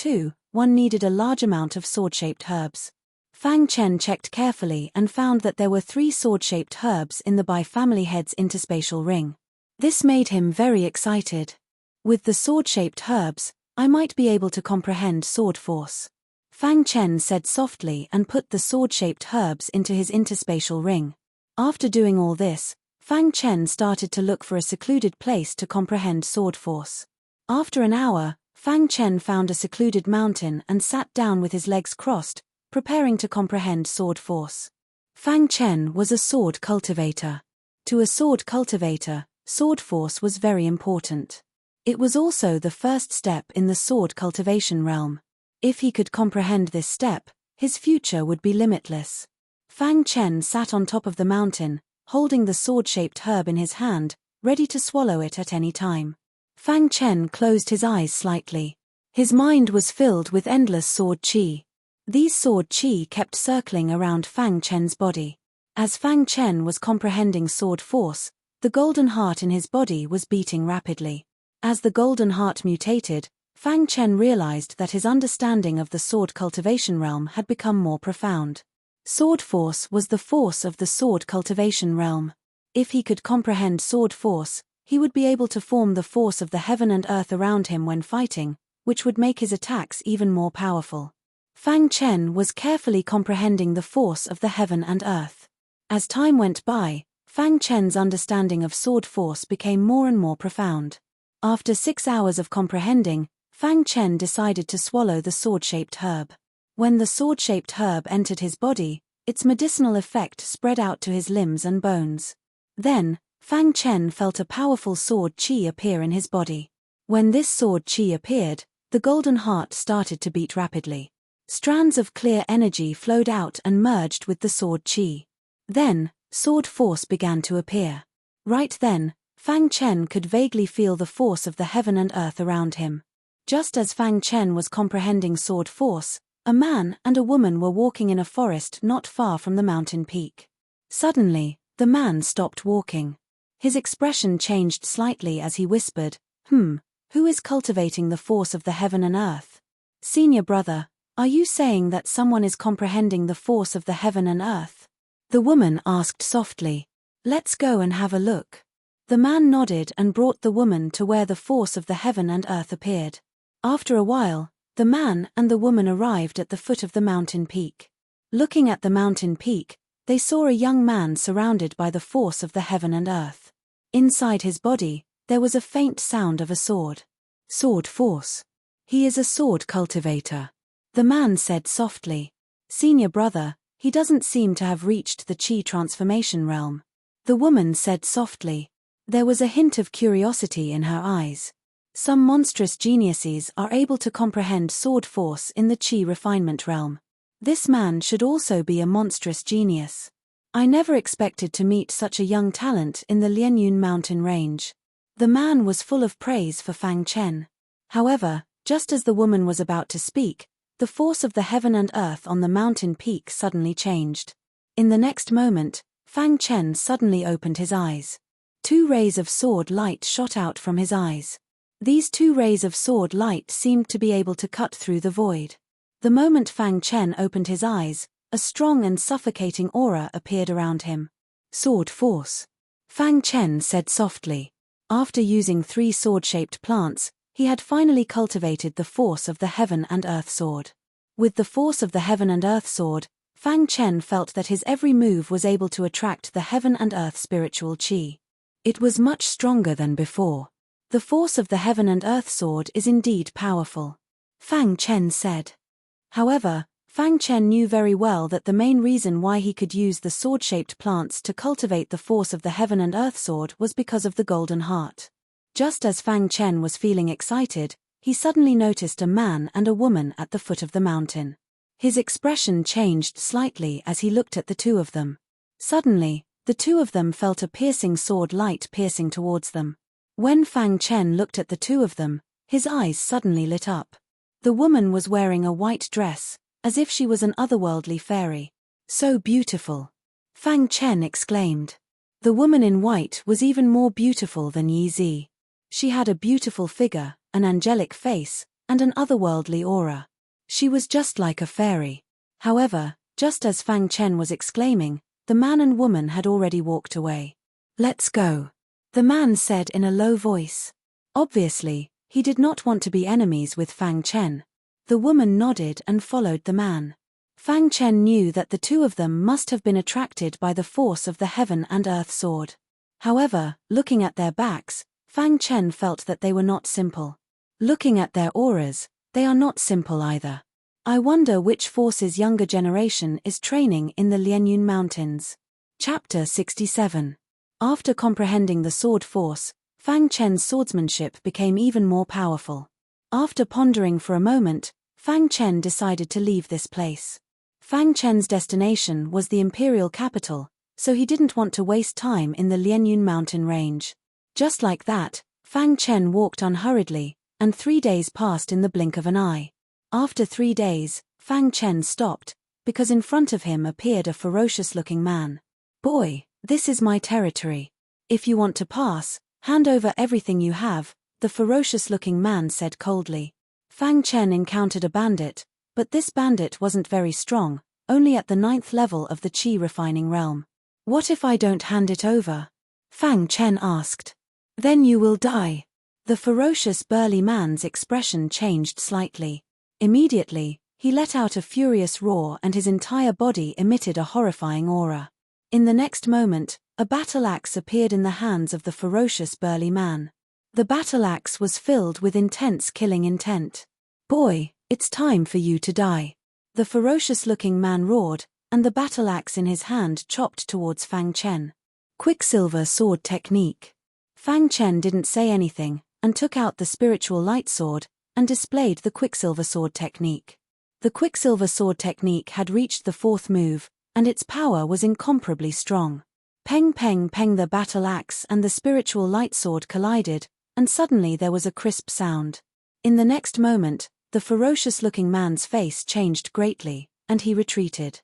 Speaker 1: one needed a large amount of sword-shaped herbs. Fang Chen checked carefully and found that there were 3 sword-shaped herbs in the Bai family head's interspatial ring. This made him very excited. With the sword-shaped herbs, I might be able to comprehend sword force. Fang Chen said softly and put the sword-shaped herbs into his interspatial ring. After doing all this, Fang Chen started to look for a secluded place to comprehend sword force. After an hour, Fang Chen found a secluded mountain and sat down with his legs crossed, preparing to comprehend sword force. Fang Chen was a sword cultivator. To a sword cultivator, sword force was very important. It was also the first step in the sword cultivation realm. If he could comprehend this step, his future would be limitless. Fang Chen sat on top of the mountain, holding the sword-shaped herb in his hand, ready to swallow it at any time. Fang Chen closed his eyes slightly. His mind was filled with endless sword qi. These sword qi kept circling around Fang Chen's body. As Fang Chen was comprehending sword force, the golden heart in his body was beating rapidly. As the golden heart mutated, Fang Chen realized that his understanding of the sword cultivation realm had become more profound. Sword force was the force of the sword cultivation realm. If he could comprehend sword force, he would be able to form the force of the heaven and earth around him when fighting, which would make his attacks even more powerful. Fang Chen was carefully comprehending the force of the heaven and earth. As time went by, Fang Chen's understanding of sword force became more and more profound. After 6 hours of comprehending, Fang Chen decided to swallow the sword-shaped herb. When the sword-shaped herb entered his body, its medicinal effect spread out to his limbs and bones. Then, Fang Chen felt a powerful sword qi appear in his body. When this sword qi appeared, the golden heart started to beat rapidly. Strands of clear energy flowed out and merged with the sword qi. Then, sword force began to appear. Right then, Fang Chen could vaguely feel the force of the heaven and earth around him. Just as Fang Chen was comprehending sword force, a man and a woman were walking in a forest not far from the mountain peak. Suddenly, the man stopped walking. His expression changed slightly as he whispered, who is cultivating the force of the heaven and earth? Senior brother, are you saying that someone is comprehending the force of the heaven and earth? The woman asked softly. Let's go and have a look. The man nodded and brought the woman to where the force of the heaven and earth appeared. After a while, the man and the woman arrived at the foot of the mountain peak. Looking at the mountain peak, they saw a young man surrounded by the force of the heaven and earth. Inside his body, there was a faint sound of a sword. Sword force. He is a sword cultivator. The man said softly. Senior brother, he doesn't seem to have reached the qi transformation realm. The woman said softly. There was a hint of curiosity in her eyes. Some monstrous geniuses are able to comprehend sword force in the qi refinement realm. This man should also be a monstrous genius. I never expected to meet such a young talent in the Lianyun mountain range. The man was full of praise for Fang Chen. However, just as the woman was about to speak, the force of the heaven and earth on the mountain peak suddenly changed. In the next moment, Fang Chen suddenly opened his eyes. 2 rays of sword light shot out from his eyes. These 2 rays of sword light seemed to be able to cut through the void. The moment Fang Chen opened his eyes, a strong and suffocating aura appeared around him. Sword force. Fang Chen said softly. After using 3 sword-shaped plants, he had finally cultivated the force of the heaven and earth sword. With the force of the heaven and earth sword, Fang Chen felt that his every move was able to attract the heaven and earth spiritual qi. It was much stronger than before. The force of the heaven and earth sword is indeed powerful. Fang Chen said. However, Fang Chen knew very well that the main reason why he could use the sword-shaped plants to cultivate the force of the heaven and earth sword was because of the golden heart. Just as Fang Chen was feeling excited, he suddenly noticed a man and a woman at the foot of the mountain. His expression changed slightly as he looked at the 2 of them. Suddenly, the 2 of them felt a piercing sword light piercing towards them. When Fang Chen looked at the 2 of them, his eyes suddenly lit up. The woman was wearing a white dress, as if she was an otherworldly fairy. So beautiful! Fang Chen exclaimed. The woman in white was even more beautiful than Yi Zi. She had a beautiful figure, an angelic face, and an otherworldly aura. She was just like a fairy. However, just as Fang Chen was exclaiming, the man and woman had already walked away. Let's go, the man said in a low voice. Obviously, he did not want to be enemies with Fang Chen. The woman nodded and followed the man. Fang Chen knew that the 2 of them must have been attracted by the force of the heaven and earth sword. However, looking at their backs, Fang Chen felt that they were not simple. Looking at their auras, they are not simple either. I wonder which forces younger generation is training in the Lianyun Mountains. Chapter 67. After comprehending the sword force, Fang Chen's swordsmanship became even more powerful. After pondering for a moment, Fang Chen decided to leave this place. Fang Chen's destination was the imperial capital, so he didn't want to waste time in the Lianyun mountain range. Just like that, Fang Chen walked unhurriedly, and 3 days passed in the blink of an eye. After 3 days, Fang Chen stopped, because in front of him appeared a ferocious-looking man. Boy, this is my territory. If you want to pass, hand over everything you have, the ferocious-looking man said coldly. Fang Chen encountered a bandit, but this bandit wasn't very strong, only at the 9th level of the qi refining realm. What if I don't hand it over? Fang Chen asked. Then you will die. The ferocious burly man's expression changed slightly. Immediately, he let out a furious roar and his entire body emitted a horrifying aura. In the next moment, a battle axe appeared in the hands of the ferocious burly man. The battle axe was filled with intense killing intent. "Boy, it's time for you to die," the ferocious-looking man roared, and the battle axe in his hand chopped towards Fang Chen. Quicksilver sword technique. Fang Chen didn't say anything, and took out the spiritual light sword, and displayed the quicksilver sword technique. The quicksilver sword technique had reached the fourth move, and its power was incomparably strong. Peng peng peng, the battle axe and the spiritual light sword collided, and suddenly there was a crisp sound. In the next moment, the ferocious-looking man's face changed greatly, and he retreated.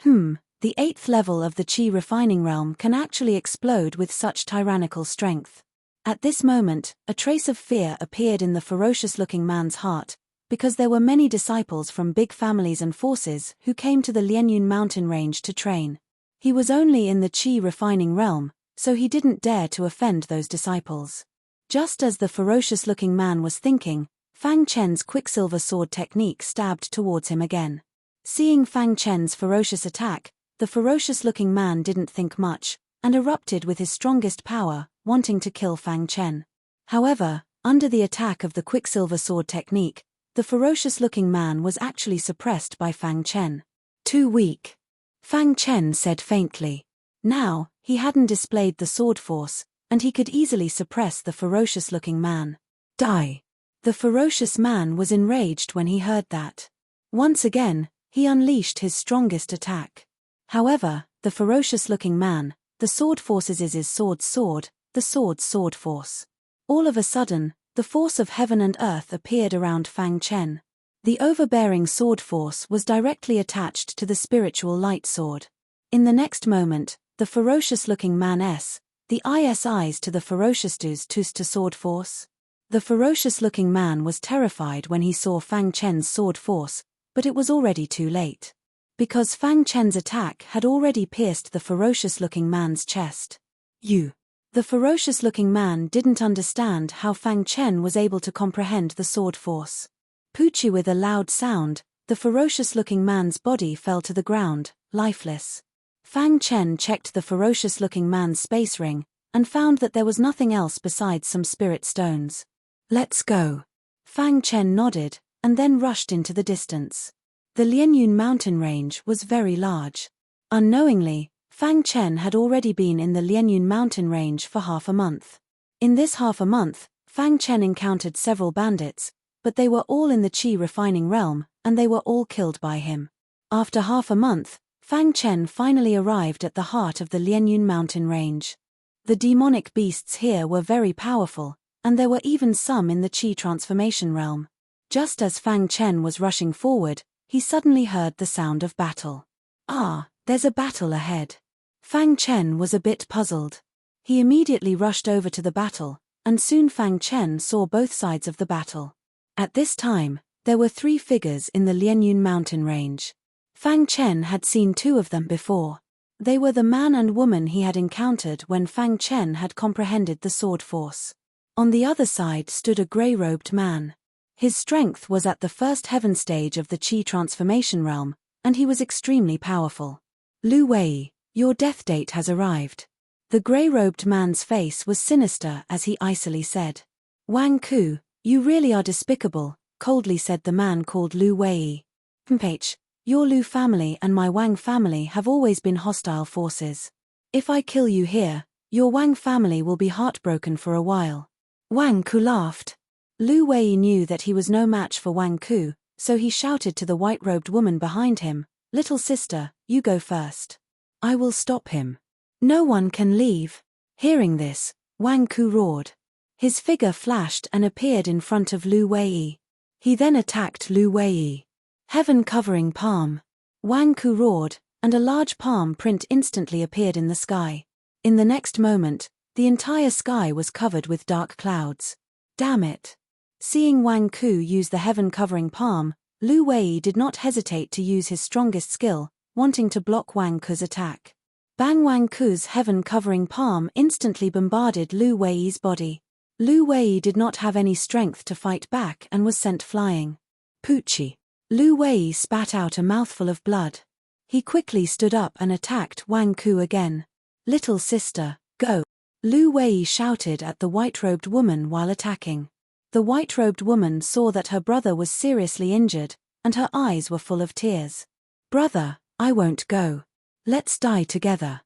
Speaker 1: The 8th level of the Qi refining realm can actually explode with such tyrannical strength. At this moment, a trace of fear appeared in the ferocious-looking man's heart, because there were many disciples from big families and forces who came to the Lianyun mountain range to train. He was only in the Qi refining realm, so he didn't dare to offend those disciples. Just as the ferocious-looking man was thinking, Fang Chen's quicksilver sword technique stabbed towards him again. Seeing Fang Chen's ferocious attack, the ferocious-looking man didn't think much, and erupted with his strongest power, wanting to kill Fang Chen. However, under the attack of the quicksilver sword technique, the ferocious-looking man was actually suppressed by Fang Chen. "Too weak," Fang Chen said faintly. Now, he hadn't displayed the sword force, and he could easily suppress the ferocious-looking man. "Die." The ferocious man was enraged when he heard that. Once again, he unleashed his strongest attack. However, the ferocious-looking man, the sword forces is his sword's sword, the sword's sword force. All of a sudden, the force of heaven and earth appeared around Fang Chen. The overbearing sword force was directly attached to the spiritual light sword. In the next moment, the ferocious-looking man's, the eyes to the ferocious to sword force. The ferocious-looking man was terrified when he saw Fang Chen's sword force, but it was already too late. Because Fang Chen's attack had already pierced the ferocious-looking man's chest. The ferocious-looking man didn't understand how Fang Chen was able to comprehend the sword force. Poochie, with a loud sound, the ferocious-looking man's body fell to the ground, lifeless. Fang Chen checked the ferocious-looking man's space ring, and found that there was nothing else besides some spirit stones. "Let's go." Fang Chen nodded, and then rushed into the distance. The Lianyun mountain range was very large. Unknowingly, Fang Chen had already been in the Lianyun mountain range for half a month. In this half a month, Fang Chen encountered several bandits, but they were all in the Qi refining realm, and they were all killed by him. After half a month, Fang Chen finally arrived at the heart of the Lianyun mountain range. The demonic beasts here were very powerful, and there were even some in the Qi transformation realm. Just as Fang Chen was rushing forward, he suddenly heard the sound of battle. There's a battle ahead. Fang Chen was a bit puzzled. He immediately rushed over to the battle, and soon Fang Chen saw both sides of the battle. At this time, there were 3 figures in the Lianyun mountain range. Fang Chen had seen 2 of them before. They were the man and woman he had encountered when Fang Chen had comprehended the sword force. On the other side stood a grey-robed man. His strength was at the first heaven stage of the Qi transformation realm, and he was extremely powerful. "Lu Wei, your death date has arrived." The grey-robed man's face was sinister as he icily said. "Wang Ku, you really are despicable," coldly said the man called Lu Wei. "Your Lu family and my Wang family have always been hostile forces. If I kill you here, your Wang family will be heartbroken for a while." Wang Ku laughed. Lu Wei knew that he was no match for Wang Ku, so he shouted to the white-robed woman behind him, "Little sister, you go first. I will stop him. No one can leave." Hearing this, Wang Ku roared. His figure flashed and appeared in front of Lu Wei. He then attacked Lu Wei. Heaven-covering palm. Wang Ku roared, and a large palm print instantly appeared in the sky. In the next moment, the entire sky was covered with dark clouds. Damn it. Seeing Wang Ku use the heaven-covering palm, Lu Wei did not hesitate to use his strongest skill, wanting to block Wang Ku's attack. Bang! Wang Ku's heaven-covering palm instantly bombarded Lu Wei's body. Lu Wei did not have any strength to fight back and was sent flying. Poochie. Lu Wei spat out a mouthful of blood. He quickly stood up and attacked Wang Ku again. "Little sister, go." Lu Wei shouted at the white-robed woman while attacking. The white-robed woman saw that her brother was seriously injured, and her eyes were full of tears. "Brother, I won't go. Let's die together."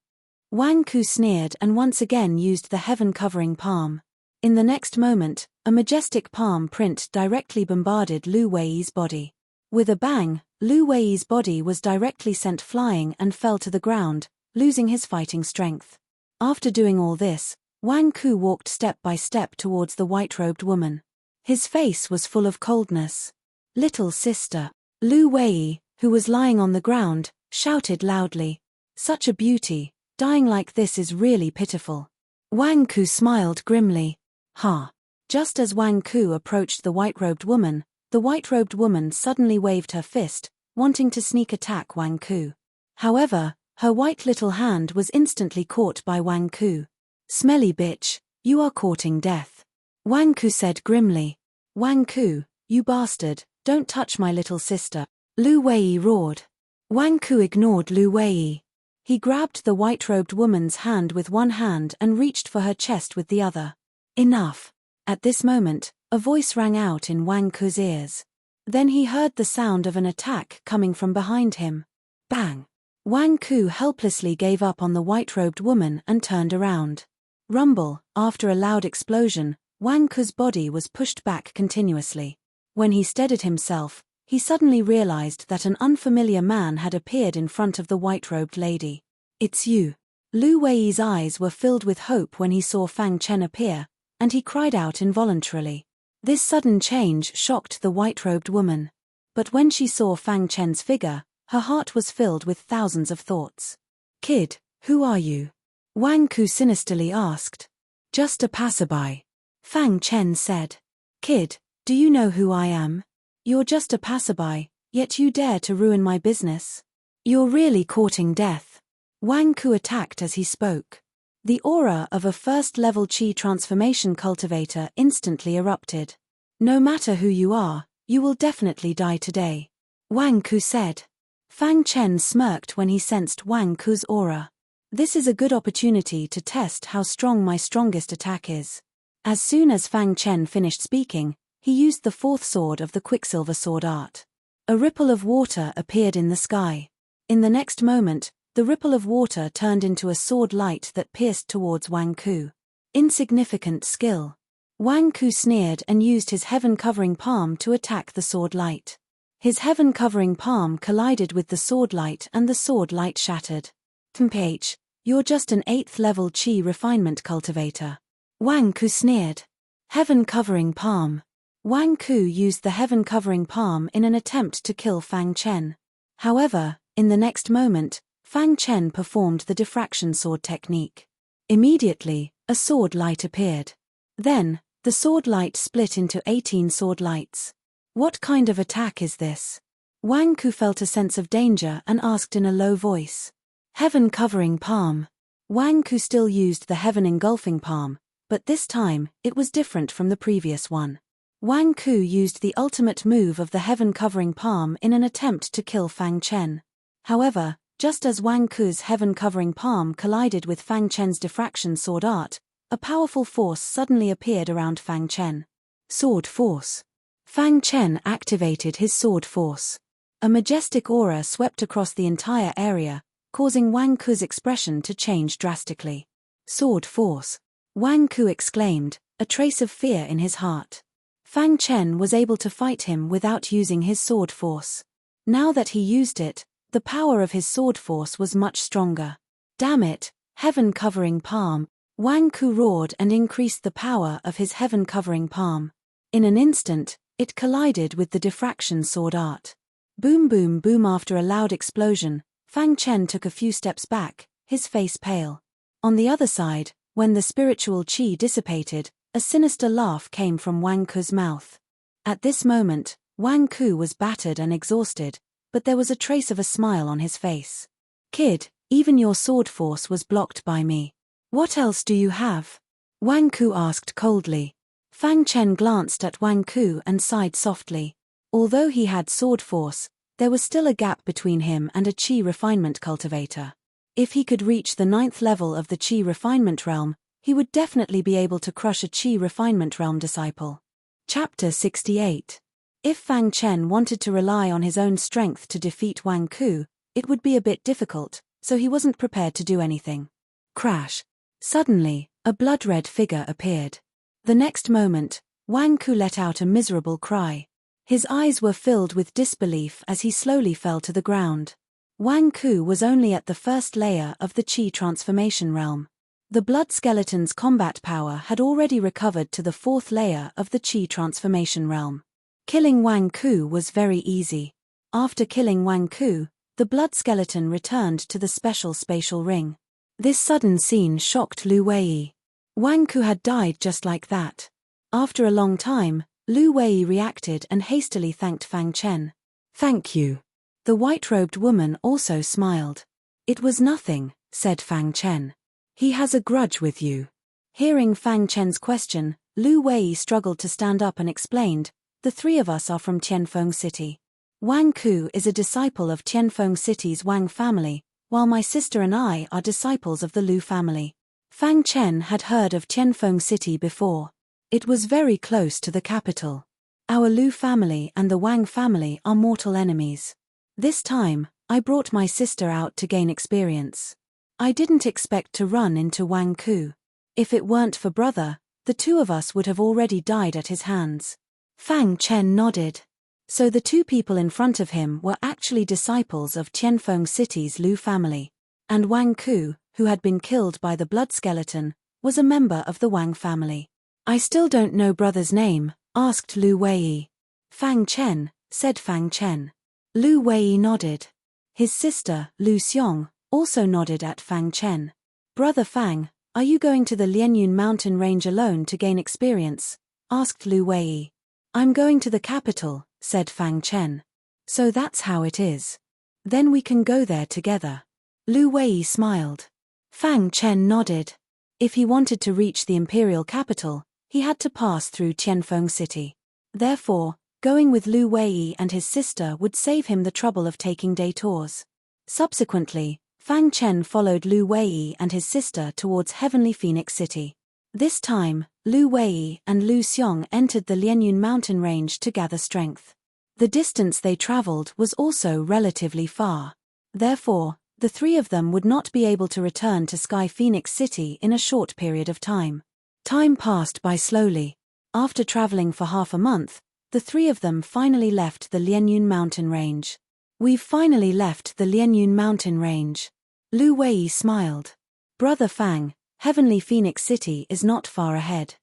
Speaker 1: Wang Ku sneered and once again used the heaven-covering palm. In the next moment, a majestic palm print directly bombarded Lu Wei's body. With a bang, Lu Wei's body was directly sent flying and fell to the ground, losing his fighting strength. After doing all this, Wang Ku walked step by step towards the white-robed woman. His face was full of coldness. "Little sister." Lu Wei, who was lying on the ground, shouted loudly. "Such a beauty, dying like this is really pitiful." Wang Ku smiled grimly. "Ha!" Just as Wang Ku approached the white-robed woman, the white-robed woman suddenly waved her fist, wanting to sneak attack Wang Ku. However, her white little hand was instantly caught by Wang Ku. "Smelly bitch, you are courting death," Wang Ku said grimly. "Wang Ku, you bastard, don't touch my little sister," Lu Wei roared. Wang Ku ignored Lu Wei. He grabbed the white-robed woman's hand with one hand and reached for her chest with the other. "Enough." At this moment, a voice rang out in Wang Ku's ears. Then he heard the sound of an attack coming from behind him. Bang! Wang Ku helplessly gave up on the white-robed woman and turned around. Rumble, after a loud explosion, Wang Ku's body was pushed back continuously. When he steadied himself, he suddenly realized that an unfamiliar man had appeared in front of the white-robed lady. "It's you." Lu Wei's eyes were filled with hope when he saw Fang Chen appear, and he cried out involuntarily. This sudden change shocked the white-robed woman. But when she saw Fang Chen's figure, her heart was filled with thousands of thoughts. "Kid, who are you?" Wang Ku sinisterly asked. "Just a passerby," Fang Chen said. "Kid, do you know who I am? You're just a passerby, yet you dare to ruin my business. You're really courting death." Wang Ku attacked as he spoke. The aura of a first-level Qi transformation cultivator instantly erupted. "No matter who you are, you will definitely die today," Wang Ku said. Fang Chen smirked when he sensed Wang Ku's aura. "This is a good opportunity to test how strong my strongest attack is." As soon as Fang Chen finished speaking, he used the fourth sword of the Quicksilver Sword art. A ripple of water appeared in the sky. In the next moment, the ripple of water turned into a sword light that pierced towards Wang Ku. Insignificant skill. Wang Ku sneered and used his heaven-covering palm to attack the sword light. His heaven-covering palm collided with the sword light and the sword light shattered. "Temph, you're just an 8th-level Qi refinement cultivator," Wang Ku sneered. Heaven-covering palm. Wang Ku used the heaven-covering palm in an attempt to kill Fang Chen. However, in the next moment, Fang Chen performed the diffraction sword technique. Immediately, a sword light appeared. Then, the sword light split into 18 sword lights. What kind of attack is this? Wang Ku felt a sense of danger and asked in a low voice. Heaven-covering palm. Wang Ku still used the heaven-engulfing palm, but this time, it was different from the previous one. Wang Ku used the ultimate move of the heaven-covering palm in an attempt to kill Fang Chen. However, just as Wang Ku's heaven-covering palm collided with Fang Chen's diffraction sword art, a powerful force suddenly appeared around Fang Chen. Sword force. Fang Chen activated his sword force. A majestic aura swept across the entire area, causing Wang Ku's expression to change drastically. Sword force. Wang Ku exclaimed, a trace of fear in his heart. Fang Chen was able to fight him without using his sword force. Now that he used it, the power of his sword force was much stronger. Damn it, heaven-covering palm. Wang Ku roared and increased the power of his heaven-covering palm. In an instant, it collided with the diffraction sword art. Boom boom boom. After a loud explosion, Fang Chen took a few steps back, his face pale. On the other side, when the spiritual qi dissipated, a sinister laugh came from Wang Ku's mouth. At this moment, Wang Ku was battered and exhausted, but there was a trace of a smile on his face. "Kid, even your sword force was blocked by me. What else do you have?" Wang Ku asked coldly. Fang Chen glanced at Wang Ku and sighed softly. Although he had sword force, there was still a gap between him and a Qi refinement cultivator. If he could reach the 9th level of the Qi refinement realm, he would definitely be able to crush a Qi refinement realm disciple. Chapter 68. If Fang Chen wanted to rely on his own strength to defeat Wang Ku, it would be a bit difficult, so he wasn't prepared to do anything. Crash. Suddenly, a blood-red figure appeared. The next moment, Wang Ku let out a miserable cry. His eyes were filled with disbelief as he slowly fell to the ground. Wang Ku was only at the first layer of the Qi transformation realm. The blood skeleton's combat power had already recovered to the fourth layer of the Qi transformation realm. Killing Wang Ku was very easy. After killing Wang Ku, the blood skeleton returned to the special spatial ring. This sudden scene shocked Lu Wei. Wang Ku had died just like that. After a long time, Lu Wei reacted and hastily thanked Fang Chen. "Thank you." The white-robed woman also smiled. "It was nothing," said Fang Chen. "He has a grudge with you." Hearing Fang Chen's question, Lu Wei struggled to stand up and explained, "The three of us are from Tianfeng City. Wang Ku is a disciple of Tianfeng City's Wang family, while my sister and I are disciples of the Lu family." Fang Chen had heard of Tianfeng City before. It was very close to the capital. "Our Lu family and the Wang family are mortal enemies. This time, I brought my sister out to gain experience. I didn't expect to run into Wang Ku. If it weren't for brother, the two of us would have already died at his hands." Fang Chen nodded. So the two people in front of him were actually disciples of Tianfeng City's Lu family. And Wang Ku, who had been killed by the blood skeleton, was a member of the Wang family. "I still don't know brother's name," asked Lu Wei. "Fang Chen," said Fang Chen. Lu Wei nodded. His sister, Lu Xiong, also nodded at Fang Chen. "Brother Fang, are you going to the Lianyun mountain range alone to gain experience?" asked Lu Wei. "I'm going to the capital," said Fang Chen. "So that's how it is. Then we can go there together." Lu Wei smiled. Fang Chen nodded. If he wanted to reach the imperial capital, he had to pass through Tianfeng City. Therefore, going with Lu Wei and his sister would save him the trouble of taking detours. Subsequently, Fang Chen followed Lu Wei and his sister towards Heavenly Phoenix City. This time, Lu Wei and Lu Xiong entered the Lianyun mountain range to gather strength. The distance they traveled was also relatively far. Therefore, the three of them would not be able to return to Sky Phoenix City in a short period of time. Time passed by slowly. After traveling for half a month, the three of them finally left the Lianyun mountain range. "We've finally left the Lianyun mountain range." Lu Wei smiled. "Brother Fang, Heavenly Phoenix City is not far ahead.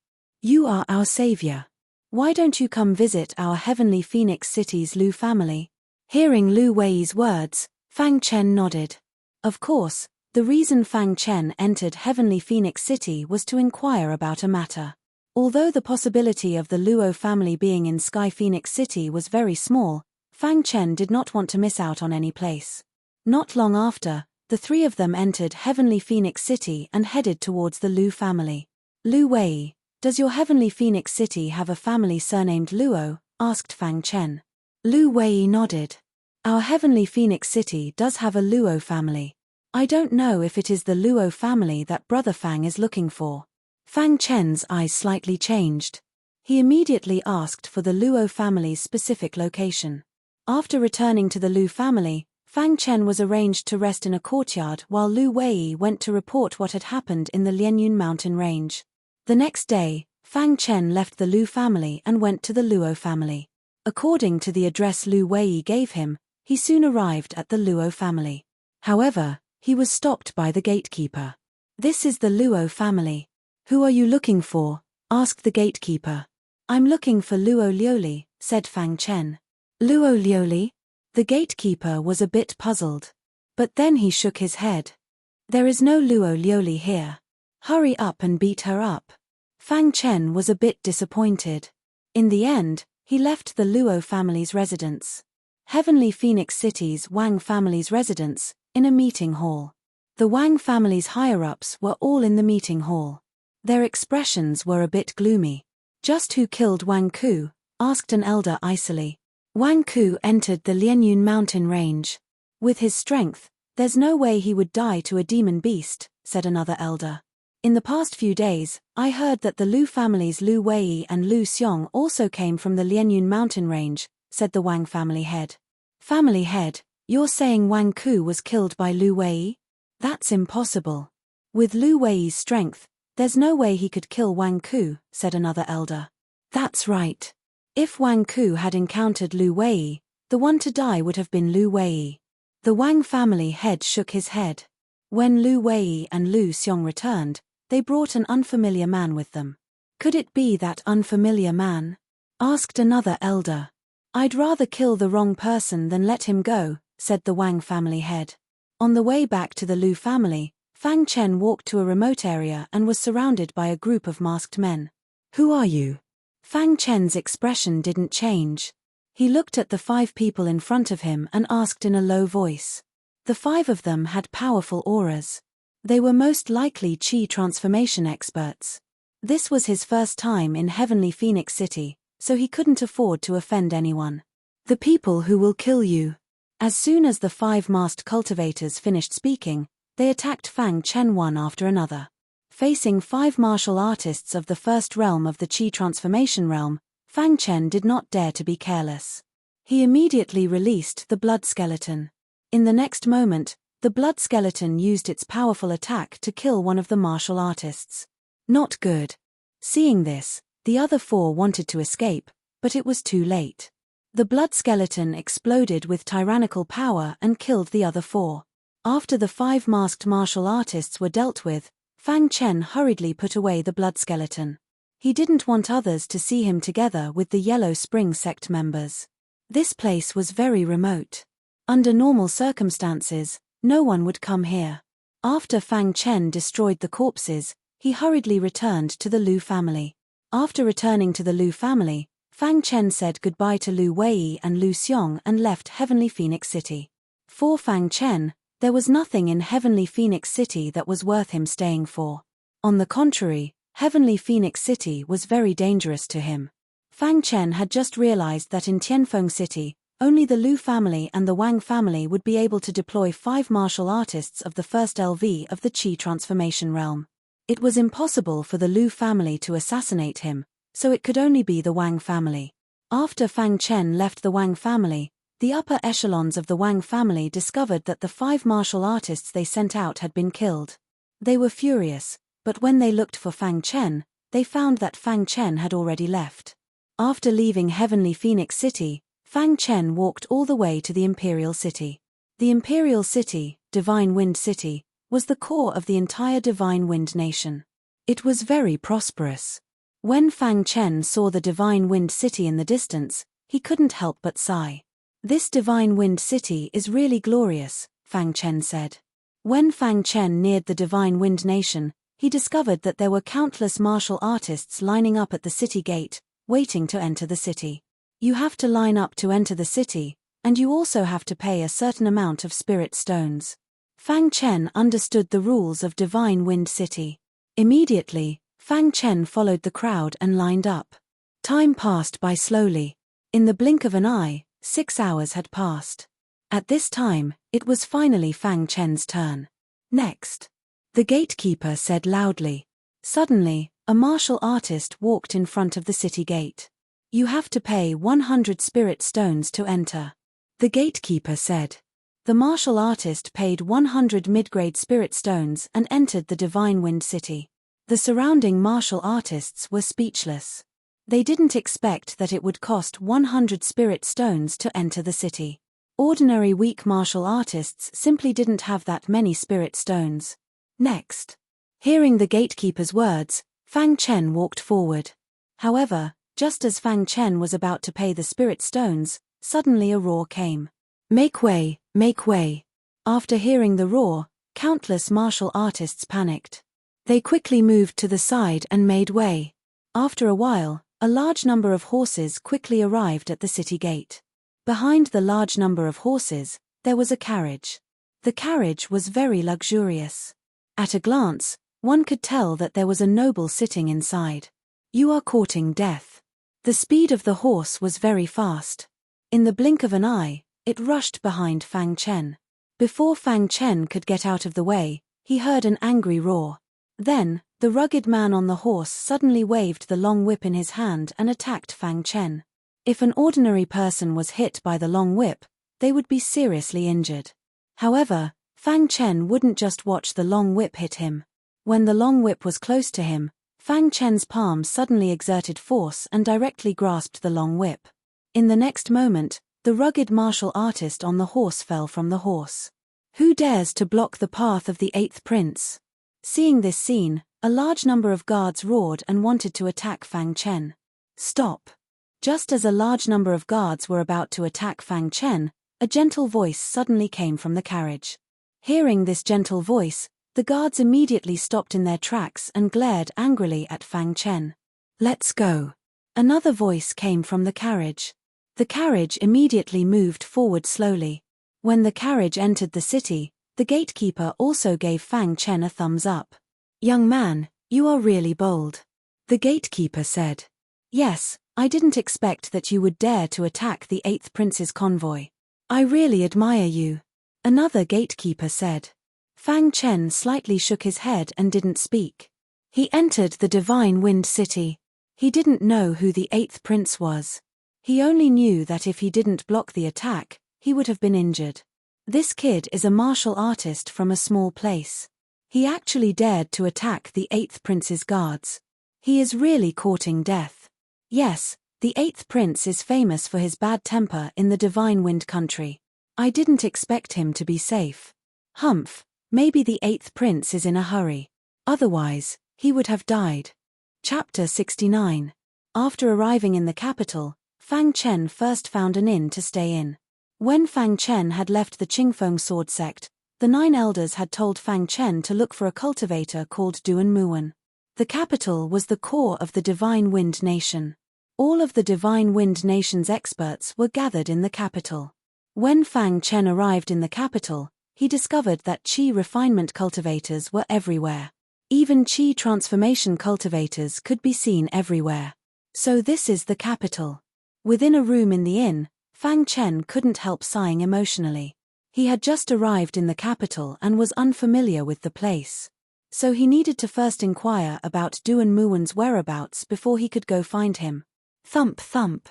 Speaker 1: You are our savior. Why don't you come visit our Heavenly Phoenix City's Lu family?" Hearing Lu Wei's words, Fang Chen nodded. Of course, the reason Fang Chen entered Heavenly Phoenix City was to inquire about a matter. Although the possibility of the Luo family being in Sky Phoenix City was very small, Fang Chen did not want to miss out on any place. Not long after, the three of them entered Heavenly Phoenix City and headed towards the Lu family. "Lu Wei, does your Heavenly Phoenix City have a family surnamed Luo?" asked Fang Chen. Lu Wei nodded. "Our Heavenly Phoenix City does have a Luo family. I don't know if it is the Luo family that Brother Fang is looking for." Fang Chen's eyes slightly changed. He immediately asked for the Luo family's specific location. After returning to the Lu family, Fang Chen was arranged to rest in a courtyard while Lu Wei went to report what had happened in the Lianyun mountain range. The next day, Fang Chen left the Lu family and went to the Luo family. According to the address Lu Wei gave him, he soon arrived at the Luo family. However, he was stopped by the gatekeeper. "This is the Luo family. Who are you looking for?" asked the gatekeeper. "I'm looking for Luo Liuli," said Fang Chen. "Luo Liuli?" The gatekeeper was a bit puzzled. But then he shook his head. "There is no Luo Liuli here. Hurry up and beat her up." Fang Chen was a bit disappointed. In the end, he left the Luo family's residence. Heavenly Phoenix City's Wang family's residence, in a meeting hall. The Wang family's higher-ups were all in the meeting hall. Their expressions were a bit gloomy. "Just who killed Wang Ku?" asked an elder icily. "Wang Ku entered the Lianyun mountain range. With his strength, there's no way he would die to a demon beast," said another elder. In the past few days, I heard that the Lu families Lu Wei and Lu Xiong also came from the Lianyun mountain range, said the Wang family head. Family head, you're saying Wang Ku was killed by Lu Wei? That's impossible. With Lu Wei's strength, there's no way he could kill Wang Ku, said another elder. That's right. If Wang Ku had encountered Lu Wei, the one to die would have been Lu Wei. The Wang family head shook his head. When Lu Wei and Lu Xiong returned, they brought an unfamiliar man with them. Could it be that unfamiliar man? Asked another elder. I'd rather kill the wrong person than let him go, said the Wang family head. On the way back to the Lu family, Fang Chen walked to a remote area and was surrounded by a group of masked men. Who are you? Fang Chen's expression didn't change. He looked at the 5 people in front of him and asked in a low voice. The 5 of them had powerful auras. They were most likely Qi transformation experts. This was his first time in Heavenly Phoenix City, so he couldn't afford to offend anyone. The people who will kill you. As soon as the 5 masked cultivators finished speaking, they attacked Fang Chen one after another. Facing 5 martial artists of the first realm of the Qi transformation realm, Fang Chen did not dare to be careless. He immediately released the blood skeleton. In the next moment, the blood skeleton used its powerful attack to kill one of the martial artists. Not good. Seeing this, the other 4 wanted to escape, but it was too late. The blood skeleton exploded with tyrannical power and killed the other 4. After the 5 masked martial artists were dealt with, Fang Chen hurriedly put away the blood skeleton. He didn't want others to see him together with the Yellow Spring sect members. This place was very remote. Under normal circumstances, no one would come here. After Fang Chen destroyed the corpses, he hurriedly returned to the Lu family. After returning to the Lu family, Fang Chen said goodbye to Lu Wei and Lu Xiong and left Heavenly Phoenix City. For Fang Chen, there was nothing in Heavenly Phoenix City that was worth him staying for. On the contrary, Heavenly Phoenix City was very dangerous to him. Fang Chen had just realized that in Tianfeng City, only the Lu family and the Wang family would be able to deploy 5 martial artists of the first LV of the Qi transformation realm. It was impossible for the Lu family to assassinate him, so it could only be the Wang family. After Fang Chen left the Wang family, the upper echelons of the Wang family discovered that the 5 martial artists they sent out had been killed. They were furious, but when they looked for Fang Chen, they found that Fang Chen had already left. After leaving Heavenly Phoenix City, Fang Chen walked all the way to the Imperial City. The Imperial City, Divine Wind City, was the core of the entire Divine Wind Nation. It was very prosperous. When Fang Chen saw the Divine Wind City in the distance, he couldn't help but sigh. This Divine Wind City is really glorious, Fang Chen said. When Fang Chen neared the Divine Wind Nation, he discovered that there were countless martial artists lining up at the city gate, waiting to enter the city. You have to line up to enter the city, and you also have to pay a certain amount of spirit stones. Fang Chen understood the rules of Divine Wind City. Immediately, Fang Chen followed the crowd and lined up. Time passed by slowly. In the blink of an eye, 6 hours had passed. At this time, it was finally Fang Chen's turn. Next. The gatekeeper said loudly. Suddenly, a martial artist walked in front of the city gate. You have to pay 100 spirit stones to enter. The gatekeeper said. The martial artist paid 100 mid-grade spirit stones and entered the Divine Wind City. The surrounding martial artists were speechless. They didn't expect that it would cost 100 spirit stones to enter the city. Ordinary weak martial artists simply didn't have that many spirit stones. Next. Hearing the gatekeeper's words, Fang Chen walked forward. However, just as Fang Chen was about to pay the spirit stones, suddenly a roar came. Make way, make way. After hearing the roar, countless martial artists panicked. They quickly moved to the side and made way. After a while, a large number of horses quickly arrived at the city gate. Behind the large number of horses, there was a carriage. The carriage was very luxurious. At a glance, one could tell that there was a noble sitting inside. You are courting death. The speed of the horse was very fast. In the blink of an eye, it rushed behind Fang Chen. Before Fang Chen could get out of the way, he heard an angry roar. Then, The rugged man on the horse suddenly waved the long whip in his hand and attacked Fang Chen. If an ordinary person was hit by the long whip, they would be seriously injured. However, Fang Chen wouldn't just watch the long whip hit him. When the long whip was close to him, Fang Chen's palm suddenly exerted force and directly grasped the long whip. In the next moment, the rugged martial artist on the horse fell from the horse. Who dares to block the path of the 8th prince? Seeing this scene, a large number of guards roared and wanted to attack Fang Chen. Stop! Just as a large number of guards were about to attack Fang Chen, a gentle voice suddenly came from the carriage. Hearing this gentle voice, the guards immediately stopped in their tracks and glared angrily at Fang Chen. Let's go. Another voice came from the carriage. The carriage immediately moved forward slowly. When the carriage entered the city, the gatekeeper also gave Fang Chen a thumbs up. Young man, you are really bold. The gatekeeper said. Yes, I didn't expect that you would dare to attack the 8th prince's convoy. I really admire you. Another gatekeeper said. Fang Chen slightly shook his head and didn't speak. He entered the Divine Wind City. He didn't know who the 8th prince was. He only knew that if he didn't block the attack, he would have been injured. This kid is a martial artist from a small place. He actually dared to attack the 8th prince's guards. He is really courting death. Yes, the 8th prince is famous for his bad temper in the Divine Wind country. I didn't expect him to be safe. Humph, maybe the 8th prince is in a hurry. Otherwise, he would have died. Chapter 69. After arriving in the capital, Fang Chen first found an inn to stay in. When Fang Chen had left the Qingfeng sword sect, the 9 elders had told Fang Chen to look for a cultivator called Duan Muan. The capital was the core of the Divine Wind Nation. All of the Divine Wind Nation's experts were gathered in the capital. When Fang Chen arrived in the capital, he discovered that qi refinement cultivators were everywhere. Even qi transformation cultivators could be seen everywhere. So this is the capital. Within a room in the inn, Fang Chen couldn't help sighing emotionally. He had just arrived in the capital and was unfamiliar with the place. So he needed to first inquire about Duan Muan's whereabouts before he could go find him. Thump thump.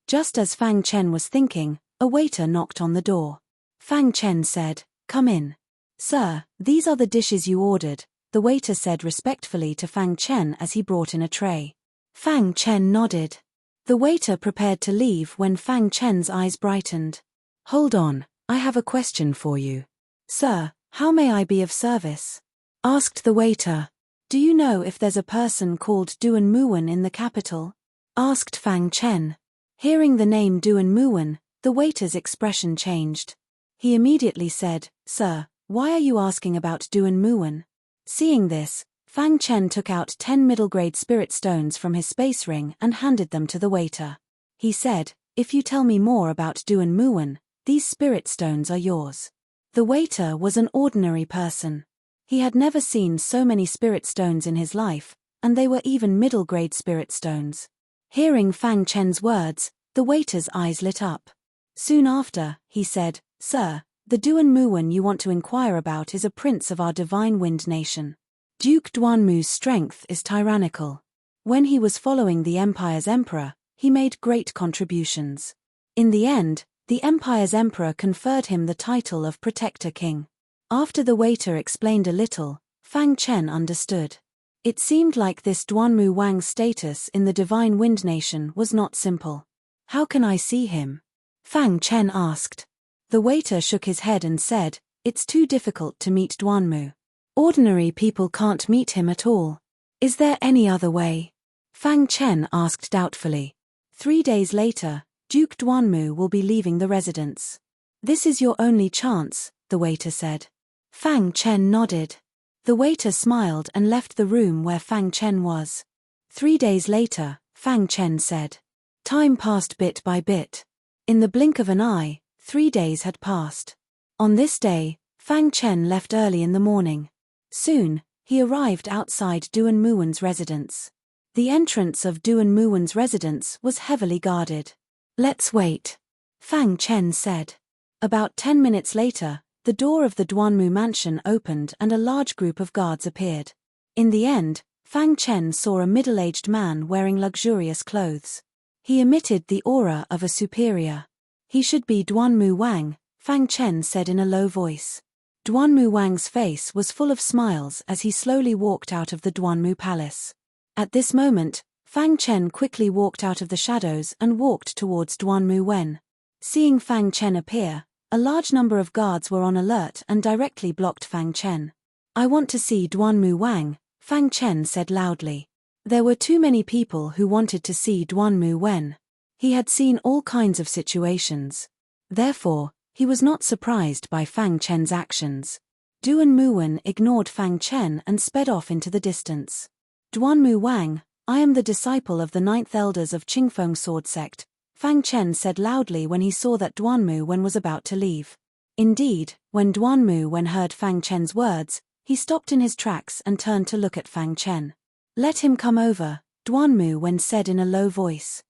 Speaker 1: Just as Fang Chen was thinking, a waiter knocked on the door. Fang Chen said, "Come in." "Sir, these are the dishes you ordered," the waiter said respectfully to Fang Chen as he brought in a tray. Fang Chen nodded. The waiter prepared to leave when Fang Chen's eyes brightened. "Hold on, I have a question for you." "Sir, how may I be of service?" asked the waiter. "Do you know if there's a person called Duan Muan in the capital?" asked Fang Chen. Hearing the name Duan Muan, the waiter's expression changed. He immediately said, "Sir, why are you asking about Duan Muan?" Seeing this, Fang Chen took out 10 middle-grade spirit stones from his space ring and handed them to the waiter. He said, "If you tell me more about Duan Muan, these spirit stones are yours." The waiter was an ordinary person. He had never seen so many spirit stones in his life, and they were even middle-grade spirit stones. Hearing Fang Chen's words, the waiter's eyes lit up. Soon after, he said, "Sir, the Duan Muan you want to inquire about is a prince of our Divine Wind Nation. Duke Duanmu's strength is tyrannical. When he was following the Empire's emperor, he made great contributions. In the end, the Empire's emperor conferred him the title of Protector King." After the waiter explained a little, Fang Chen understood. It seemed like this Duanmu Wang's status in the Divine Wind Nation was not simple. "How can I see him?" Fang Chen asked. The waiter shook his head and said, "It's too difficult to meet Duanmu. Ordinary people can't meet him at all. Is there any other way?" Fang Chen asked doubtfully. 3 days later, Duke Duanmu will be leaving the residence. "This is your only chance," the waiter said. Fang Chen nodded. The waiter smiled and left the room where Fang Chen was. 3 days later, Fang Chen said. Time passed bit by bit. In the blink of an eye, 3 days had passed. On this day, Fang Chen left early in the morning. Soon, he arrived outside Duan Muan's residence. The entrance of Duan Muan's residence was heavily guarded. "Let's wait," Fang Chen said. About 10 minutes later, the door of the Duanmu mansion opened and a large group of guards appeared. In the end, Fang Chen saw a middle-aged man wearing luxurious clothes. He emitted the aura of a superior. He should be Duanmu Wang, Fang Chen said in a low voice. Duanmu Wang's face was full of smiles as he slowly walked out of the Duanmu Palace. At this moment, Fang Chen quickly walked out of the shadows and walked towards Duanmu Wen. Seeing Fang Chen appear, a large number of guards were on alert and directly blocked Fang Chen. I want to see Duanmu Wang, Fang Chen said loudly. There were too many people who wanted to see Duanmu Wen. He had seen all kinds of situations. Therefore, he was not surprised by Fang Chen's actions. Duanmu Wen ignored Fang Chen and sped off into the distance. Duanmu Wang, I am the disciple of the 9th elders of Qingfeng sword sect, Fang Chen said loudly when he saw that Duanmu Wen was about to leave. Indeed, when Duanmu Wen heard Fang Chen's words, he stopped in his tracks and turned to look at Fang Chen. Let him come over, Duanmu Wen said in a low voice.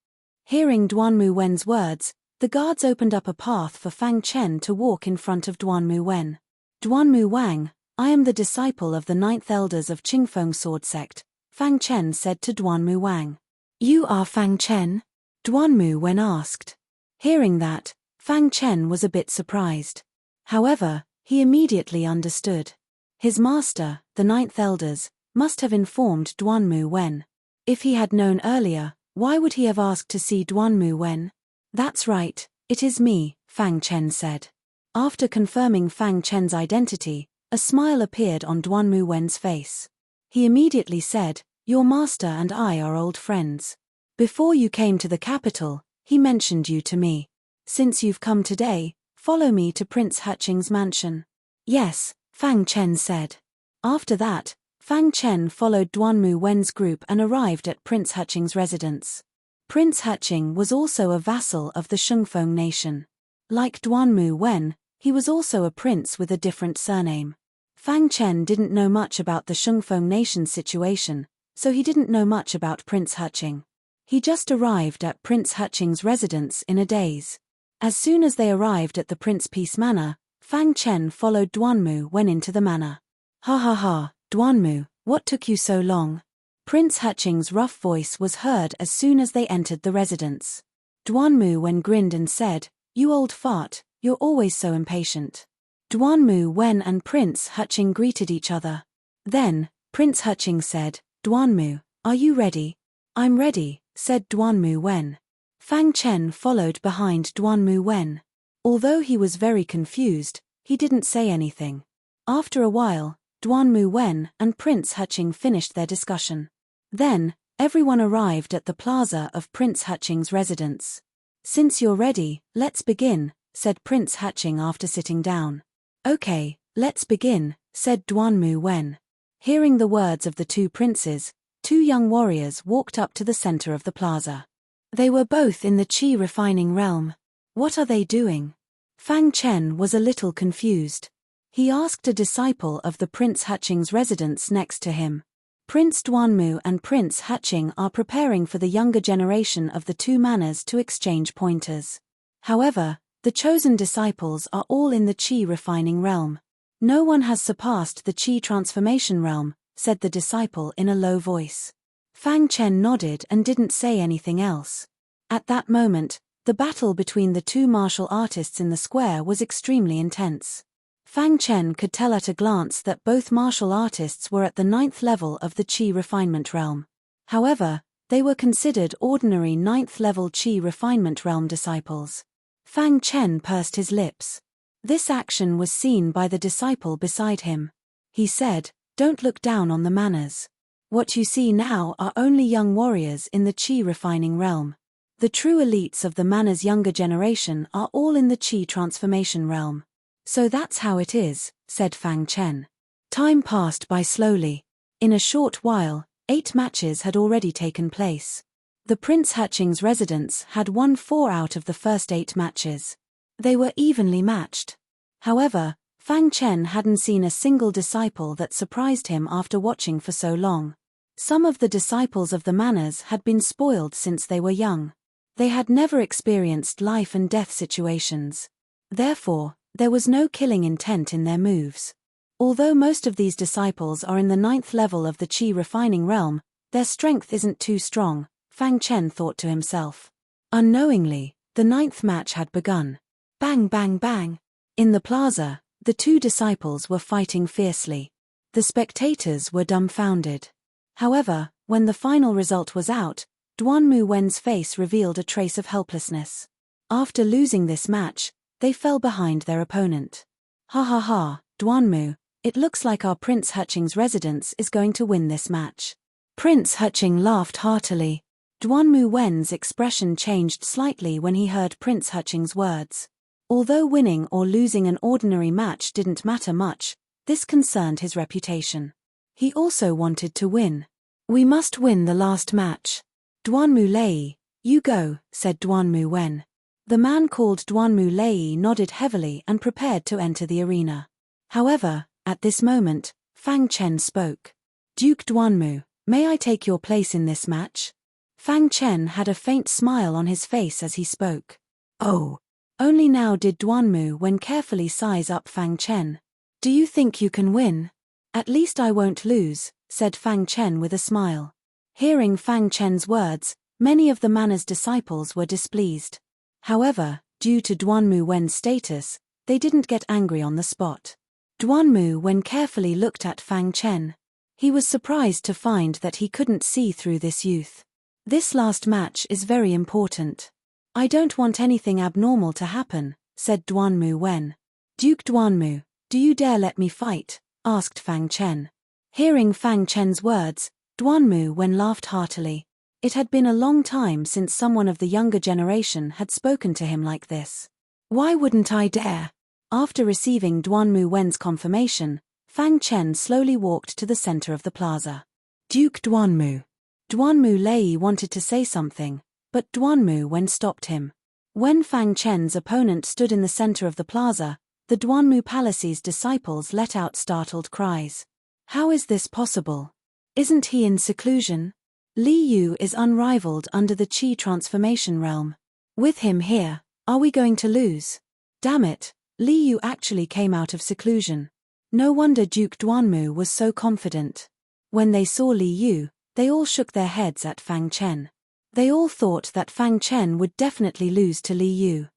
Speaker 1: Hearing Duanmu Wen's words, the guards opened up a path for Fang Chen to walk in front of Duanmu Wen. Duanmu Wang, I am the disciple of the 9th elders of Qingfeng sword sect, Fang Chen said to Duanmu Wang. You are Fang Chen? Duanmu Wen asked. Hearing that, Fang Chen was a bit surprised. However, he immediately understood. His master, the 9th elders, must have informed Duanmu Wen. If he had known earlier, why would he have asked to see Duanmu Wen? That's right, it is me, Fang Chen said. After confirming Fang Chen's identity, a smile appeared on Duanmu Wen's face. He immediately said, your master and I are old friends. Before you came to the capital, he mentioned you to me. Since you've come today, follow me to Prince Heching's mansion. Yes, Fang Chen said. After that, Fang Chen followed Duanmu Wen's group and arrived at Prince Heching's residence. Prince Heching was also a vassal of the Shengfeng nation. Like Duanmu Wen, he was also a prince with a different surname. Fang Chen didn't know much about the Shengfeng nation's situation, so he didn't know much about Prince Heching. He just arrived at Prince Heching's residence in a daze. As soon as they arrived at the Prince Peace Manor, Fang Chen followed Duanmu Wen into the manor. Ha ha ha, Duanmu, what took you so long? Prince Heching's rough voice was heard as soon as they entered the residence. Duanmu Wen grinned and said, you old fart, you're always so impatient. Duanmu Wen and Prince Heching greeted each other. Then, Prince Heching said, Duanmu, are you ready? I'm ready, said Duanmu Wen. Fang Chen followed behind Duanmu Wen. Although he was very confused, he didn't say anything. After a while, Duanmu Wen and Prince Heching finished their discussion. Then, everyone arrived at the plaza of Prince Heching's residence. Since you're ready, let's begin, said Prince Heching after sitting down. Okay, let's begin, said Duanmu Wen. Hearing the words of the two princes, two young warriors walked up to the center of the plaza. They were both in the qi refining realm. What are they doing? Fang Chen was a little confused. He asked a disciple of the Prince Heching's residence next to him. Prince Duanmu and Prince Heching are preparing for the younger generation of the two manors to exchange pointers. However, the chosen disciples are all in the qi refining realm. No one has surpassed the qi transformation realm, said the disciple in a low voice. Fang Chen nodded and didn't say anything else. At that moment, the battle between the two martial artists in the square was extremely intense. Fang Chen could tell at a glance that both martial artists were at the 9th level of the qi refinement realm. However, they were considered ordinary 9th level qi refinement realm disciples. Fang Chen pursed his lips. This action was seen by the disciple beside him. He said, don't look down on the manners. What you see now are only young warriors in the qi refining realm. The true elites of the manor's younger generation are all in the qi transformation realm. So that's how it is, said Fang Chen. Time passed by slowly. In a short while, 8 matches had already taken place. The Prince Heching's residence had won 4 out of the first 8 matches. They were evenly matched. However, Fang Chen hadn't seen a single disciple that surprised him after watching for so long. Some of the disciples of the manors had been spoiled since they were young. They had never experienced life and death situations. Therefore, there was no killing intent in their moves. Although most of these disciples are in the 9th level of the Qi refining realm, their strength isn't too strong, Fang Chen thought to himself. Unknowingly, the 9th match had begun. Bang bang bang. In the plaza, the two disciples were fighting fiercely. The spectators were dumbfounded. However, when the final result was out, Duanmu Wen's face revealed a trace of helplessness. After losing this match, they fell behind their opponent. Ha ha ha, Duanmu, it looks like our Prince Heching's residence is going to win this match. Prince Heching laughed heartily. Duanmu Wen's expression changed slightly when he heard Prince Heching's words. Although winning or losing an ordinary match didn't matter much, this concerned his reputation. He also wanted to win. We must win the last match. Duanmu Lei, you go, said Duanmu Wen. The man called Duanmu Lei nodded heavily and prepared to enter the arena. However, at this moment, Fang Chen spoke. Duke Duanmu, may I take your place in this match? Fang Chen had a faint smile on his face as he spoke. Oh! Only now did Duanmu Wen carefully size up Fang Chen. Do you think you can win? At least I won't lose, said Fang Chen with a smile. Hearing Fang Chen's words, many of the Manor's disciples were displeased. However, due to Duanmu Wen's status, they didn't get angry on the spot. Duanmu Wen carefully looked at Fang Chen. He was surprised to find that he couldn't see through this youth. This last match is very important. I don't want anything abnormal to happen, said Duanmu Wen. Duke Duanmu, do you dare let me fight? Asked Fang Chen. Hearing Fang Chen's words, Duanmu Wen laughed heartily. It had been a long time since someone of the younger generation had spoken to him like this. Why wouldn't I dare? After receiving Duanmu Wen's confirmation, Fang Chen slowly walked to the center of the plaza. Duke Duanmu. Duanmu Lei wanted to say something, but Duanmu Wen stopped him. When Fang Chen's opponent stood in the center of the plaza, the Duanmu Palace's disciples let out startled cries. How is this possible? Isn't he in seclusion? Li Yu is unrivaled under the Qi transformation realm. With him here, are we going to lose? Damn it, Li Yu actually came out of seclusion. No wonder Duke Duanmu was so confident. When they saw Li Yu, they all shook their heads at Fang Chen. They all thought that Fang Chen would definitely lose to Li Yu.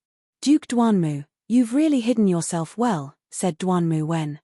Speaker 1: Duke Duanmu, you've really hidden yourself well, said Duanmu Wen.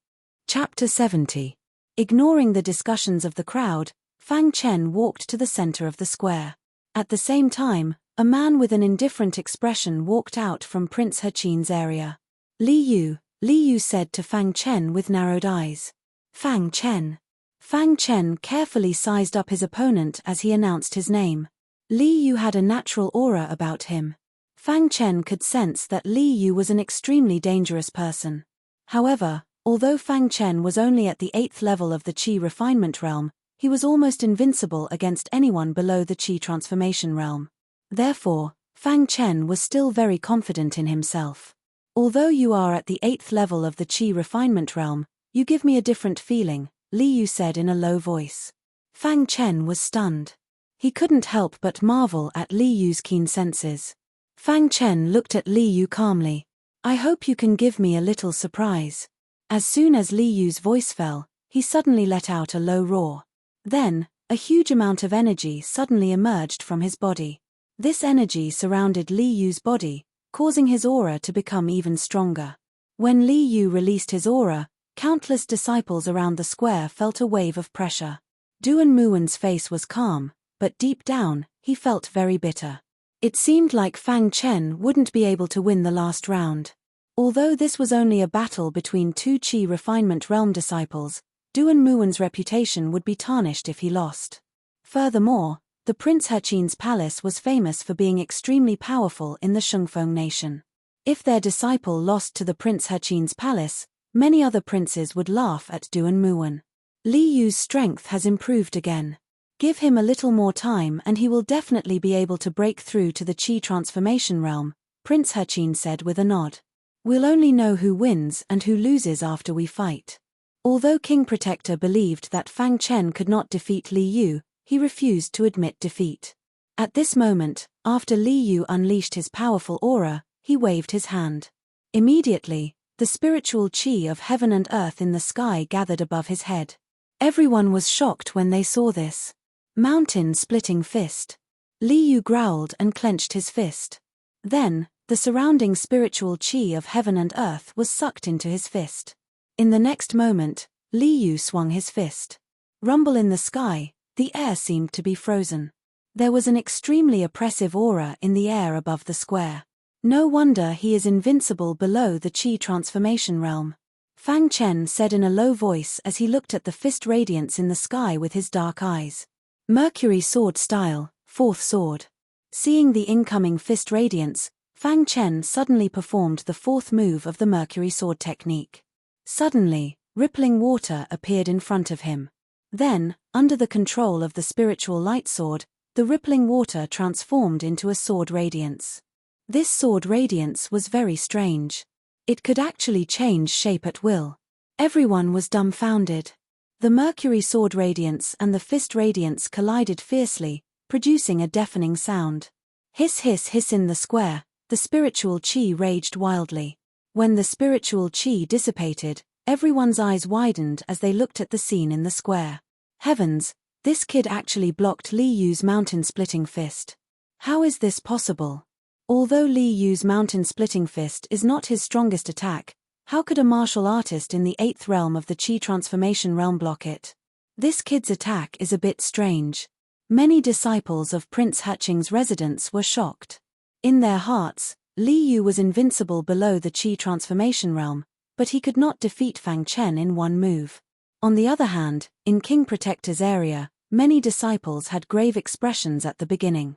Speaker 1: Chapter 70. Ignoring the discussions of the crowd, Fang Chen walked to the center of the square. At the same time, a man with an indifferent expression walked out from Prince Heching's area. Li Yu said to Fang Chen with narrowed eyes. Fang Chen. Fang Chen carefully sized up his opponent as he announced his name. Li Yu had a natural aura about him. Fang Chen could sense that Li Yu was an extremely dangerous person. However, although Fang Chen was only at the 8th level of the Qi refinement realm, he was almost invincible against anyone below the Qi transformation realm. Therefore, Fang Chen was still very confident in himself. Although you are at the 8th level of the Qi refinement realm, you give me a different feeling, Li Yu said in a low voice. Fang Chen was stunned. He couldn't help but marvel at Li Yu's keen senses. Fang Chen looked at Li Yu calmly. I hope you can give me a little surprise. As soon as Li Yu's voice fell, he suddenly let out a low roar. Then, a huge amount of energy suddenly emerged from his body. This energy surrounded Li Yu's body, causing his aura to become even stronger. When Li Yu released his aura, countless disciples around the square felt a wave of pressure. Duan Muwen's face was calm, but deep down, he felt very bitter. It seemed like Fang Chen wouldn't be able to win the last round. Although this was only a battle between two Qi refinement realm disciples, Duan Muwen's reputation would be tarnished if he lost. Furthermore, the Prince Heching's palace was famous for being extremely powerful in the Shengfeng nation. If their disciple lost to the Prince Heching's palace, many other princes would laugh at Duan Muwen. Li Yu's strength has improved again. Give him a little more time and he will definitely be able to break through to the Qi transformation realm, Prince Heching said with a nod. We'll only know who wins and who loses after we fight. Although King Protector believed that Fang Chen could not defeat Li Yu, he refused to admit defeat. At this moment, after Li Yu unleashed his powerful aura, he waved his hand. Immediately, The spiritual chi of heaven and earth in the sky gathered above his head. Everyone was shocked when they saw this. Mountain-splitting fist. Li Yu growled and clenched his fist. Then, the surrounding spiritual chi of heaven and earth was sucked into his fist. In the next moment, Li Yu swung his fist. Rumble in the sky, the air seemed to be frozen. There was an extremely oppressive aura in the air above the square. No wonder he is invincible below the chi transformation realm. Fang Chen said in a low voice as he looked at the fist radiance in the sky with his dark eyes. Mercury sword style, fourth sword. Seeing the incoming fist radiance, Fang Chen suddenly performed the fourth move of the Mercury sword technique. Suddenly, rippling water appeared in front of him. Then, under the control of the spiritual light sword, the rippling water transformed into a sword radiance. This sword radiance was very strange. It could actually change shape at will. Everyone was dumbfounded. The Mercury sword radiance and the fist radiance collided fiercely, producing a deafening sound. Hiss hiss hiss in the square, the spiritual chi raged wildly. When the spiritual chi dissipated, everyone's eyes widened as they looked at the scene in the square. Heavens, this kid actually blocked Li Yu's mountain-splitting fist. How is this possible? Although Li Yu's mountain-splitting fist is not his strongest attack, how could a martial artist in the 8th realm of the Chi transformation realm block it? This kid's attack is a bit strange. Many disciples of Prince Hatching's residence were shocked. In their hearts, Li Yu was invincible below the Chi transformation realm, but he could not defeat Fang Chen in one move. On the other hand, in King Protector's area, many disciples had grave expressions at the beginning.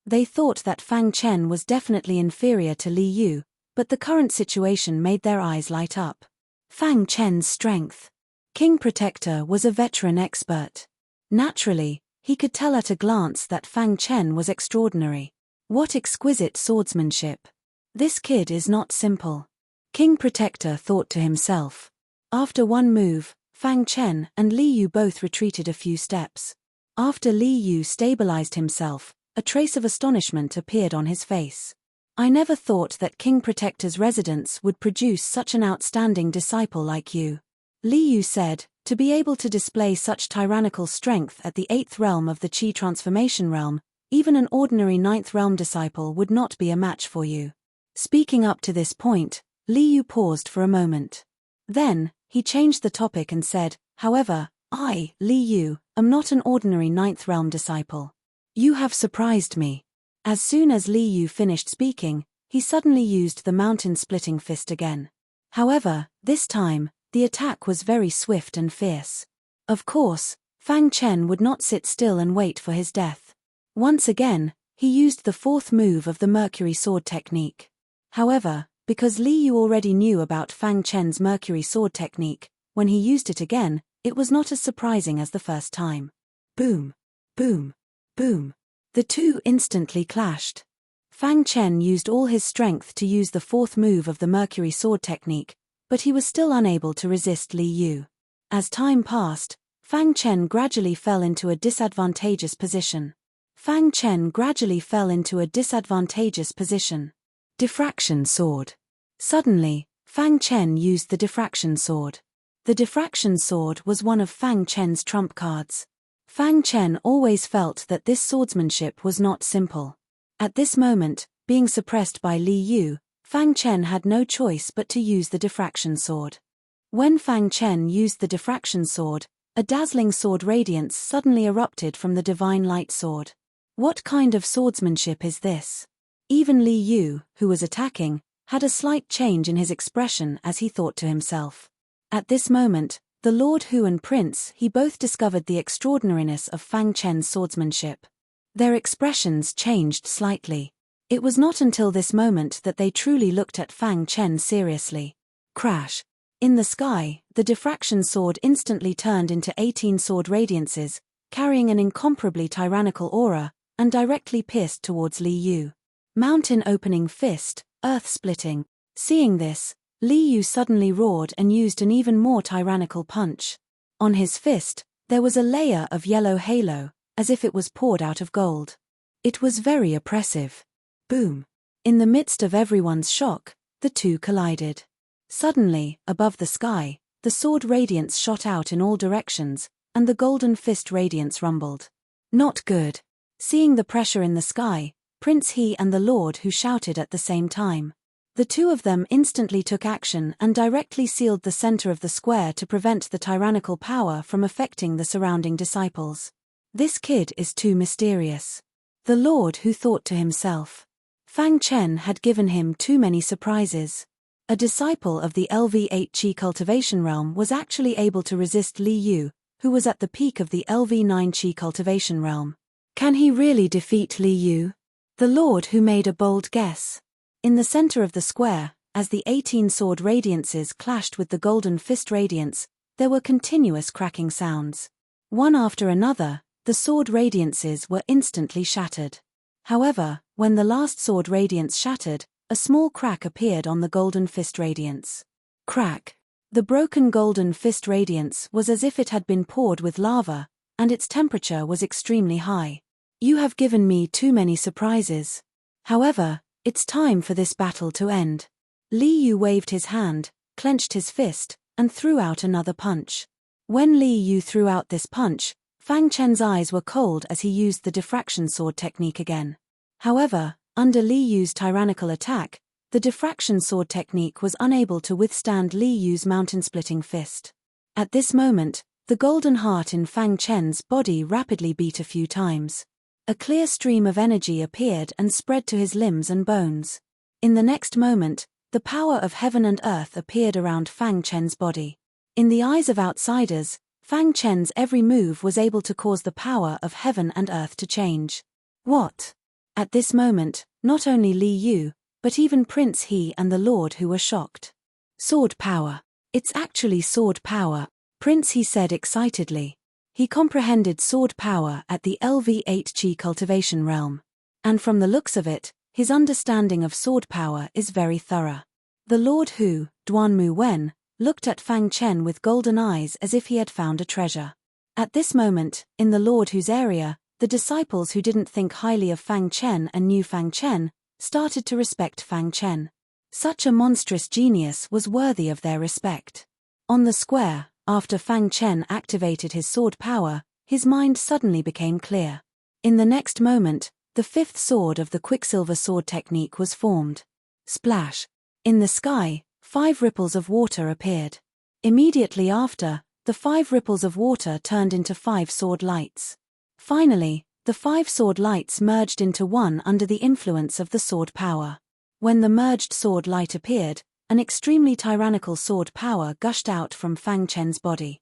Speaker 1: They thought that Fang Chen was definitely inferior to Li Yu, but the current situation made their eyes light up. Fang Chen's strength. King Protector was a veteran expert. Naturally, he could tell at a glance that Fang Chen was extraordinary. What exquisite swordsmanship. This kid is not simple. King Protector thought to himself. After one move, Fang Chen and Li Yu both retreated a few steps. After Li Yu stabilized himself, a trace of astonishment appeared on his face. I never thought that King Protector's residence would produce such an outstanding disciple like you. Li Yu said, to be able to display such tyrannical strength at the 8th realm of the Chi transformation realm, even an ordinary 9th realm disciple would not be a match for you. Speaking up to this point, Li Yu paused for a moment. Then, he changed the topic and said, however, I, Li Yu, am not an ordinary 9th realm disciple. You have surprised me. As soon as Li Yu finished speaking, he suddenly used the mountain-splitting fist again. However, this time, the attack was very swift and fierce. Of course, Fang Chen would not sit still and wait for his death. Once again, he used the fourth move of the Mercury sword technique. However, because Li Yu already knew about Fang Chen's Mercury sword technique, when he used it again, it was not as surprising as the first time. Boom, boom, boom. The two instantly clashed. Fang Chen used all his strength to use the fourth move of the Mercury sword technique, but he was still unable to resist Li Yu. As time passed, Fang Chen gradually fell into a disadvantageous position. Diffraction sword. Suddenly, Fang Chen used the diffraction sword. The diffraction sword was one of Fang Chen's trump cards. Fang Chen always felt that this swordsmanship was not simple. At this moment, being suppressed by Li Yu, Fang Chen had no choice but to use the diffraction sword. When Fang Chen used the diffraction sword, a dazzling sword radiance suddenly erupted from the divine light sword. What kind of swordsmanship is this? Even Li Yu, who was attacking, had a slight change in his expression as he thought to himself. At this moment, the Lord Hu and Prince He both discovered the extraordinariness of Fang Chen's swordsmanship. Their expressions changed slightly. It was not until this moment that they truly looked at Fang Chen seriously. Crash. In the sky, the diffraction sword instantly turned into 18 sword radiances, carrying an incomparably tyrannical aura, and directly pierced towards Li Yu. Mountain opening fist, earth splitting. Seeing this, Li Yu suddenly roared and used an even more tyrannical punch. On his fist, there was a layer of yellow halo, as if it was poured out of gold. It was very oppressive. Boom. In the midst of everyone's shock, the two collided. Suddenly, above the sky, the sword radiance shot out in all directions, and the golden fist radiance rumbled. Not good. Seeing the pressure in the sky, Prince He and the Lord Who shouted at the same time. The two of them instantly took action and directly sealed the center of the square to prevent the tyrannical power from affecting the surrounding disciples. This kid is too mysterious. The Lord Who thought to himself. Fang Chen had given him too many surprises. A disciple of the LV8 Qi cultivation realm was actually able to resist Li Yu, who was at the peak of the LV9 Qi cultivation realm. Can he really defeat Li Yu? The Lord Who made a bold guess. In the center of the square, as the 18 sword radiances clashed with the golden fist radiance, there were continuous cracking sounds. One after another, the sword radiances were instantly shattered. However, when the last sword radiance shattered, a small crack appeared on the golden fist radiance. Crack. The broken golden fist radiance was as if it had been poured with lava, and its temperature was extremely high. You have given me too many surprises. However, it's time for this battle to end. Li Yu waved his hand, clenched his fist, and threw out another punch. When Li Yu threw out this punch, Fang Chen's eyes were cold as he used the diffraction sword technique again. However, under Li Yu's tyrannical attack, the diffraction sword technique was unable to withstand Li Yu's mountain-splitting fist. At this moment, the golden heart in Fang Chen's body rapidly beat a few times. A clear stream of energy appeared and spread to his limbs and bones. In the next moment, the power of heaven and earth appeared around Fang Chen's body. In the eyes of outsiders, Fang Chen's every move was able to cause the power of heaven and earth to change. What? At this moment, not only Li Yu, but even Prince He and the Lord Who were shocked. Sword power. It's actually sword power, Prince He said excitedly. He comprehended sword power at the LV8 Qi cultivation realm. And from the looks of it, his understanding of sword power is very thorough. The Lord Who, Duanmu Wen, looked at Fang Chen with golden eyes as if he had found a treasure. At this moment, in the Lord Who's area, the disciples who didn't think highly of Fang Chen and knew Fang Chen, started to respect Fang Chen. Such a monstrous genius was worthy of their respect. On the square, after Fang Chen activated his sword power, his mind suddenly became clear. In the next moment, the fifth sword of the Quicksilver sword technique was formed. Splash! In the sky, 5 ripples of water appeared. Immediately after, the 5 ripples of water turned into 5 sword lights. Finally, the 5 sword lights merged into one under the influence of the sword power. When the merged sword light appeared, an extremely tyrannical sword power gushed out from Fang Chen's body.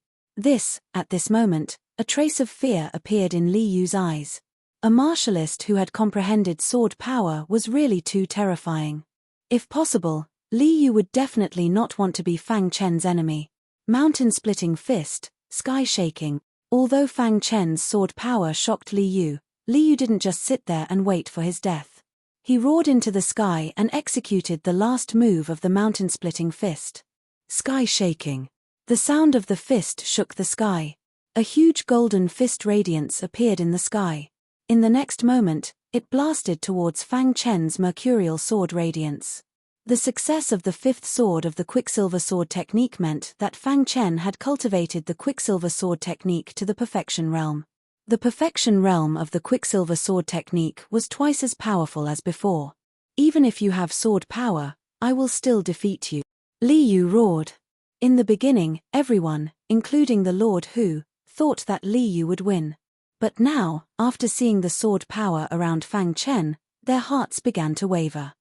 Speaker 1: At this moment, a trace of fear appeared in Li Yu's eyes. A martialist who had comprehended sword power was really too terrifying. If possible, Li Yu would definitely not want to be Fang Chen's enemy. Mountain-splitting fist, sky-shaking. Although Fang Chen's sword power shocked Li Yu didn't just sit there and wait for his death. He roared into the sky and executed the last move of the mountain-splitting fist. Sky shaking. The sound of the fist shook the sky. A huge golden fist radiance appeared in the sky. In the next moment, it blasted towards Fang Chen's mercurial sword radiance. The success of the fifth sword of the Quicksilver sword technique meant that Fang Chen had cultivated the Quicksilver sword technique to the perfection realm. The perfection realm of the Quicksilver sword technique was twice as powerful as before. Even if you have sword power, I will still defeat you. Li Yu roared. In the beginning, everyone, including the Lord Who, thought that Li Yu would win. But now, after seeing the sword power around Fang Chen, their hearts began to waver.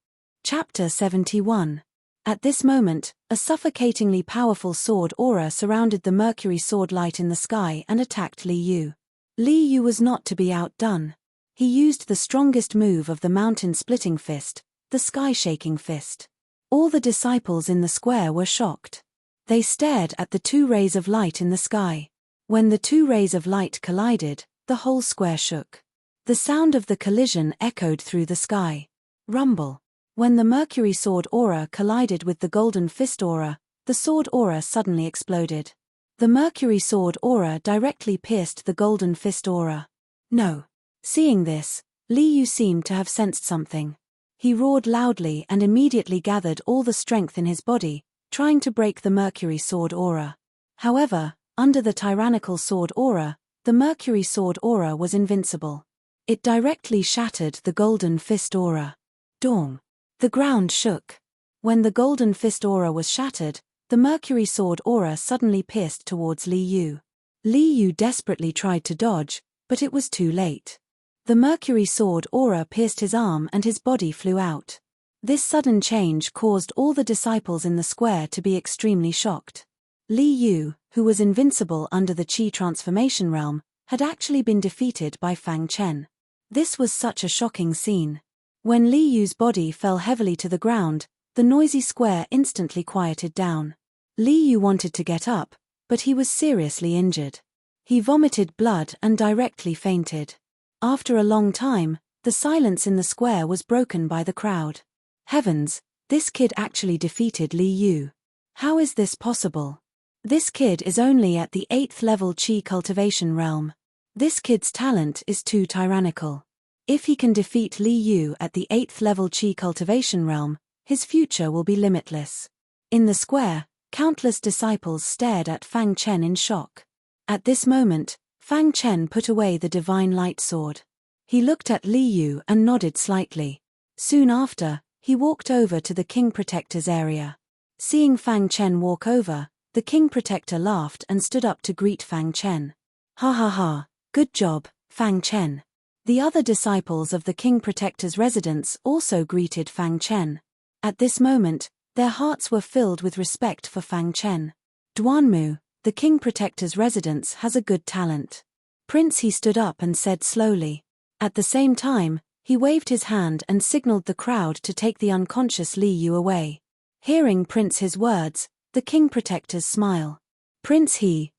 Speaker 1: Chapter 71. At this moment, a suffocatingly powerful sword aura surrounded the Mercury sword light in the sky and attacked Li Yu. Li Yu was not to be outdone. He used the strongest move of the mountain-splitting fist, the sky-shaking fist. All the disciples in the square were shocked. They stared at the 2 rays of light in the sky. When the 2 rays of light collided, the whole square shook. The sound of the collision echoed through the sky. Rumble. When the Mercury sword aura collided with the golden fist aura, the sword aura suddenly exploded. The Mercury sword aura directly pierced the golden fist aura. No. Seeing this, Li Yu seemed to have sensed something. He roared loudly and immediately gathered all the strength in his body, trying to break the Mercury Sword aura. However, under the tyrannical sword aura, the Mercury Sword aura was invincible. It directly shattered the Golden Fist aura. Dong! The ground shook. When the Golden Fist aura was shattered, the Mercury Sword aura suddenly pierced towards Li Yu. Li Yu desperately tried to dodge, but it was too late. The Mercury Sword aura pierced his arm and his body flew out. This sudden change caused all the disciples in the square to be extremely shocked. Li Yu, who was invincible under the Qi transformation realm, had actually been defeated by Fang Chen. This was such a shocking scene. When Li Yu's body fell heavily to the ground, the noisy square instantly quieted down. Li Yu wanted to get up, but he was seriously injured. He vomited blood and directly fainted. After a long time, the silence in the square was broken by the crowd. Heavens, this kid actually defeated Li Yu. How is this possible? This kid is only at the 8th level Qi cultivation realm. This kid's talent is too tyrannical. If he can defeat Li Yu at the 8th level Qi cultivation realm, his future will be limitless. In the square, countless disciples stared at Fang Chen in shock. At this moment, Fang Chen put away the divine light sword. He looked at Li Yu and nodded slightly. Soon after, he walked over to the King Protector's area. Seeing Fang Chen walk over, the King Protector laughed and stood up to greet Fang Chen. Ha ha ha, good job, Fang Chen. The other disciples of the King Protector's residence also greeted Fang Chen. At this moment, their hearts were filled with respect for Fang Chen. Duanmu, the King Protector's residence, has a good talent. Prince, he stood up and said slowly. At the same time, he waved his hand and signaled the crowd to take the unconscious Li Yu away. Hearing Prince his words, the King Protector's smile. Prince,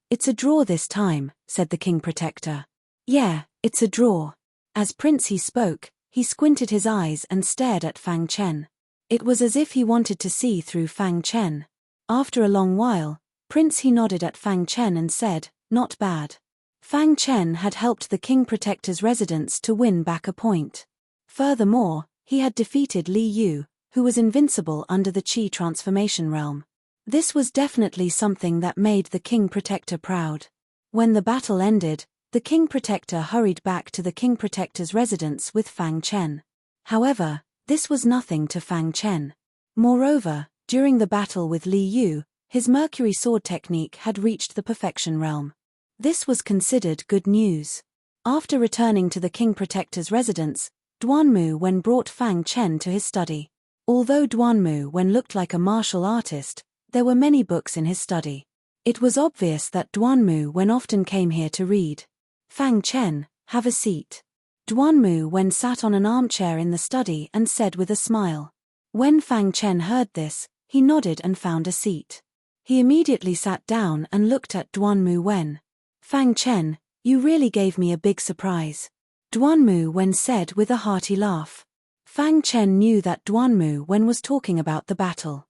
Speaker 1: it's a draw this time, said the King Protector. Yeah, it's a draw. As Prince he spoke, he squinted his eyes and stared at Fang Chen. It was as if he wanted to see through Fang Chen. After a long while, Prince he nodded at Fang Chen and said, not bad. Fang Chen had helped the King Protector's residence to win back a point. Furthermore, he had defeated Li Yu, who was invincible under the Qi transformation realm. This was definitely something that made the King Protector proud. When the battle ended, the King Protector hurried back to the King Protector's residence with Fang Chen. However, this was nothing to Fang Chen. Moreover, during the battle with Li Yu, his Mercury Sword technique had reached the perfection realm. This was considered good news. After returning to the King Protector's residence, Duanmu Wen brought Fang Chen to his study. Although Duanmu Wen looked like a martial artist, there were many books in his study. It was obvious that Duanmu Wen often came here to read. Fang Chen, have a seat. Duanmu Wen sat on an armchair in the study and said with a smile. When Fang Chen heard this, he nodded and found a seat. He immediately sat down and looked at Duanmu Wen. Fang Chen, you really gave me a big surprise. Duanmu Wen said with a hearty laugh. Fang Chen knew that Duanmu Wen was talking about the battle.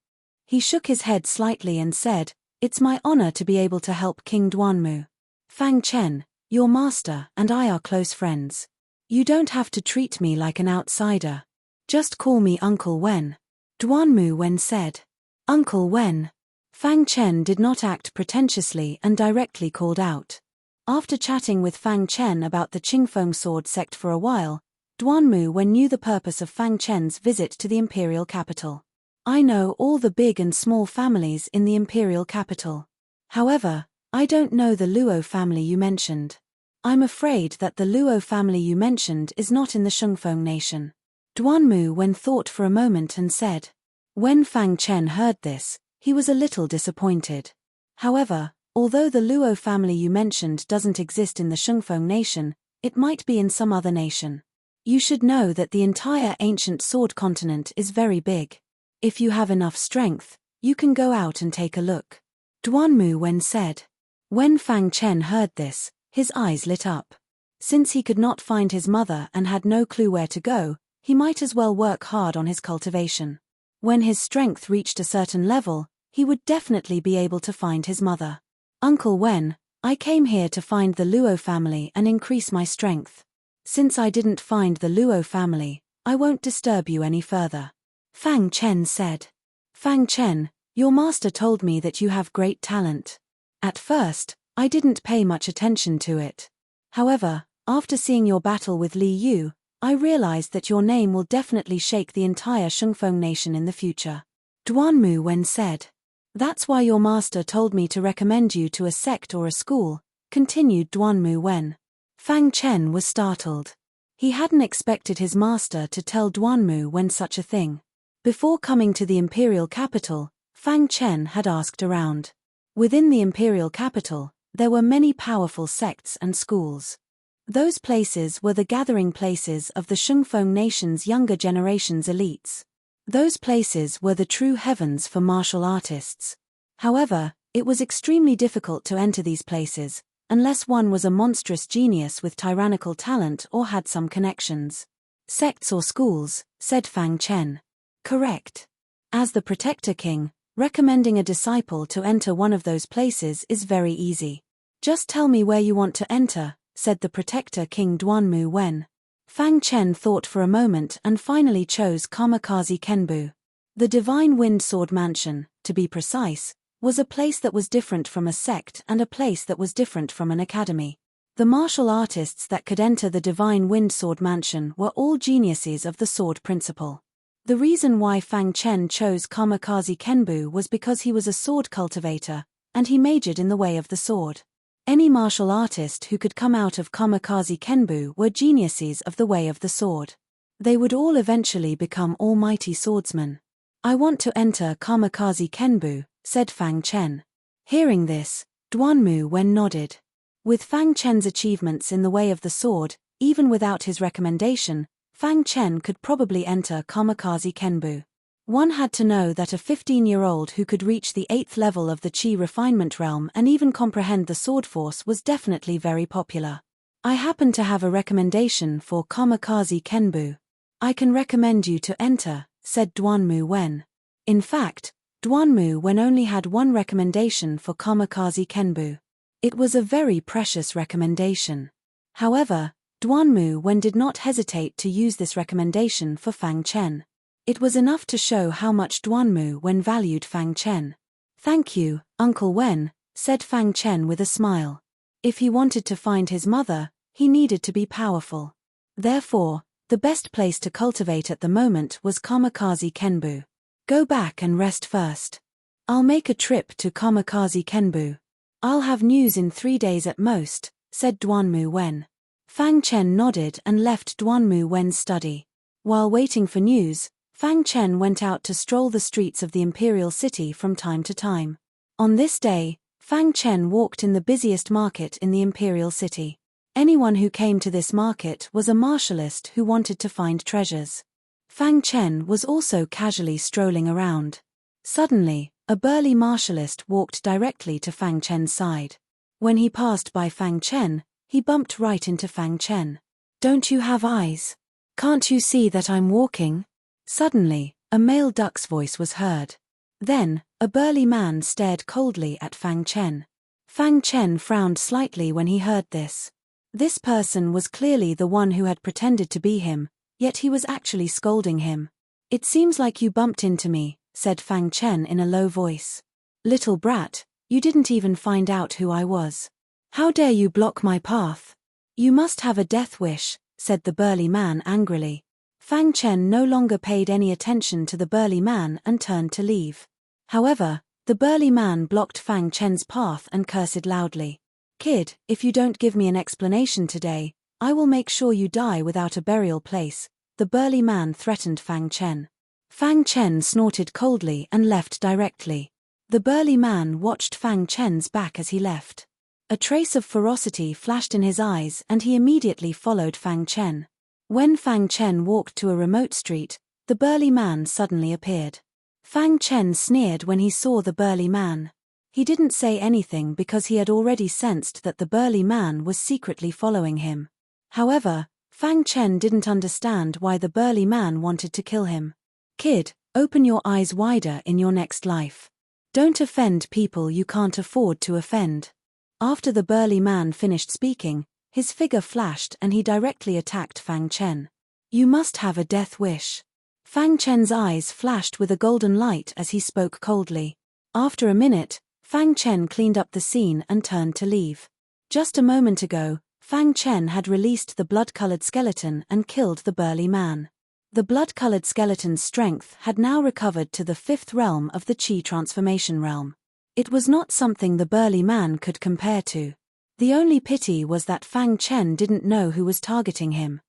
Speaker 1: He shook his head slightly and said, it's my honor to be able to help King Duanmu. Fang Chen, your master and I are close friends. You don't have to treat me like an outsider. Just call me Uncle Wen. Duanmu Wen said. Uncle Wen. Fang Chen did not act pretentiously and directly called out. After chatting with Fang Chen about the Qingfeng sword sect for a while, Duanmu Wen knew the purpose of Fang Chen's visit to the imperial capital. I know all the big and small families in the imperial capital. However, I don't know the Luo family you mentioned. I'm afraid that the Luo family you mentioned is not in the Shungfeng nation. Duanmu Wen thought for a moment and said. When Fang Chen heard this, he was a little disappointed. However, although the Luo family you mentioned doesn't exist in the Shungfeng nation, it might be in some other nation. You should know that the entire ancient sword continent is very big. If you have enough strength, you can go out and take a look. Duanmu Wen said. When Fang Chen heard this, his eyes lit up. Since he could not find his mother and had no clue where to go, he might as well work hard on his cultivation. When his strength reached a certain level, he would definitely be able to find his mother. Uncle Wen, I came here to find the Luo family and increase my strength. Since I didn't find the Luo family, I won't disturb you any further. Fang Chen said. Fang Chen, Your master told me that you have great talent. At first, I didn't pay much attention to it. However, after seeing your battle with Li Yu, I realized that your name will definitely shake the entire Shungfeng nation in the future. Duanmu Wen said. That's why your master told me to recommend you to a sect or a school, continued Duanmu Wen. Fang Chen was startled. He hadn't expected his master to tell Duanmu Wen such a thing. Before coming to the imperial capital, Fang Chen had asked around. Within the imperial capital, there were many powerful sects and schools. Those places were the gathering places of the Shungfeng nation's younger generation's elites. Those places were the true heavens for martial artists. However, it was extremely difficult to enter these places, unless one was a monstrous genius with tyrannical talent or had some connections. Sects or schools, said Fang Chen. Correct. As the Protector King, recommending a disciple to enter one of those places is very easy. Just tell me where you want to enter, said the Protector King Duanmu Wen. Fang Chen thought for a moment and finally chose Kamikaze Kenbu. The Divine Wind Sword Mansion, to be precise, was a place that was different from a sect and a place that was different from an academy. The martial artists that could enter the Divine Wind Sword Mansion were all geniuses of the sword principle. The reason why Fang Chen chose Kamikaze Kenbu was because he was a sword cultivator, and he majored in the way of the sword. Any martial artist who could come out of Kamikaze Kenbu were geniuses of the way of the sword. They would all eventually become almighty swordsmen. I want to enter Kamikaze Kenbu, said Fang Chen. Hearing this, Duanmu Wen nodded. With Fang Chen's achievements in the way of the sword, even without his recommendation, Fang Chen could probably enter Kamikaze Kenbu. One had to know that a 15-year-old who could reach the 8th level of the Qi refinement realm and even comprehend the sword force was definitely very popular. I happen to have a recommendation for Kamikaze Kenbu. I can recommend you to enter, said Duanmu Wen. In fact, Duanmu Wen only had one recommendation for Kamikaze Kenbu. It was a very precious recommendation. However, Duanmu Wen did not hesitate to use this recommendation for Fang Chen. It was enough to show how much Duanmu Wen valued Fang Chen. Thank you, Uncle Wen, said Fang Chen with a smile. If he wanted to find his mother, he needed to be powerful. Therefore, the best place to cultivate at the moment was Kamikaze Kenbu. Go back and rest first. I'll make a trip to Kamikaze Kenbu. I'll have news in 3 days at most, said Duanmu Wen. Fang Chen nodded and left Duanmu Wen's study. While waiting for news, Fang Chen went out to stroll the streets of the imperial city from time to time. On this day, Fang Chen walked in the busiest market in the imperial city. Anyone who came to this market was a martialist who wanted to find treasures. Fang Chen was also casually strolling around. Suddenly, a burly martialist walked directly to Fang Chen's side. When he passed by Fang Chen, he bumped right into Fang Chen. Don't you have eyes? Can't you see that I'm walking? Suddenly, a male duck's voice was heard. Then, a burly man stared coldly at Fang Chen. Fang Chen frowned slightly when he heard this. This person was clearly the one who had pretended to be him, yet he was actually scolding him. It seems like you bumped into me, said Fang Chen in a low voice. Little brat, you didn't even find out who I was. How dare you block my path? You must have a death wish, said the burly man angrily. Fang Chen no longer paid any attention to the burly man and turned to leave. However, the burly man blocked Fang Chen's path and cursed loudly. Kid, if you don't give me an explanation today, I will make sure you die without a burial place, the burly man threatened Fang Chen. Fang Chen snorted coldly and left directly. The burly man watched Fang Chen's back as he left. A trace of ferocity flashed in his eyes and he immediately followed Fang Chen. When Fang Chen walked to a remote street, the burly man suddenly appeared. Fang Chen sneered when he saw the burly man. He didn't say anything because he had already sensed that the burly man was secretly following him. However, Fang Chen didn't understand why the burly man wanted to kill him. Kid, open your eyes wider in your next life. Don't offend people you can't afford to offend. After the burly man finished speaking, his figure flashed and he directly attacked Fang Chen. You must have a death wish. Fang Chen's eyes flashed with a golden light as he spoke coldly. After a minute, Fang Chen cleaned up the scene and turned to leave. Just a moment ago, Fang Chen had released the blood-colored skeleton and killed the burly man. The blood-colored skeleton's strength had now recovered to the 5th realm of the Qi transformation realm. It was not something the burly man could compare to. The only pity was that Fang Chen didn't know who was targeting him.